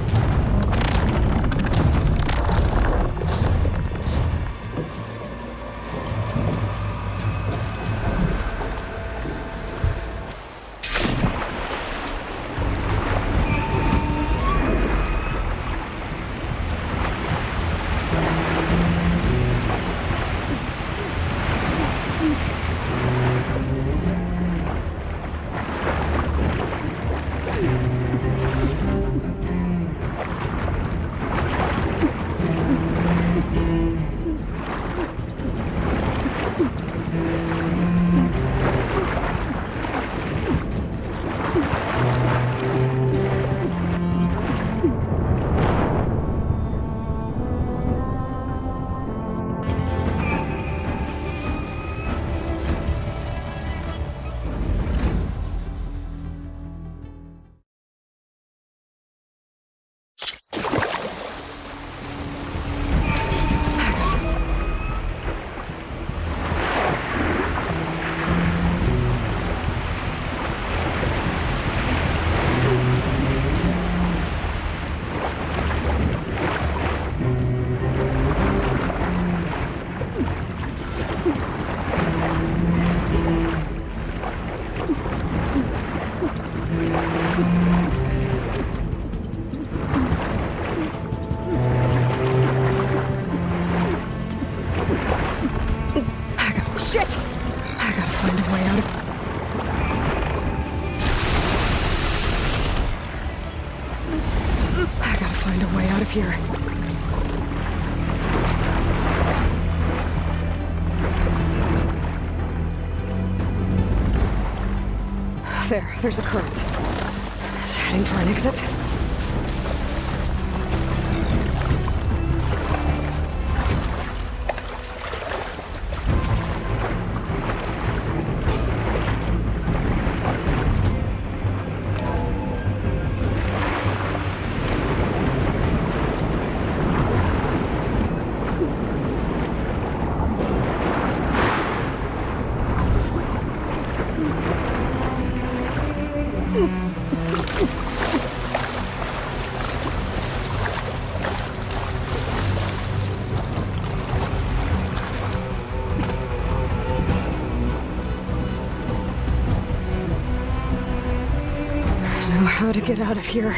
here. There's a current. Is it heading for an exit? How to get out of here.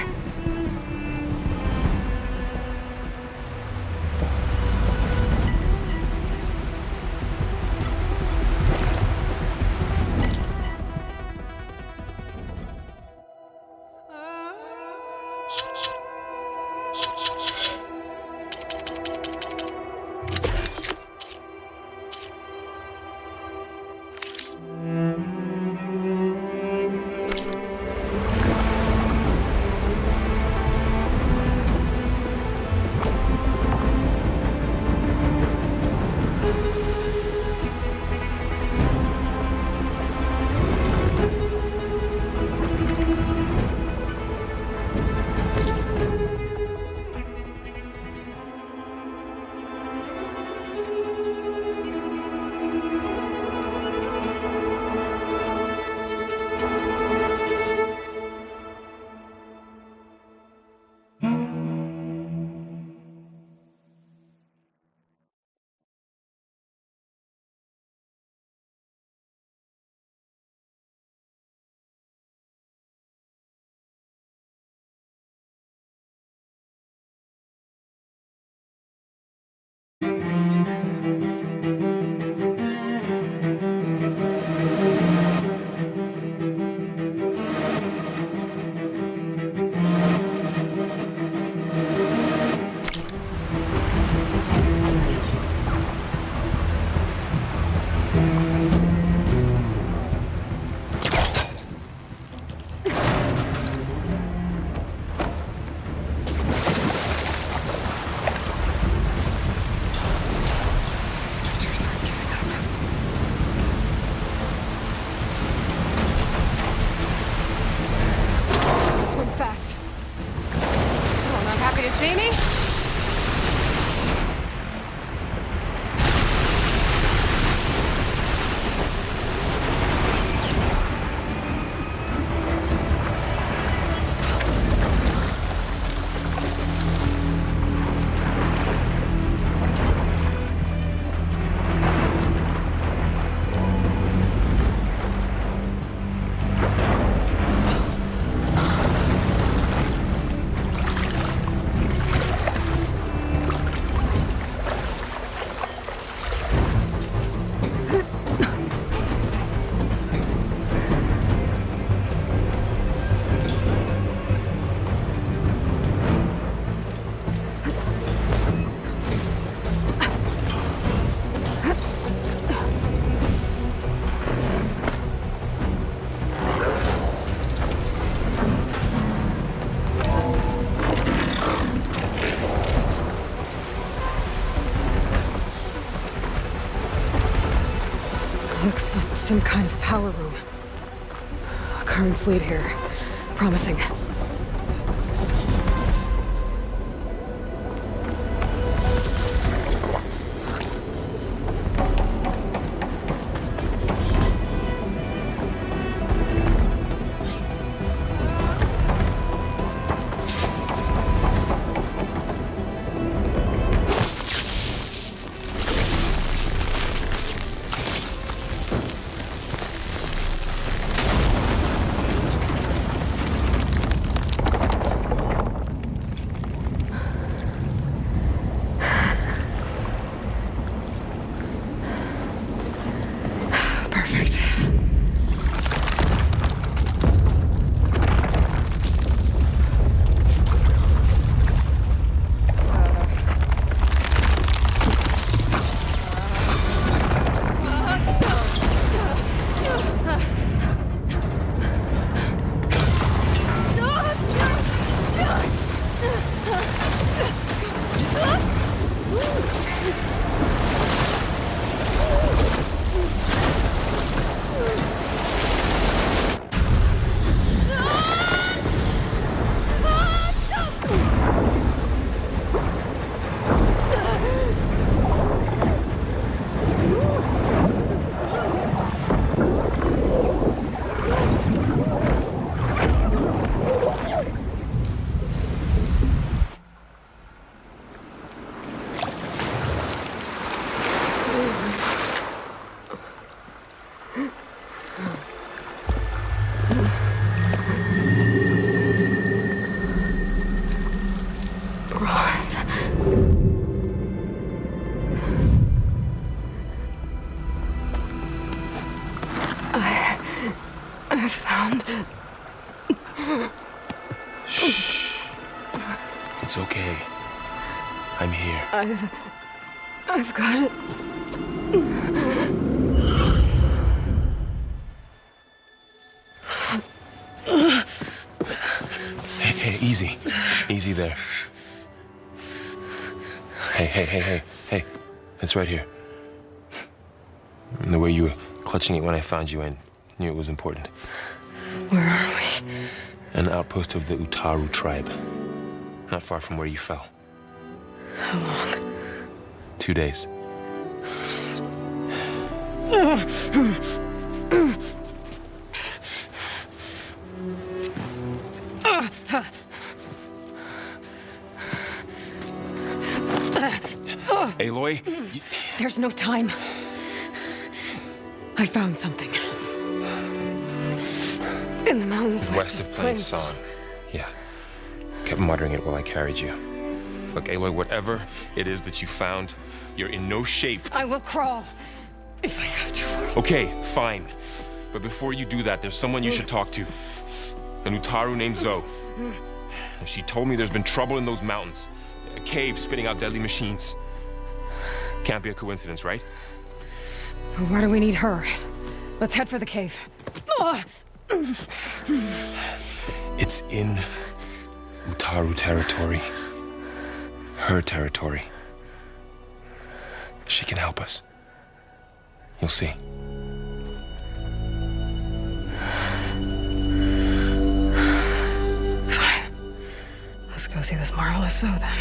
See me? Looks like some kind of power room. Currents lead here. Promising. I'm here. I've got it. Hey, easy. Easy there. Hey. It's right here. The way you were clutching it when I found you, I knew it was important. Where are we? An outpost of the Utaru tribe. Not far from where you fell. How long? 2 days. Aloy? There's no time. I found something. In the mountains West of Plains Song. Yeah. Kept muttering it while I carried you. Look, Aloy, whatever it is that you found, you're in no shape to... I will crawl. If I have to. Okay, fine. But before you do that, there's someone you should talk to. An Utaru named Zoe. She told me there's been trouble in those mountains. A cave spitting out deadly machines. Can't be a coincidence, right? Why do we need her? Let's head for the cave. It's in Utaru territory. Her territory. She can help us. You'll see. Fine. Let's go see this marvelous Zoe then.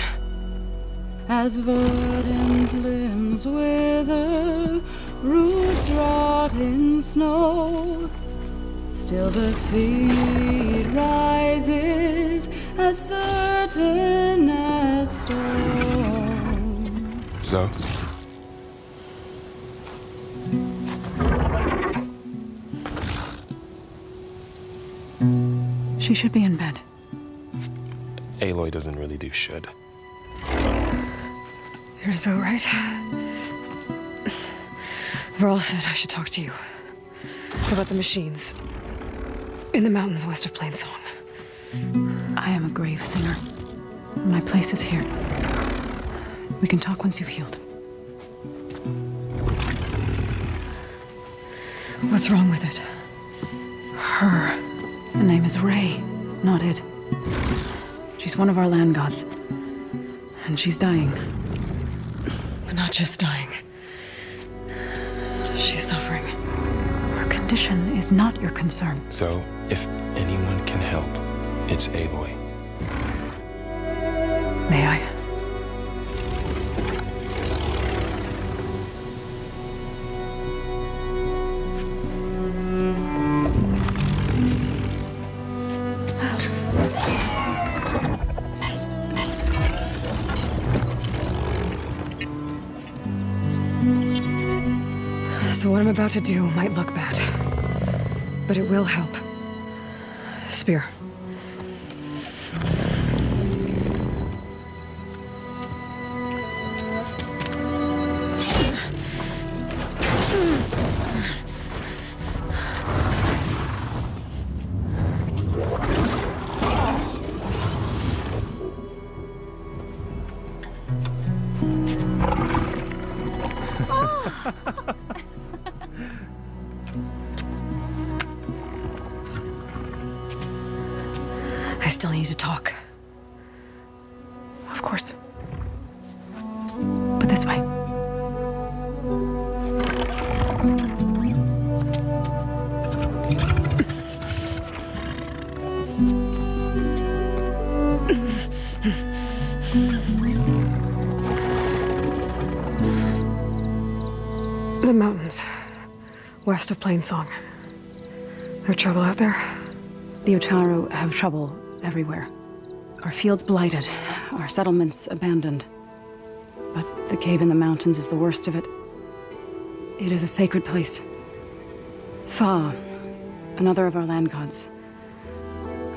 As verdant limbs wither, roots rot in snow, still the seed rises as certain as stone. Zoe? She should be in bed. Aloy doesn't really do should. You're so right. Varl said I should talk to you about the machines in the mountains west of Plainsong. I am a grave singer. My place is here. We can talk once you've healed. What's wrong with it? Her. The name is Ray, not it. She's one of our land gods. And she's dying. But not just dying. She's suffering. Her condition is not your concern. So, if anyone can help, it's Aloy. May I? So what I'm about to do might look bad, but it will help. Spear. I still need to talk. Of course. But this way. The mountains, west of Plainsong. There trouble out there? The Utaru have trouble everywhere. Our fields blighted, our settlements abandoned. But the cave in the mountains is the worst of it. It is a sacred place. Fa, another of our land gods,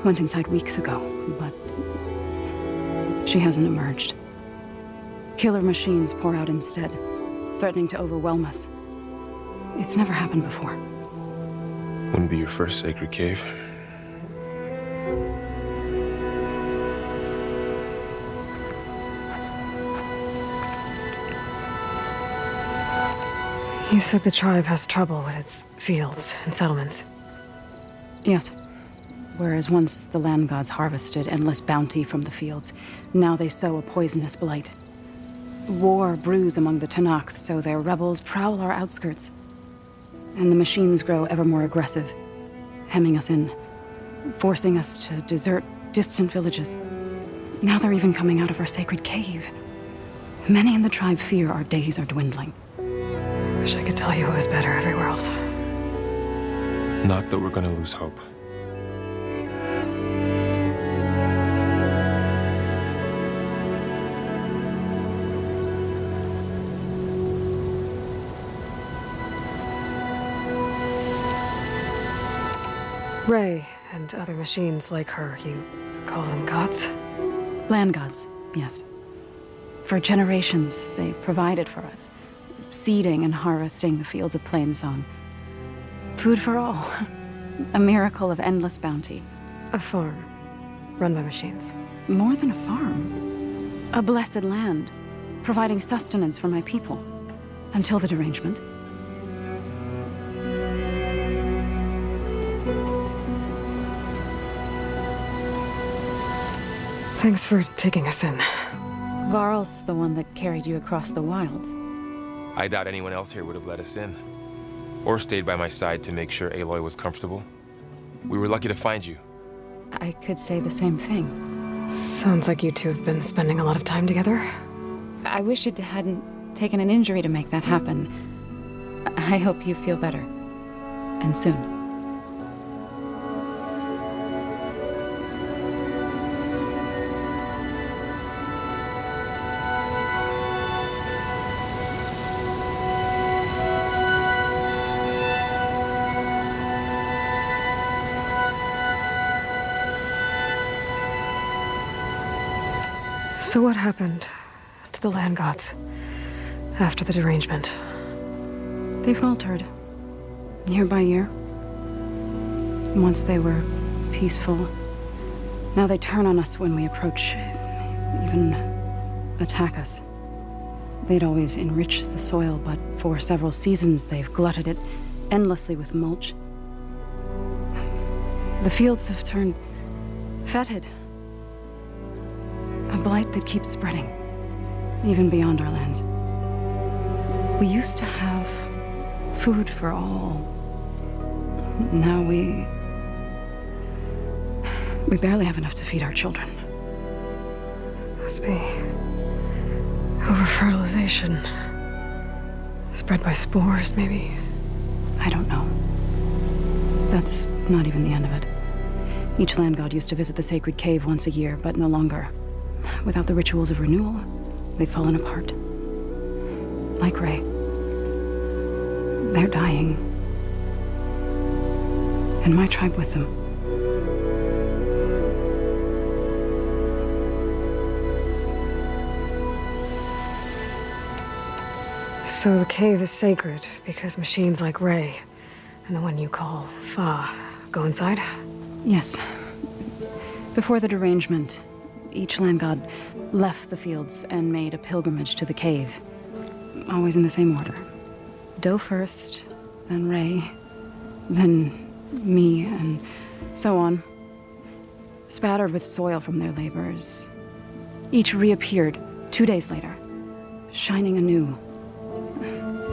went inside weeks ago, but she hasn't emerged. Killer machines pour out instead, threatening to overwhelm us. It's never happened before. Wouldn't be your first sacred cave. You said the tribe has trouble with its fields and settlements. Yes. Whereas once the land gods harvested endless bounty from the fields, now they sow a poisonous blight. War brews among the Tenakth, so their rebels prowl our outskirts. And the machines grow ever more aggressive, hemming us in, forcing us to desert distant villages. Now they're even coming out of our sacred cave. Many in the tribe fear our days are dwindling. Wish I could tell you it was better everywhere else. Not that we're gonna lose hope. Ray and other machines like her, you call them gods? Land gods, yes. For generations, they provided for us, seeding and harvesting the fields of Plainsong. Food for all. A miracle of endless bounty. A farm, run by machines. More than a farm. A blessed land, providing sustenance for my people. Until the derangement. Thanks for taking us in. Varl's the one that carried you across the wilds. I doubt anyone else here would have let us in. Or stayed by my side to make sure Aloy was comfortable. We were lucky to find you. I could say the same thing. Sounds like you two have been spending a lot of time together. I wish it hadn't taken an injury to make that happen. I hope you feel better. And soon. So what happened to the land gods after the derangement? They faltered, year by year. Once they were peaceful. Now they turn on us when we approach, even attack us. They'd always enriched the soil, but for several seasons they've glutted it endlessly with mulch. The fields have turned fetid. A blight that keeps spreading, even beyond our lands. We used to have food for all. Now we barely have enough to feed our children. Must be over-fertilization. Spread by spores, maybe? I don't know. That's not even the end of it. Each land god used to visit the sacred cave once a year, but no longer. Without the rituals of renewal, they've fallen apart. Like Ray. They're dying. And my tribe with them. So the cave is sacred because machines like Ray and the one you call Fa go inside? Yes. Before the derangement, each land god left the fields and made a pilgrimage to the cave. Always in the same order. Do first, then Ray, then me, and so on. Spattered with soil from their labors. Each reappeared 2 days later, shining anew,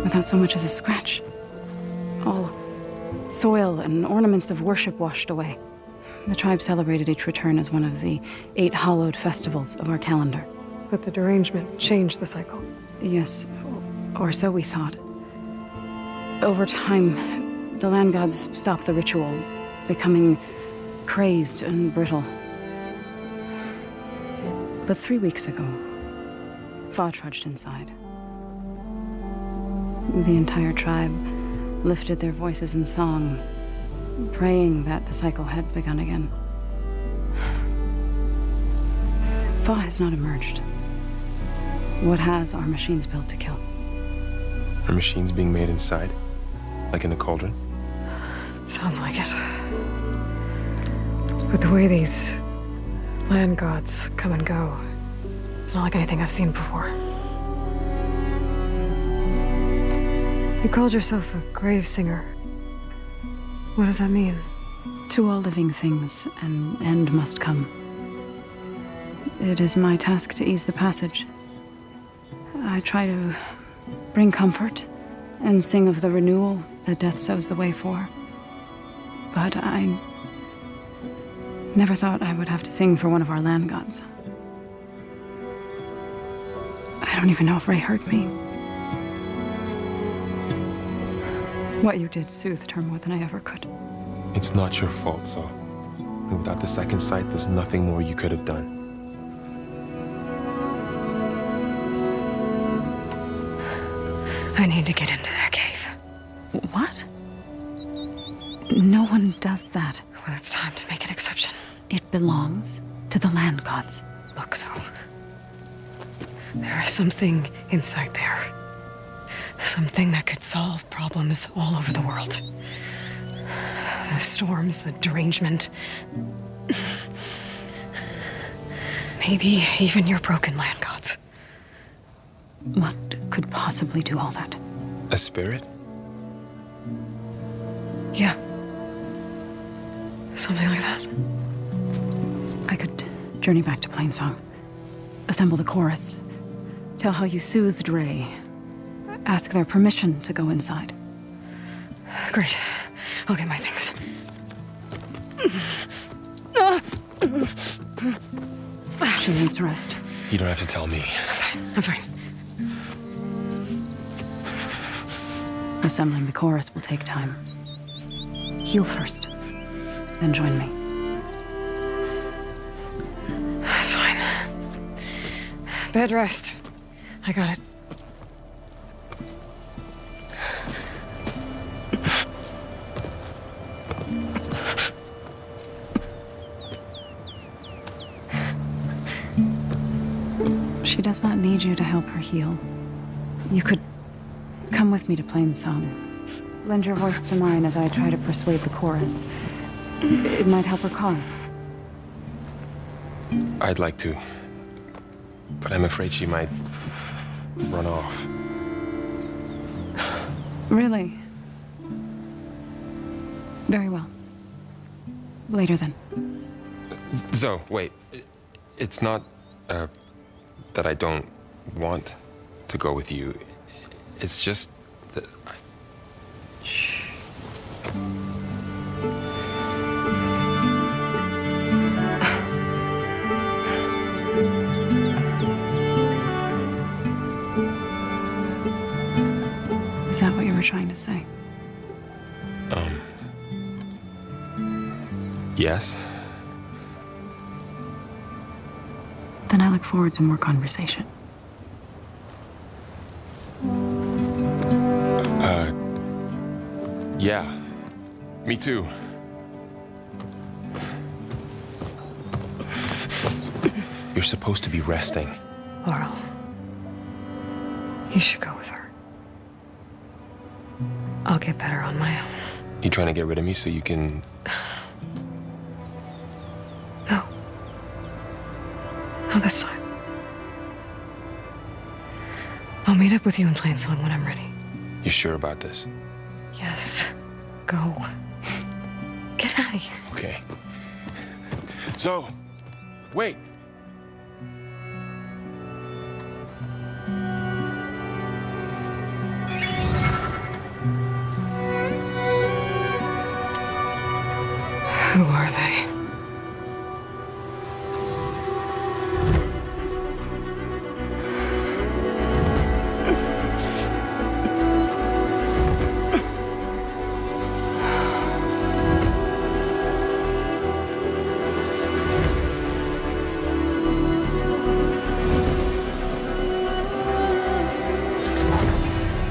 without so much as a scratch. All soil and ornaments of worship washed away. The tribe celebrated each return as one of the 8 hallowed festivals of our calendar. But the derangement changed the cycle. Yes, or so we thought. Over time, the land gods stopped the ritual, becoming crazed and brittle. But 3 weeks ago, Fa trudged inside. The entire tribe lifted their voices in song, praying that the cycle had begun again. Fa has not emerged. What has our machines built to kill? Are machines being made inside? Like in a cauldron? Sounds like it. But the way these land gods come and go, it's not like anything I've seen before. You called yourself a grave singer. What does that mean? To all living things, an end must come. It is my task to ease the passage. I try to bring comfort and sing of the renewal that death sows the way for. But I never thought I would have to sing for one of our land gods. I don't even know if Ray heard me. What you did soothed her more than I ever could. It's not your fault, so. And without the second sight, there's nothing more you could have done. I need to get into that cave. What? No one does that. Well, it's time to make an exception. It belongs to the land gods. Look, so there is something inside there. Something that could solve problems all over the world. The storms, the derangement. Maybe even your broken land gods. What could possibly do all that? A spirit? Yeah. Something like that. I could journey back to Plainsong, assemble the chorus, tell how you soothed Ray, ask their permission to go inside. Great. I'll get my things. She needs rest. You don't have to tell me. I'm fine. Assembling the chorus will take time. Heal first, then join me. Fine. Bed rest. I got it. She does not need you to help her heal. You could come with me to Plainsong. Lend your voice to mine as I try to persuade the chorus. It might help her cause. I'd like to. But I'm afraid she might run off. Really? Very well. Later then. Zoe, wait. It's not, that I don't want to go with you. It's just that I... Shh. Is that what you were trying to say? Yes? Then I look forward to more conversation. Yeah. Me too. You're supposed to be resting. Laurel, you should go with her. I'll get better on my own. You trying to get rid of me so you can... No. Not this time. I'll meet up with you in Plainsong when I'm ready. You sure about this? Yes. Go. Get out of here. Okay. So, wait. Who are they?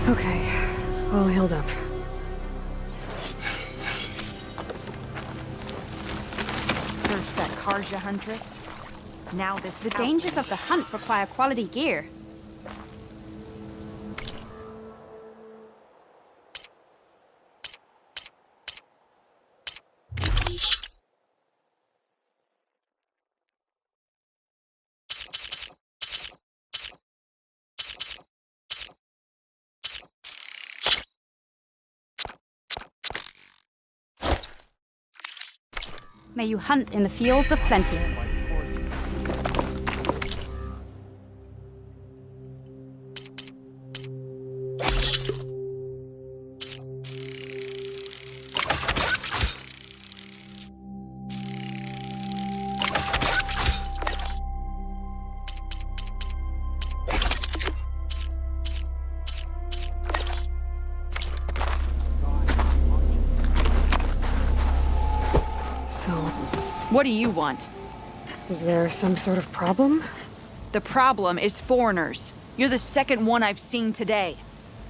Okay, all healed up. First that Karja huntress. Now this. The dangers of the hunt require quality gear. May you hunt in the fields of plenty. What do you want? Is there some sort of problem? The problem is foreigners. You're the second one I've seen today.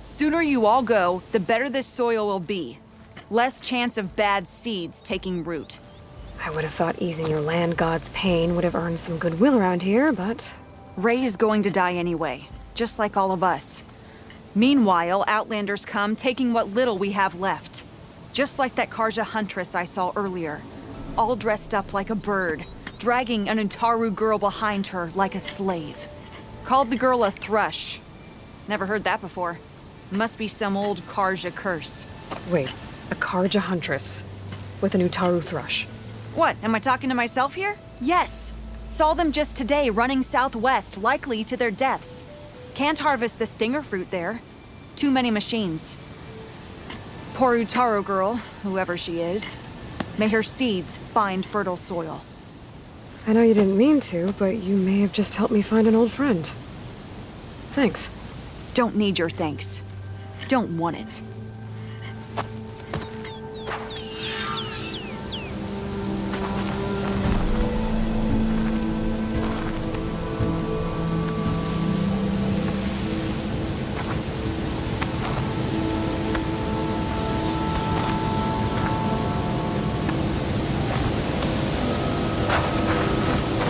Sooner you all go, the better this soil will be. Less chance of bad seeds taking root. I would have thought easing your land god's pain would have earned some goodwill around here, but... Ray is going to die anyway, just like all of us. Meanwhile, Outlanders come, taking what little we have left. Just like that Karja huntress I saw earlier. All dressed up like a bird, dragging an Utaru girl behind her like a slave. Called the girl a thrush. Never heard that before. Must be some old Karja curse. Wait, a Karja huntress with an Utaru thrush. What, am I talking to myself here? Yes. Saw them just today running southwest, likely to their deaths. Can't harvest the stinger fruit there. Too many machines. Poor Utaru girl, whoever she is. May her seeds find fertile soil. I know you didn't mean to, but you may have just helped me find an old friend. Thanks. Don't need your thanks. Don't want it.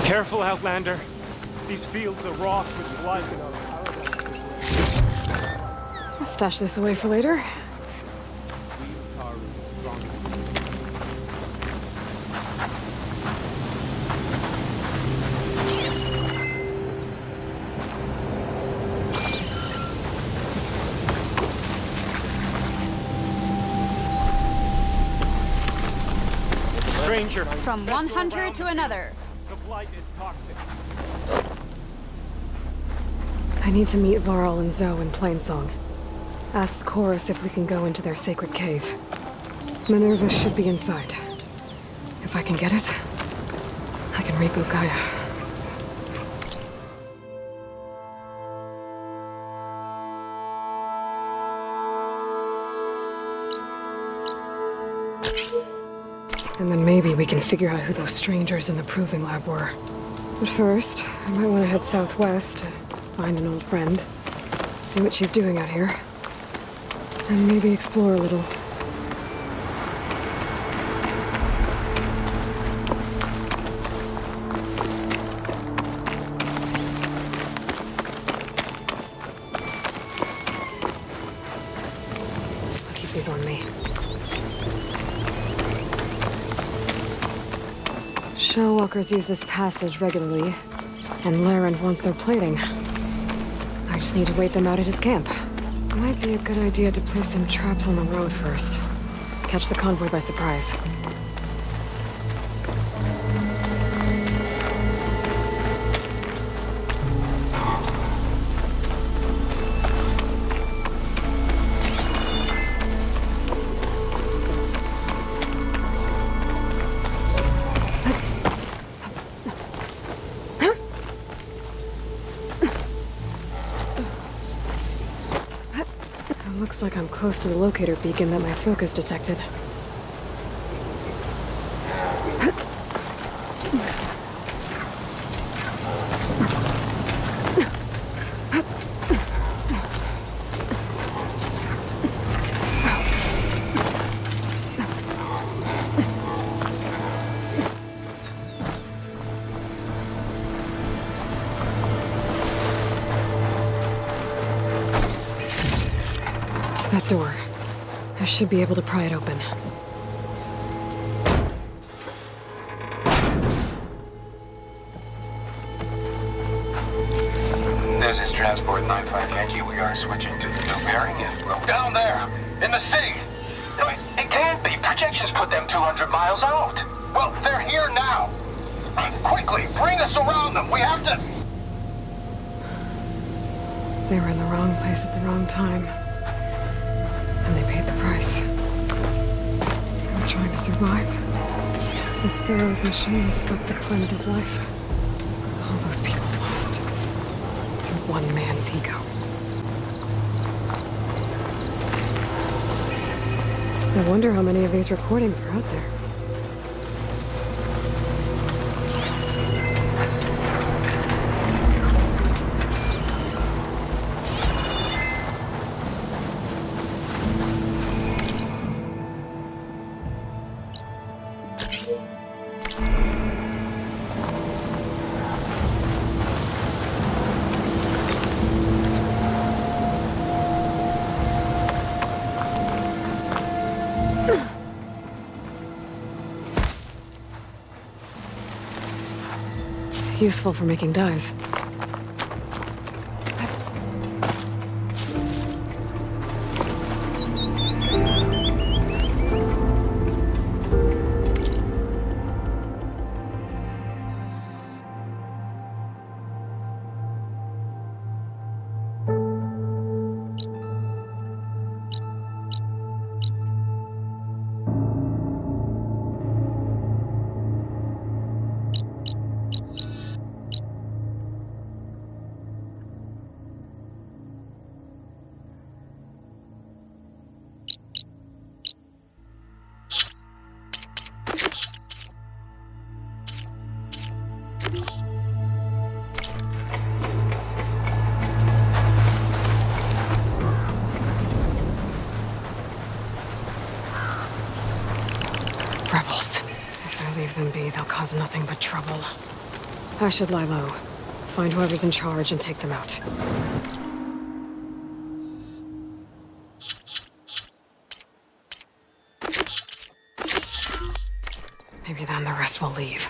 Careful, Outlander. These fields are wrought with blood and our paradise. I'll stash this away for later. Stranger. From one hunter to another. The blight is toxic. I need to meet Varl and Zoe in Plainsong. Ask the chorus if we can go into their sacred cave. Minerva should be inside. If I can get it, I can reboot Gaia. And then maybe we can figure out who those strangers in the proving lab were. But first, I might want to head southwest to find an old friend. See what she's doing out here. And maybe explore a little. I'll keep these on me. Shellwalkers use this passage regularly, and Laren wants their plating. I just need to wait them out at his camp. Might be a good idea to place some traps on the road first. Catch the convoy by surprise. Looks like I'm close to the locator beacon that my focus detected. That door. I should be able to pry it open. This is Transport 95 Yankee. We are switching to the new bearing and we'll down there, in the city. No, it can't be. Projections put them 200 miles out. Well, they're here now. Quickly, bring us around them. We have to... They were in the wrong place at the wrong time. And they paid the price. They were trying to survive. As Pharaoh's machines swept the planet of life. All those people lost. Through one man's ego. I wonder how many of these recordings are out there. Useful for making dyes. Rebels. If I leave them be, they'll cause nothing but trouble. I should lie low. Find whoever's in charge and take them out. Maybe then the rest will leave.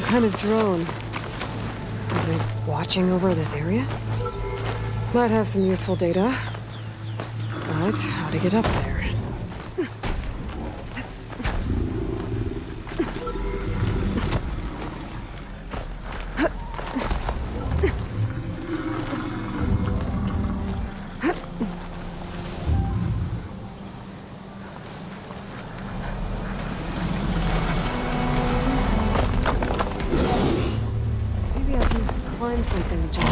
kind of drone? Is it watching over this area? Might have some useful data. But how to get up there? Maybe I can climb something to jump.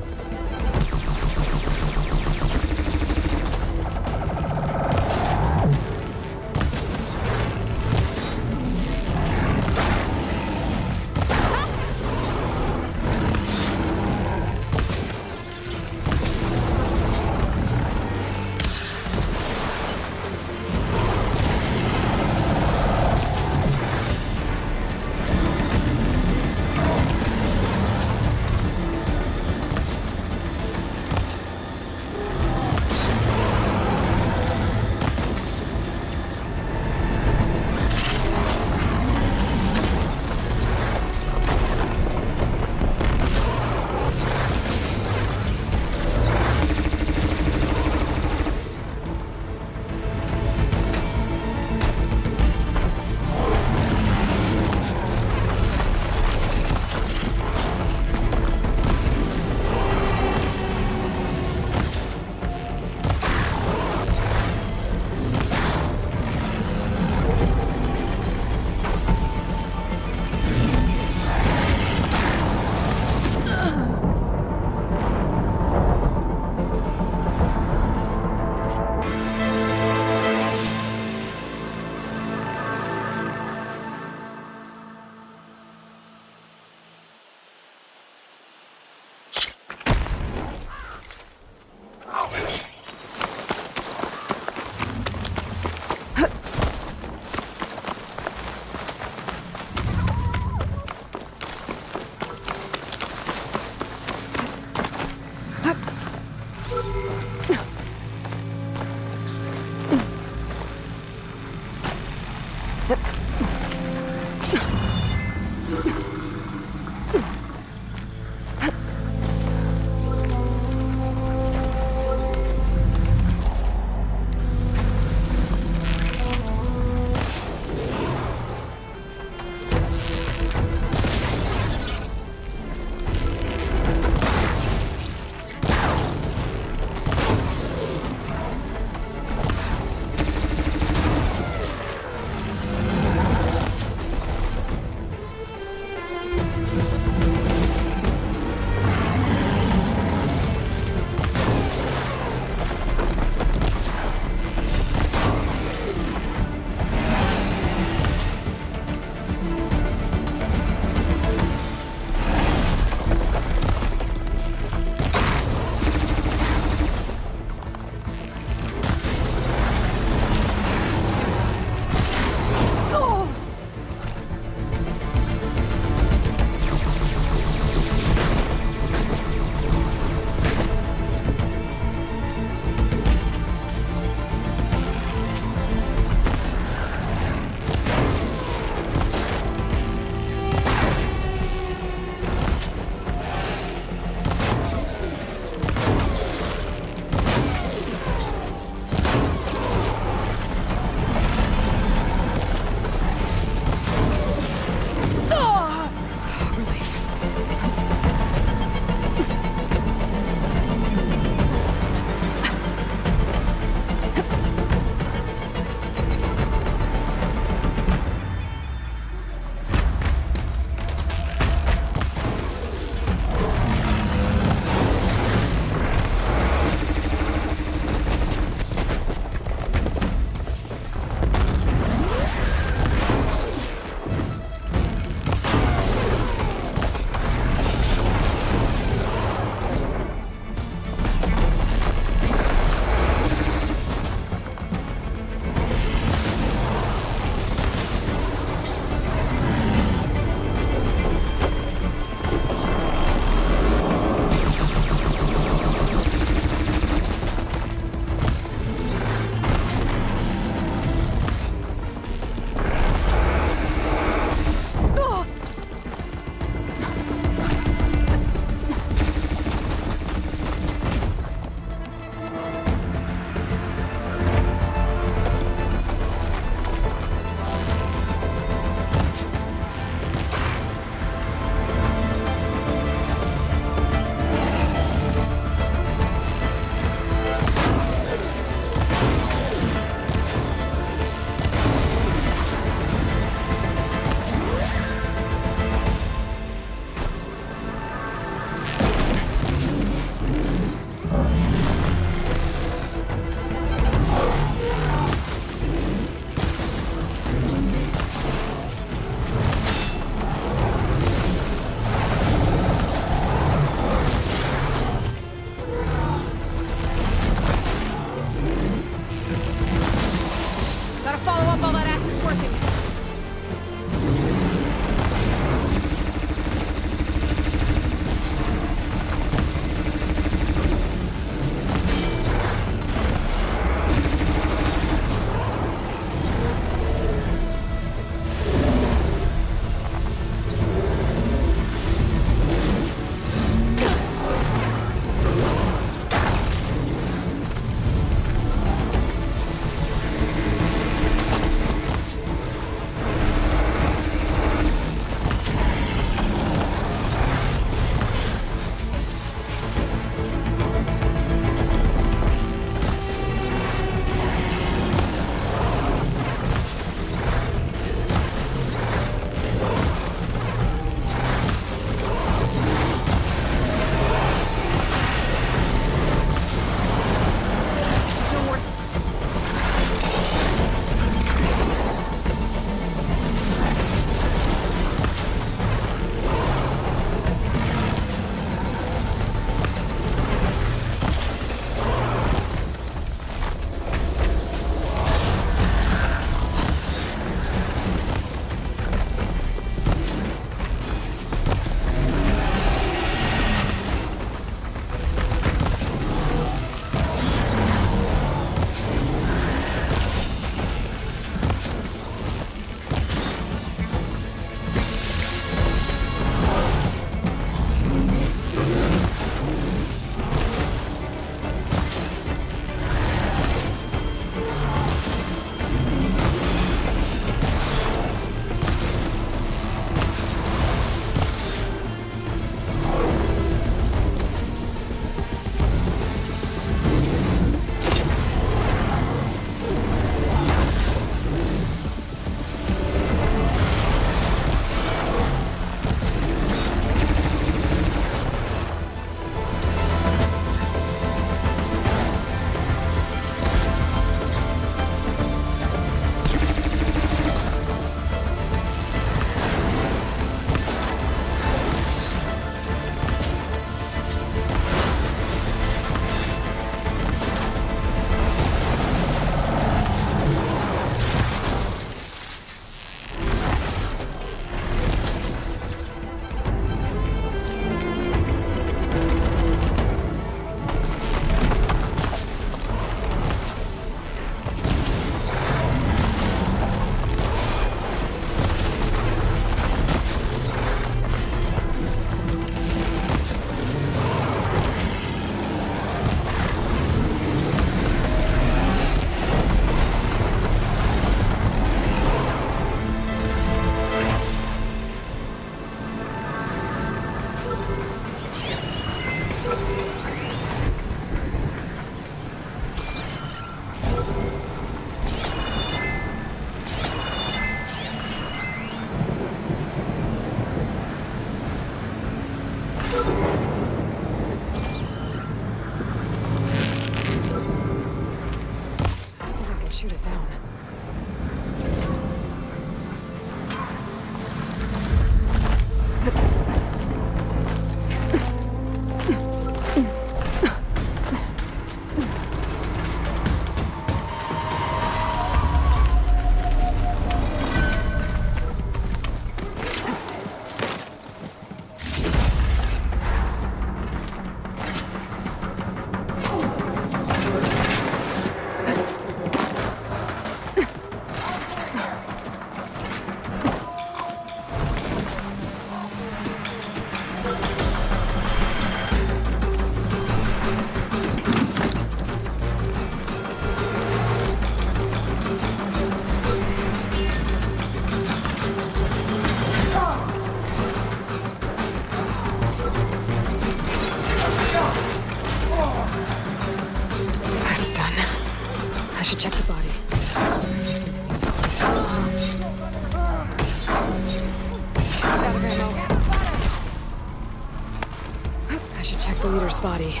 the leader's body.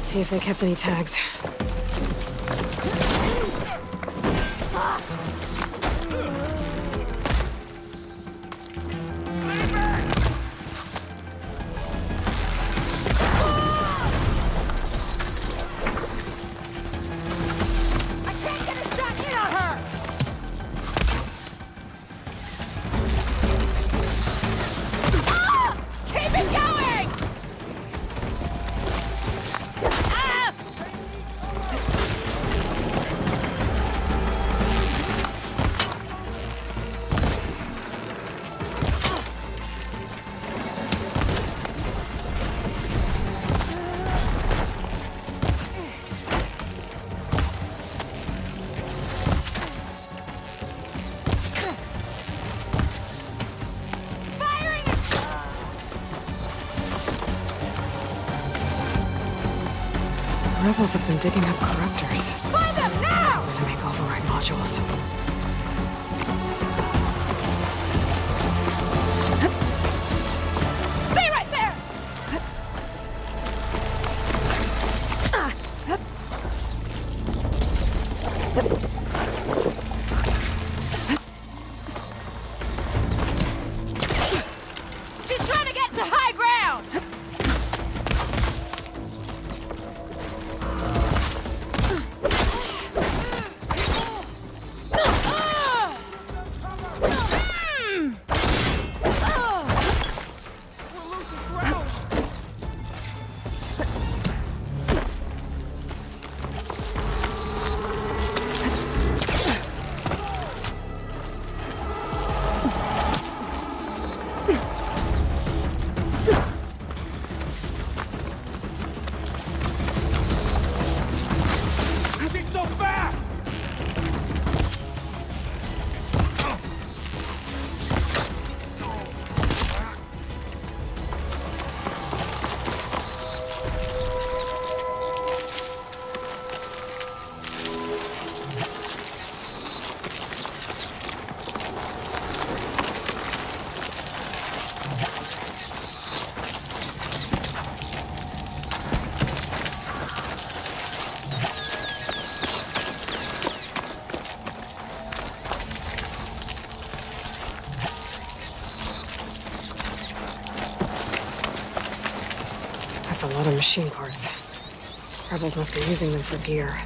See if they kept any tags. Rebels have been digging up corruptors. Find them now! To make override modules. Stay right there! She's trying to get to high ground! That's a lot of machine parts. Rebels must be using them for gear.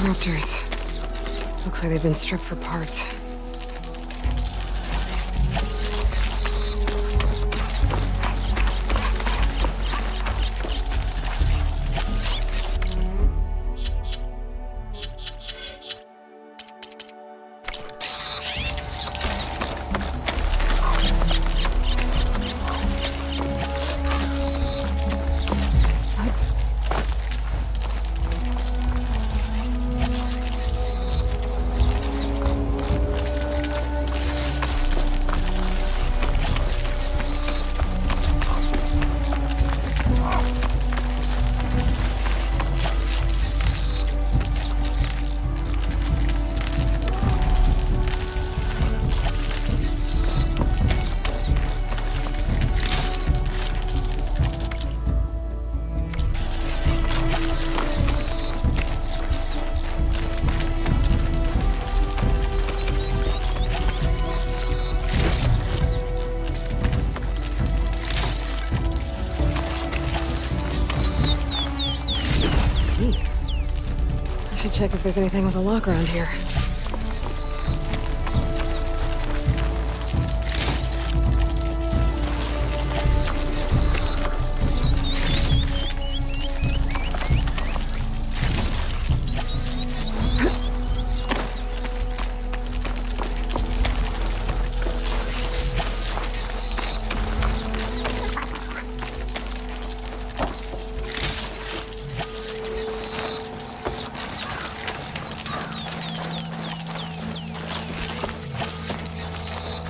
Raptors. Looks like they've been stripped for parts. I should check if there's anything with a lock around here.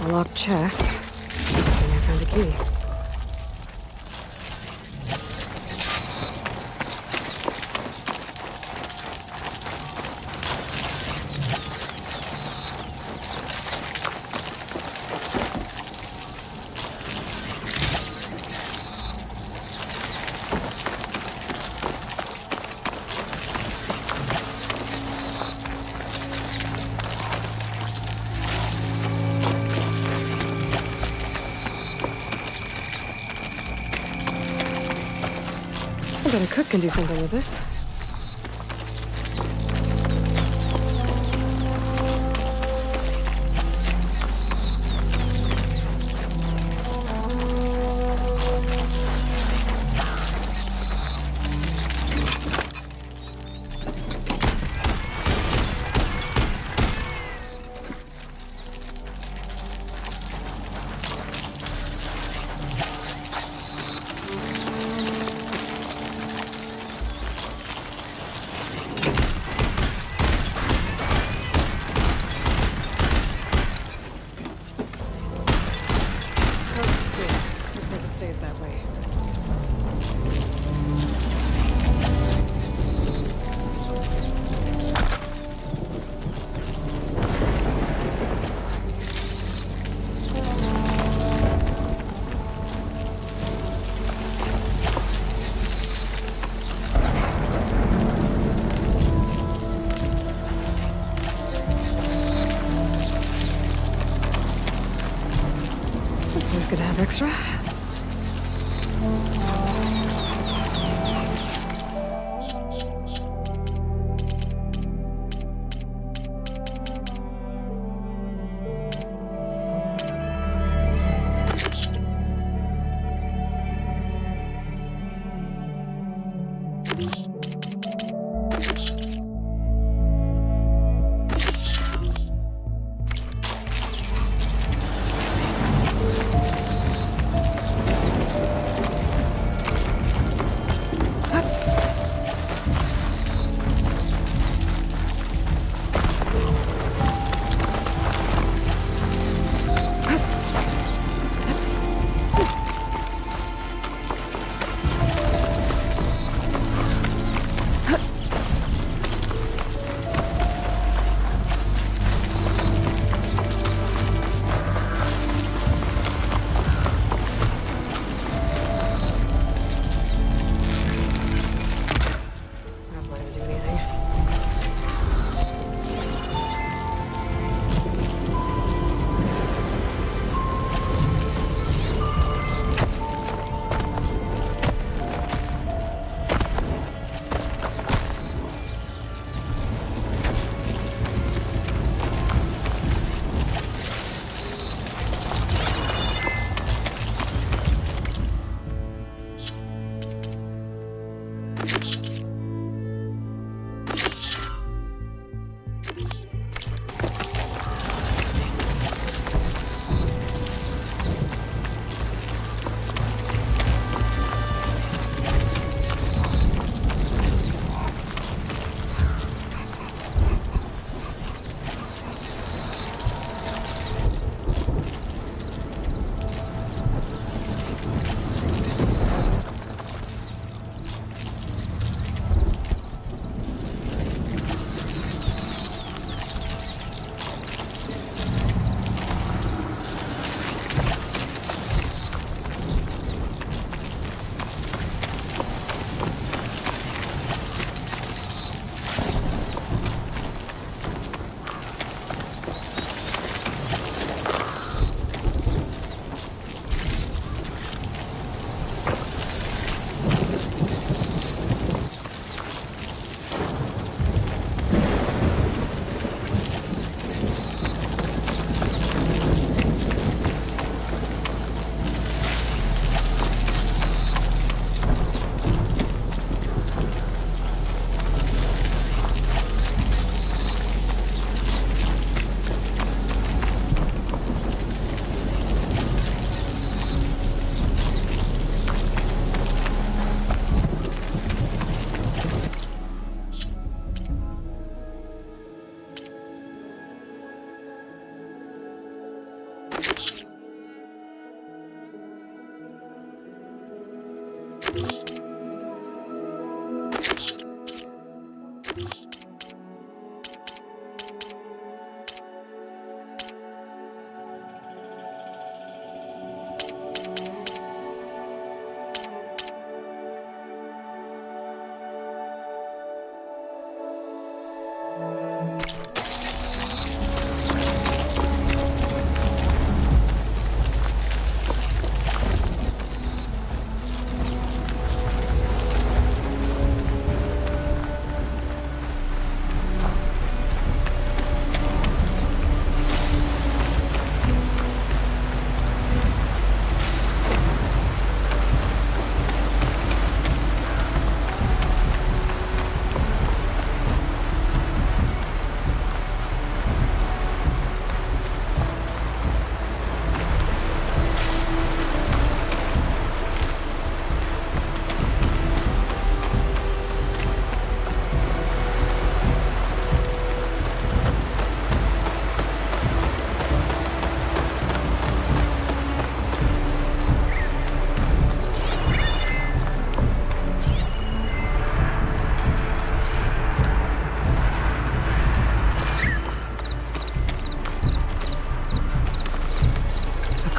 A locked chest. And I found a key. I bet a cook can do something with this. It's good to have extra.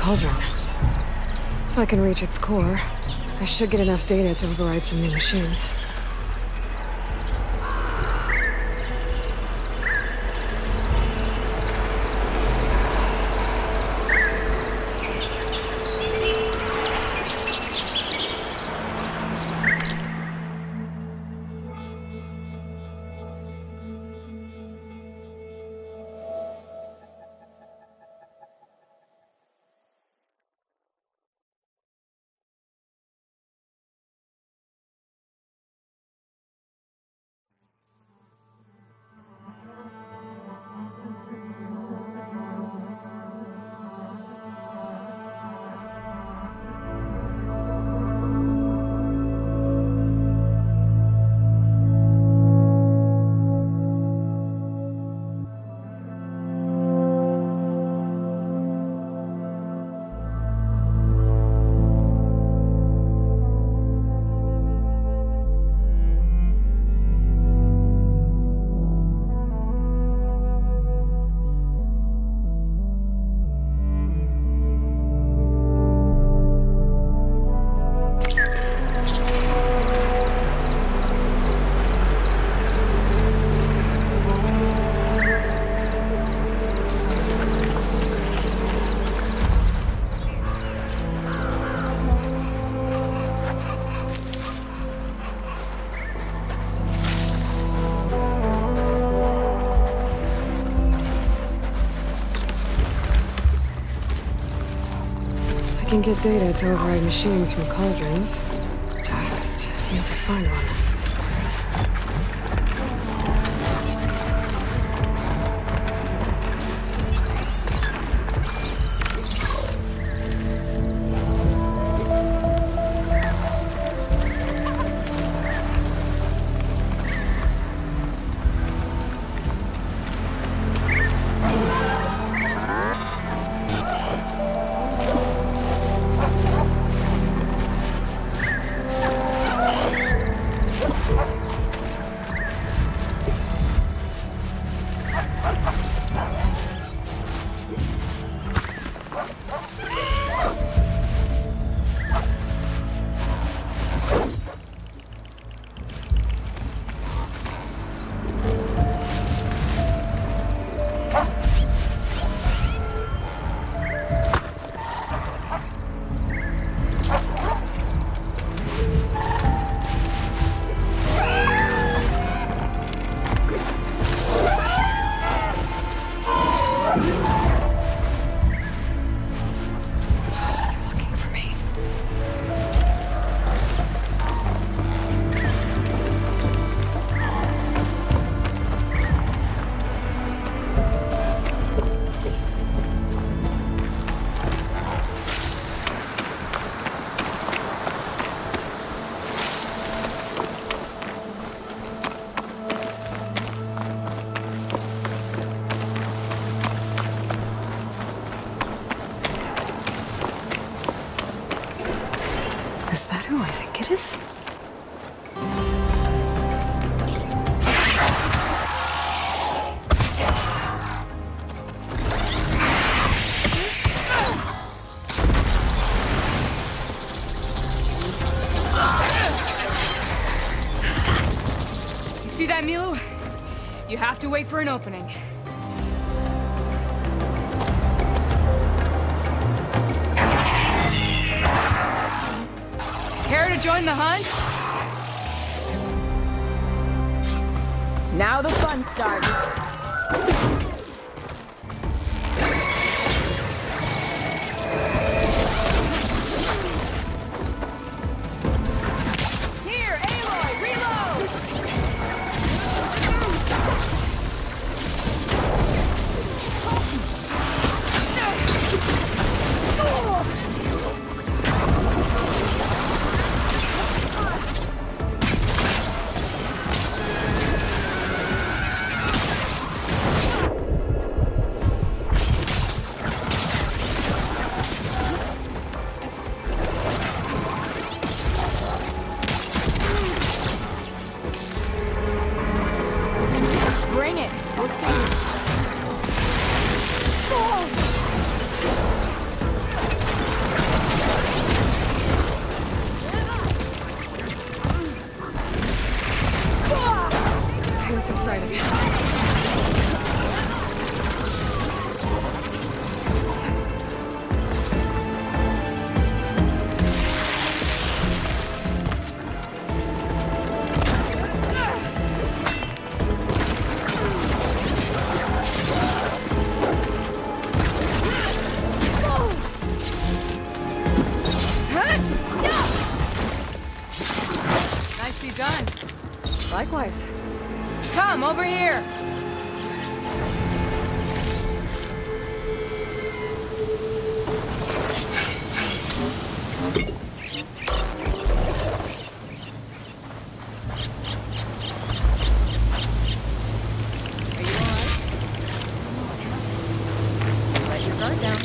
cauldron. If I can reach its core, I should get enough data to override some new machines. I can get data to override machines from cauldrons. Just need to find one. Is that who I think it is? You see that, Milo? You have to wait for an opening. Care to join the hunt? Now the fun starts. Here, Aloy, reload! Bring it. We'll see. supplies. Come, over here! Let your guard down.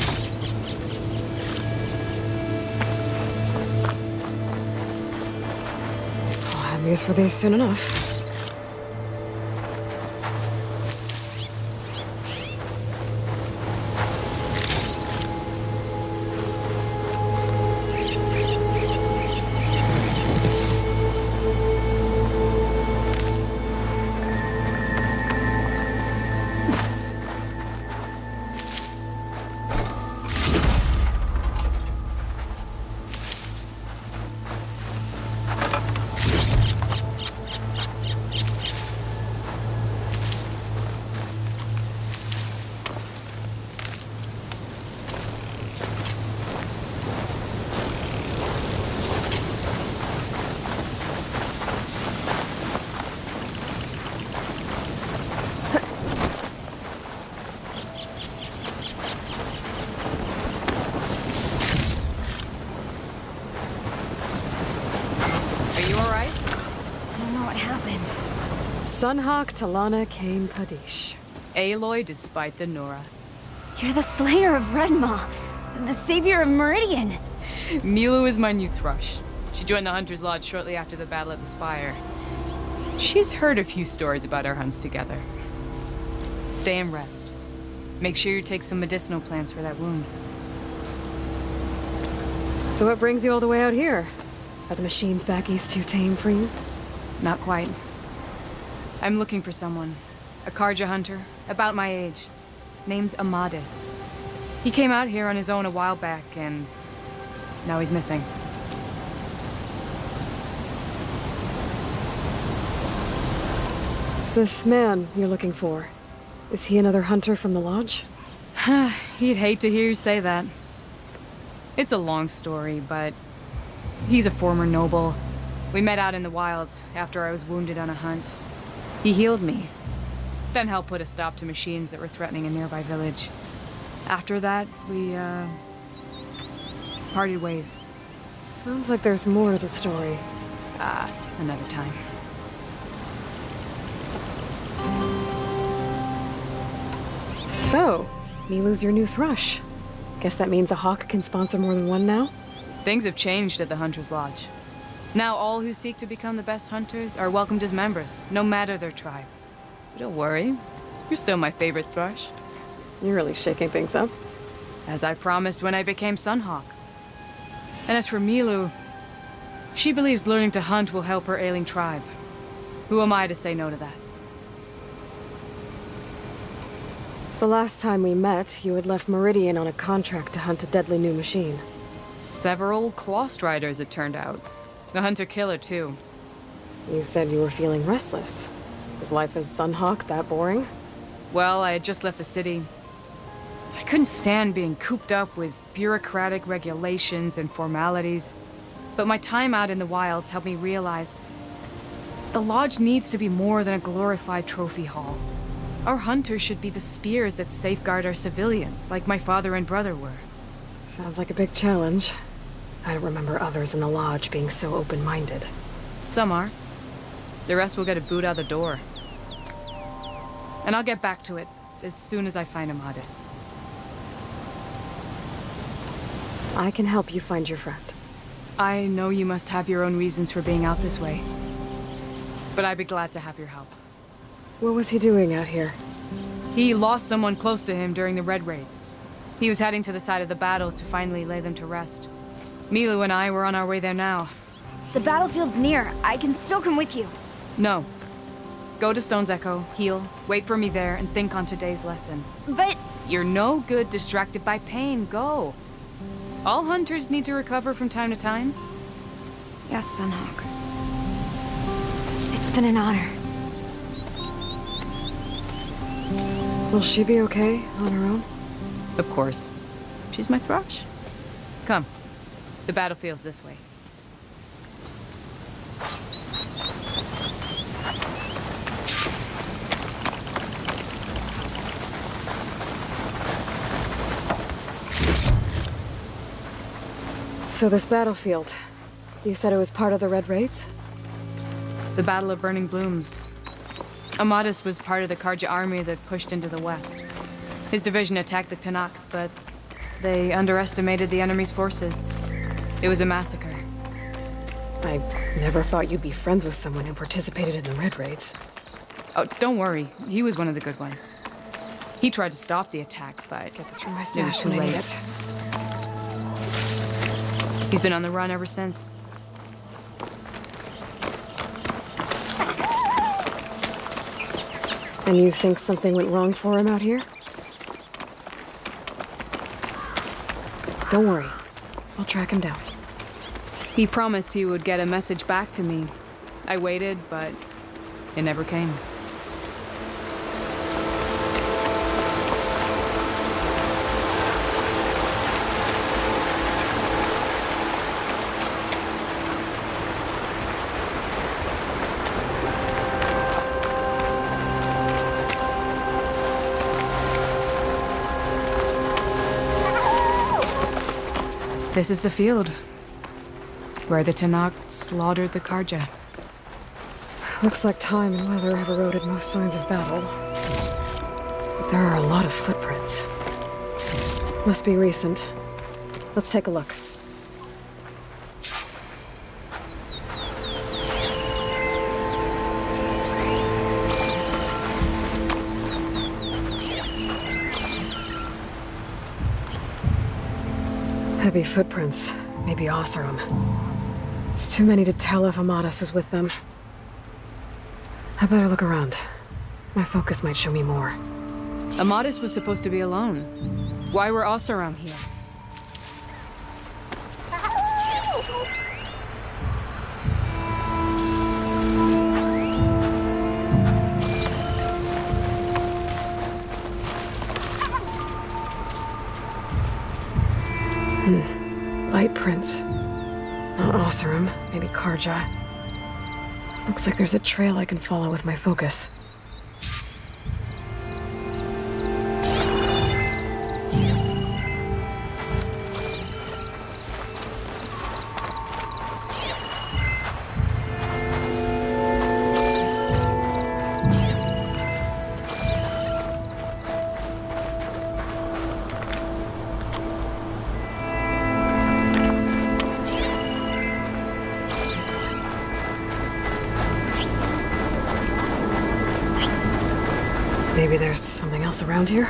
I'll have use for these soon enough. Sunhawk Talana Kane Padish. Aloy despite the Nora. You're the slayer of Redmaw, the savior of Meridian. Milu is my new thrush. She joined the Hunter's Lodge shortly after the Battle of the Spire. She's heard a few stories about our hunts together. Stay and rest. Make sure you take some medicinal plants for that wound. So what brings you all the way out here? Are the machines back east too tame for you? Not quite. I'm looking for someone. A Karja hunter, about my age. Name's Amadis. He came out here on his own a while back, and now he's missing. This man you're looking for, is he another hunter from the Lodge? He'd hate to hear you say that. It's a long story, but he's a former noble. We met out in the wilds after I was wounded on a hunt. He healed me, then helped put a stop to machines that were threatening a nearby village. After that, we, parted ways. Sounds like there's more to the story. Another time. So, Milu's your new thrush. Guess that means a hawk can sponsor more than one now? Things have changed at the Hunter's Lodge. Now all who seek to become the best hunters are welcomed as members, no matter their tribe. But don't worry, you're still my favorite thrush. You're really shaking things up. As I promised when I became Sunhawk. And as for Milu, she believes learning to hunt will help her ailing tribe. Who am I to say no to that? The last time we met, you had left Meridian on a contract to hunt a deadly new machine. Several Clawstriders, it turned out. The hunter-killer, too. You said you were feeling restless. Was life as Sunhawk that boring? Well, I had just left the city. I couldn't stand being cooped up with bureaucratic regulations and formalities. But my time out in the wilds helped me realize the Lodge needs to be more than a glorified trophy hall. Our hunters should be the spears that safeguard our civilians, like my father and brother were. Sounds like a big challenge. I don't remember others in the Lodge being so open-minded. Some are. The rest will get a boot out the door. And I'll get back to it as soon as I find Amadis. I can help you find your friend. I know you must have your own reasons for being out this way. But I'd be glad to have your help. What was he doing out here? He lost someone close to him during the Red Raids. He was heading to the side of the battle to finally lay them to rest. Milu and I were on our way there now. The battlefield's near. I can still come with you. No. Go to Stone's Echo, heal, wait for me there, and think on today's lesson. But... You're no good distracted by pain. Go. All hunters need to recover from time to time. Yes, Sunhawk. It's been an honor. Will she be okay on her own? Of course. She's my thrush. Come. The battlefield's this way. So this battlefield, you said it was part of the Red Raids? The Battle of Burning Blooms. Amadas was part of the Karja army that pushed into the west. His division attacked the Tanakh, but they underestimated the enemy's forces. It was a massacre. I never thought you'd be friends with someone who participated in the Red Raids. Oh, don't worry. He was one of the good ones. He tried to stop the attack, but get this from my it was stash too when I need late. it. He's been on the run ever since. And you think something went wrong for him out here? Don't worry. I'll track him down. He promised he would get a message back to me. I waited, but it never came. This is the field where the Tanakh slaughtered the Karja. Looks like time and weather have eroded most signs of battle. But there are a lot of footprints. Must be recent. Let's take a look. Heavy footprints. Maybe Oseram. It's too many to tell if Amadas was with them. I better look around. My focus might show me more. Amadas was supposed to be alone. Why were Oseram here? Light prints. Not Oseram, maybe Karja. Looks like there's a trail I can follow with my focus. Maybe there's something else around here?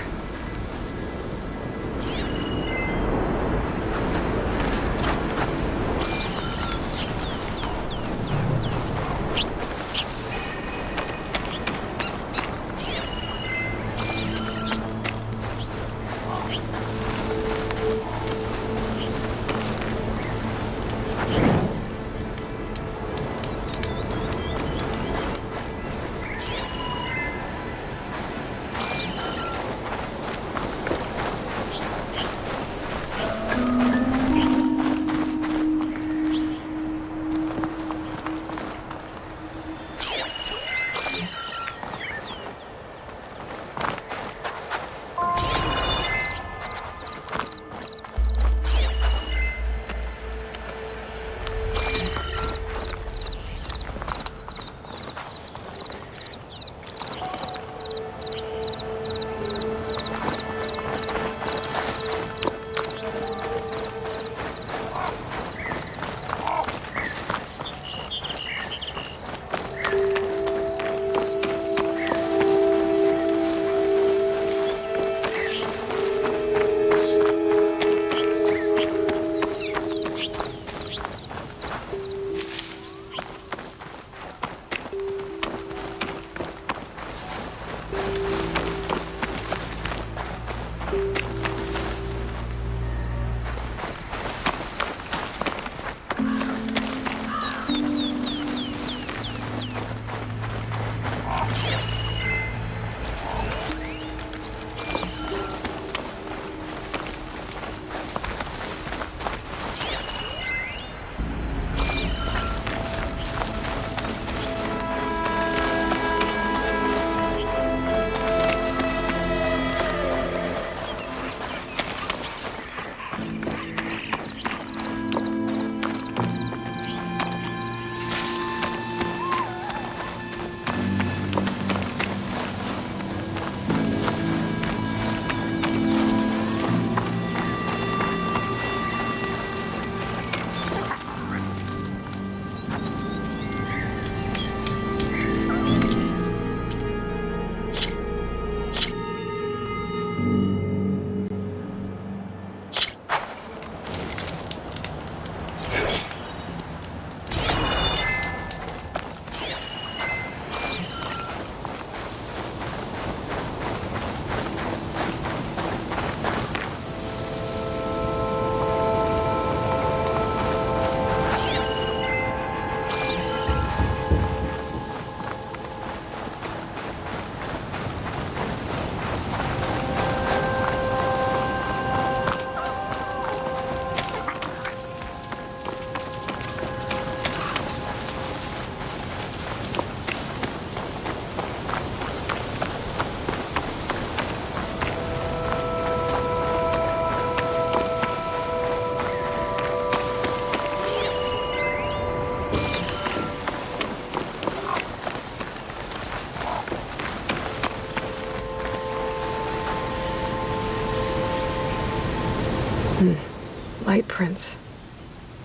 Light prints.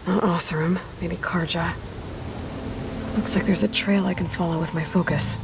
Not Oseram, maybe Karja. Looks like there's a trail I can follow with my focus.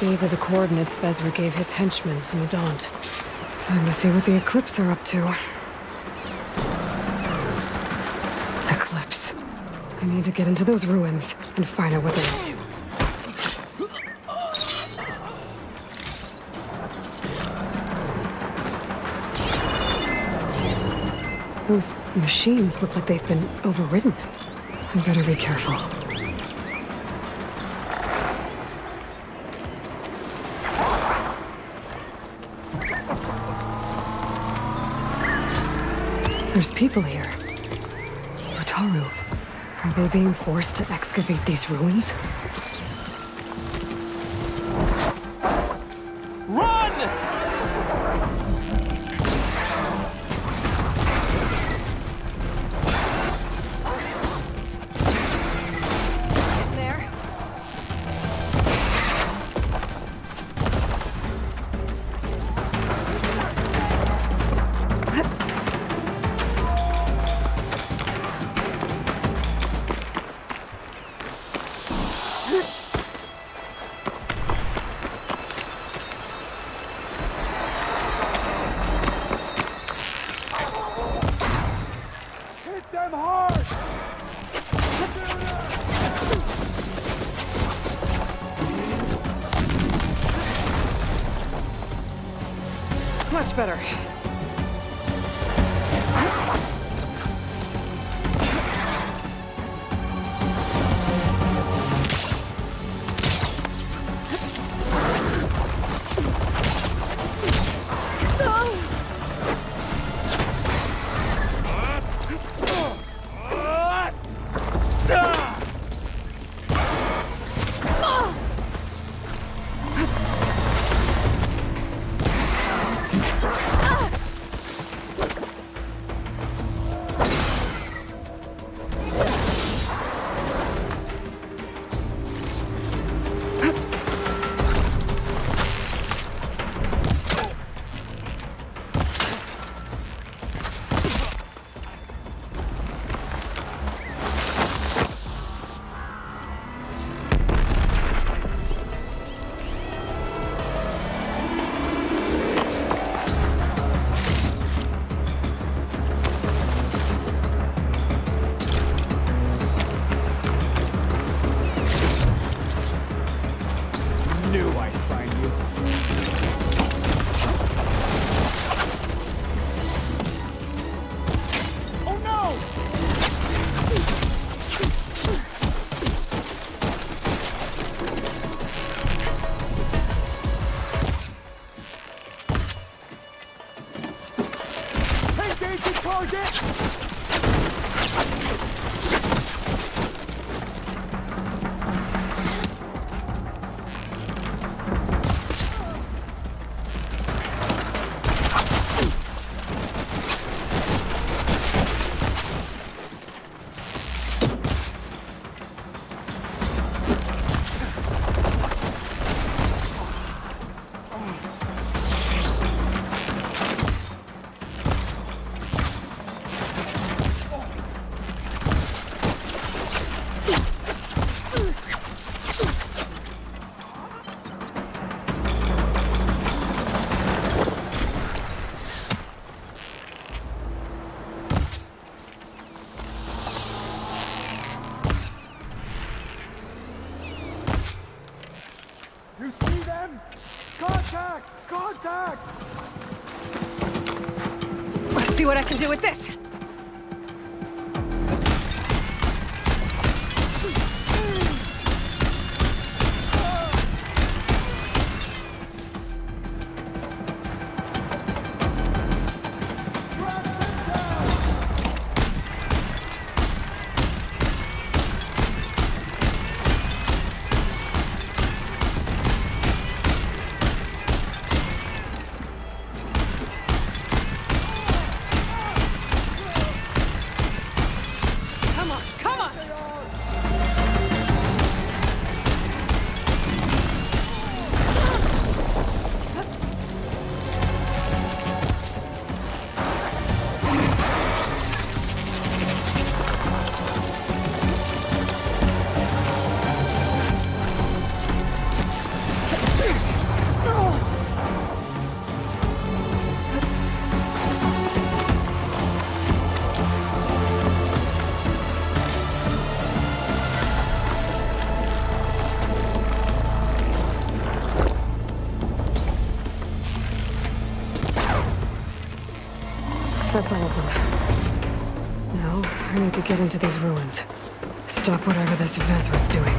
These are the coordinates Vezra gave his henchmen in the Daunt. Time to see what the Eclipse are up to. Eclipse. I need to get into those ruins and find out what they're up to. Those machines look like they've been overridden. I better be careful. There's people here. Utaru. Are they being forced to excavate these ruins? Run! There. Hit them hard! Much better. Knew I'd find you. Oh no! Engage the target! You see them? Contact! Contact! Let's see what I can do with this. That's all of them. Now, I need to get into these ruins. Stop whatever this Vezra's doing.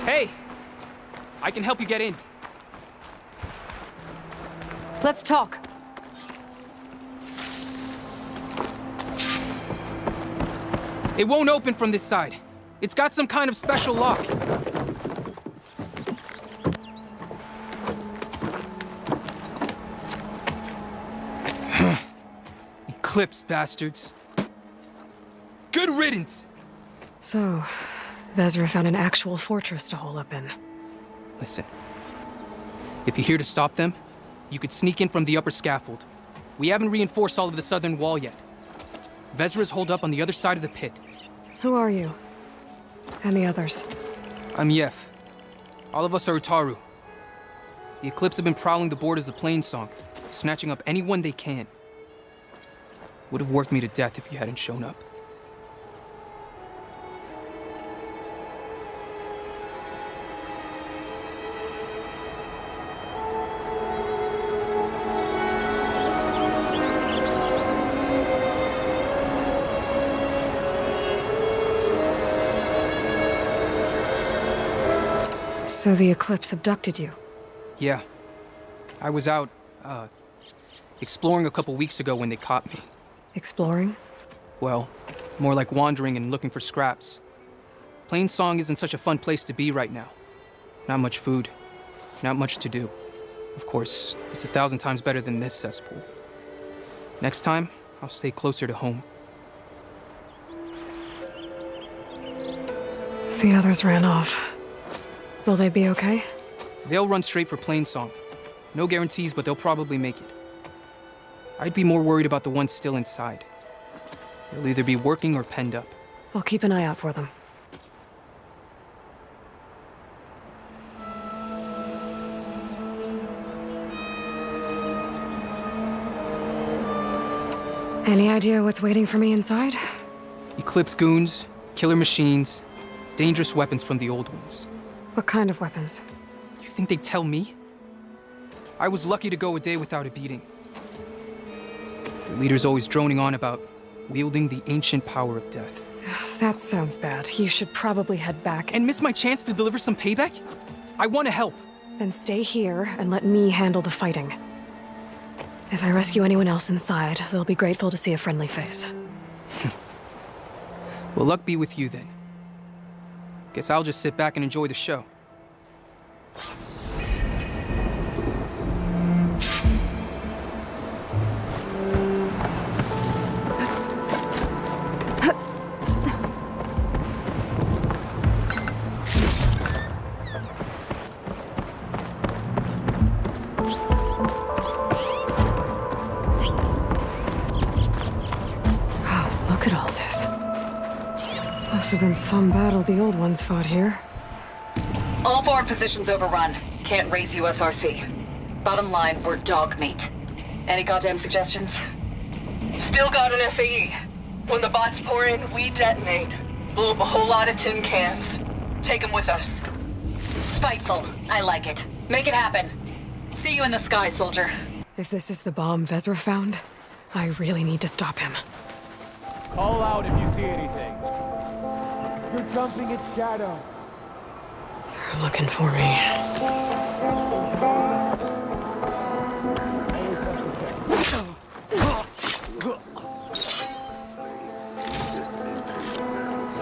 Hey! I can help you get in. Let's talk. It won't open from this side. It's got some kind of special lock. Eclipse, bastards. Good riddance! So, Vezra found an actual fortress to hole up in. Listen. If you're here to stop them, you could sneak in from the upper scaffold. We haven't reinforced all of the southern wall yet. Vezra's holed up on the other side of the pit. Who are you? And the others? I'm Yef. All of us are Utaru. The Eclipse have been prowling the borders of Plainsong, snatching up anyone they can. Would have worked me to death if you hadn't shown up. So the Eclipse abducted you? Yeah. I was out, exploring a couple weeks ago when they caught me. Exploring? Well, more like wandering and looking for scraps. Plainsong isn't such a fun place to be right now. Not much food. Not much to do. Of course, it's 1,000 times better than this cesspool. Next time, I'll stay closer to home. The others ran off. Will they be okay? They'll run straight for Plainsong. No guarantees, but they'll probably make it. I'd be more worried about the ones still inside. They'll either be working or penned up. I'll keep an eye out for them. Any idea what's waiting for me inside? Eclipse goons, killer machines, dangerous weapons from the old ones. What kind of weapons? You think they'd tell me? I was lucky to go a day without a beating. The leader's always droning on about wielding the ancient power of death. That sounds bad. You should probably head back. And miss my chance to deliver some payback? I want to help. Then stay here and let me handle the fighting. If I rescue anyone else inside, they'll be grateful to see a friendly face. Well, luck be with you then. Guess I'll just sit back and enjoy the show. Look at all this. Must have been some battle the old ones fought here. All forward positions overrun. Can't raise USRC. Bottom line, we're dog meat. Any goddamn suggestions? Still got an FAE. When the bots pour in, we detonate. Blow up a whole lot of tin cans. Take them with us. Spiteful. I like it. Make it happen. See you in the sky, soldier. If this is the bomb Vezra found, I really need to stop him. Call out if you see anything. You're jumping its shadow. They're looking for me.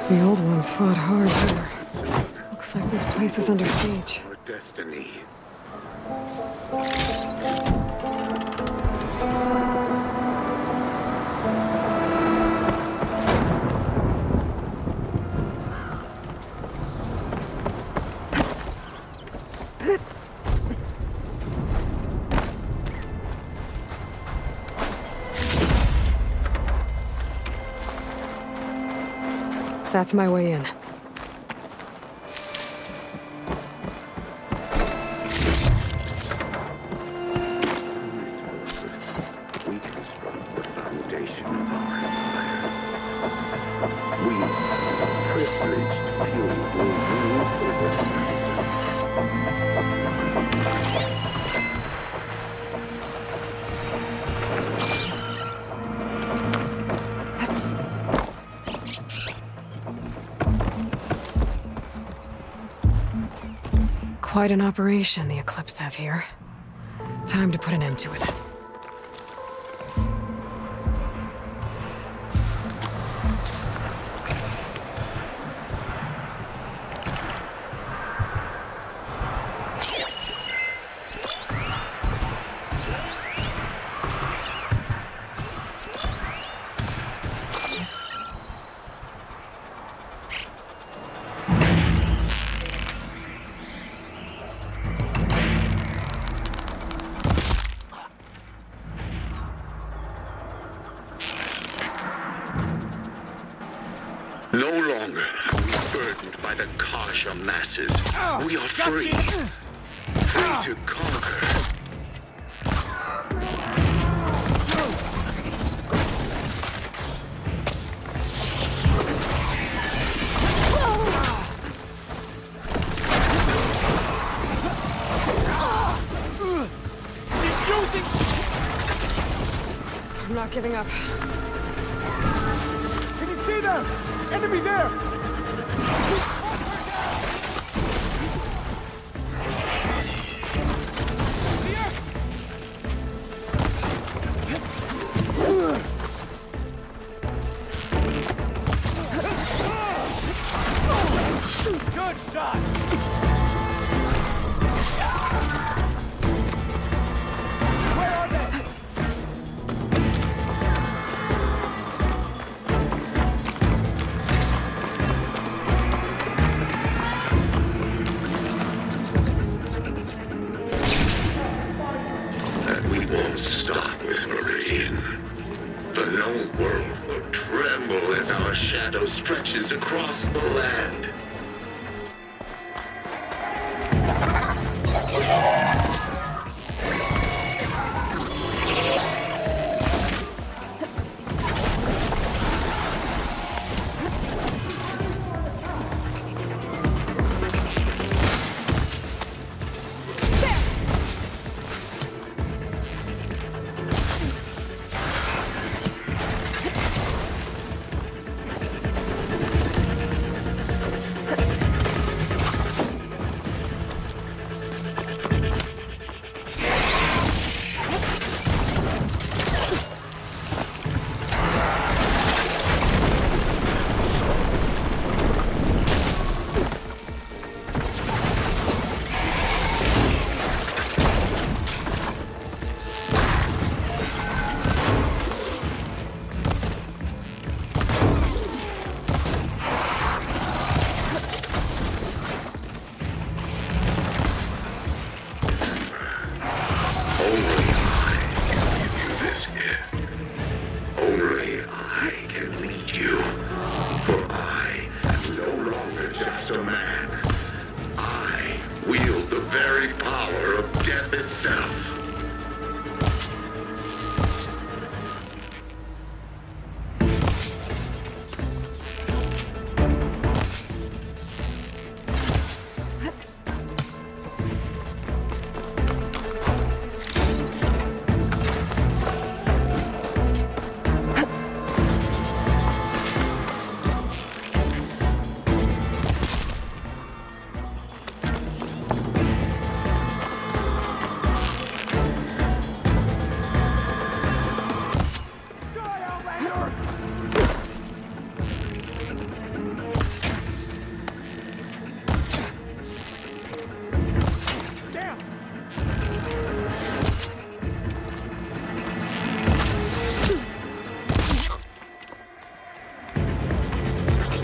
The old ones fought hard here. Looks like this place was under siege. Destiny. That's my way in. Quite an operation the Eclipse have here. Time to put an end to it. No longer are we burdened by the Karja masses. We are free. Free to conquer. I'm not giving up. Can you see them? Enemy there! Good shot! Where are they? We won't stop with Meridian. The known world will tremble as our shadow stretches across the land.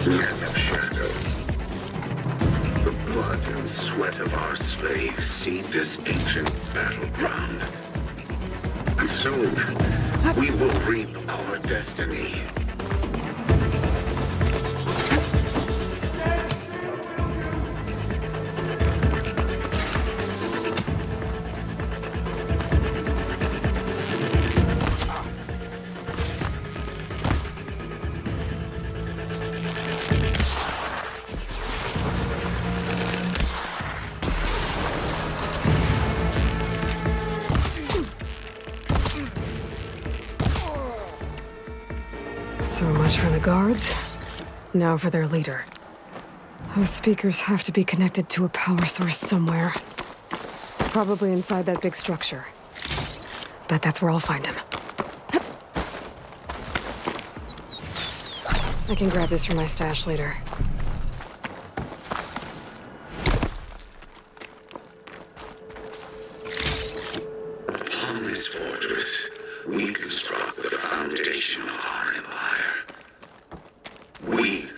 Land of shadow. The blood and sweat of our slaves seed this ancient battleground. And soon, we will reap our destiny. So much for the guards. Now for their leader. Those speakers have to be connected to a power source somewhere. Probably inside that big structure. Bet that's where I'll find him. I can grab this from my stash later. Upon this fortress, we construct the foundation of our empire. We,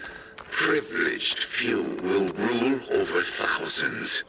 privileged few, will rule over thousands.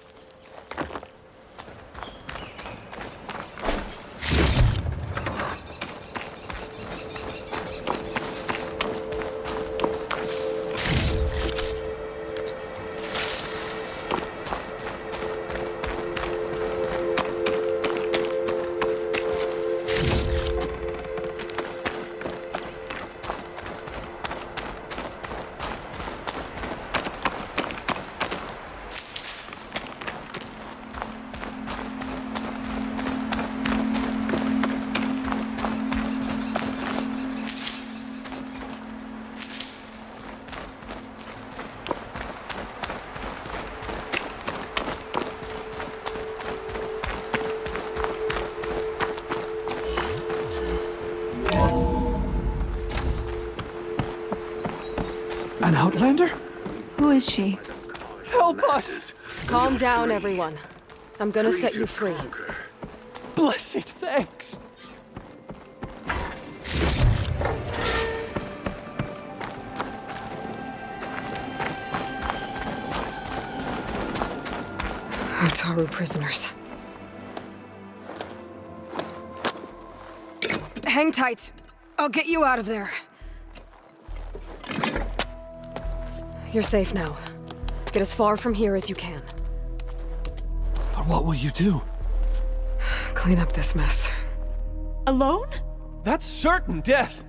An Outlander? Who is she? Help us! Calm down, everyone. I'm gonna set you free. Blessed thanks! Utaru prisoners. Hang tight. I'll get you out of there. You're safe now. Get as far from here as you can. But what will you do? Clean up this mess. Alone? That's certain death!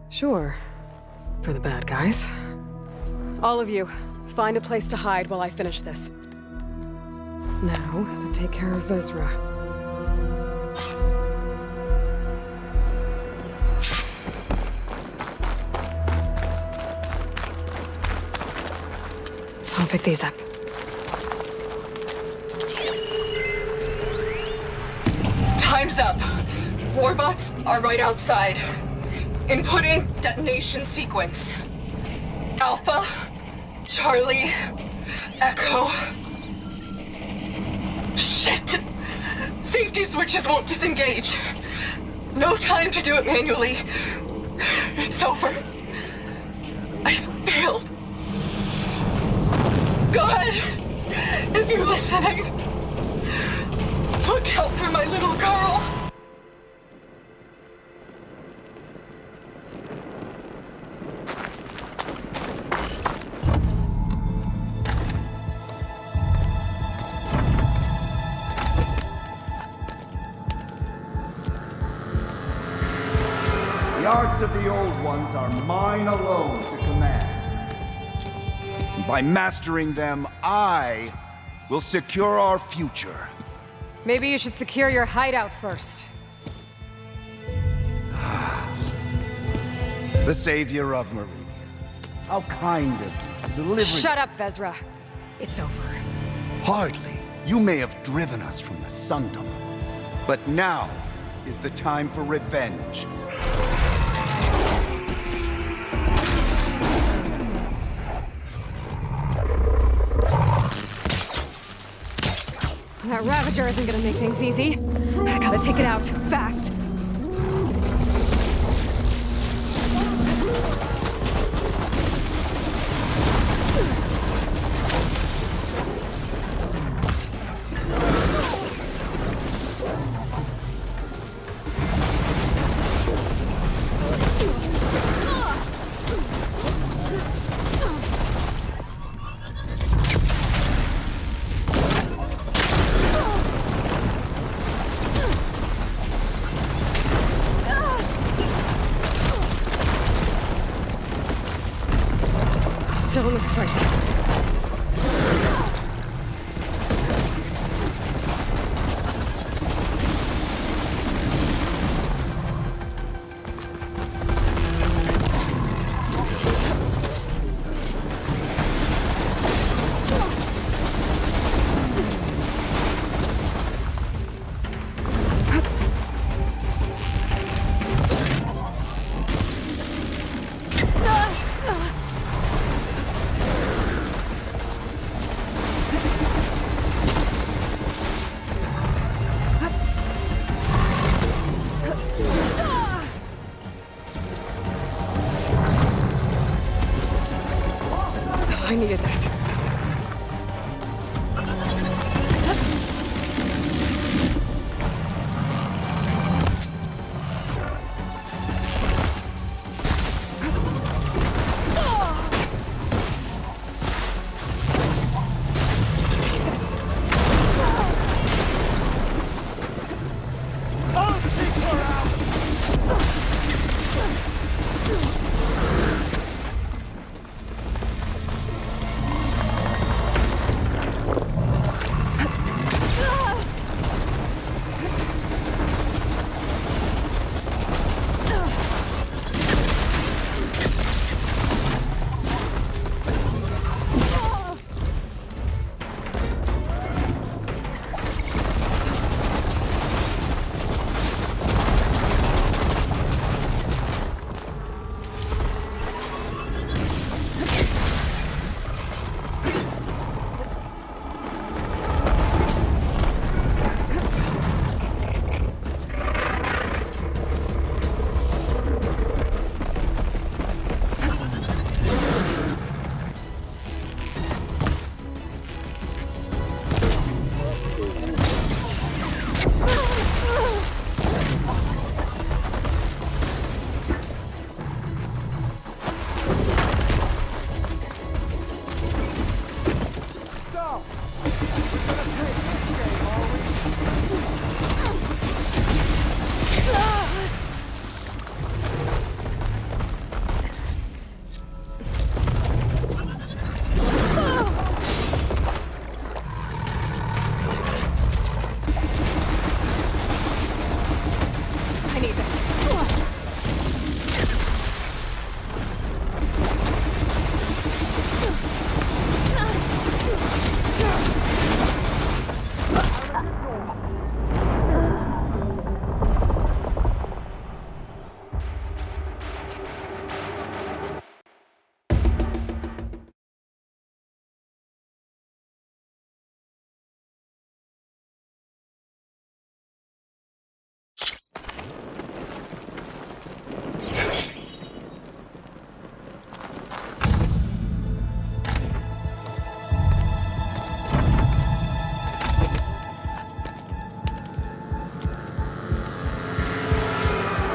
Sure. For the bad guys. All of you, find a place to hide while I finish this. Now, to take care of Vezra. I'll pick these up. Time's up. Warbots are right outside. Inputting detonation sequence. Alpha, Charlie, Echo. Shit! Safety switches won't disengage. No time to do it manually. It's over. I failed. God, if you're listening, look out for my little girl. The arts of the old ones are mine alone to command. By mastering them, I will secure our future. Maybe you should secure your hideout first. The savior of Meridian. How kind of you, delivering... Shut up, Vezra. It's over. Hardly. You may have driven us from the Sundom. But now is the time for revenge. That Ravager isn't gonna make things easy. I gotta take it out, fast.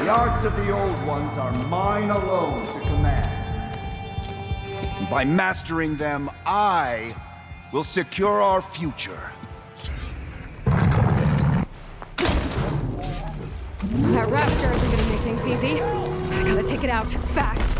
The arts of the old ones are mine alone to command. By mastering them, I will secure our future. That Ravager isn't gonna make things easy. I gotta take it out, fast.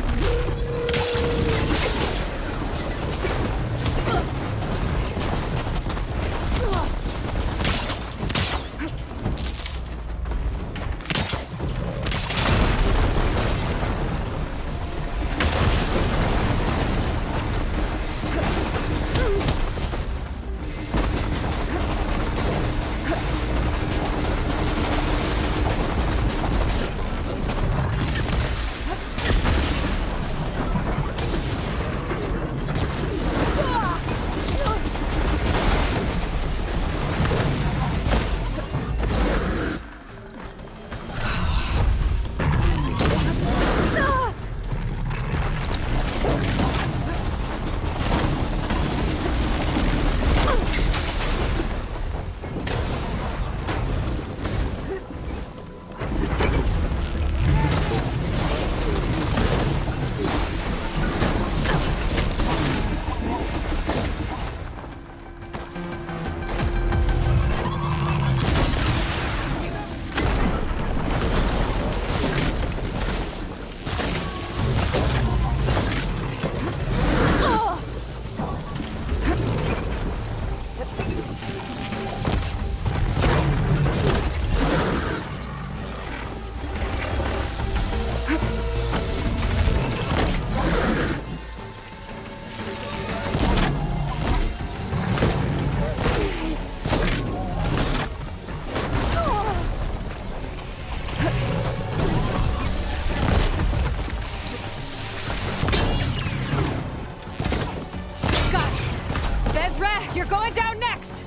You're going down next!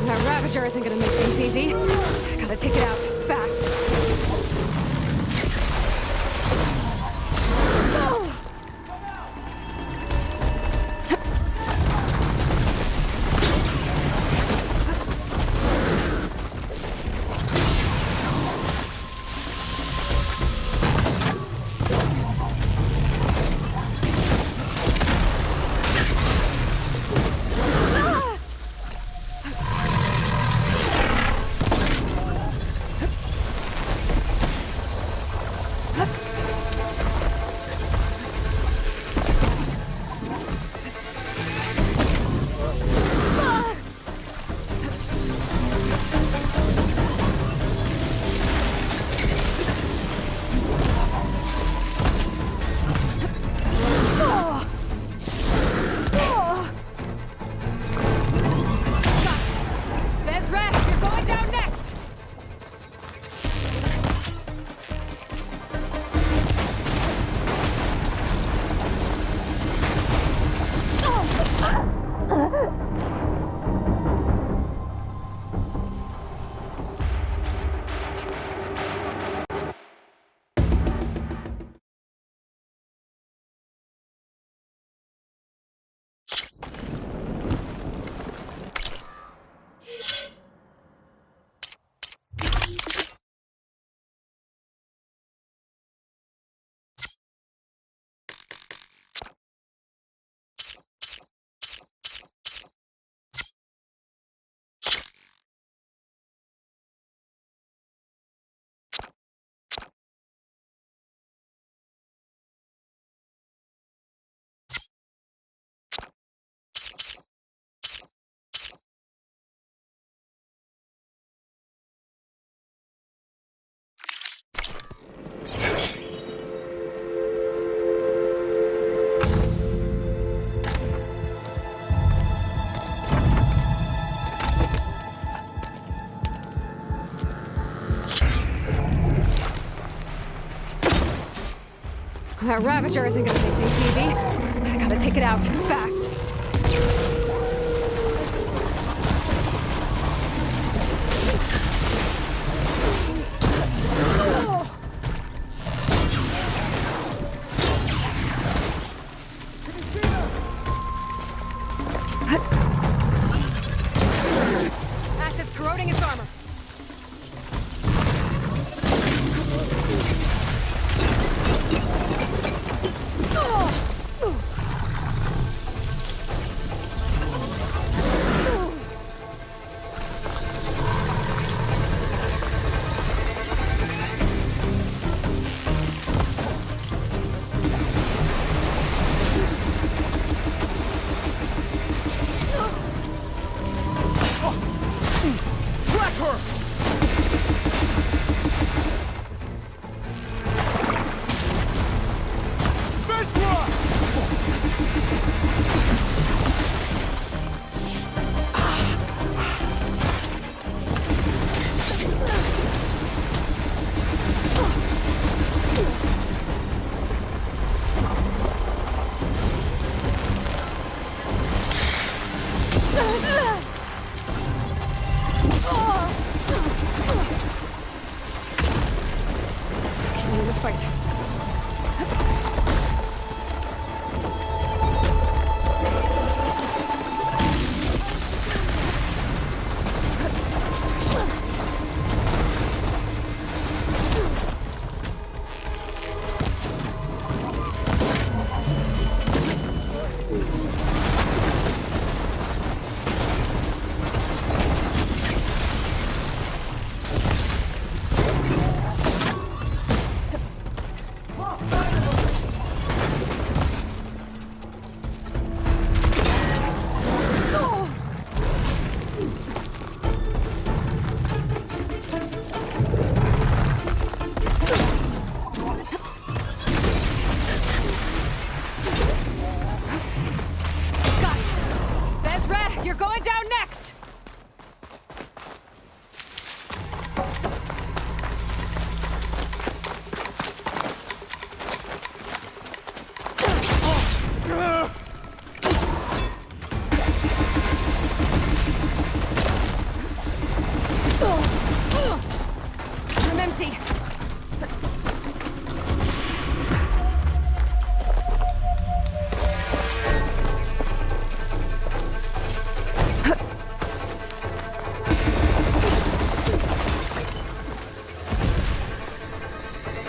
That Ravager isn't gonna make things easy. I gotta take it out, fast. That Ravager isn't gonna make things easy. I gotta take it out, fast. Acid's corroding its armor. Continue the fight. You're going down next! I'm empty.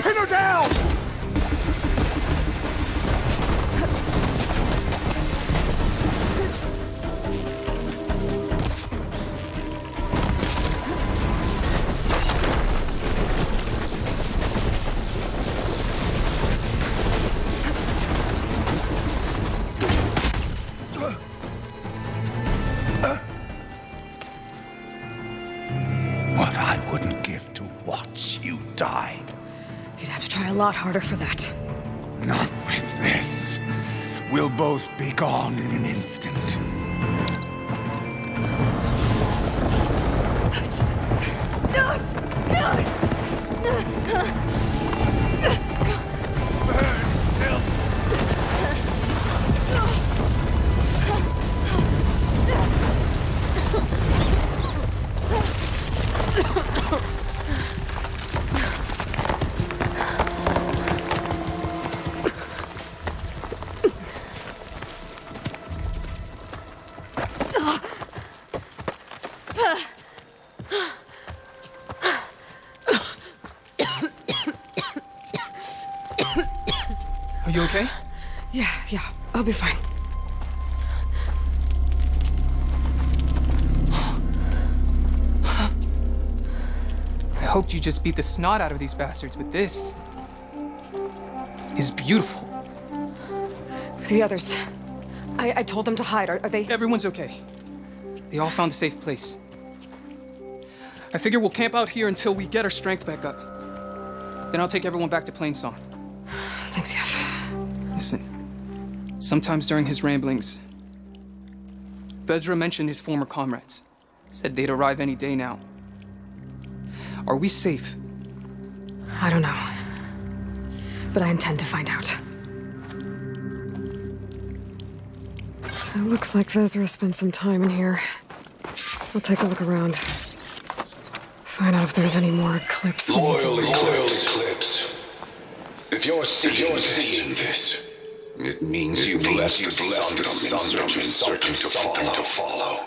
Pin her down! What I wouldn't give to watch you die. You'd have to try a lot harder for that. Not with this. We'll both be gone in an instant. Are you okay? Yeah, I'll be fine. I hoped you just beat the snot out of these bastards, but this is beautiful. The others. I told them to hide. Are they? Everyone's okay. They all found a safe place. I figure we'll camp out here until we get our strength back up. Then I'll take everyone back to Plainsong. Thanks, Yev. Listen, sometimes during his ramblings, Bezra mentioned his former comrades. Said they'd arrive any day now. Are we safe? I don't know. But I intend to find out. It looks like Vezra spent some time in here. I'll take a look around. Find out if there's any more Eclipse. Loyal Eclipse. If you're seeing this, it means you've left the Sundom in searching to follow.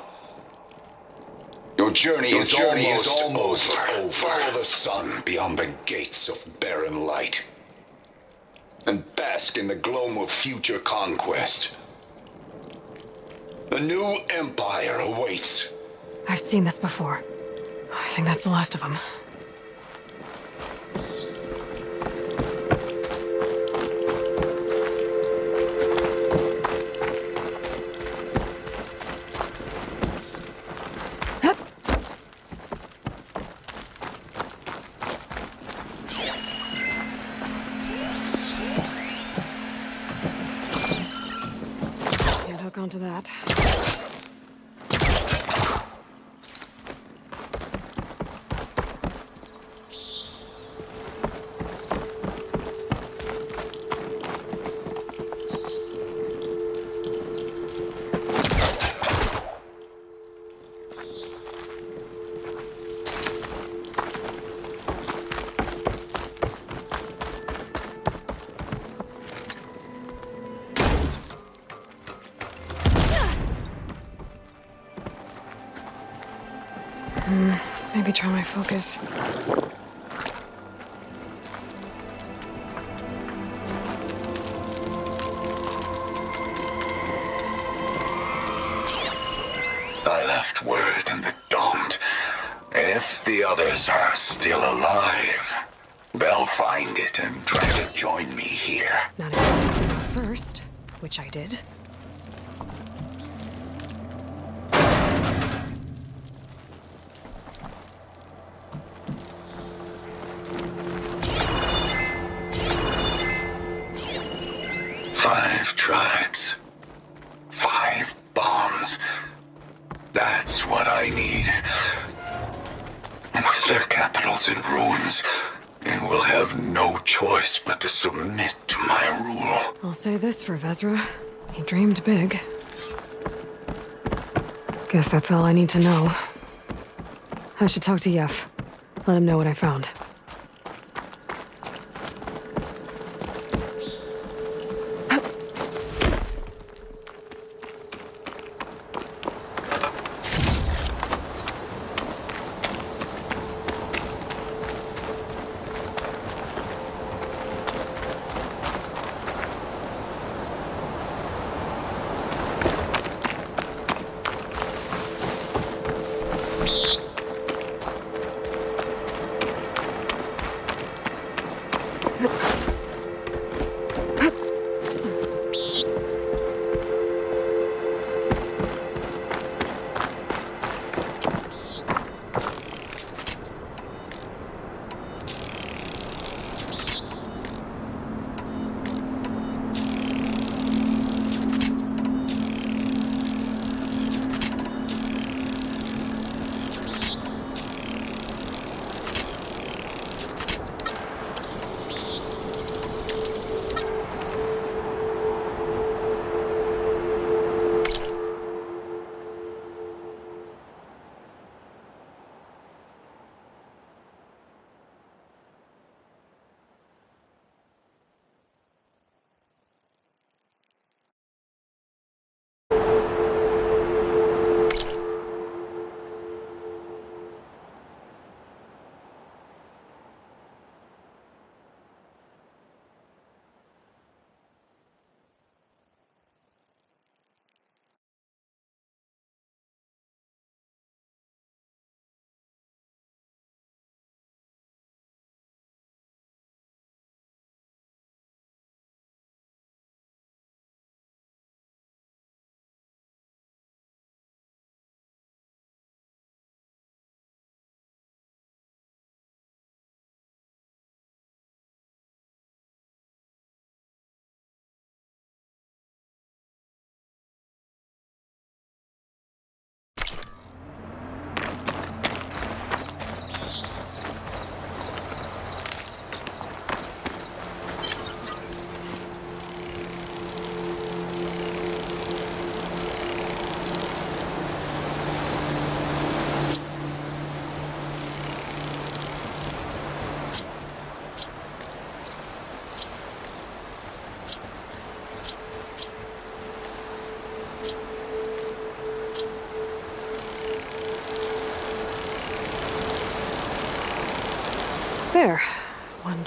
Your journey is almost over. Follow the sun beyond the gates of barren light. And bask in the glow of future conquest. The new empire awaits. I've seen this before. I think that's the last of them. Can't hook onto that. Maybe try my focus. I left word in the Domed. If the others are still alive, they'll find it and try to join me here. Not if I take them out first, which I did. Five tribes. 5 bombs. That's what I need. With their capitals in ruins, they will have no choice but to submit to my rule. I'll say this for Vezra. He dreamed big. Guess that's all I need to know. I should talk to Yef. Let him know what I found.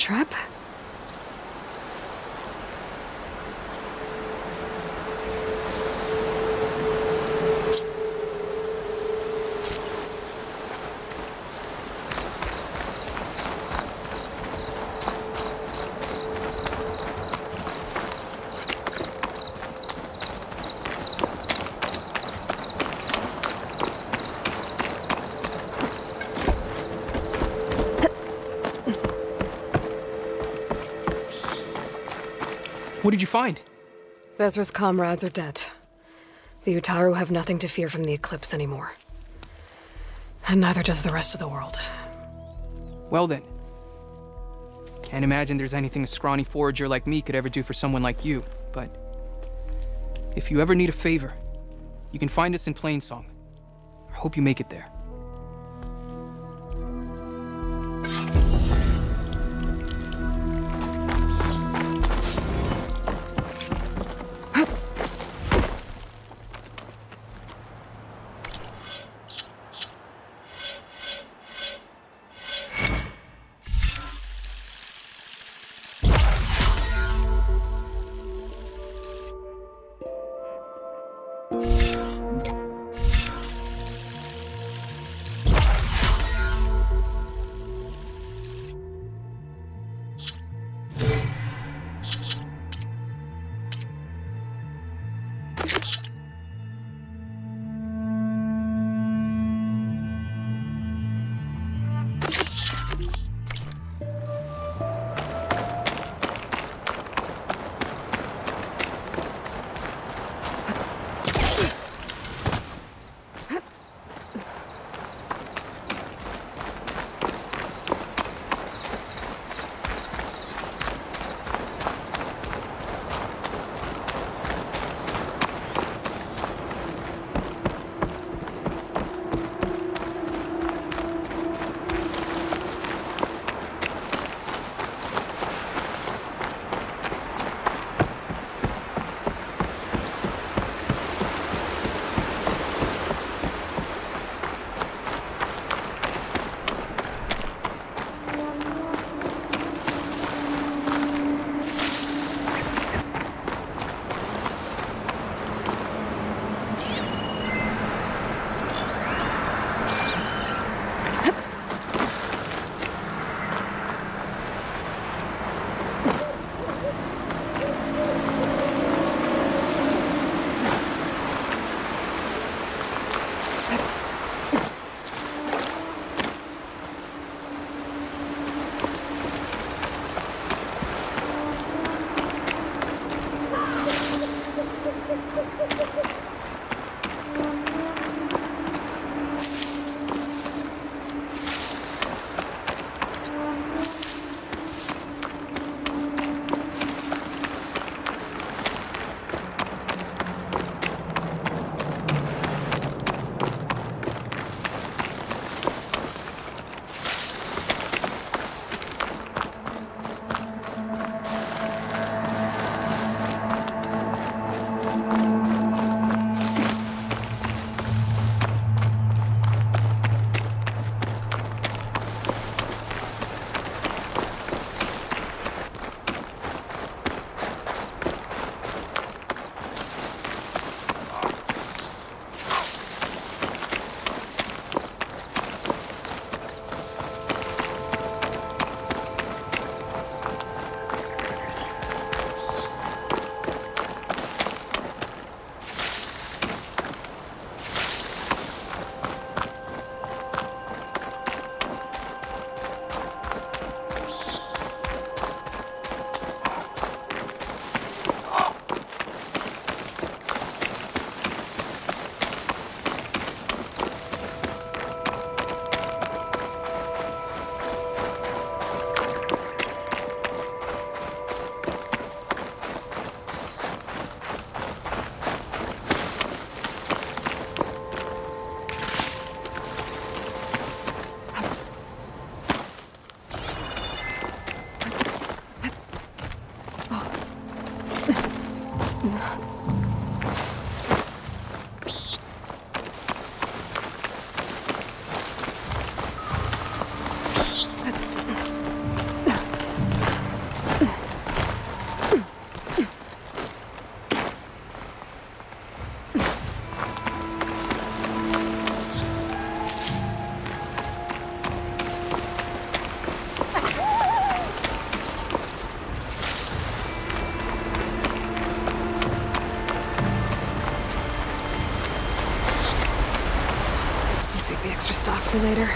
trap? What did you find? Vezra's comrades are dead. The Utaru have nothing to fear from the Eclipse anymore. And neither does the rest of the world. Well then. Can't imagine there's anything a scrawny forager like me could ever do for someone like you, but if you ever need a favor, you can find us in Plainsong. I hope you make it there. extra stock for later.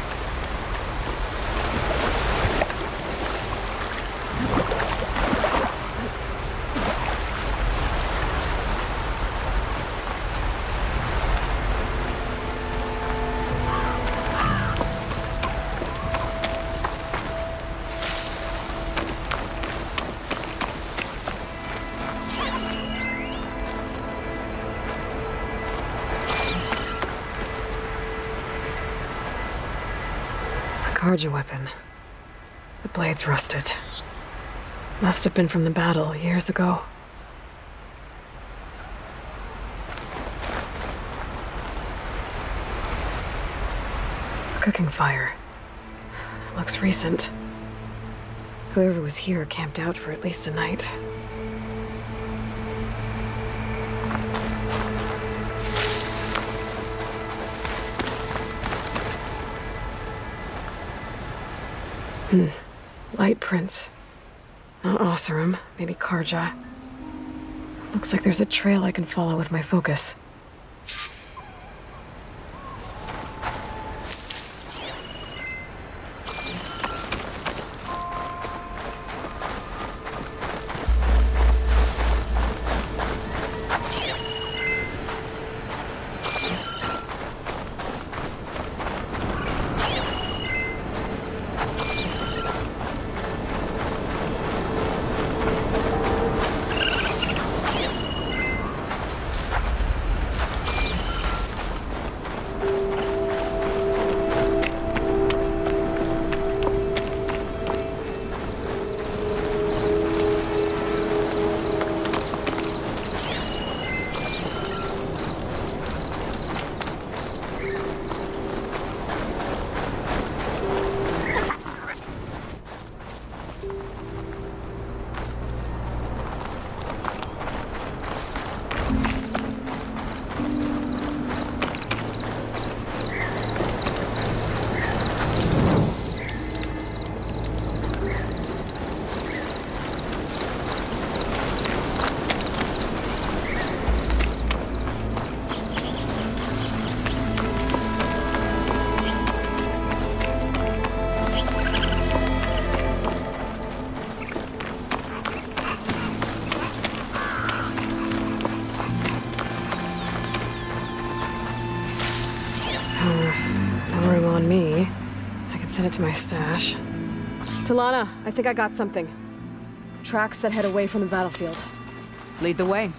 Karja weapon. The blade's rusted. Must have been from the battle years ago. A cooking fire. Looks recent. Whoever was here camped out for at least a night. Light prints. Not Oseram, maybe Karja. Looks like there's a trail I can follow with my focus. No room on me. I can send it to my stash. Talana, I think I got something. Tracks that head away from the battlefield. Lead the way.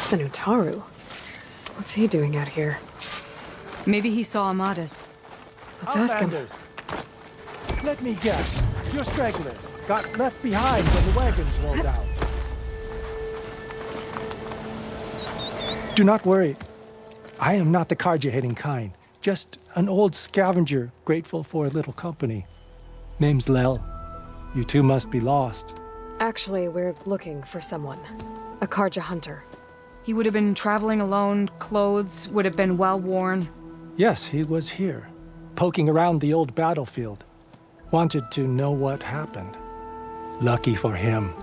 It's the Utaru. What's he doing out here? Maybe he saw Amadas. Let's ask him. Outlanders, let me guess. You're stragglers. Got left behind when the wagons rolled out. Do not worry. I am not the Karja-hating kind. Just an old scavenger grateful for a little company. Name's Lel. You two must be lost. Actually, we're looking for someone. A Karja hunter. He would have been traveling alone, clothes would have been well worn. Yes, he was here, poking around the old battlefield. Wanted to know what happened. Lucky for him,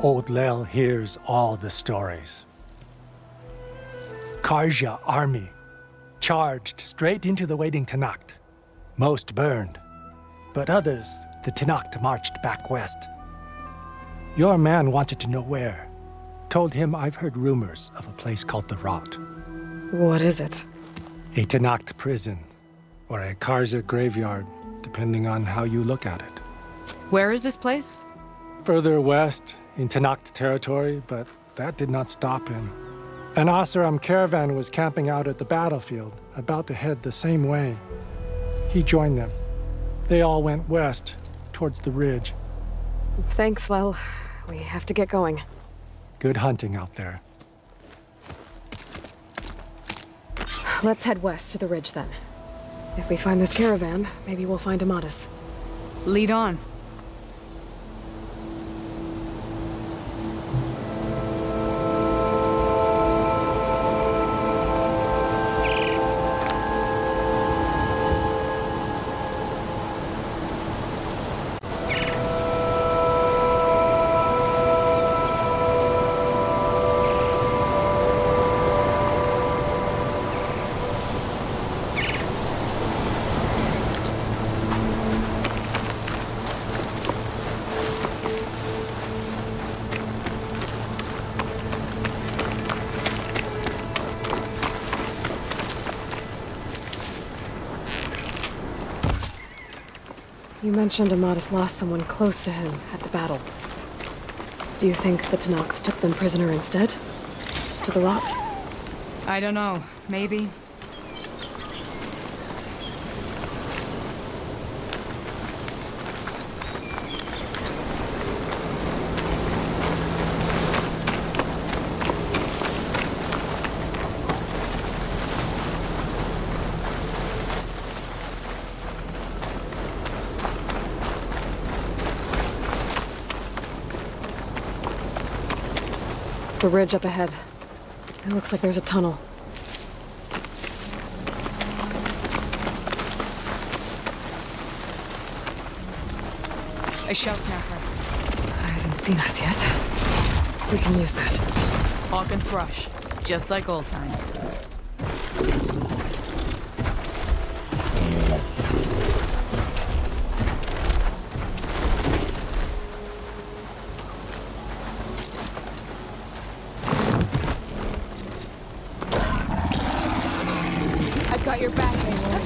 old Lel hears all the stories. Karja army charged straight into the waiting Tenakth. Most burned, but others, the Tenakth marched back west. Your man wanted to know where. Told him I've heard rumors of a place called the Rot. What is it? A Tenakth prison, or a Karja graveyard, depending on how you look at it. Where is this place? Further west, in Tenakth territory, but that did not stop him. An Oseram caravan was camping out at the battlefield, about to head the same way. He joined them. They all went west, towards the ridge. Thanks, Lel. We have to get going. Good hunting out there. Let's head west to the ridge then. If we find this caravan, maybe we'll find Amatis. Lead on. You mentioned Amatis lost someone close to him at the battle. Do you think the Tenakth took them prisoner instead? To the rot? I don't know. Maybe. The ridge up ahead. It looks like there's a tunnel. A shell snapper. Hasn't seen us yet. We can use that. Hawk and Thrush. Just like old times. Got your back, Aloy.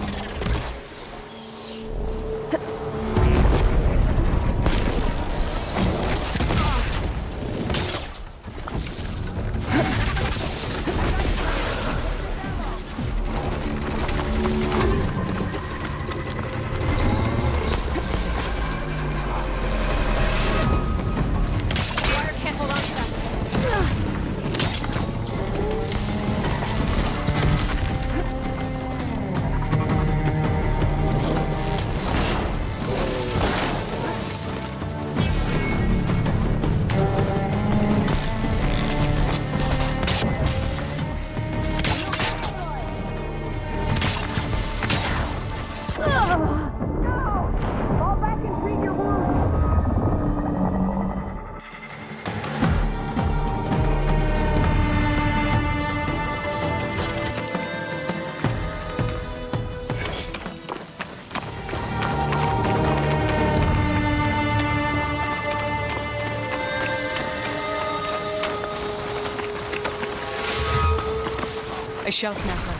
A shell snapper.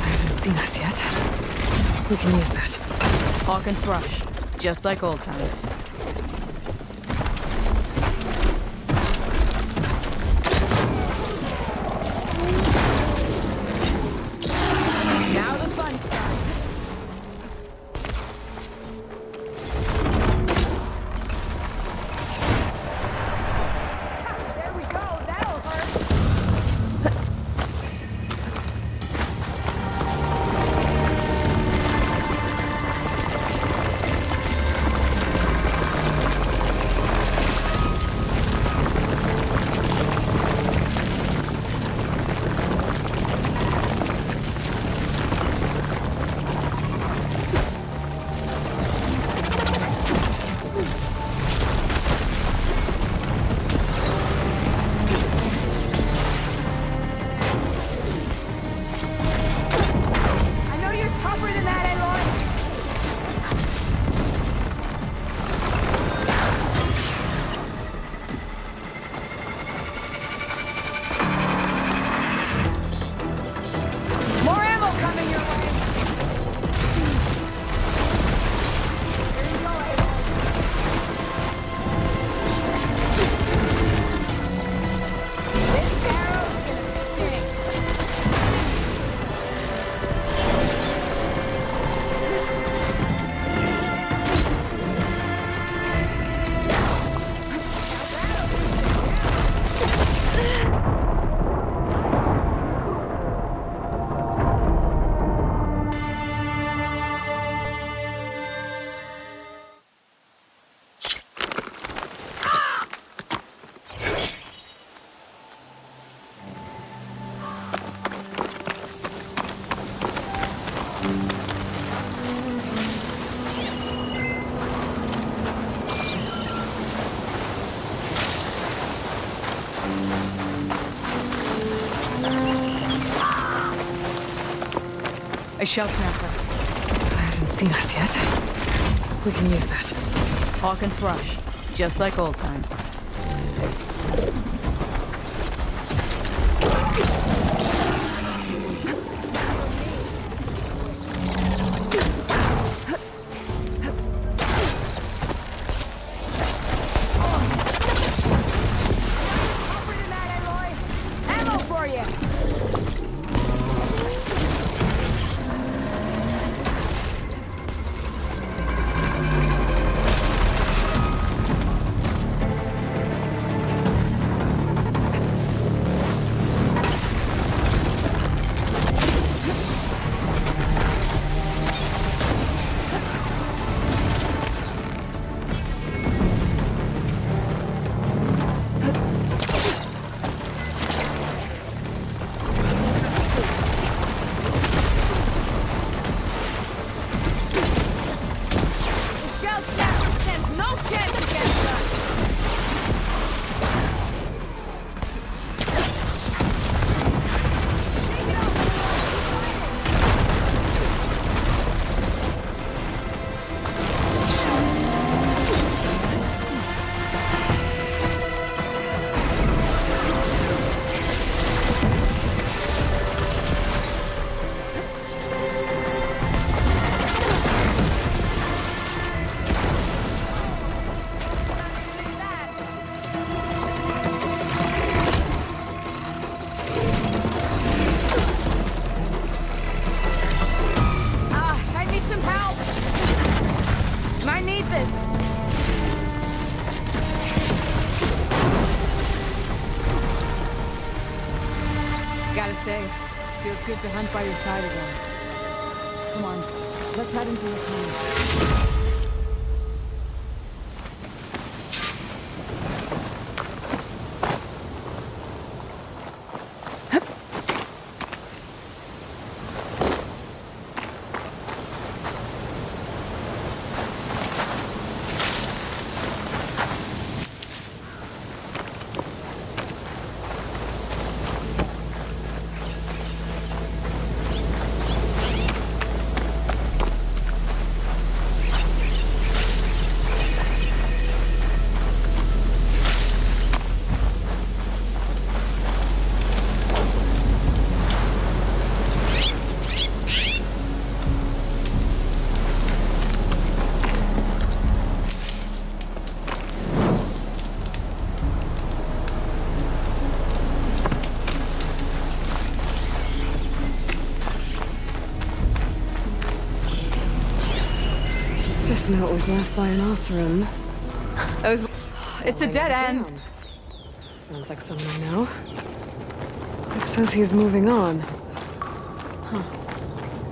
Hasn't seen us yet. We can use that. Hawk and Thrush. Just like old times. Now the fun starts. There we go. That'll hurt. A shell snapper. Hasn't seen us yet. We can use that. Hawk and thrush, just like old times. Feels good to hunt by your side again. Come on, let's head into the tunnel. This note was left by an Oseram. It's a dead end. Sounds like someone I know. It says he's moving on. Huh.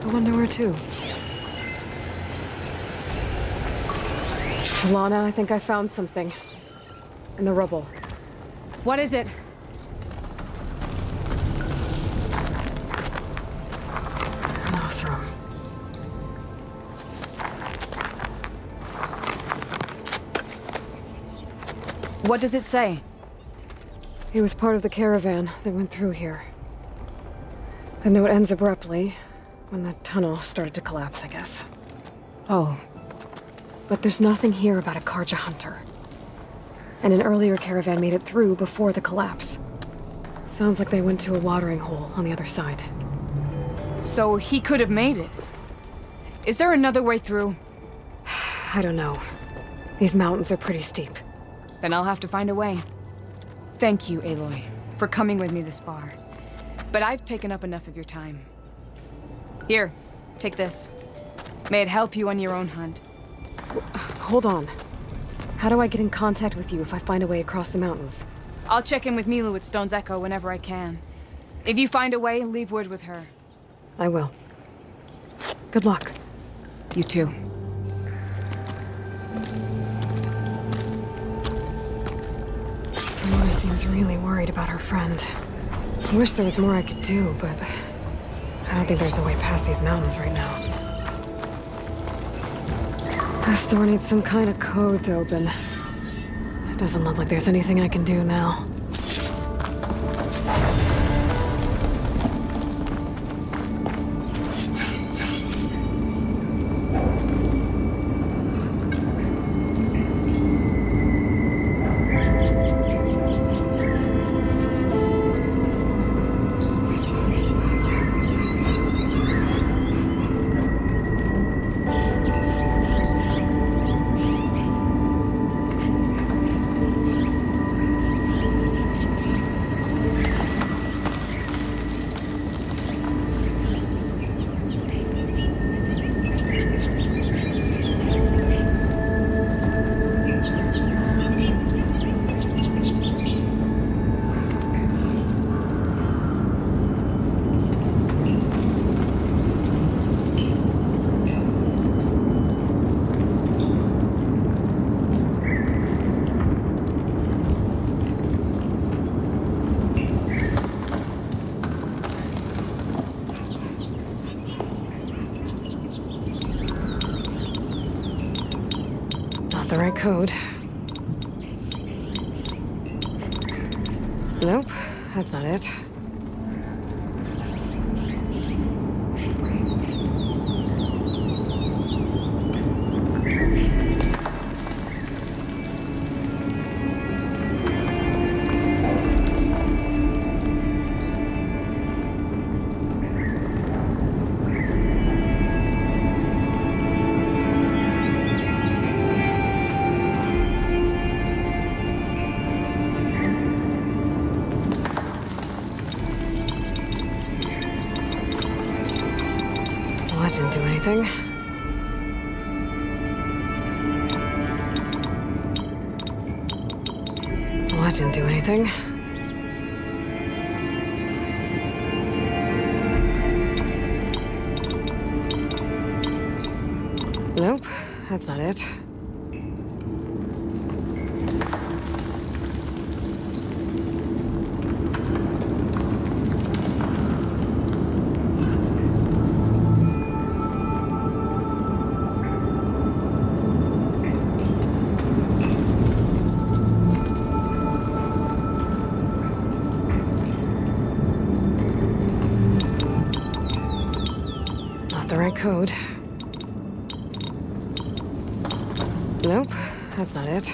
I wonder where to. Talana, I think I found something. In the rubble. What is it? An Oseram. What does it say? He was part of the caravan that went through here. The note ends abruptly, when the tunnel started to collapse, I guess. Oh. But there's nothing here about a Karja hunter. And an earlier caravan made it through before the collapse. Sounds like they went to a watering hole on the other side. So he could have made it. Is there another way through? I don't know. These mountains are pretty steep. Then I'll have to find a way. Thank you, Aloy, for coming with me this far. But I've taken up enough of your time. Here, take this. May it help you on your own hunt. Hold on. How do I get in contact with you if I find a way across the mountains? I'll check in with Milu at Stone's Echo whenever I can. If you find a way, leave word with her. I will. Good luck. You too. Tamara seems really worried about her friend. I wish there was more I could do, but I don't think there's a way past these mountains right now. This door needs some kind of code to open. It doesn't look like there's anything I can do now. Not the right code. Nope, that's not it. Well, that didn't do anything. Well, that didn't do anything. Nope, that's not it. Not the right code. Nope, that's not it.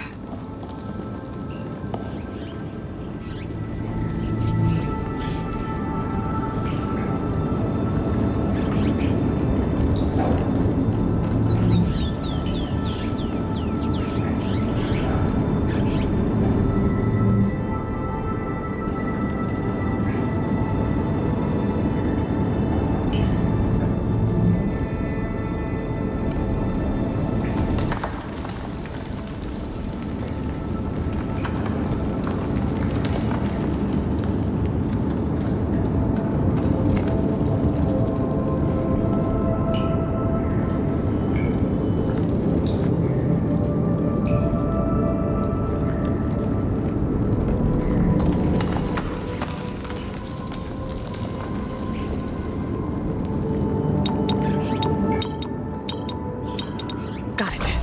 Got it.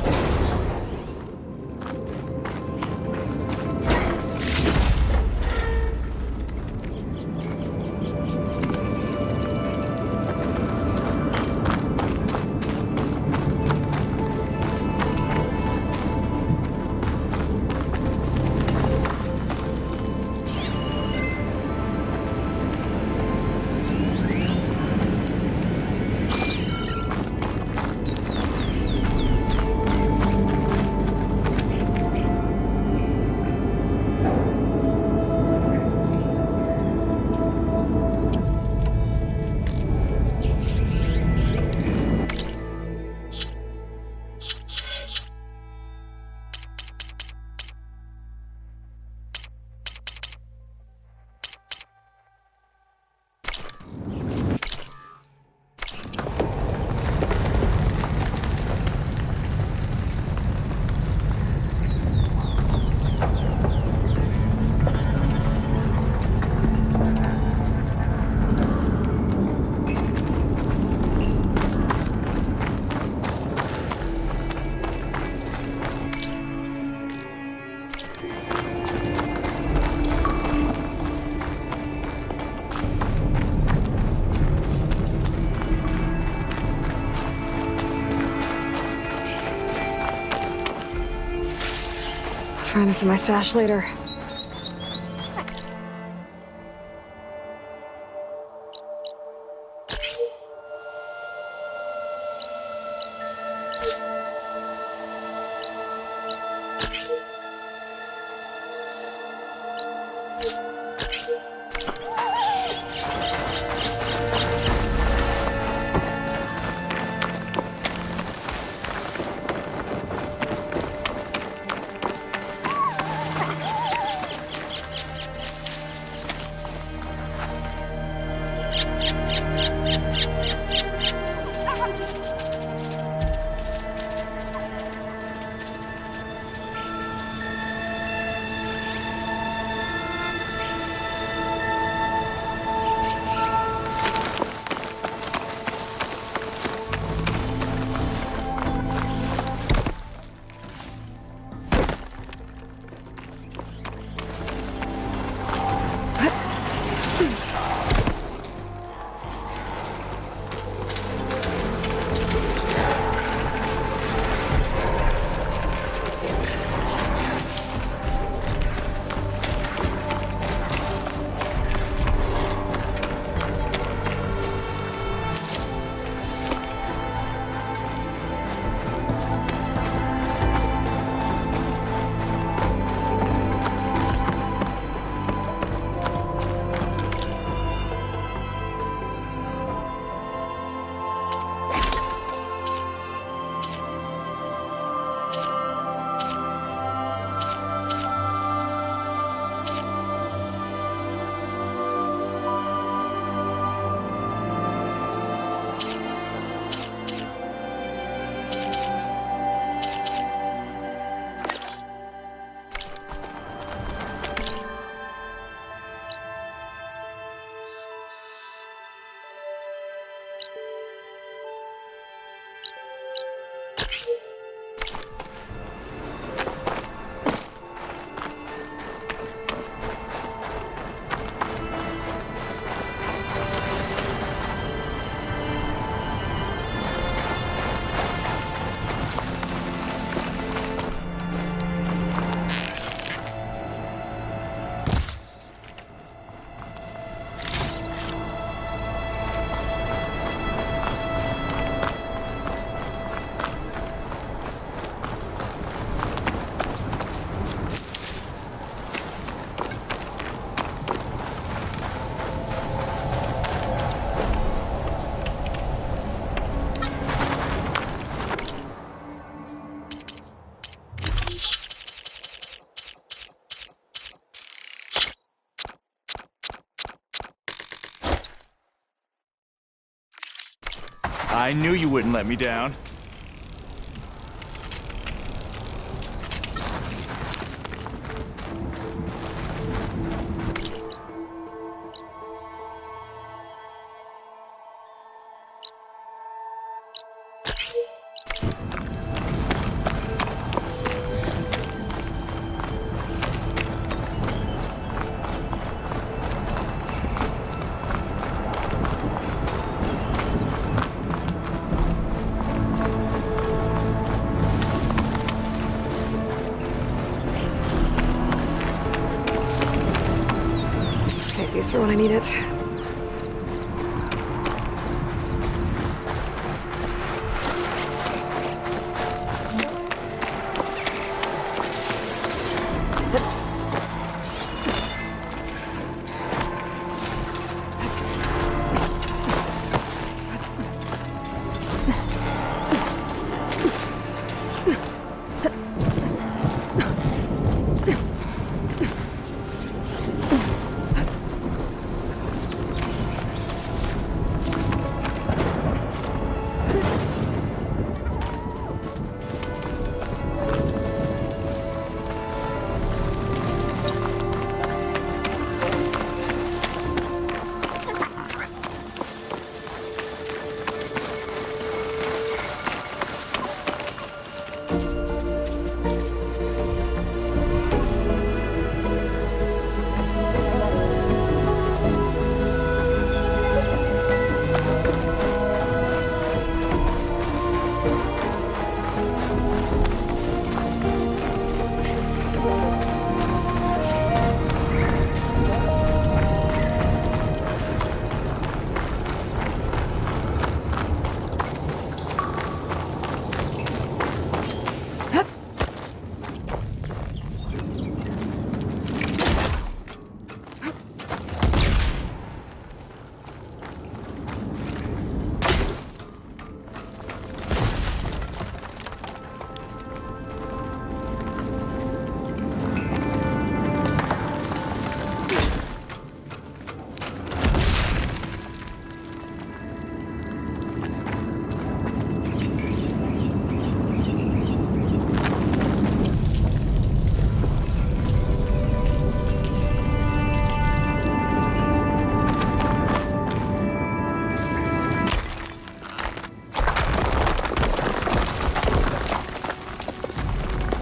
Find this in my stash later. I knew you wouldn't let me down. Save these for when I need it.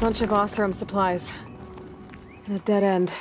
Bunch of Oseram supplies. And a dead end.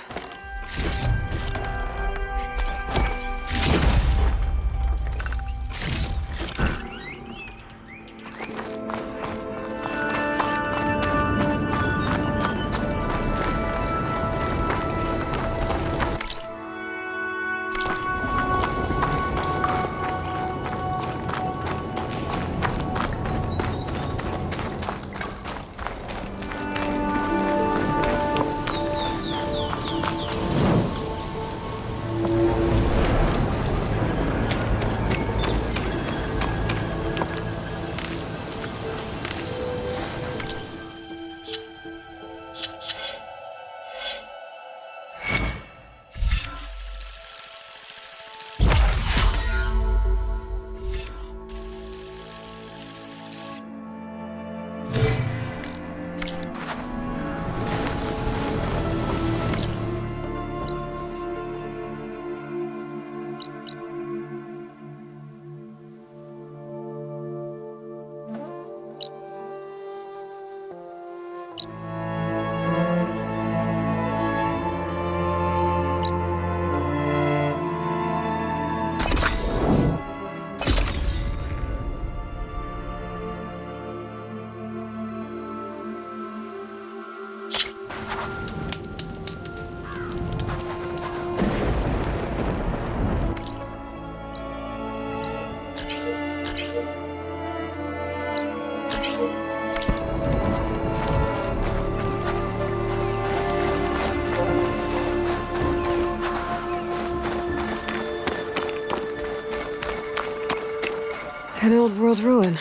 An old world ruin.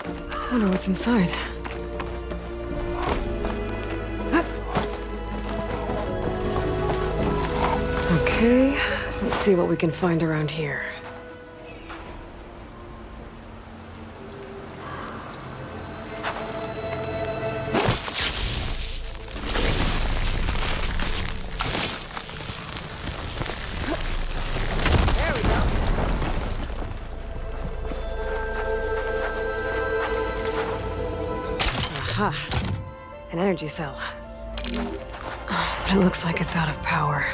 I wonder what's inside. Okay, let's see what we can find around here. Aha. An energy cell. But it looks like it's out of power.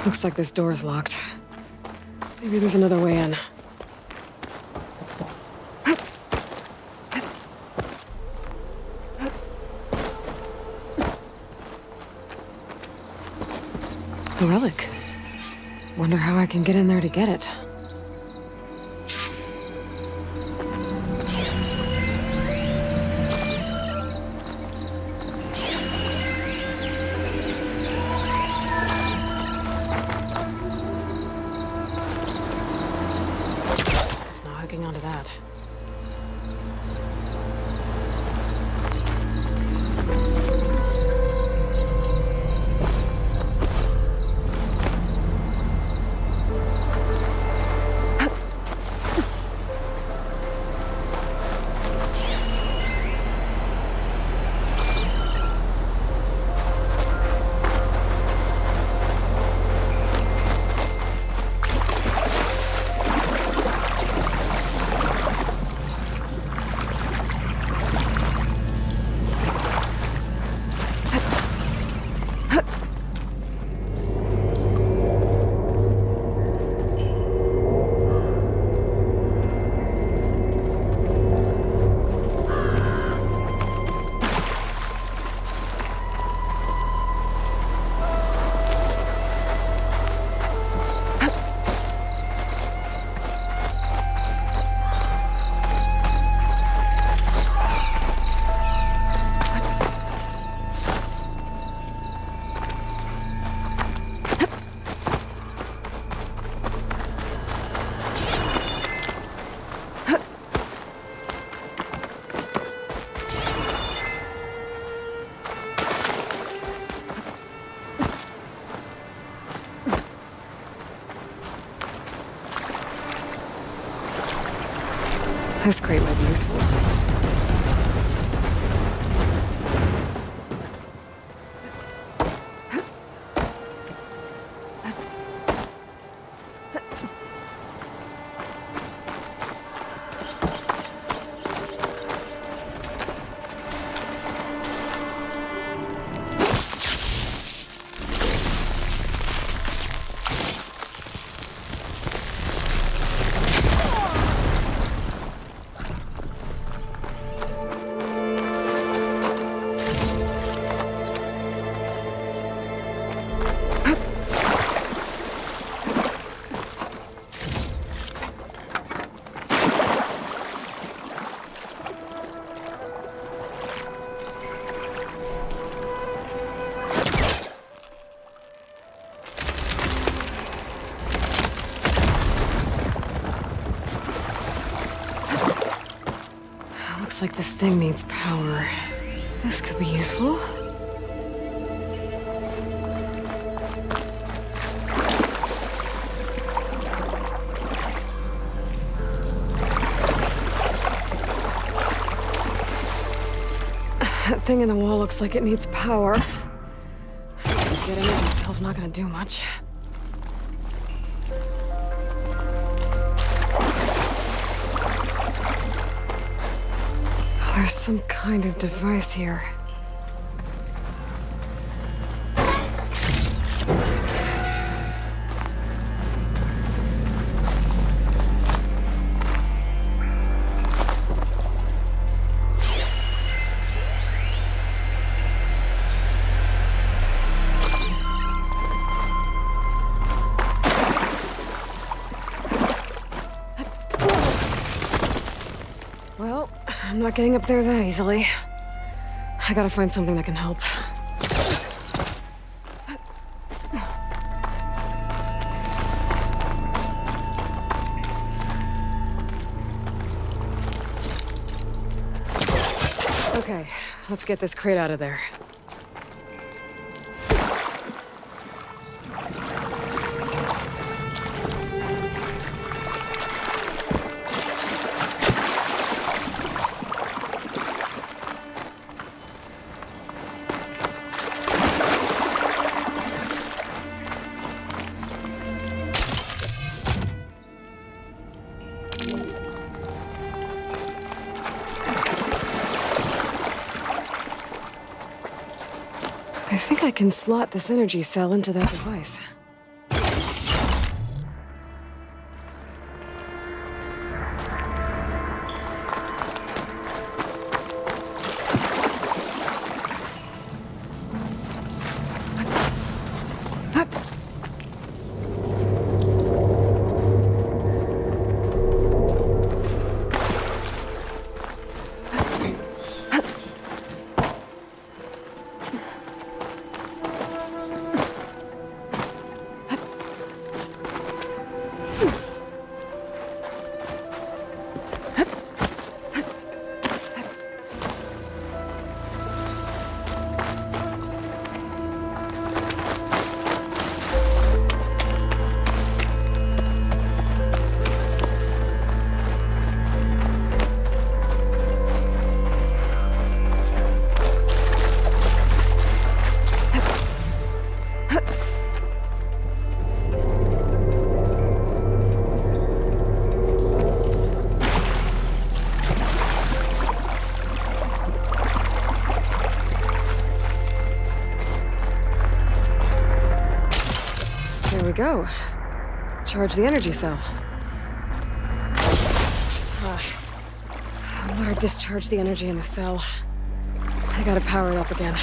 Looks like this door's locked. Maybe there's another way in. A relic. Wonder how I can get in there to get it. Onto that. This crate might be useful. like this thing needs power. This could be useful. That thing in the wall looks like it needs power. Get energy cell's not gonna do much. There's some kind of device here. Well, I'm not getting up there that easily. I gotta find something that can help. Okay, let's get this crate out of there. I think I can slot this energy cell into that device. There we go. Charge the energy cell. I want to discharge the energy in the cell. I gotta power it up again.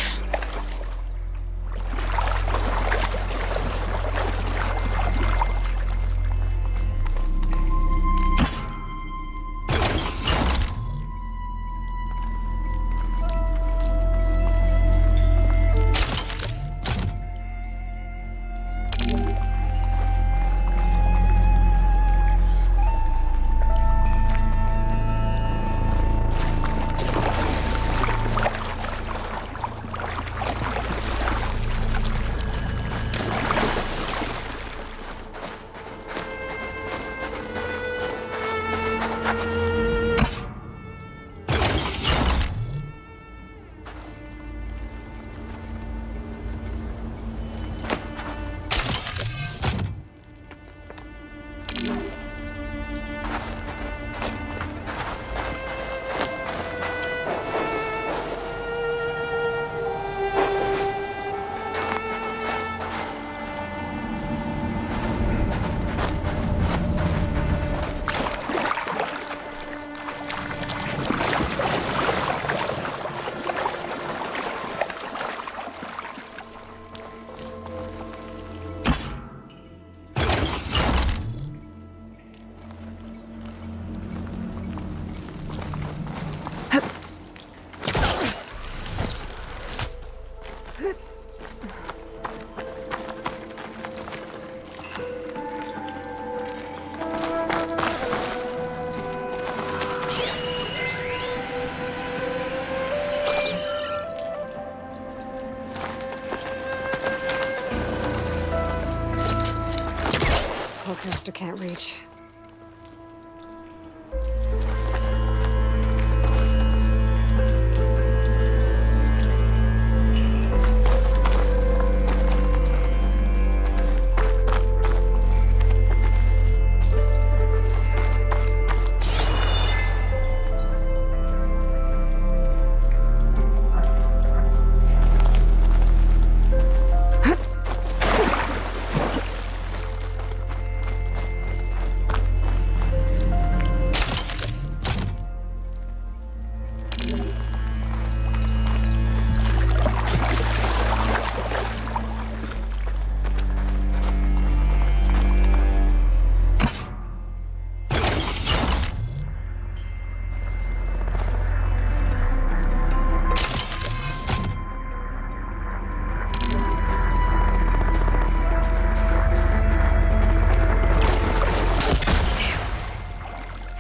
Master can't reach.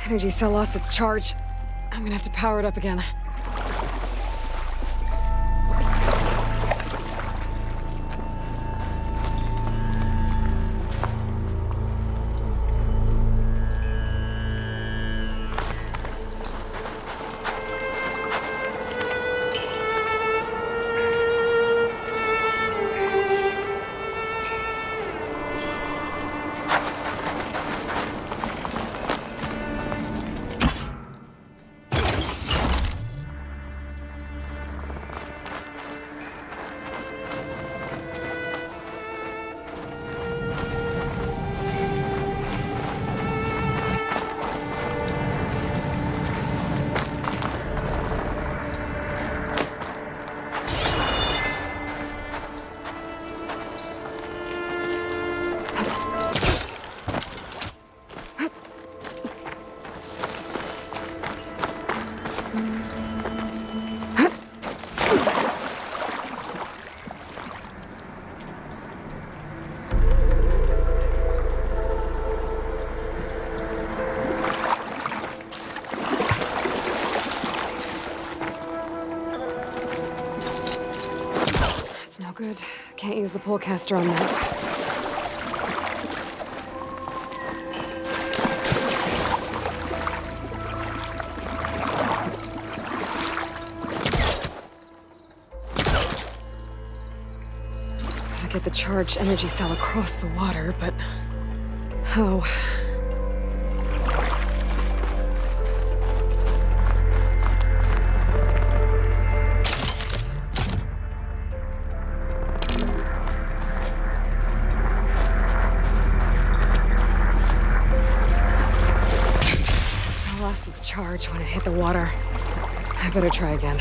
Energy cell lost its charge. I'm gonna have to power it up again. No good. Can't use the pullcaster on that. Gotta get the charged energy cell across the water, but how? Lost its charge when it hit the water. I better try again.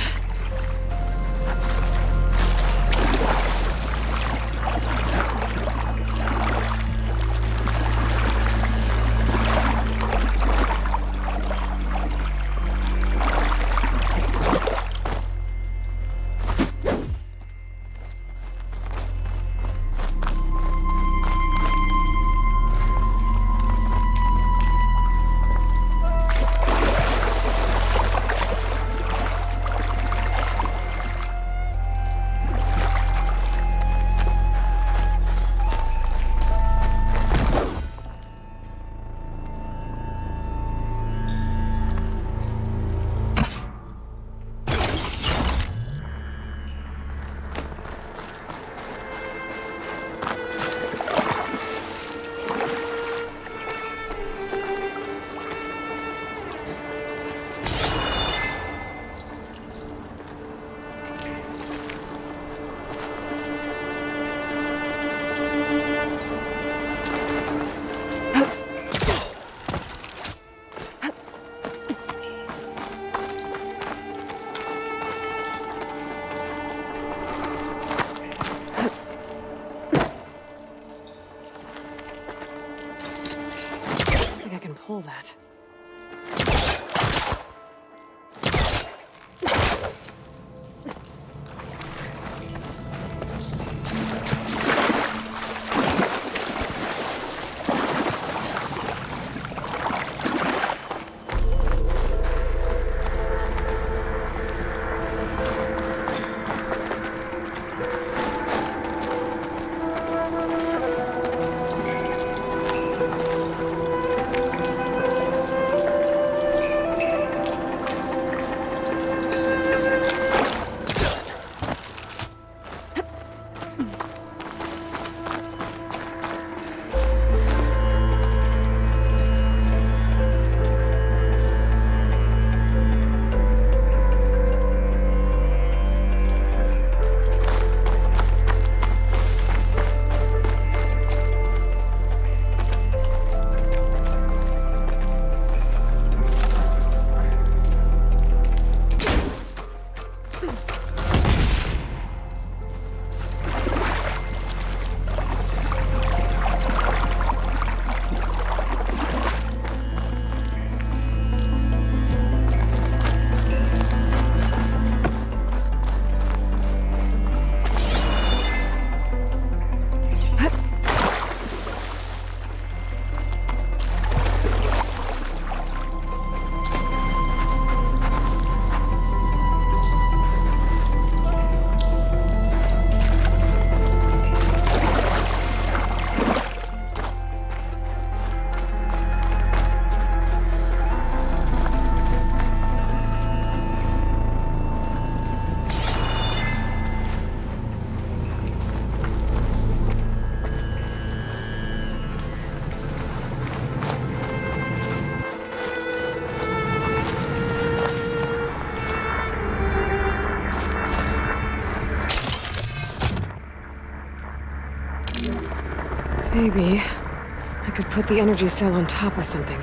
Maybe I could put the energy cell on top of something.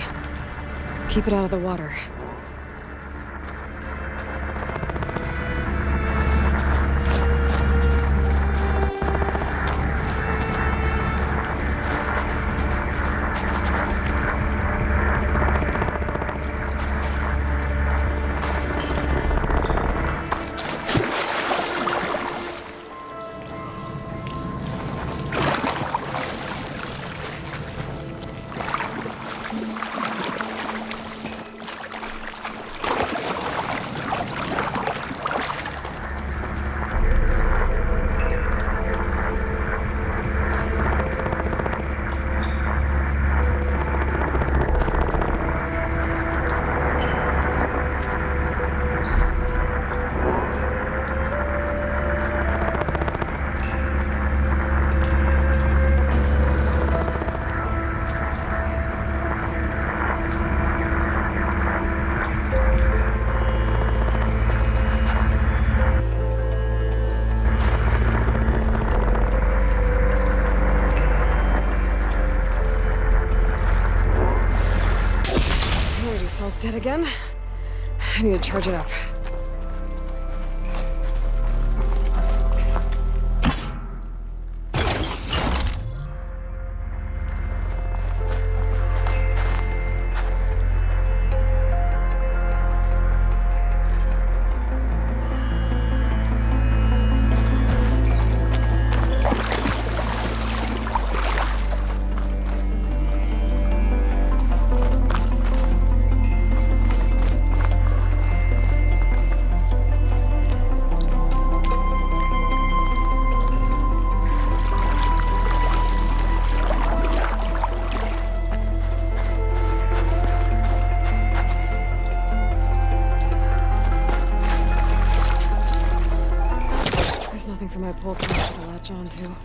Keep it out of the water. Dead again? I need to charge it up. Nothing for my pole case to latch onto.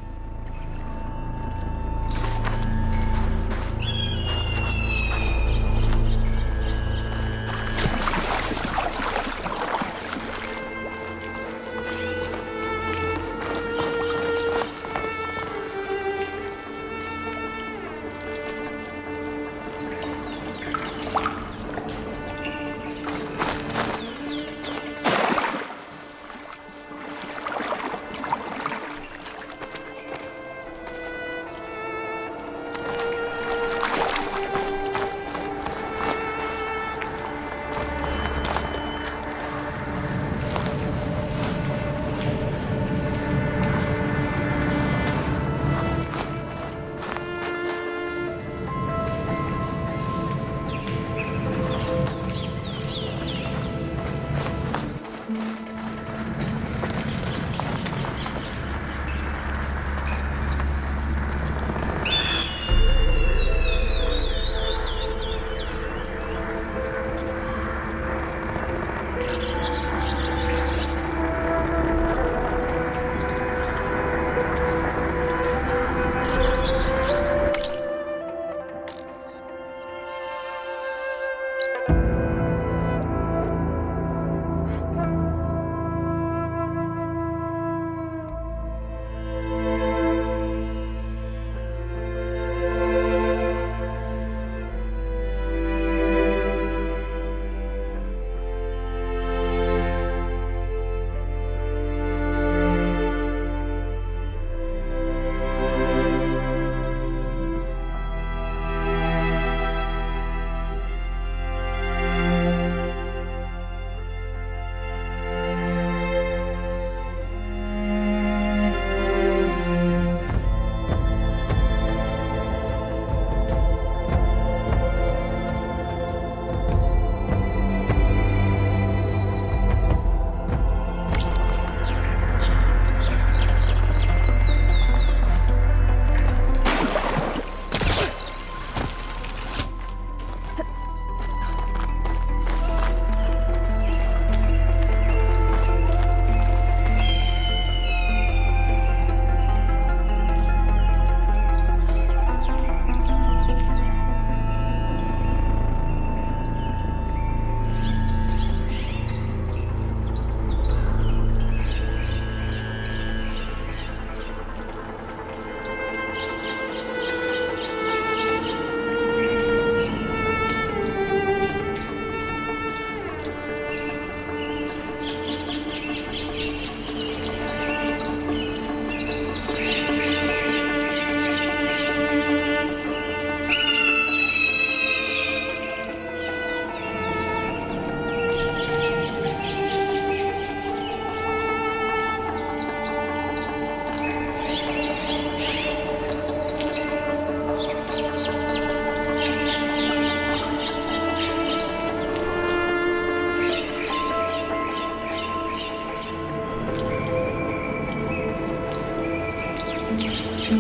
Get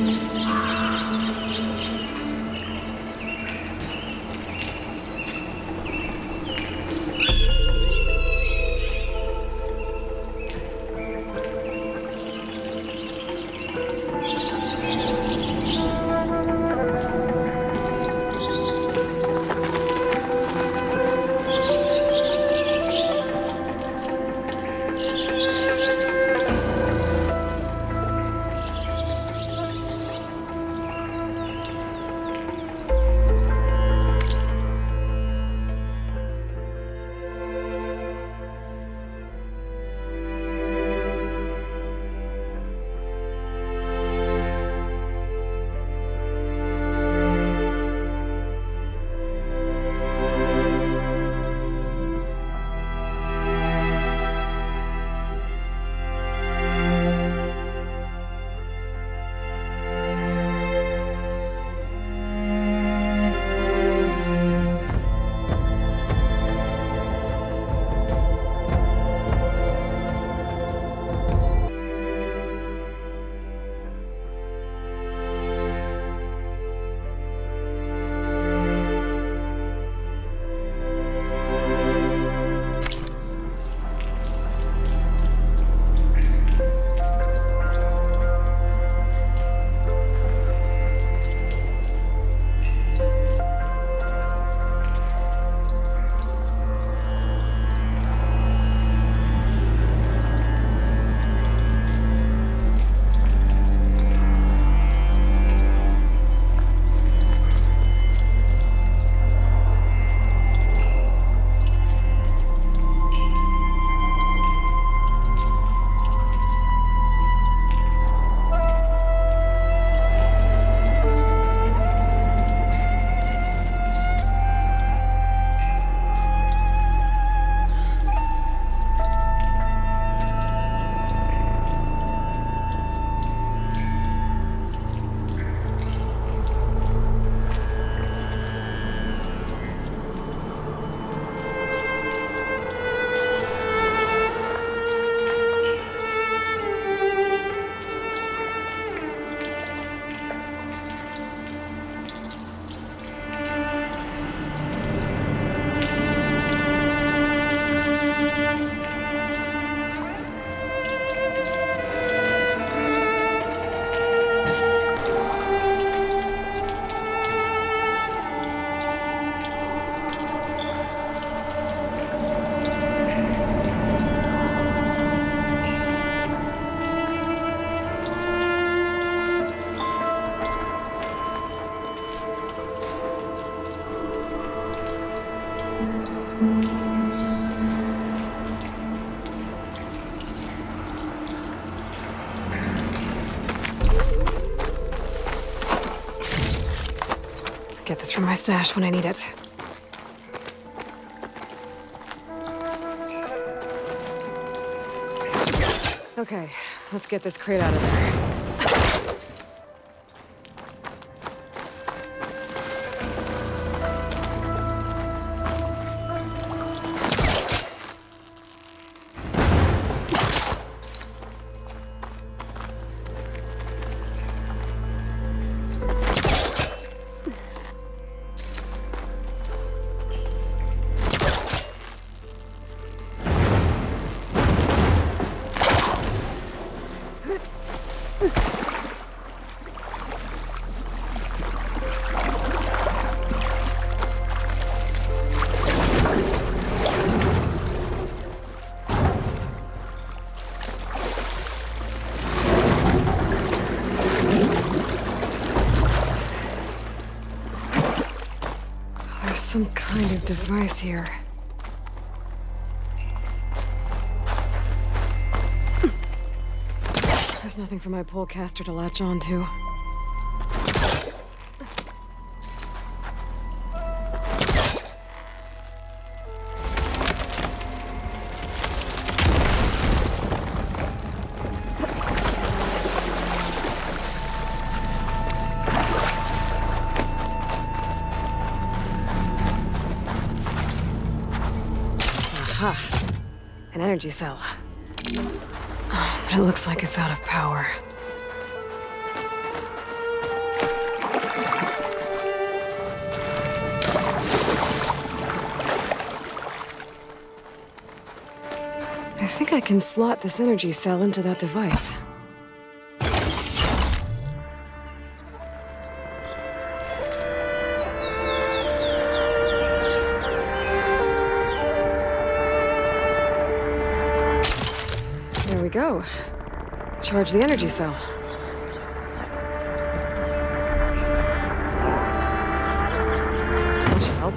this from my stash when I need it. Okay, let's get this crate out of there. There's some kind of device here. There's nothing for my polecaster to latch onto. Aha! An energy cell. Oh, but it looks like it's out of power. think I can slot this energy cell into that device. There we go. Charge the energy cell. That should help.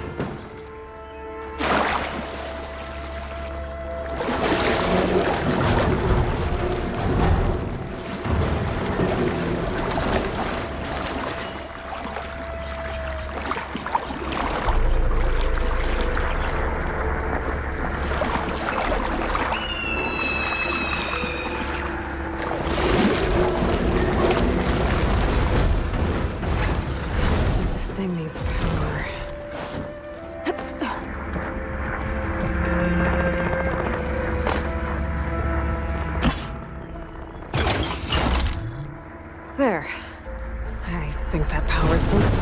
Thing needs power. There. I think that powered something.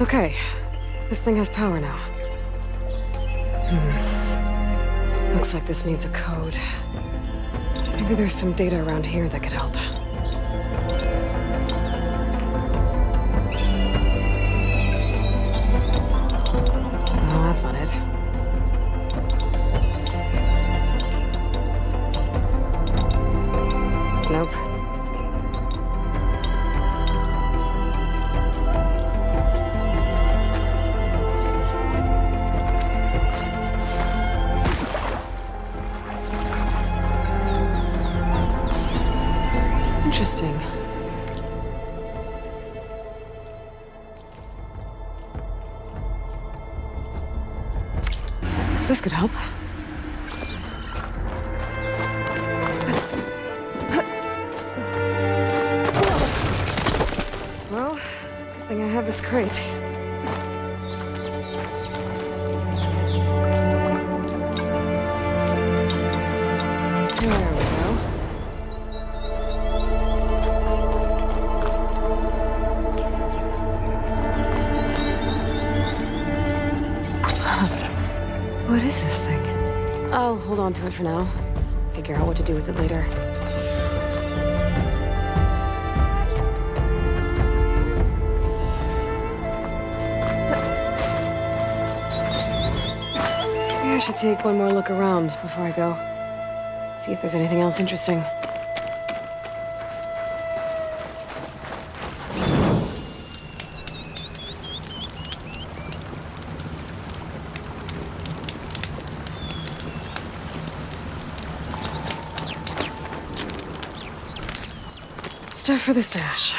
Okay, this thing has power now. Looks like this needs a code. Maybe there's some data around here that could help. No, that's not it. Nope. Interesting. This could help. Well, good thing I have this crate. There we go. What is this thing? I'll hold on to it for now. Figure out what to do with it later. Maybe I should take one more look around before I go. See if there's anything else interesting. Stuff for the stash.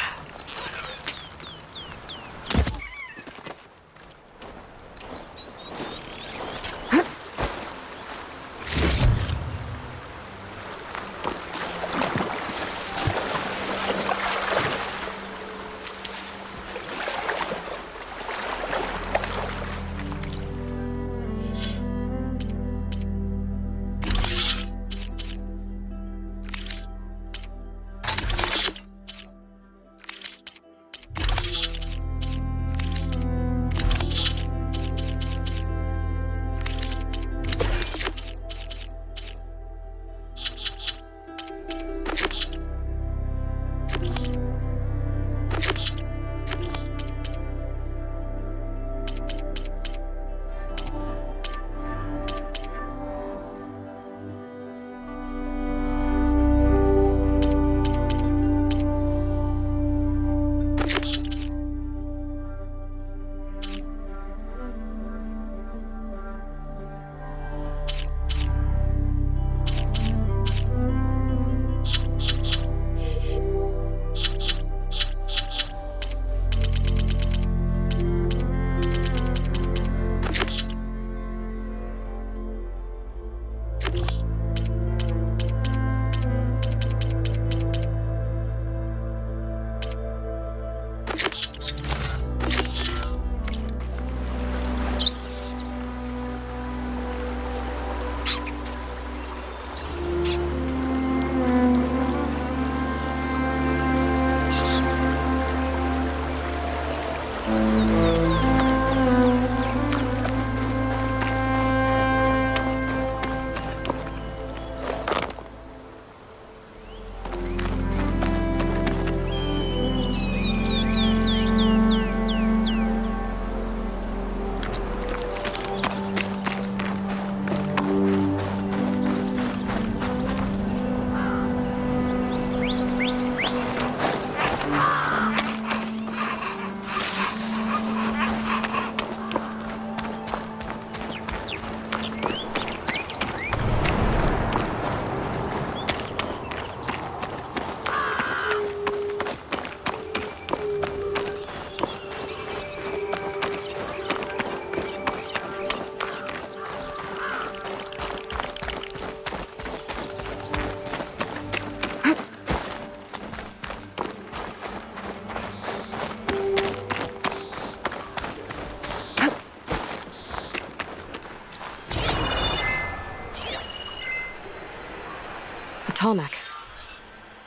Tallneck.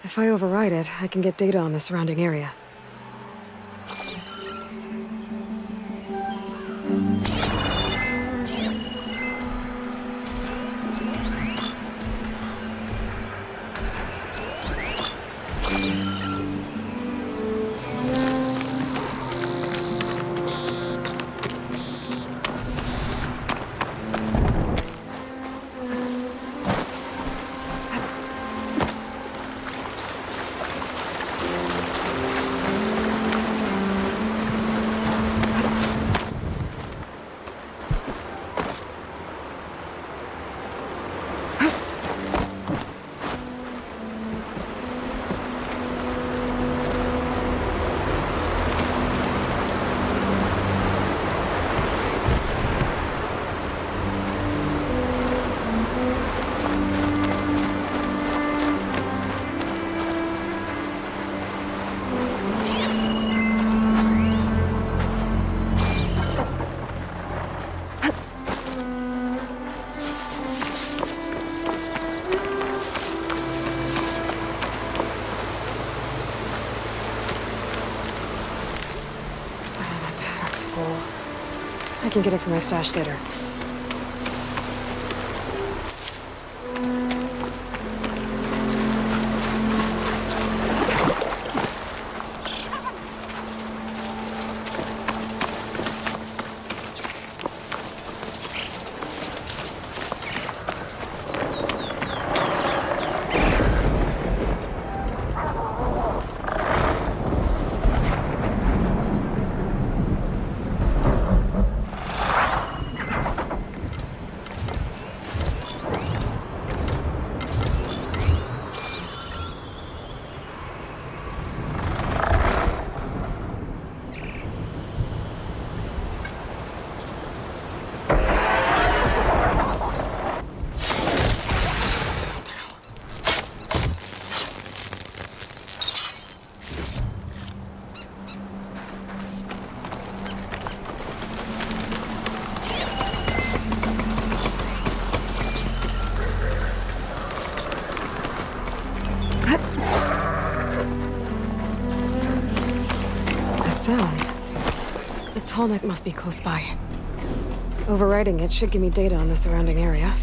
If I override it, I can get data on the surrounding area. I can get it from my stash later. Sound. The Tallneck must be close by. Overriding it should give me data on the surrounding area.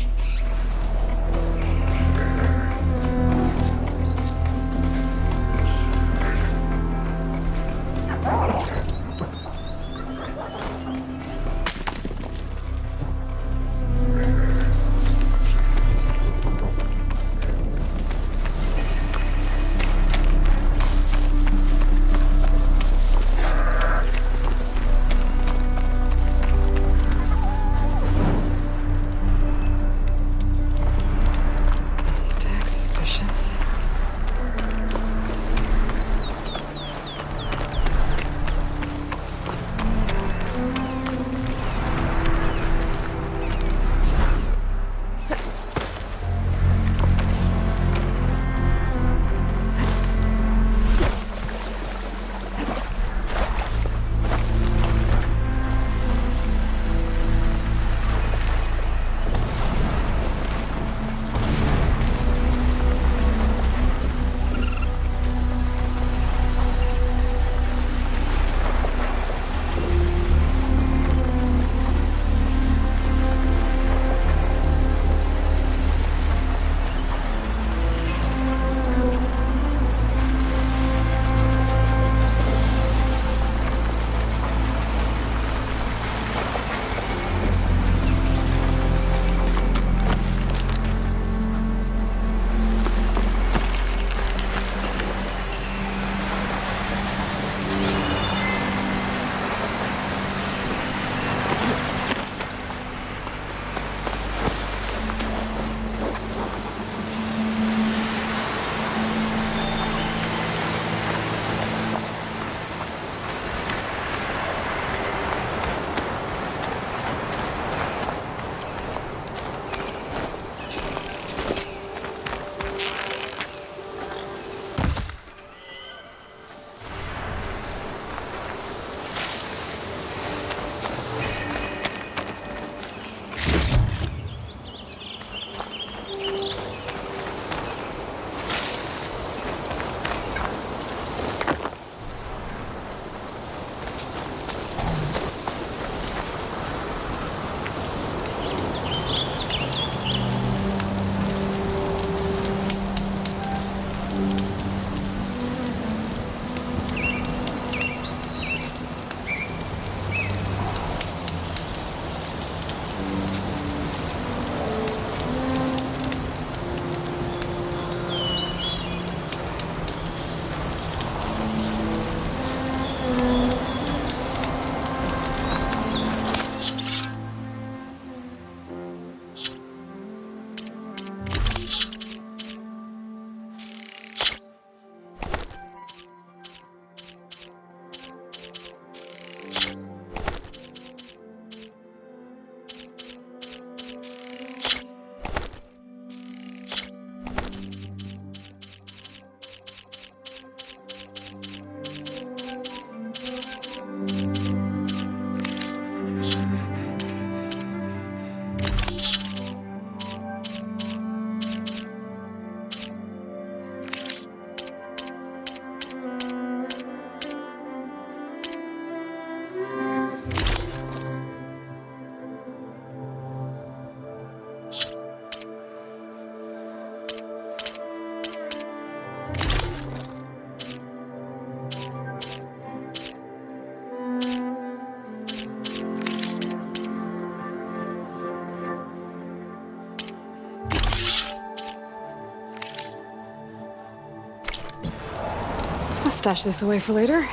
stash this away for later.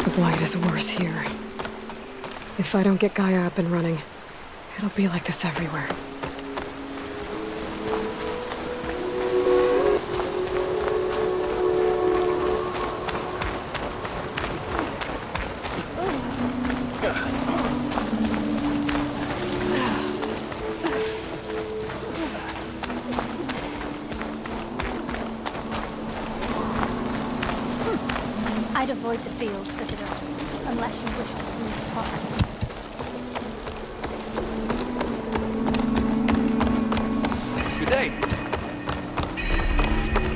The blight is worse here. If I don't get Gaia up and running, it'll be like this everywhere. I'd avoid the fields, Visitor, unless you wish to see the forest. Good day.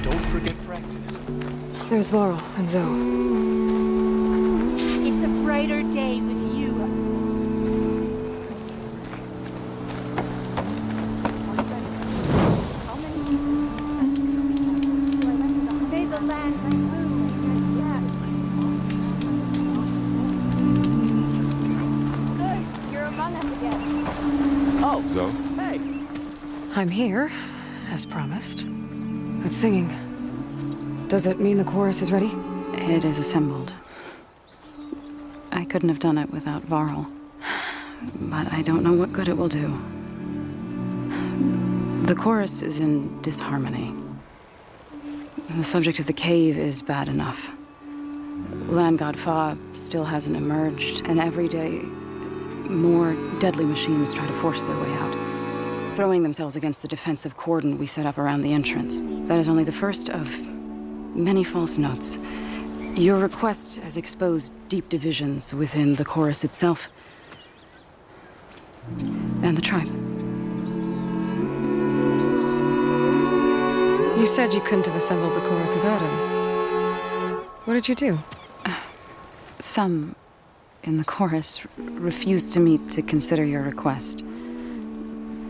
Don't forget practice. There's Varl and Zoe. It's a brighter day with you. May the land Good, you're among us again. Oh, Zoe? Hey. I'm here, as promised. But singing. Does it mean the chorus is ready? It is assembled. I couldn't have done it without Varl. But I don't know what good it will do. The chorus is in disharmony. The subject of the cave is bad enough. Land God Fa still hasn't emerged, and every day more deadly machines try to force their way out, throwing themselves against the defensive cordon we set up around the entrance. That is only the first of many false notes. Your request has exposed deep divisions within the chorus itself and the tribe. You said you couldn't have assembled the chorus without him. What did you do? Some in the chorus refused to meet to consider your request.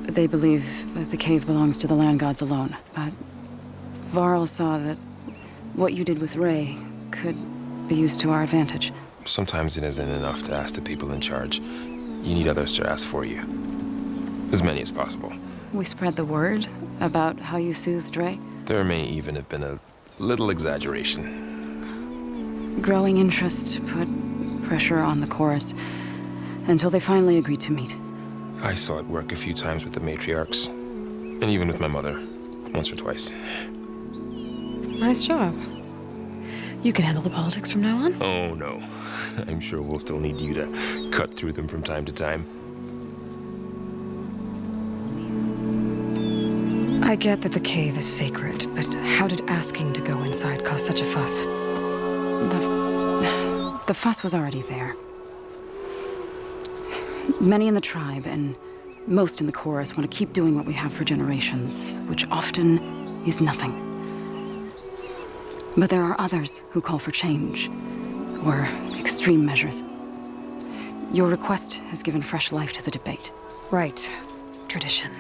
They believe that the cave belongs to the land gods alone, but Varl saw that what you did with Ray could be used to our advantage. Sometimes it isn't enough to ask the people in charge. You need others to ask for you. As many as possible. We spread the word about how you soothed Ray. There may even have been a little exaggeration. Growing interest put pressure on the chorus until they finally agreed to meet. I saw it work a few times with the matriarchs, and even with my mother, once or twice. Nice job. You can handle the politics from now on? Oh, no. I'm sure we'll still need you to cut through them from time to time. I get that the cave is sacred, but how did asking to go inside cause such a fuss? The fuss was already there. Many in the tribe and most in the chorus want to keep doing what we have for generations, which often is nothing. But there are others who call for change, or extreme measures. Your request has given fresh life to the debate. Right. Tradition.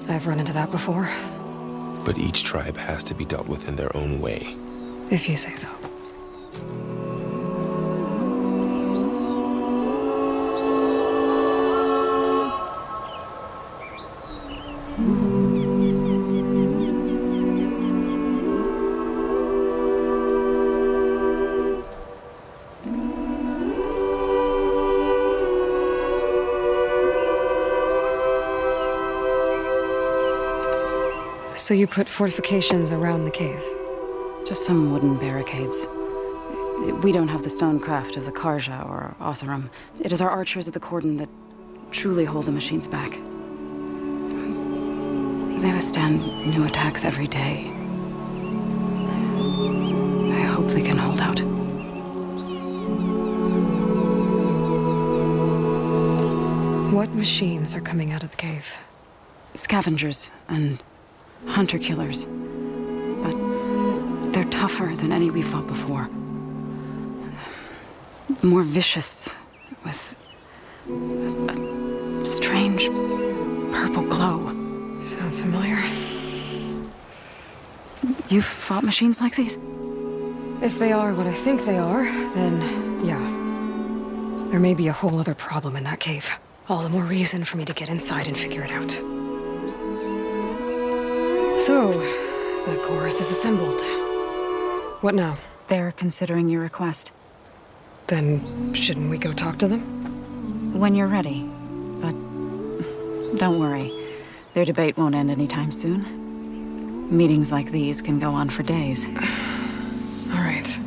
I've run into that before. But each tribe has to be dealt with in their own way. If you say so. So you put fortifications around the cave? Just some wooden barricades. We don't have the stonecraft of the Karja or Oseram. It is our archers of the cordon that truly hold the machines back. They withstand new attacks every day. I hope they can hold out. What machines are coming out of the cave? Scavengers and hunter-killers. But they're tougher than any we fought before. More vicious, with a strange purple glow. Sounds familiar. You've fought machines like these? If they are what I think they are, then yeah. There may be a whole other problem in that cave. All the more reason for me to get inside and figure it out. So, the chorus is assembled. What now? They're considering your request. Then shouldn't we go talk to them? When you're ready. But don't worry. Their debate won't end anytime soon. Meetings like these can go on for days. All right.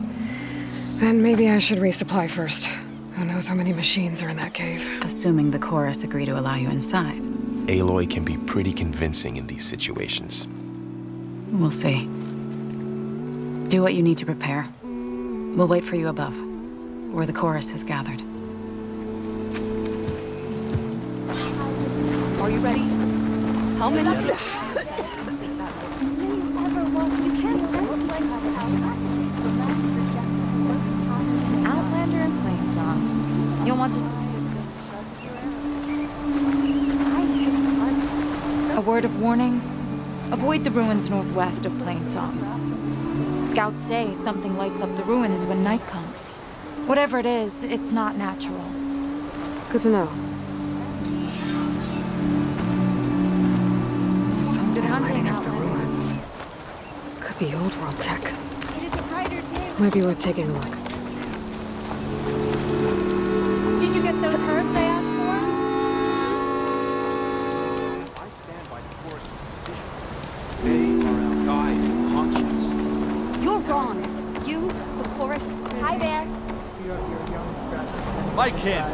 Then maybe I should resupply first. Who knows how many machines are in that cave? Assuming the chorus agree to allow you inside. Aloy can be pretty convincing in these situations. We'll see. Do what you need to prepare. We'll wait for you above, where the chorus has gathered. Are you ready? Helmet up. Outlander and Plainsong. You'll want to... A word of warning. Avoid the ruins northwest of Plainsong. Scouts say something lights up the ruins when night comes. Whatever it is, it's not natural. Good to know. Something lighting up the ruins. Could be old world tech. Might be worth taking a look. Did you get those herbs I asked for? I stand by the chorus's position. They are our guide and conscience. You're wrong. You, the chorus. Hi there. My kin.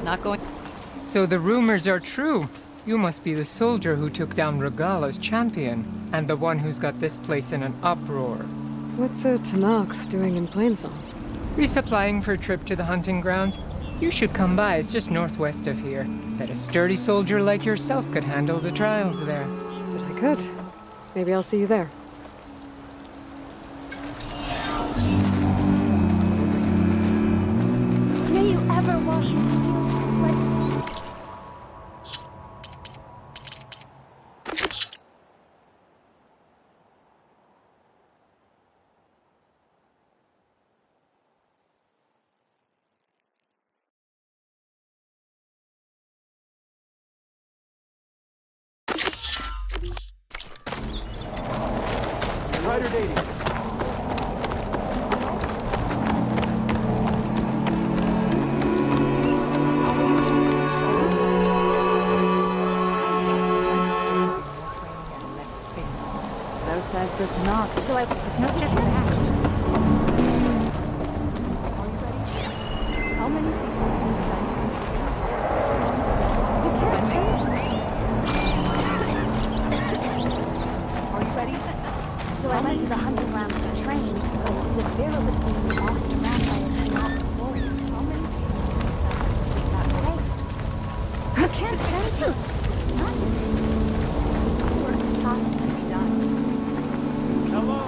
Not going. So the rumors are true. You must be the soldier who took down Regala's champion, and the one who's got this place in an uproar. What's a Tenakth doing in Plainsong? Resupplying for a trip to the hunting grounds. You should come by, it's just northwest of here. Bet a sturdy soldier like yourself could handle the trials there. But I could. Maybe I'll see you there. May you ever walk Ryder dating. So says the Tenakth. So I was no just that. How many Are you ready? So I went to the hunting grounds to train, but Zephyra was being lost around by a Tenakth wolf. How many that way? I can't sense you. Work has to be done. Hello.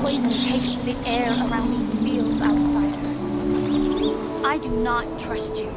poison takes to the air around these fields, outsider. I do not trust you.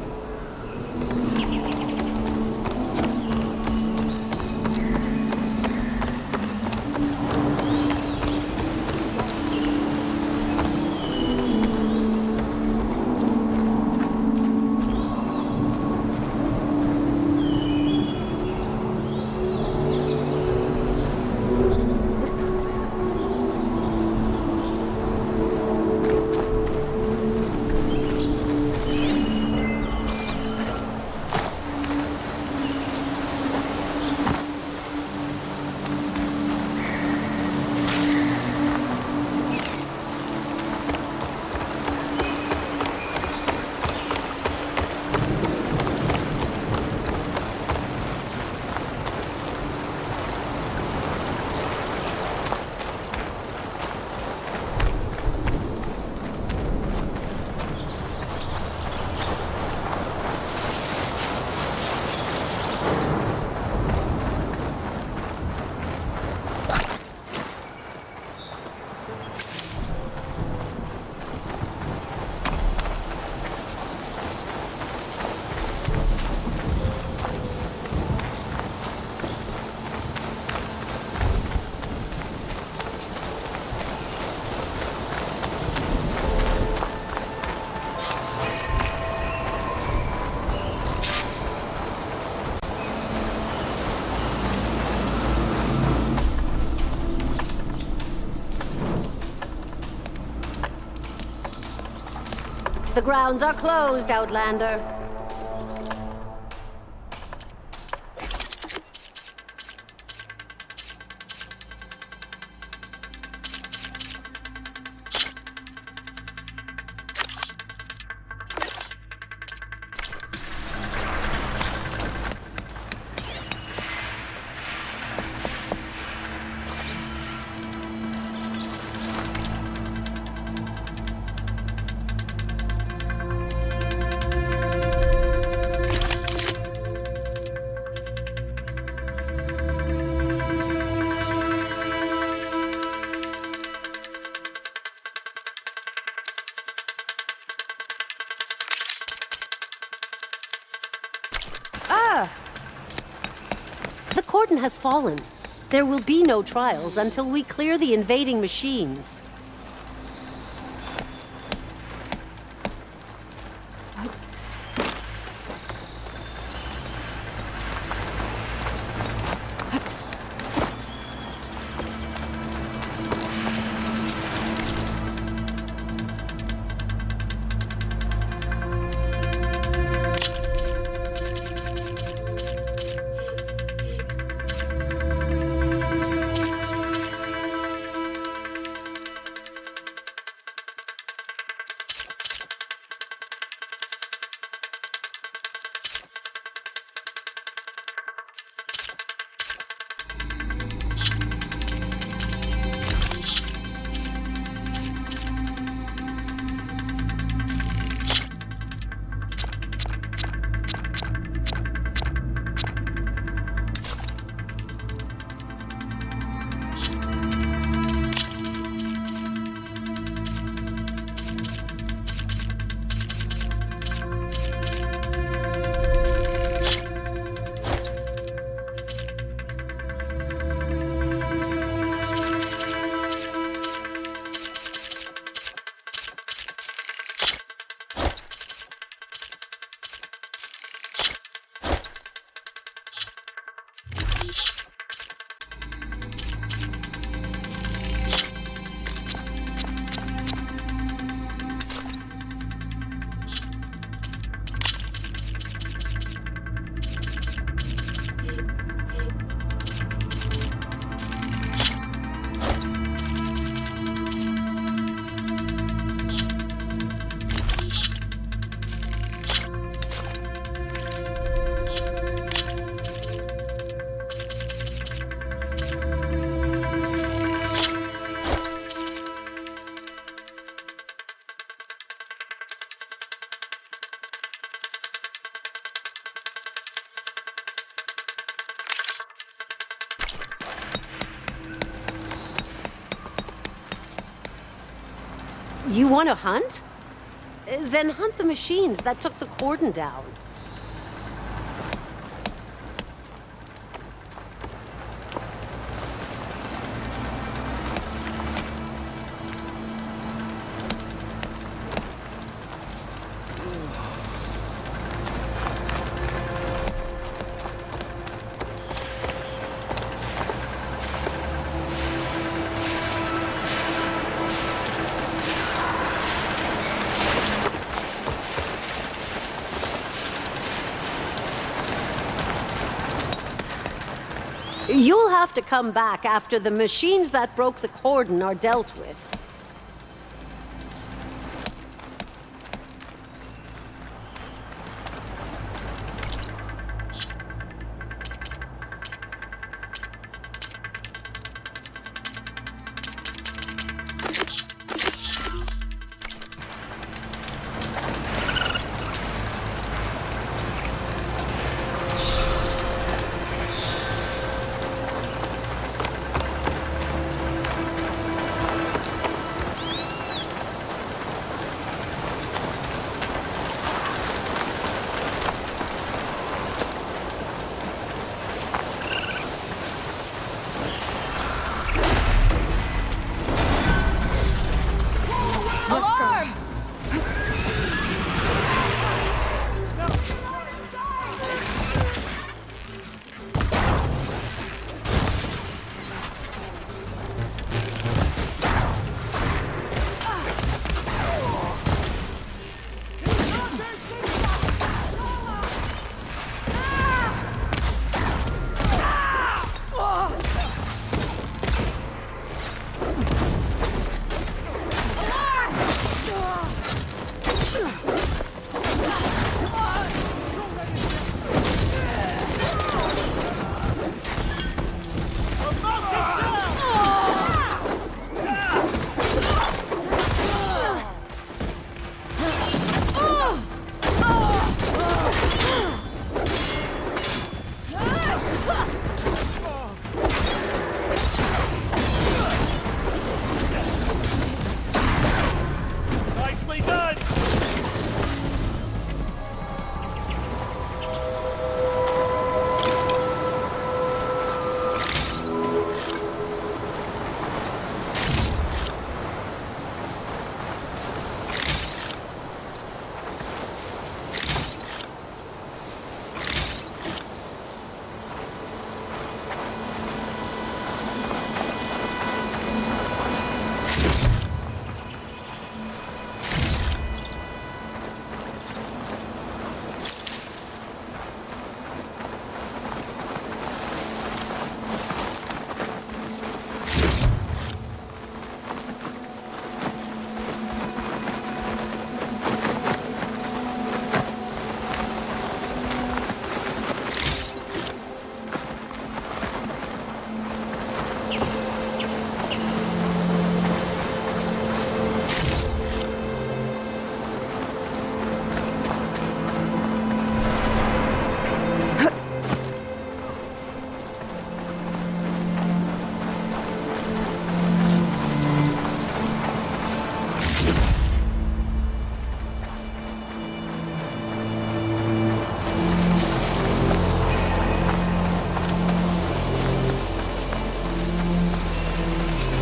The grounds are closed, Outlander. The cordon has fallen. There will be no trials until we clear the invading machines. You want to hunt? Then hunt the machines that took the cordon down. You'll have to come back after the machines that broke the cordon are dealt with.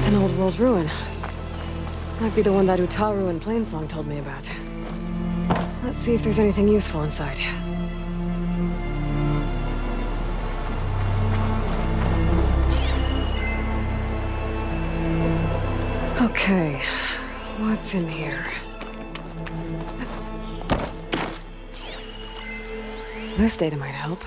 An old world ruin. Might be the one that Utaru and Plainsong told me about. Let's see if there's anything useful inside. Okay, what's in here? This data might help.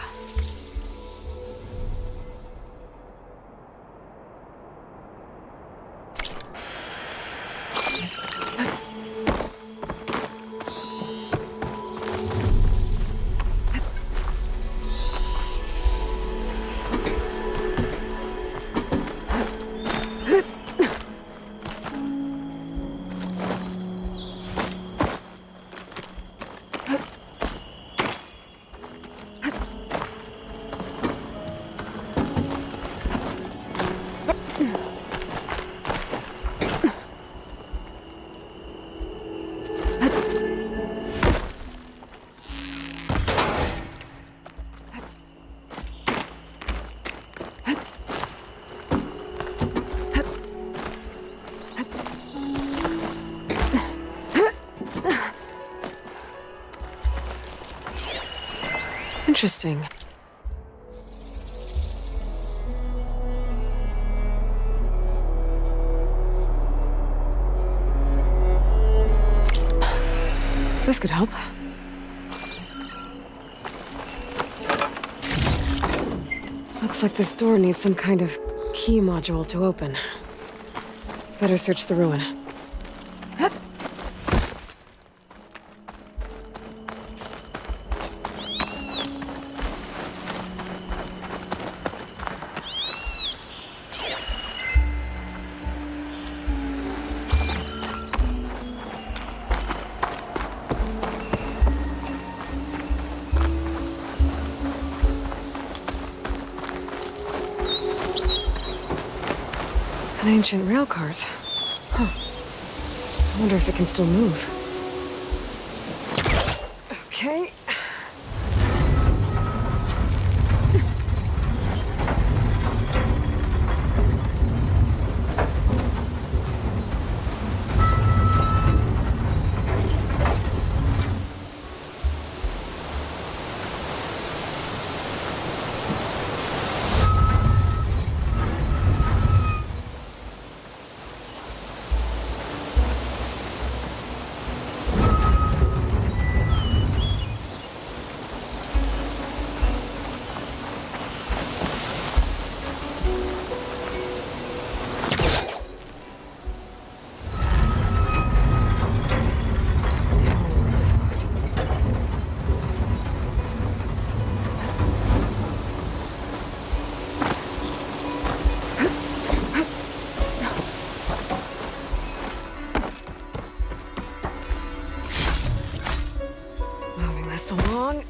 Interesting. This could help. Looks like this door needs some kind of key module to open. Better search the ruin. An ancient rail cart. Huh. I wonder if it can still move. Okay. Along.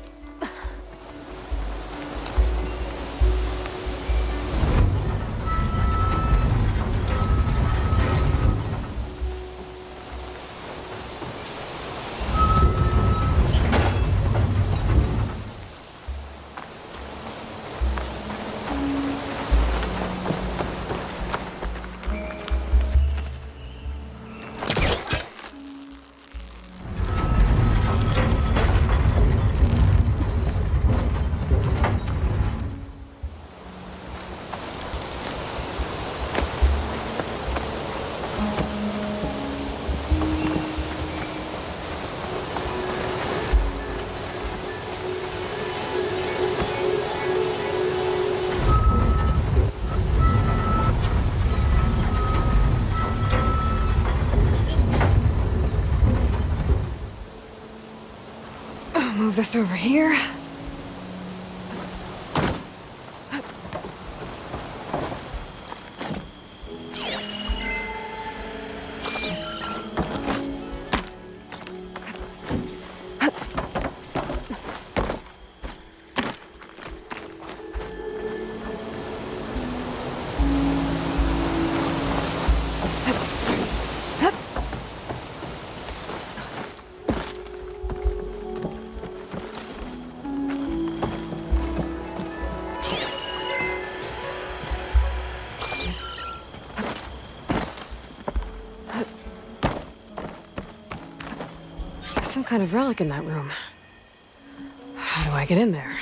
Move this over here. Some kind of relic in that room. How do I get in there?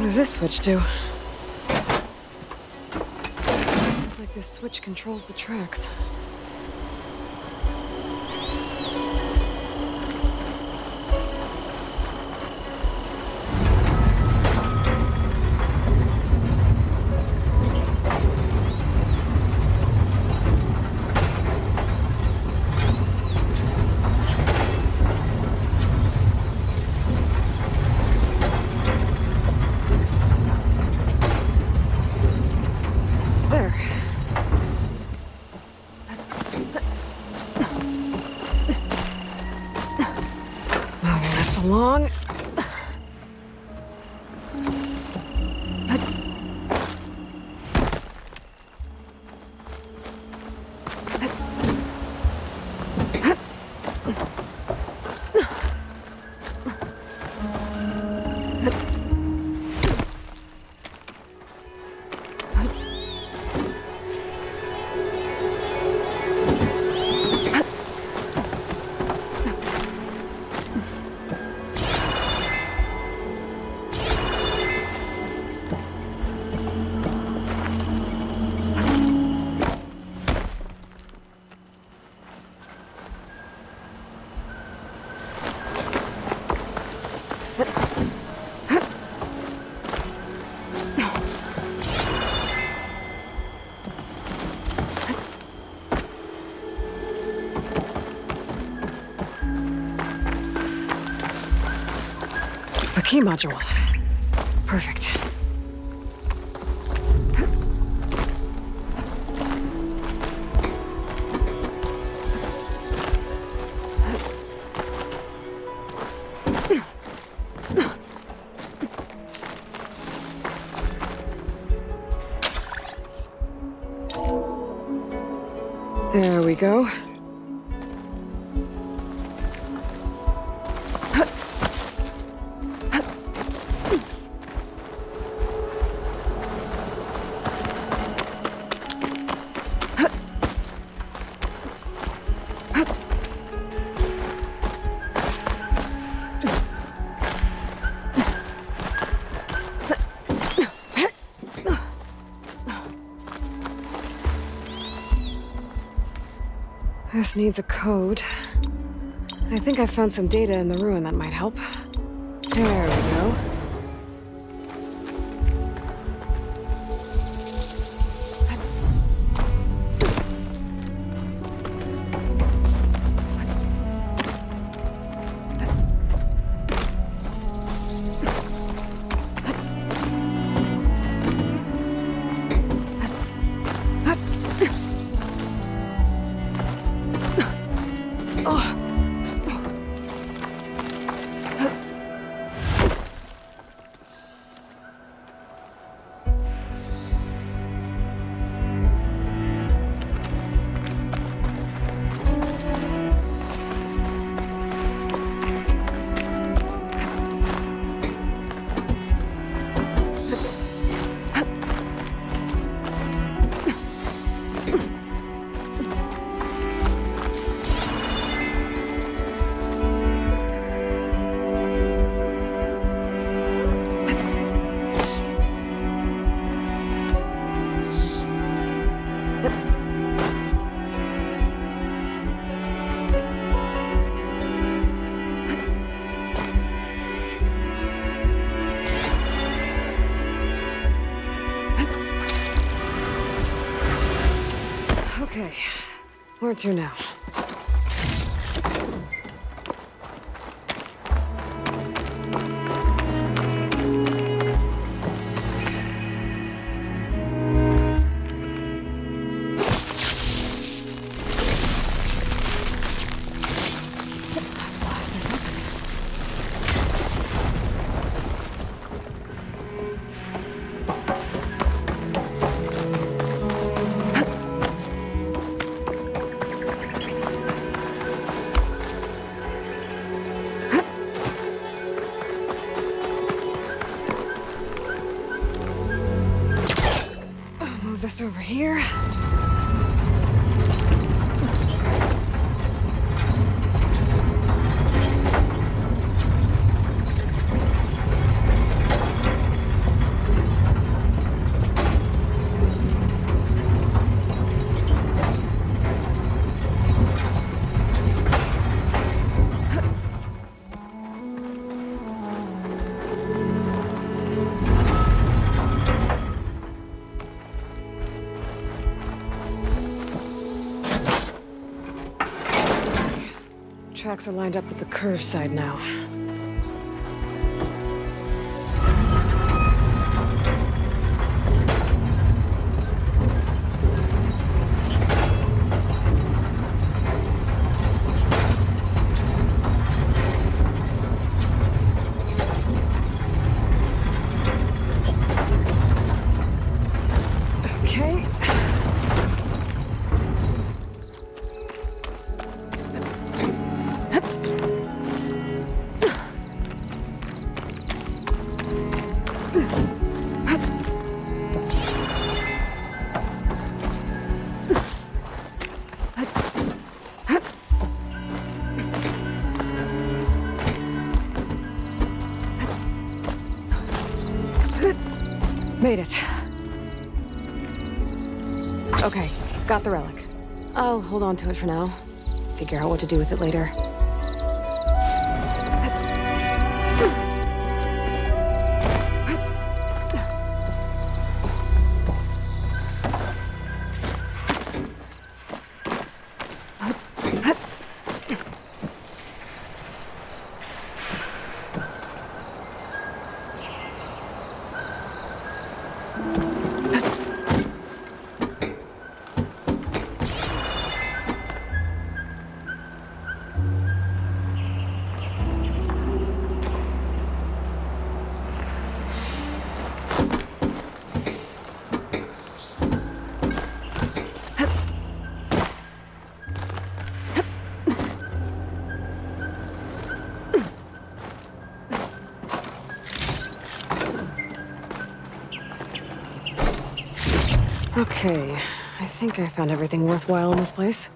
What does this switch do? Looks like this switch controls the tracks. Along. A key module. Perfect. There we go. This needs a code. I think I found some data in the ruin that might help. There we go. Okay, where to now? This over here. tracks are lined up with the curve side now. Okay. Made it. Okay, got the relic. I'll hold on to it for now. Figure out what to do with it later. Okay, I think I found everything worthwhile in this place.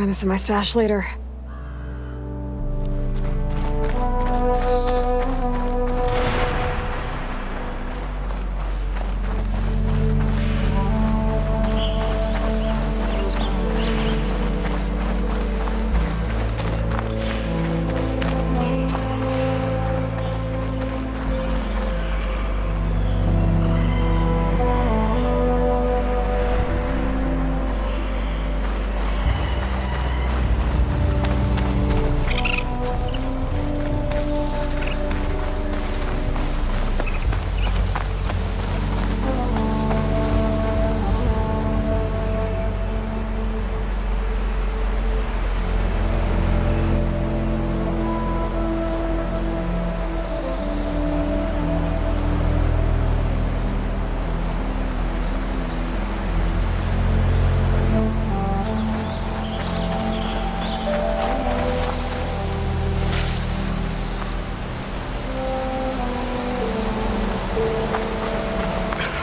find this in my stash later.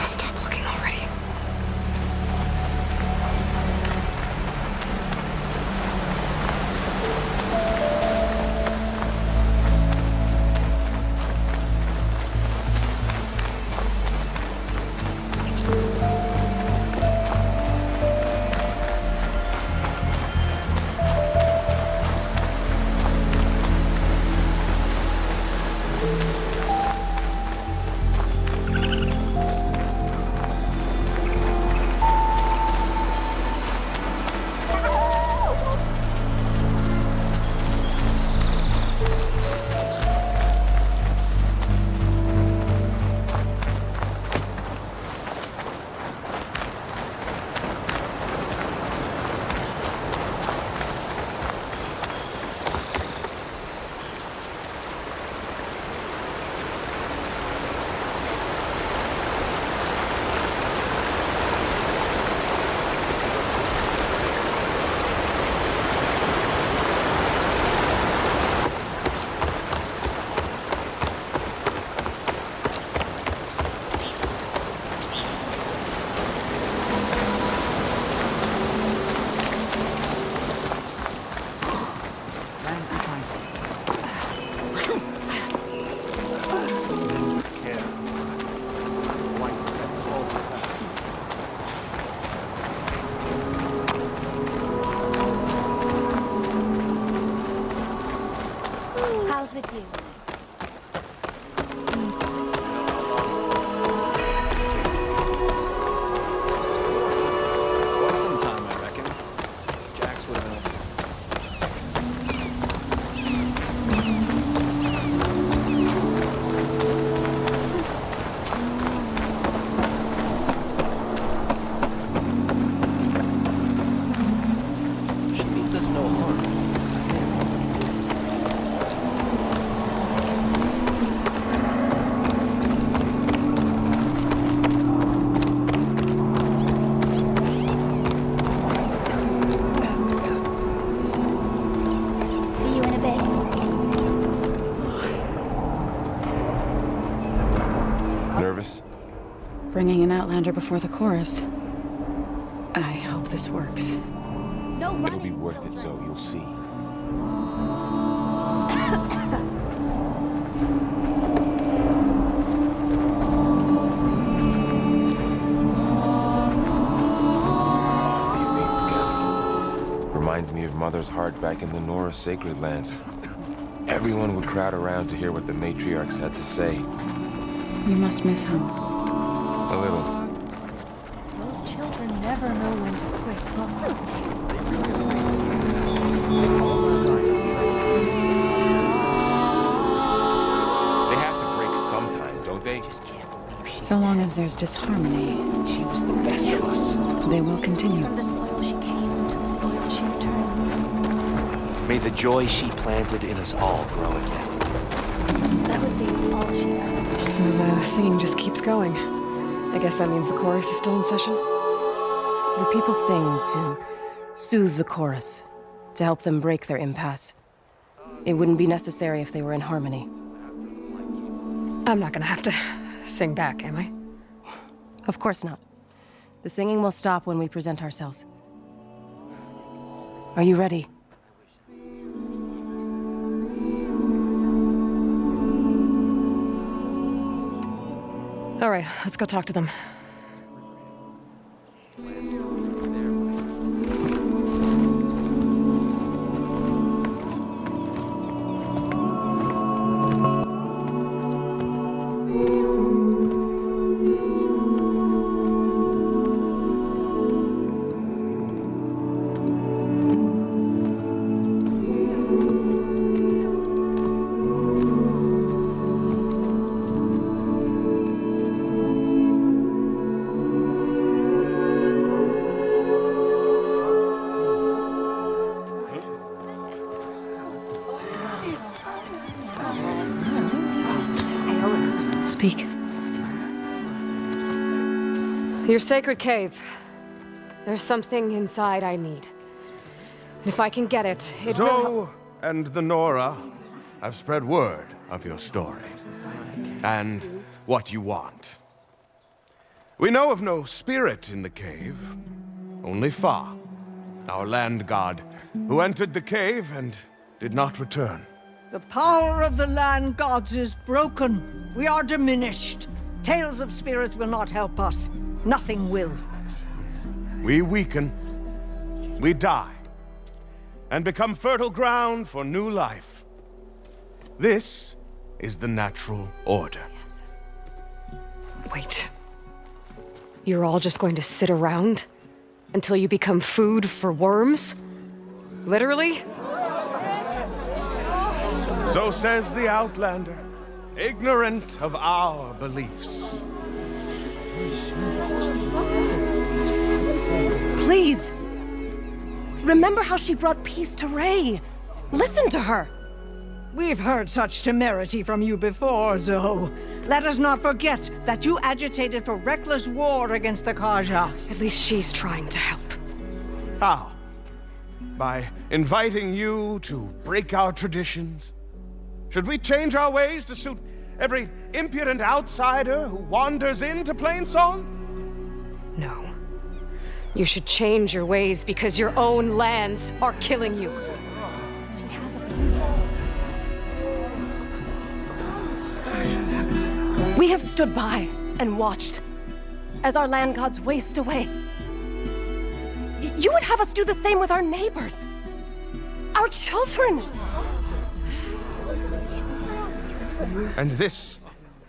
Stop looking already. How's with you? Quite some time, I reckon. Jax would have She means us no harm. See you in a bit. Nervous? Bringing an Outlander before the chorus. I hope this works. No It'll be worth it, Zoe. You'll see. These names together. Reminds me of Mother's heart back in the Nora Sacred Lands. Everyone would crowd around to hear what the matriarchs had to say. You must miss him. A little. Those children never know when to quit, huh? They have to break sometime, don't they? So long as there's disharmony, She was the best of us. they will continue. From the soil she came, to the soil she returns. May the joy she planted in us all grow again. That would be all she ever did. So the singing just keeps going. I guess that means the chorus is still in session? The people sing to soothe the chorus, to help them break their impasse. It wouldn't be necessary if they were in harmony. I'm not gonna have to sing back, am I? Of course not. The singing will stop when we present ourselves. Are you ready? All right, let's go talk to them. Speak. Your sacred cave. There's something inside I need. If I can get it, it will... Zoe and the Nora have spread word of your story. And what you want. We know of no spirit in the cave. Only Fa, our land god, who entered the cave and did not return. The power of the land gods is broken. We are diminished. Tales of spirits will not help us. Nothing will. We weaken. We die. And become fertile ground for new life. This is the natural order. Yes. Wait. You're all just going to sit around until you become food for worms? Literally? So says the Outlander, ignorant of our beliefs. Please! Remember how she brought peace to Ray. Listen to her. We've heard such temerity from you before, Zoe. Let us not forget that you agitated for reckless war against the Carja. At least she's trying to help. How? By inviting you to break our traditions? Should we change our ways to suit every impudent outsider who wanders into Plainsong? No. You should change your ways because your own lands are killing you. We have stood by and watched as our land gods waste away. You would have us do the same with our neighbors, our children. And this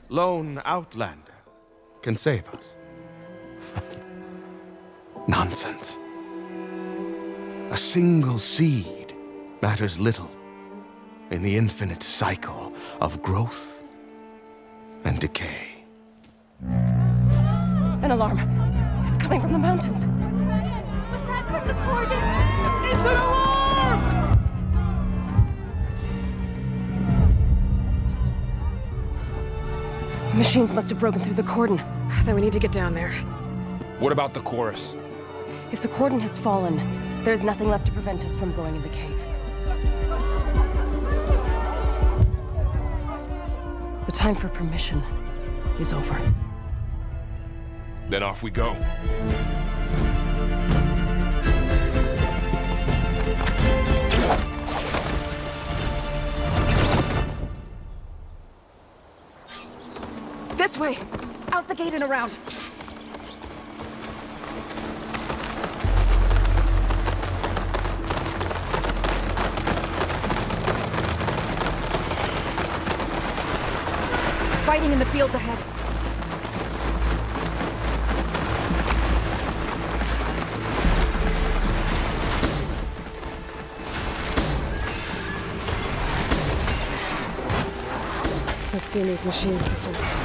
lone Outlander can save us. Nonsense. A single seed matters little in the infinite cycle of growth and decay. An alarm. It's coming from the mountains. Was that from the Corden? It's an alarm! Machines must have broken through the cordon. Then we need to get down there. What about the chorus? If the cordon has fallen, there's nothing left to prevent us from going in the cave. The time for permission is over. Then off we go. This way! Out the gate and around! Fighting in the fields ahead. I've seen these machines before.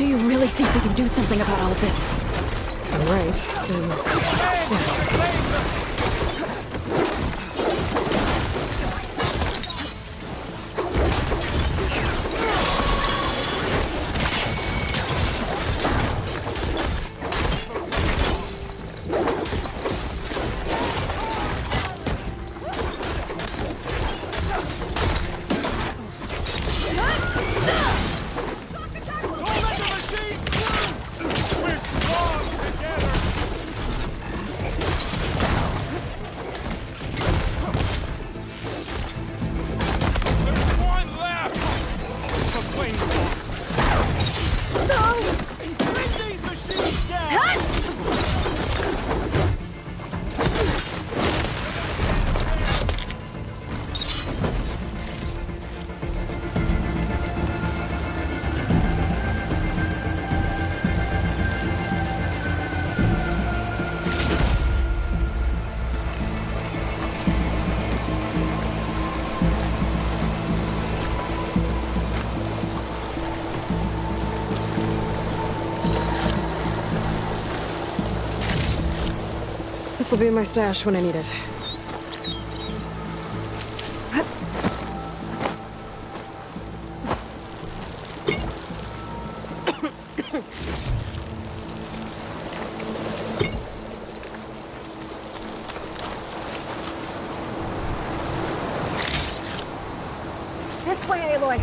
Do you really think we can do something about all of this? All right. This'll be in my stash when I need it. This way, Aloy.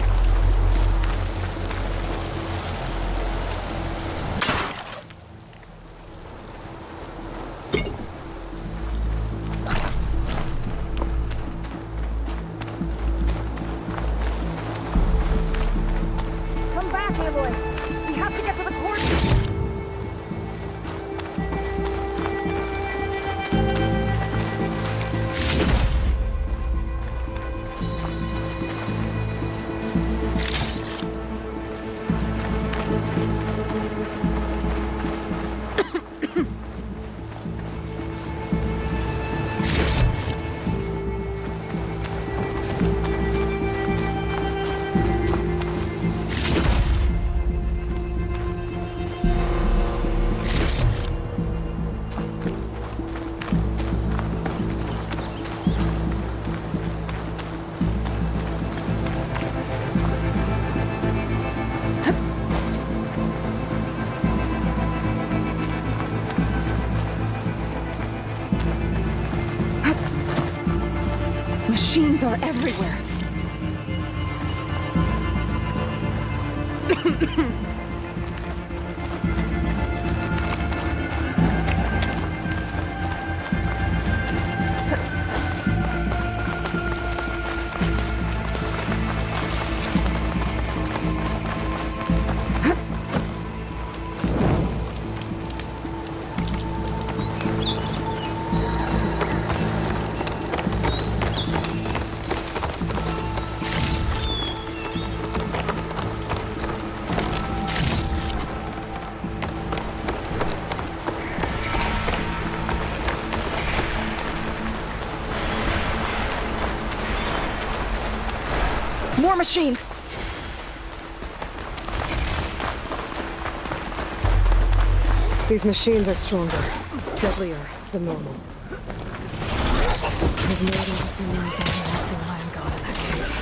Come back, Aloy. We have to get to the coordinates. Machines are everywhere. More machines! These machines are stronger, deadlier than normal. There's more than just one missing lion god in that cave.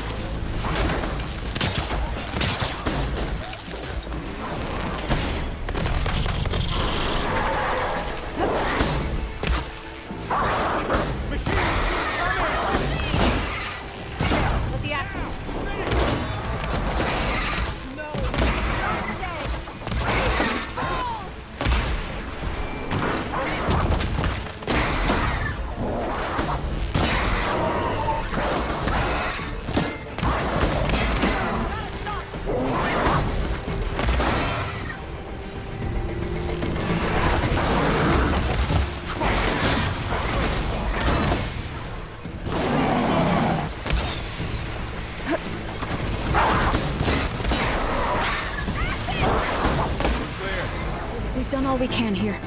We've done all we can here.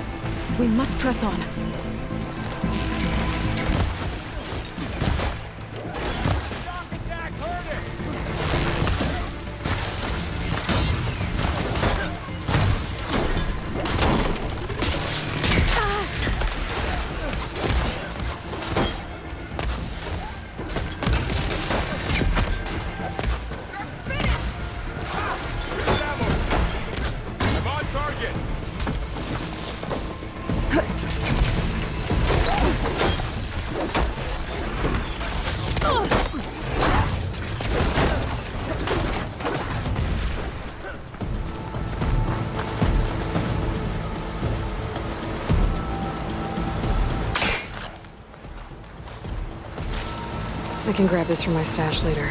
We must press on. can grab this from my stash later.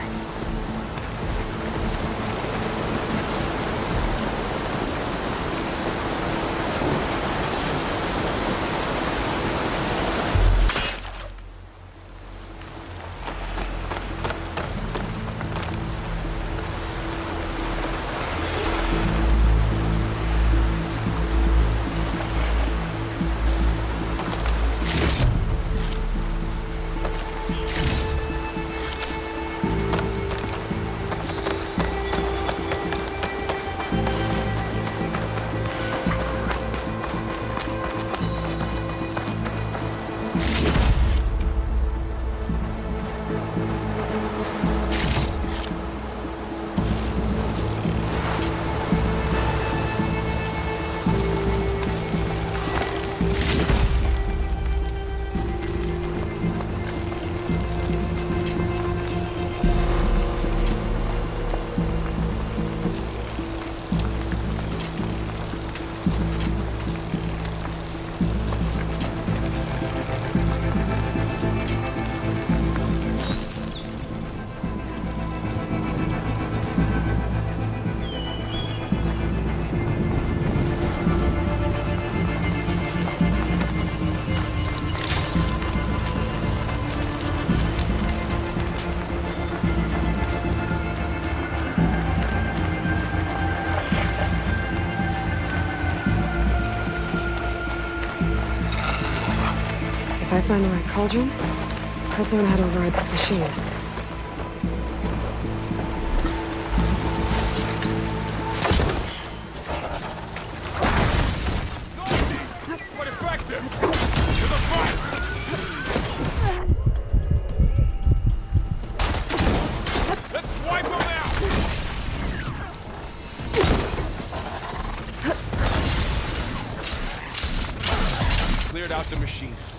If I find the right cauldron, I'll learn how to ride this machine. What effective? To the front! Let's wipe them out! Cleared out the machines.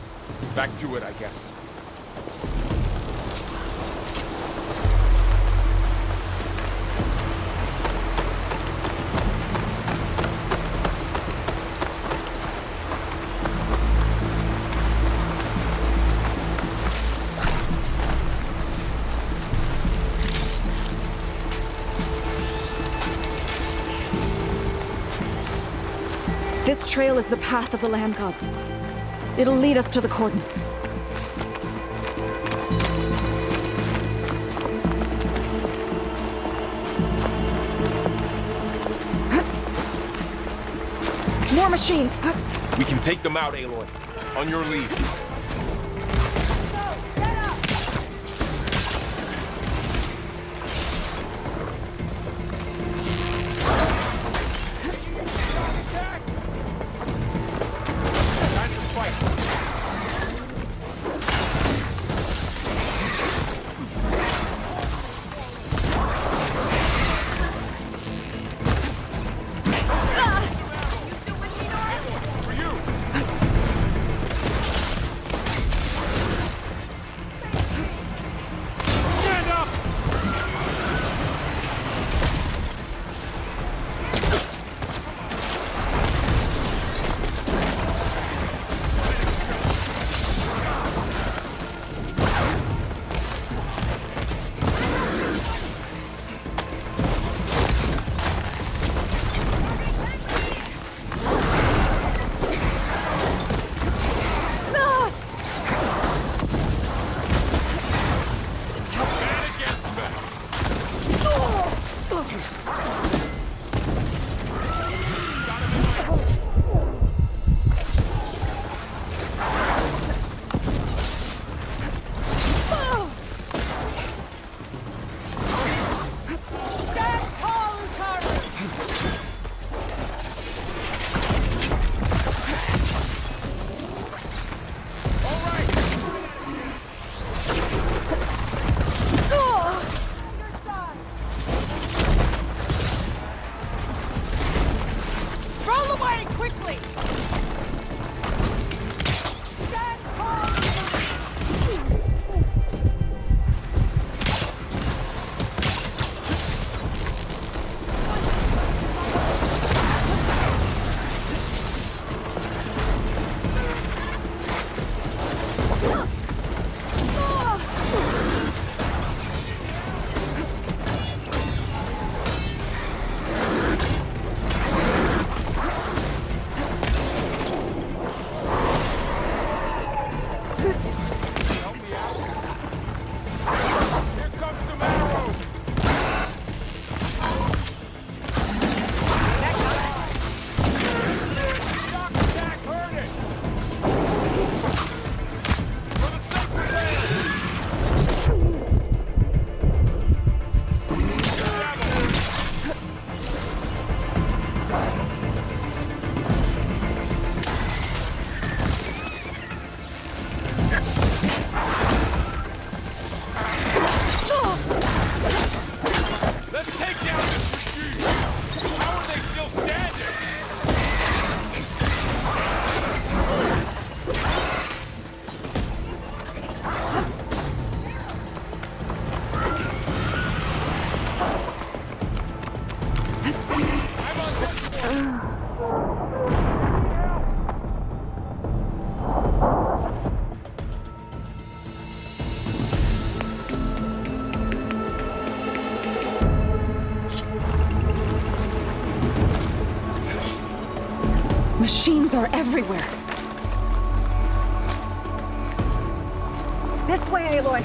Back to it, I guess. This trail is the path of the land gods. It'll lead us to the cordon. More machines! We can take them out, Aloy. On your lead. Machines are everywhere. This way, Aloy.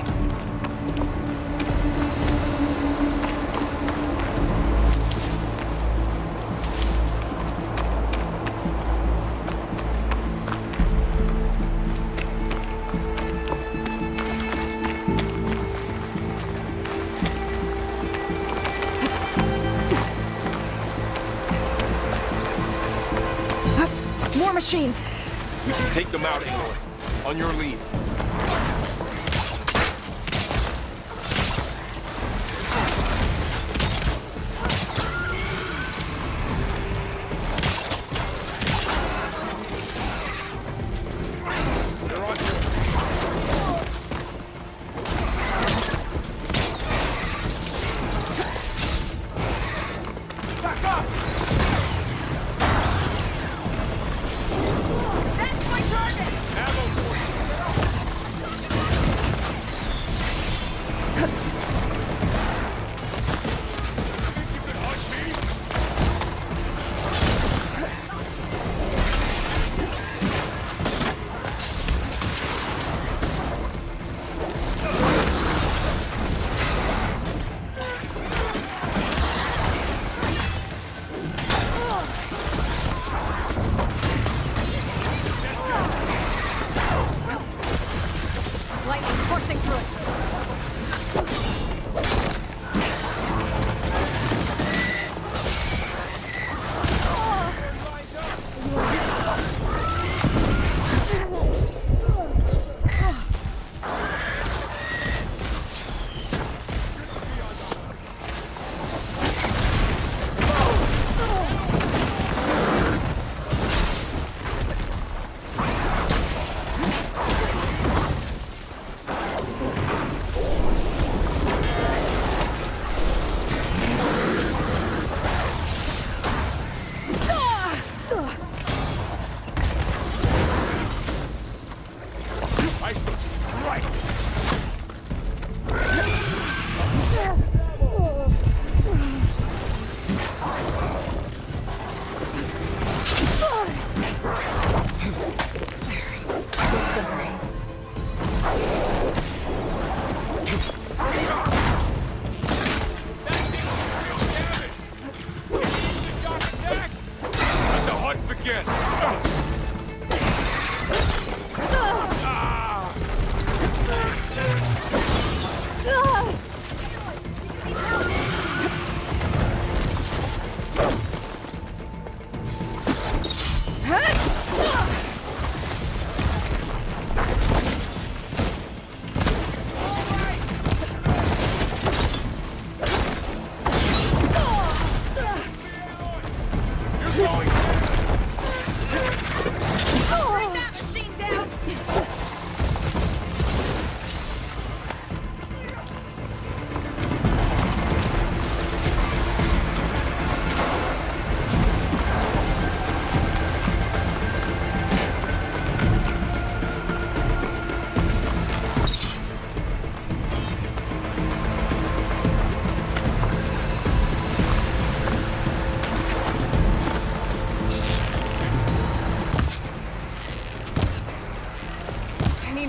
More machines. We can take them out, Aloy. On your lead.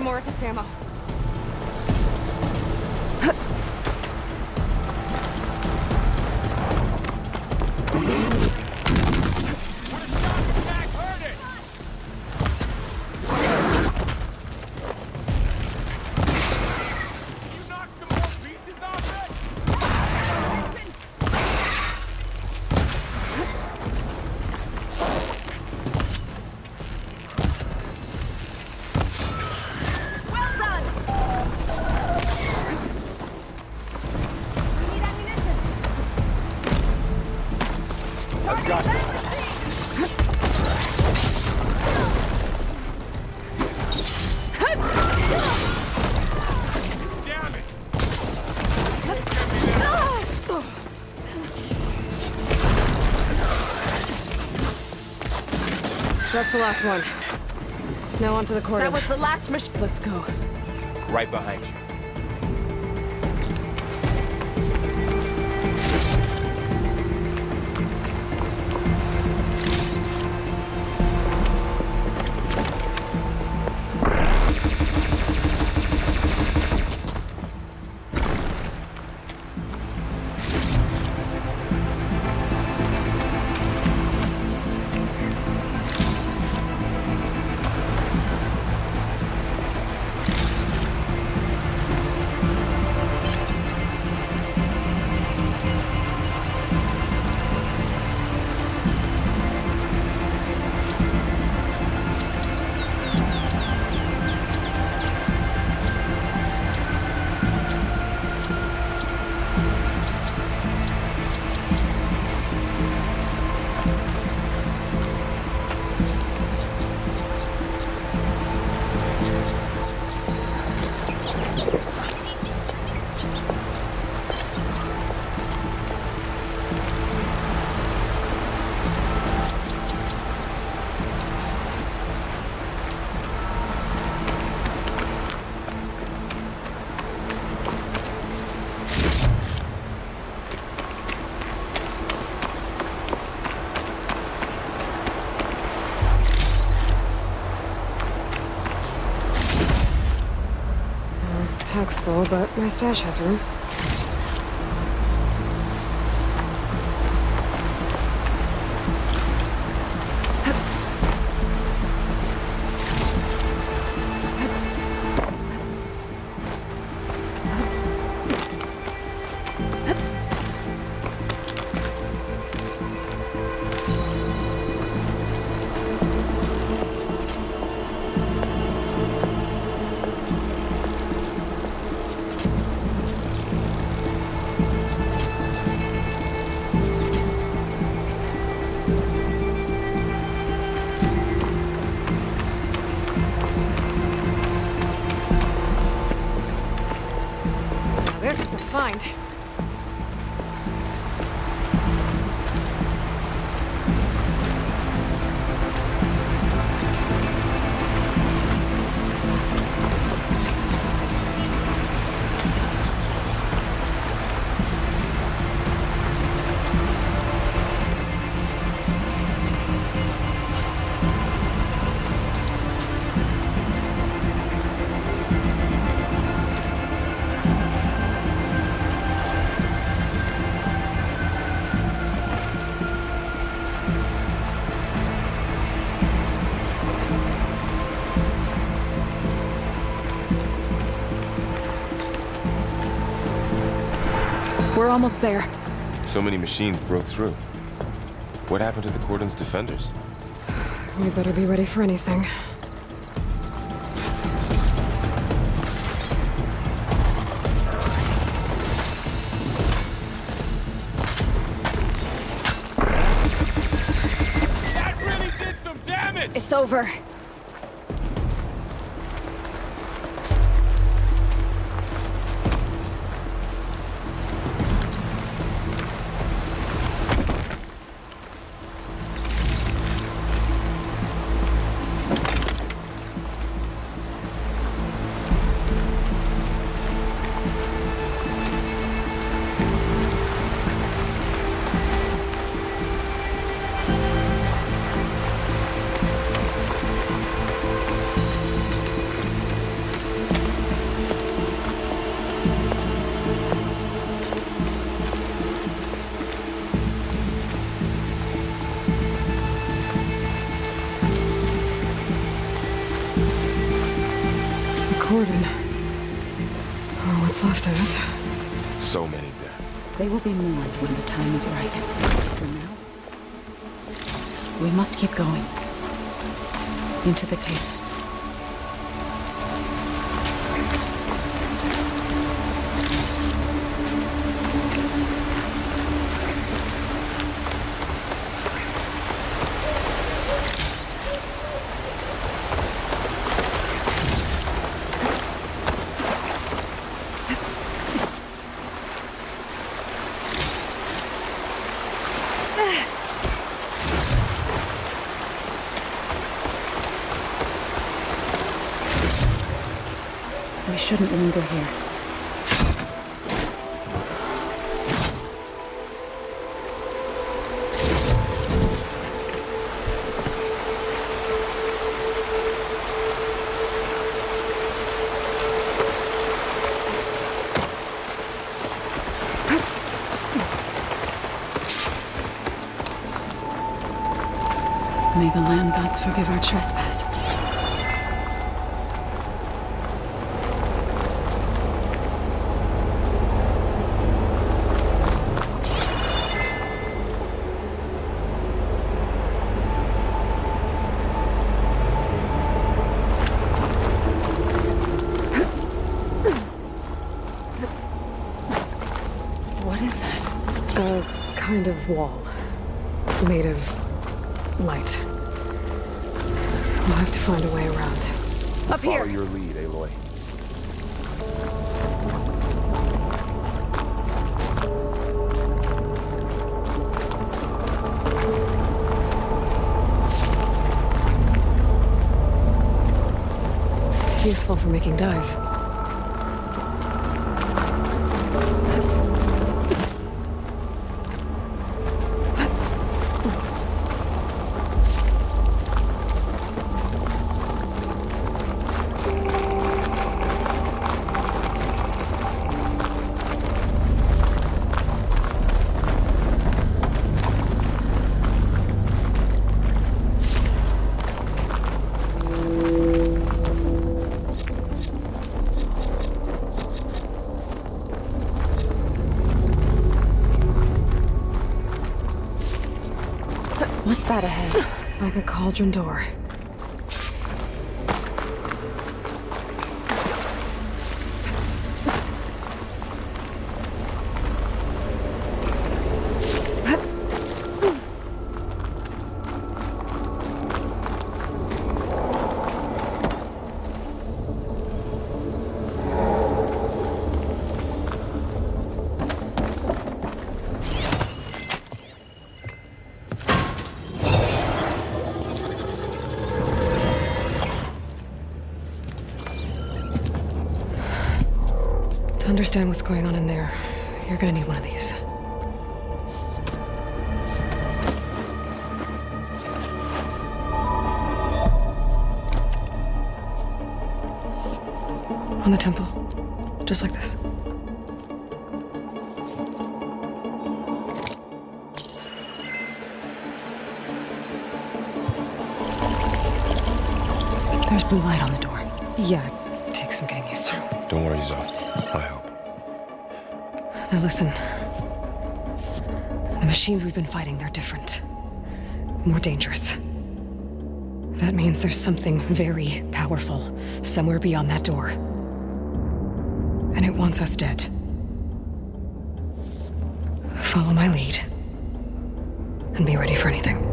More of this ammo. That's the last one. Now onto the corridor. That was the last machine. Let's go. Right behind you. full, but my stash has room. This is a find. We're almost there. So many machines broke through. What happened to the Cordon's defenders? We better be ready for anything. That really did some damage! It's over. Cordon. Or what's left of it. So many dead. They will be mourned when the time is right. For now, we must keep going. Into the cave. We shouldn't linger here. May the land gods forgive our trespass. What is that? A kind of wall. Made of light. We'll have to find a way around. Up here! Follow your lead, Aloy. Useful for making dyes. What's that ahead? Like a cauldron door. To understand what's going on in there, you're gonna need one of these. On the temple. Just like this. There's blue light on the door. Yeah, it takes some getting used to. Don't worry, Zoe. I help. Now listen. The machines we've been fighting, they're different. More dangerous. That means there's something very powerful somewhere beyond that door. And it wants us dead. Follow my lead. And be ready for anything.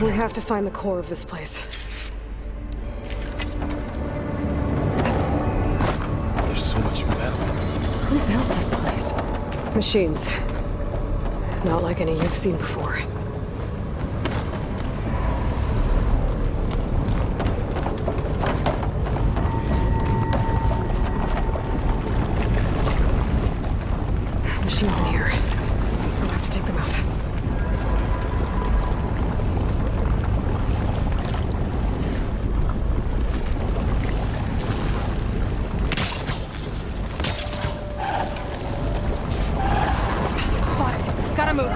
We have to find the core of this place. There's so much metal. Who built this place? Machines. Not like any you've seen before. Machines in here. We'll have to take them out. Gotta move.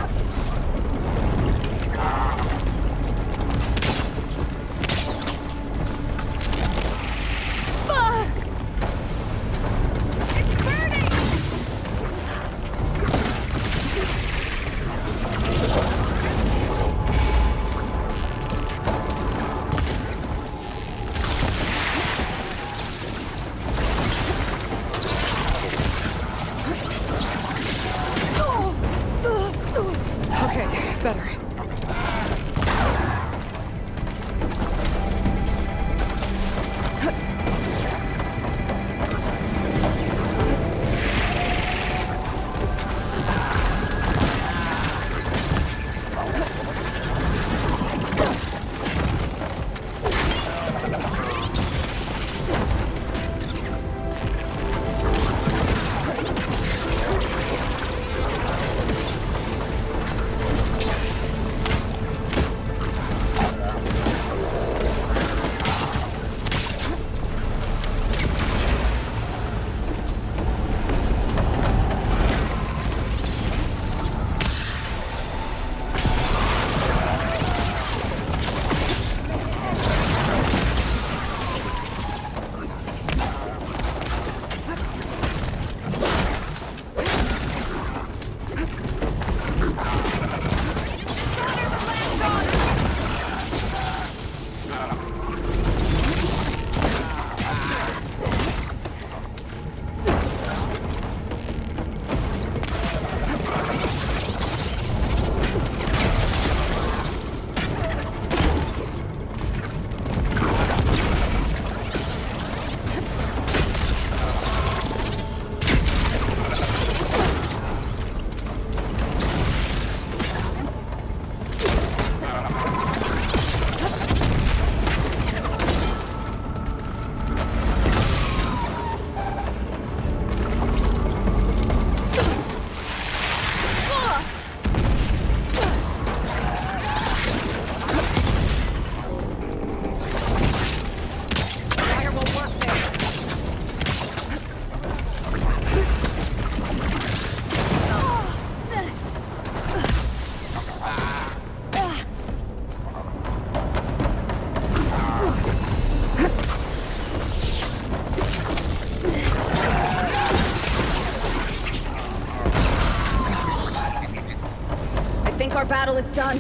our battle is done.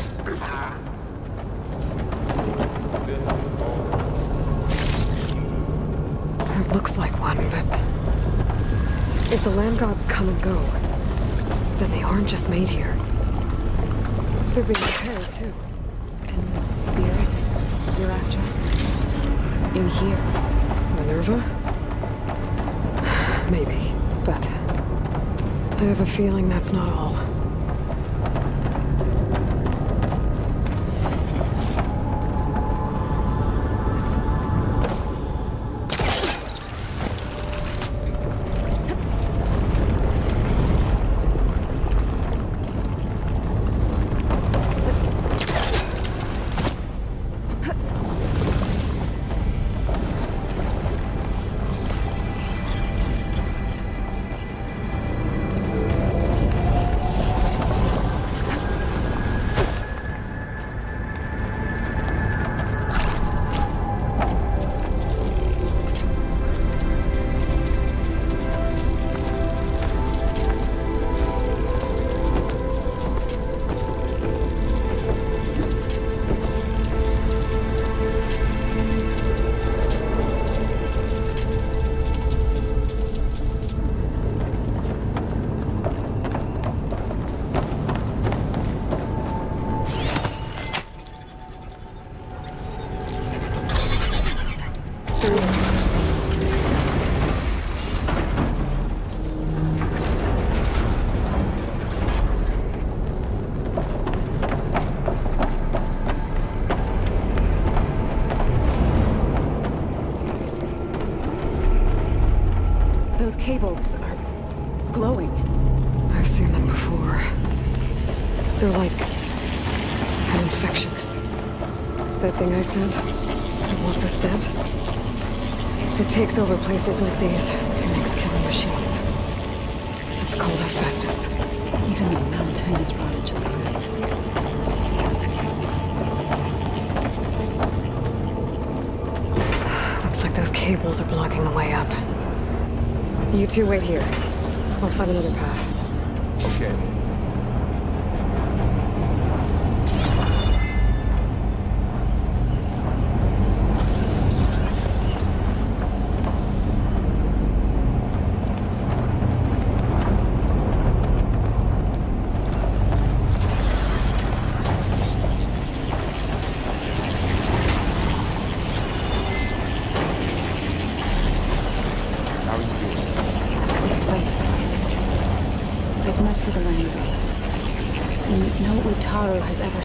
It looks like one, but if the land gods come and go, then they aren't just made here. They're being prepared, too. And the spirit you're after? In here? Minerva? Maybe, but I have a feeling that's not all. Those cables are glowing. I've seen them before. They're like an infection. That thing I sent, that wants us dead. It takes over places like these and makes killing machines. It's called Hephaestus. Even the mountain is rotted to the roots. Looks like those cables are blocking the way up. You two wait here. I'll find another path. Okay. This place is meant for the land gods. And no Utaru has ever.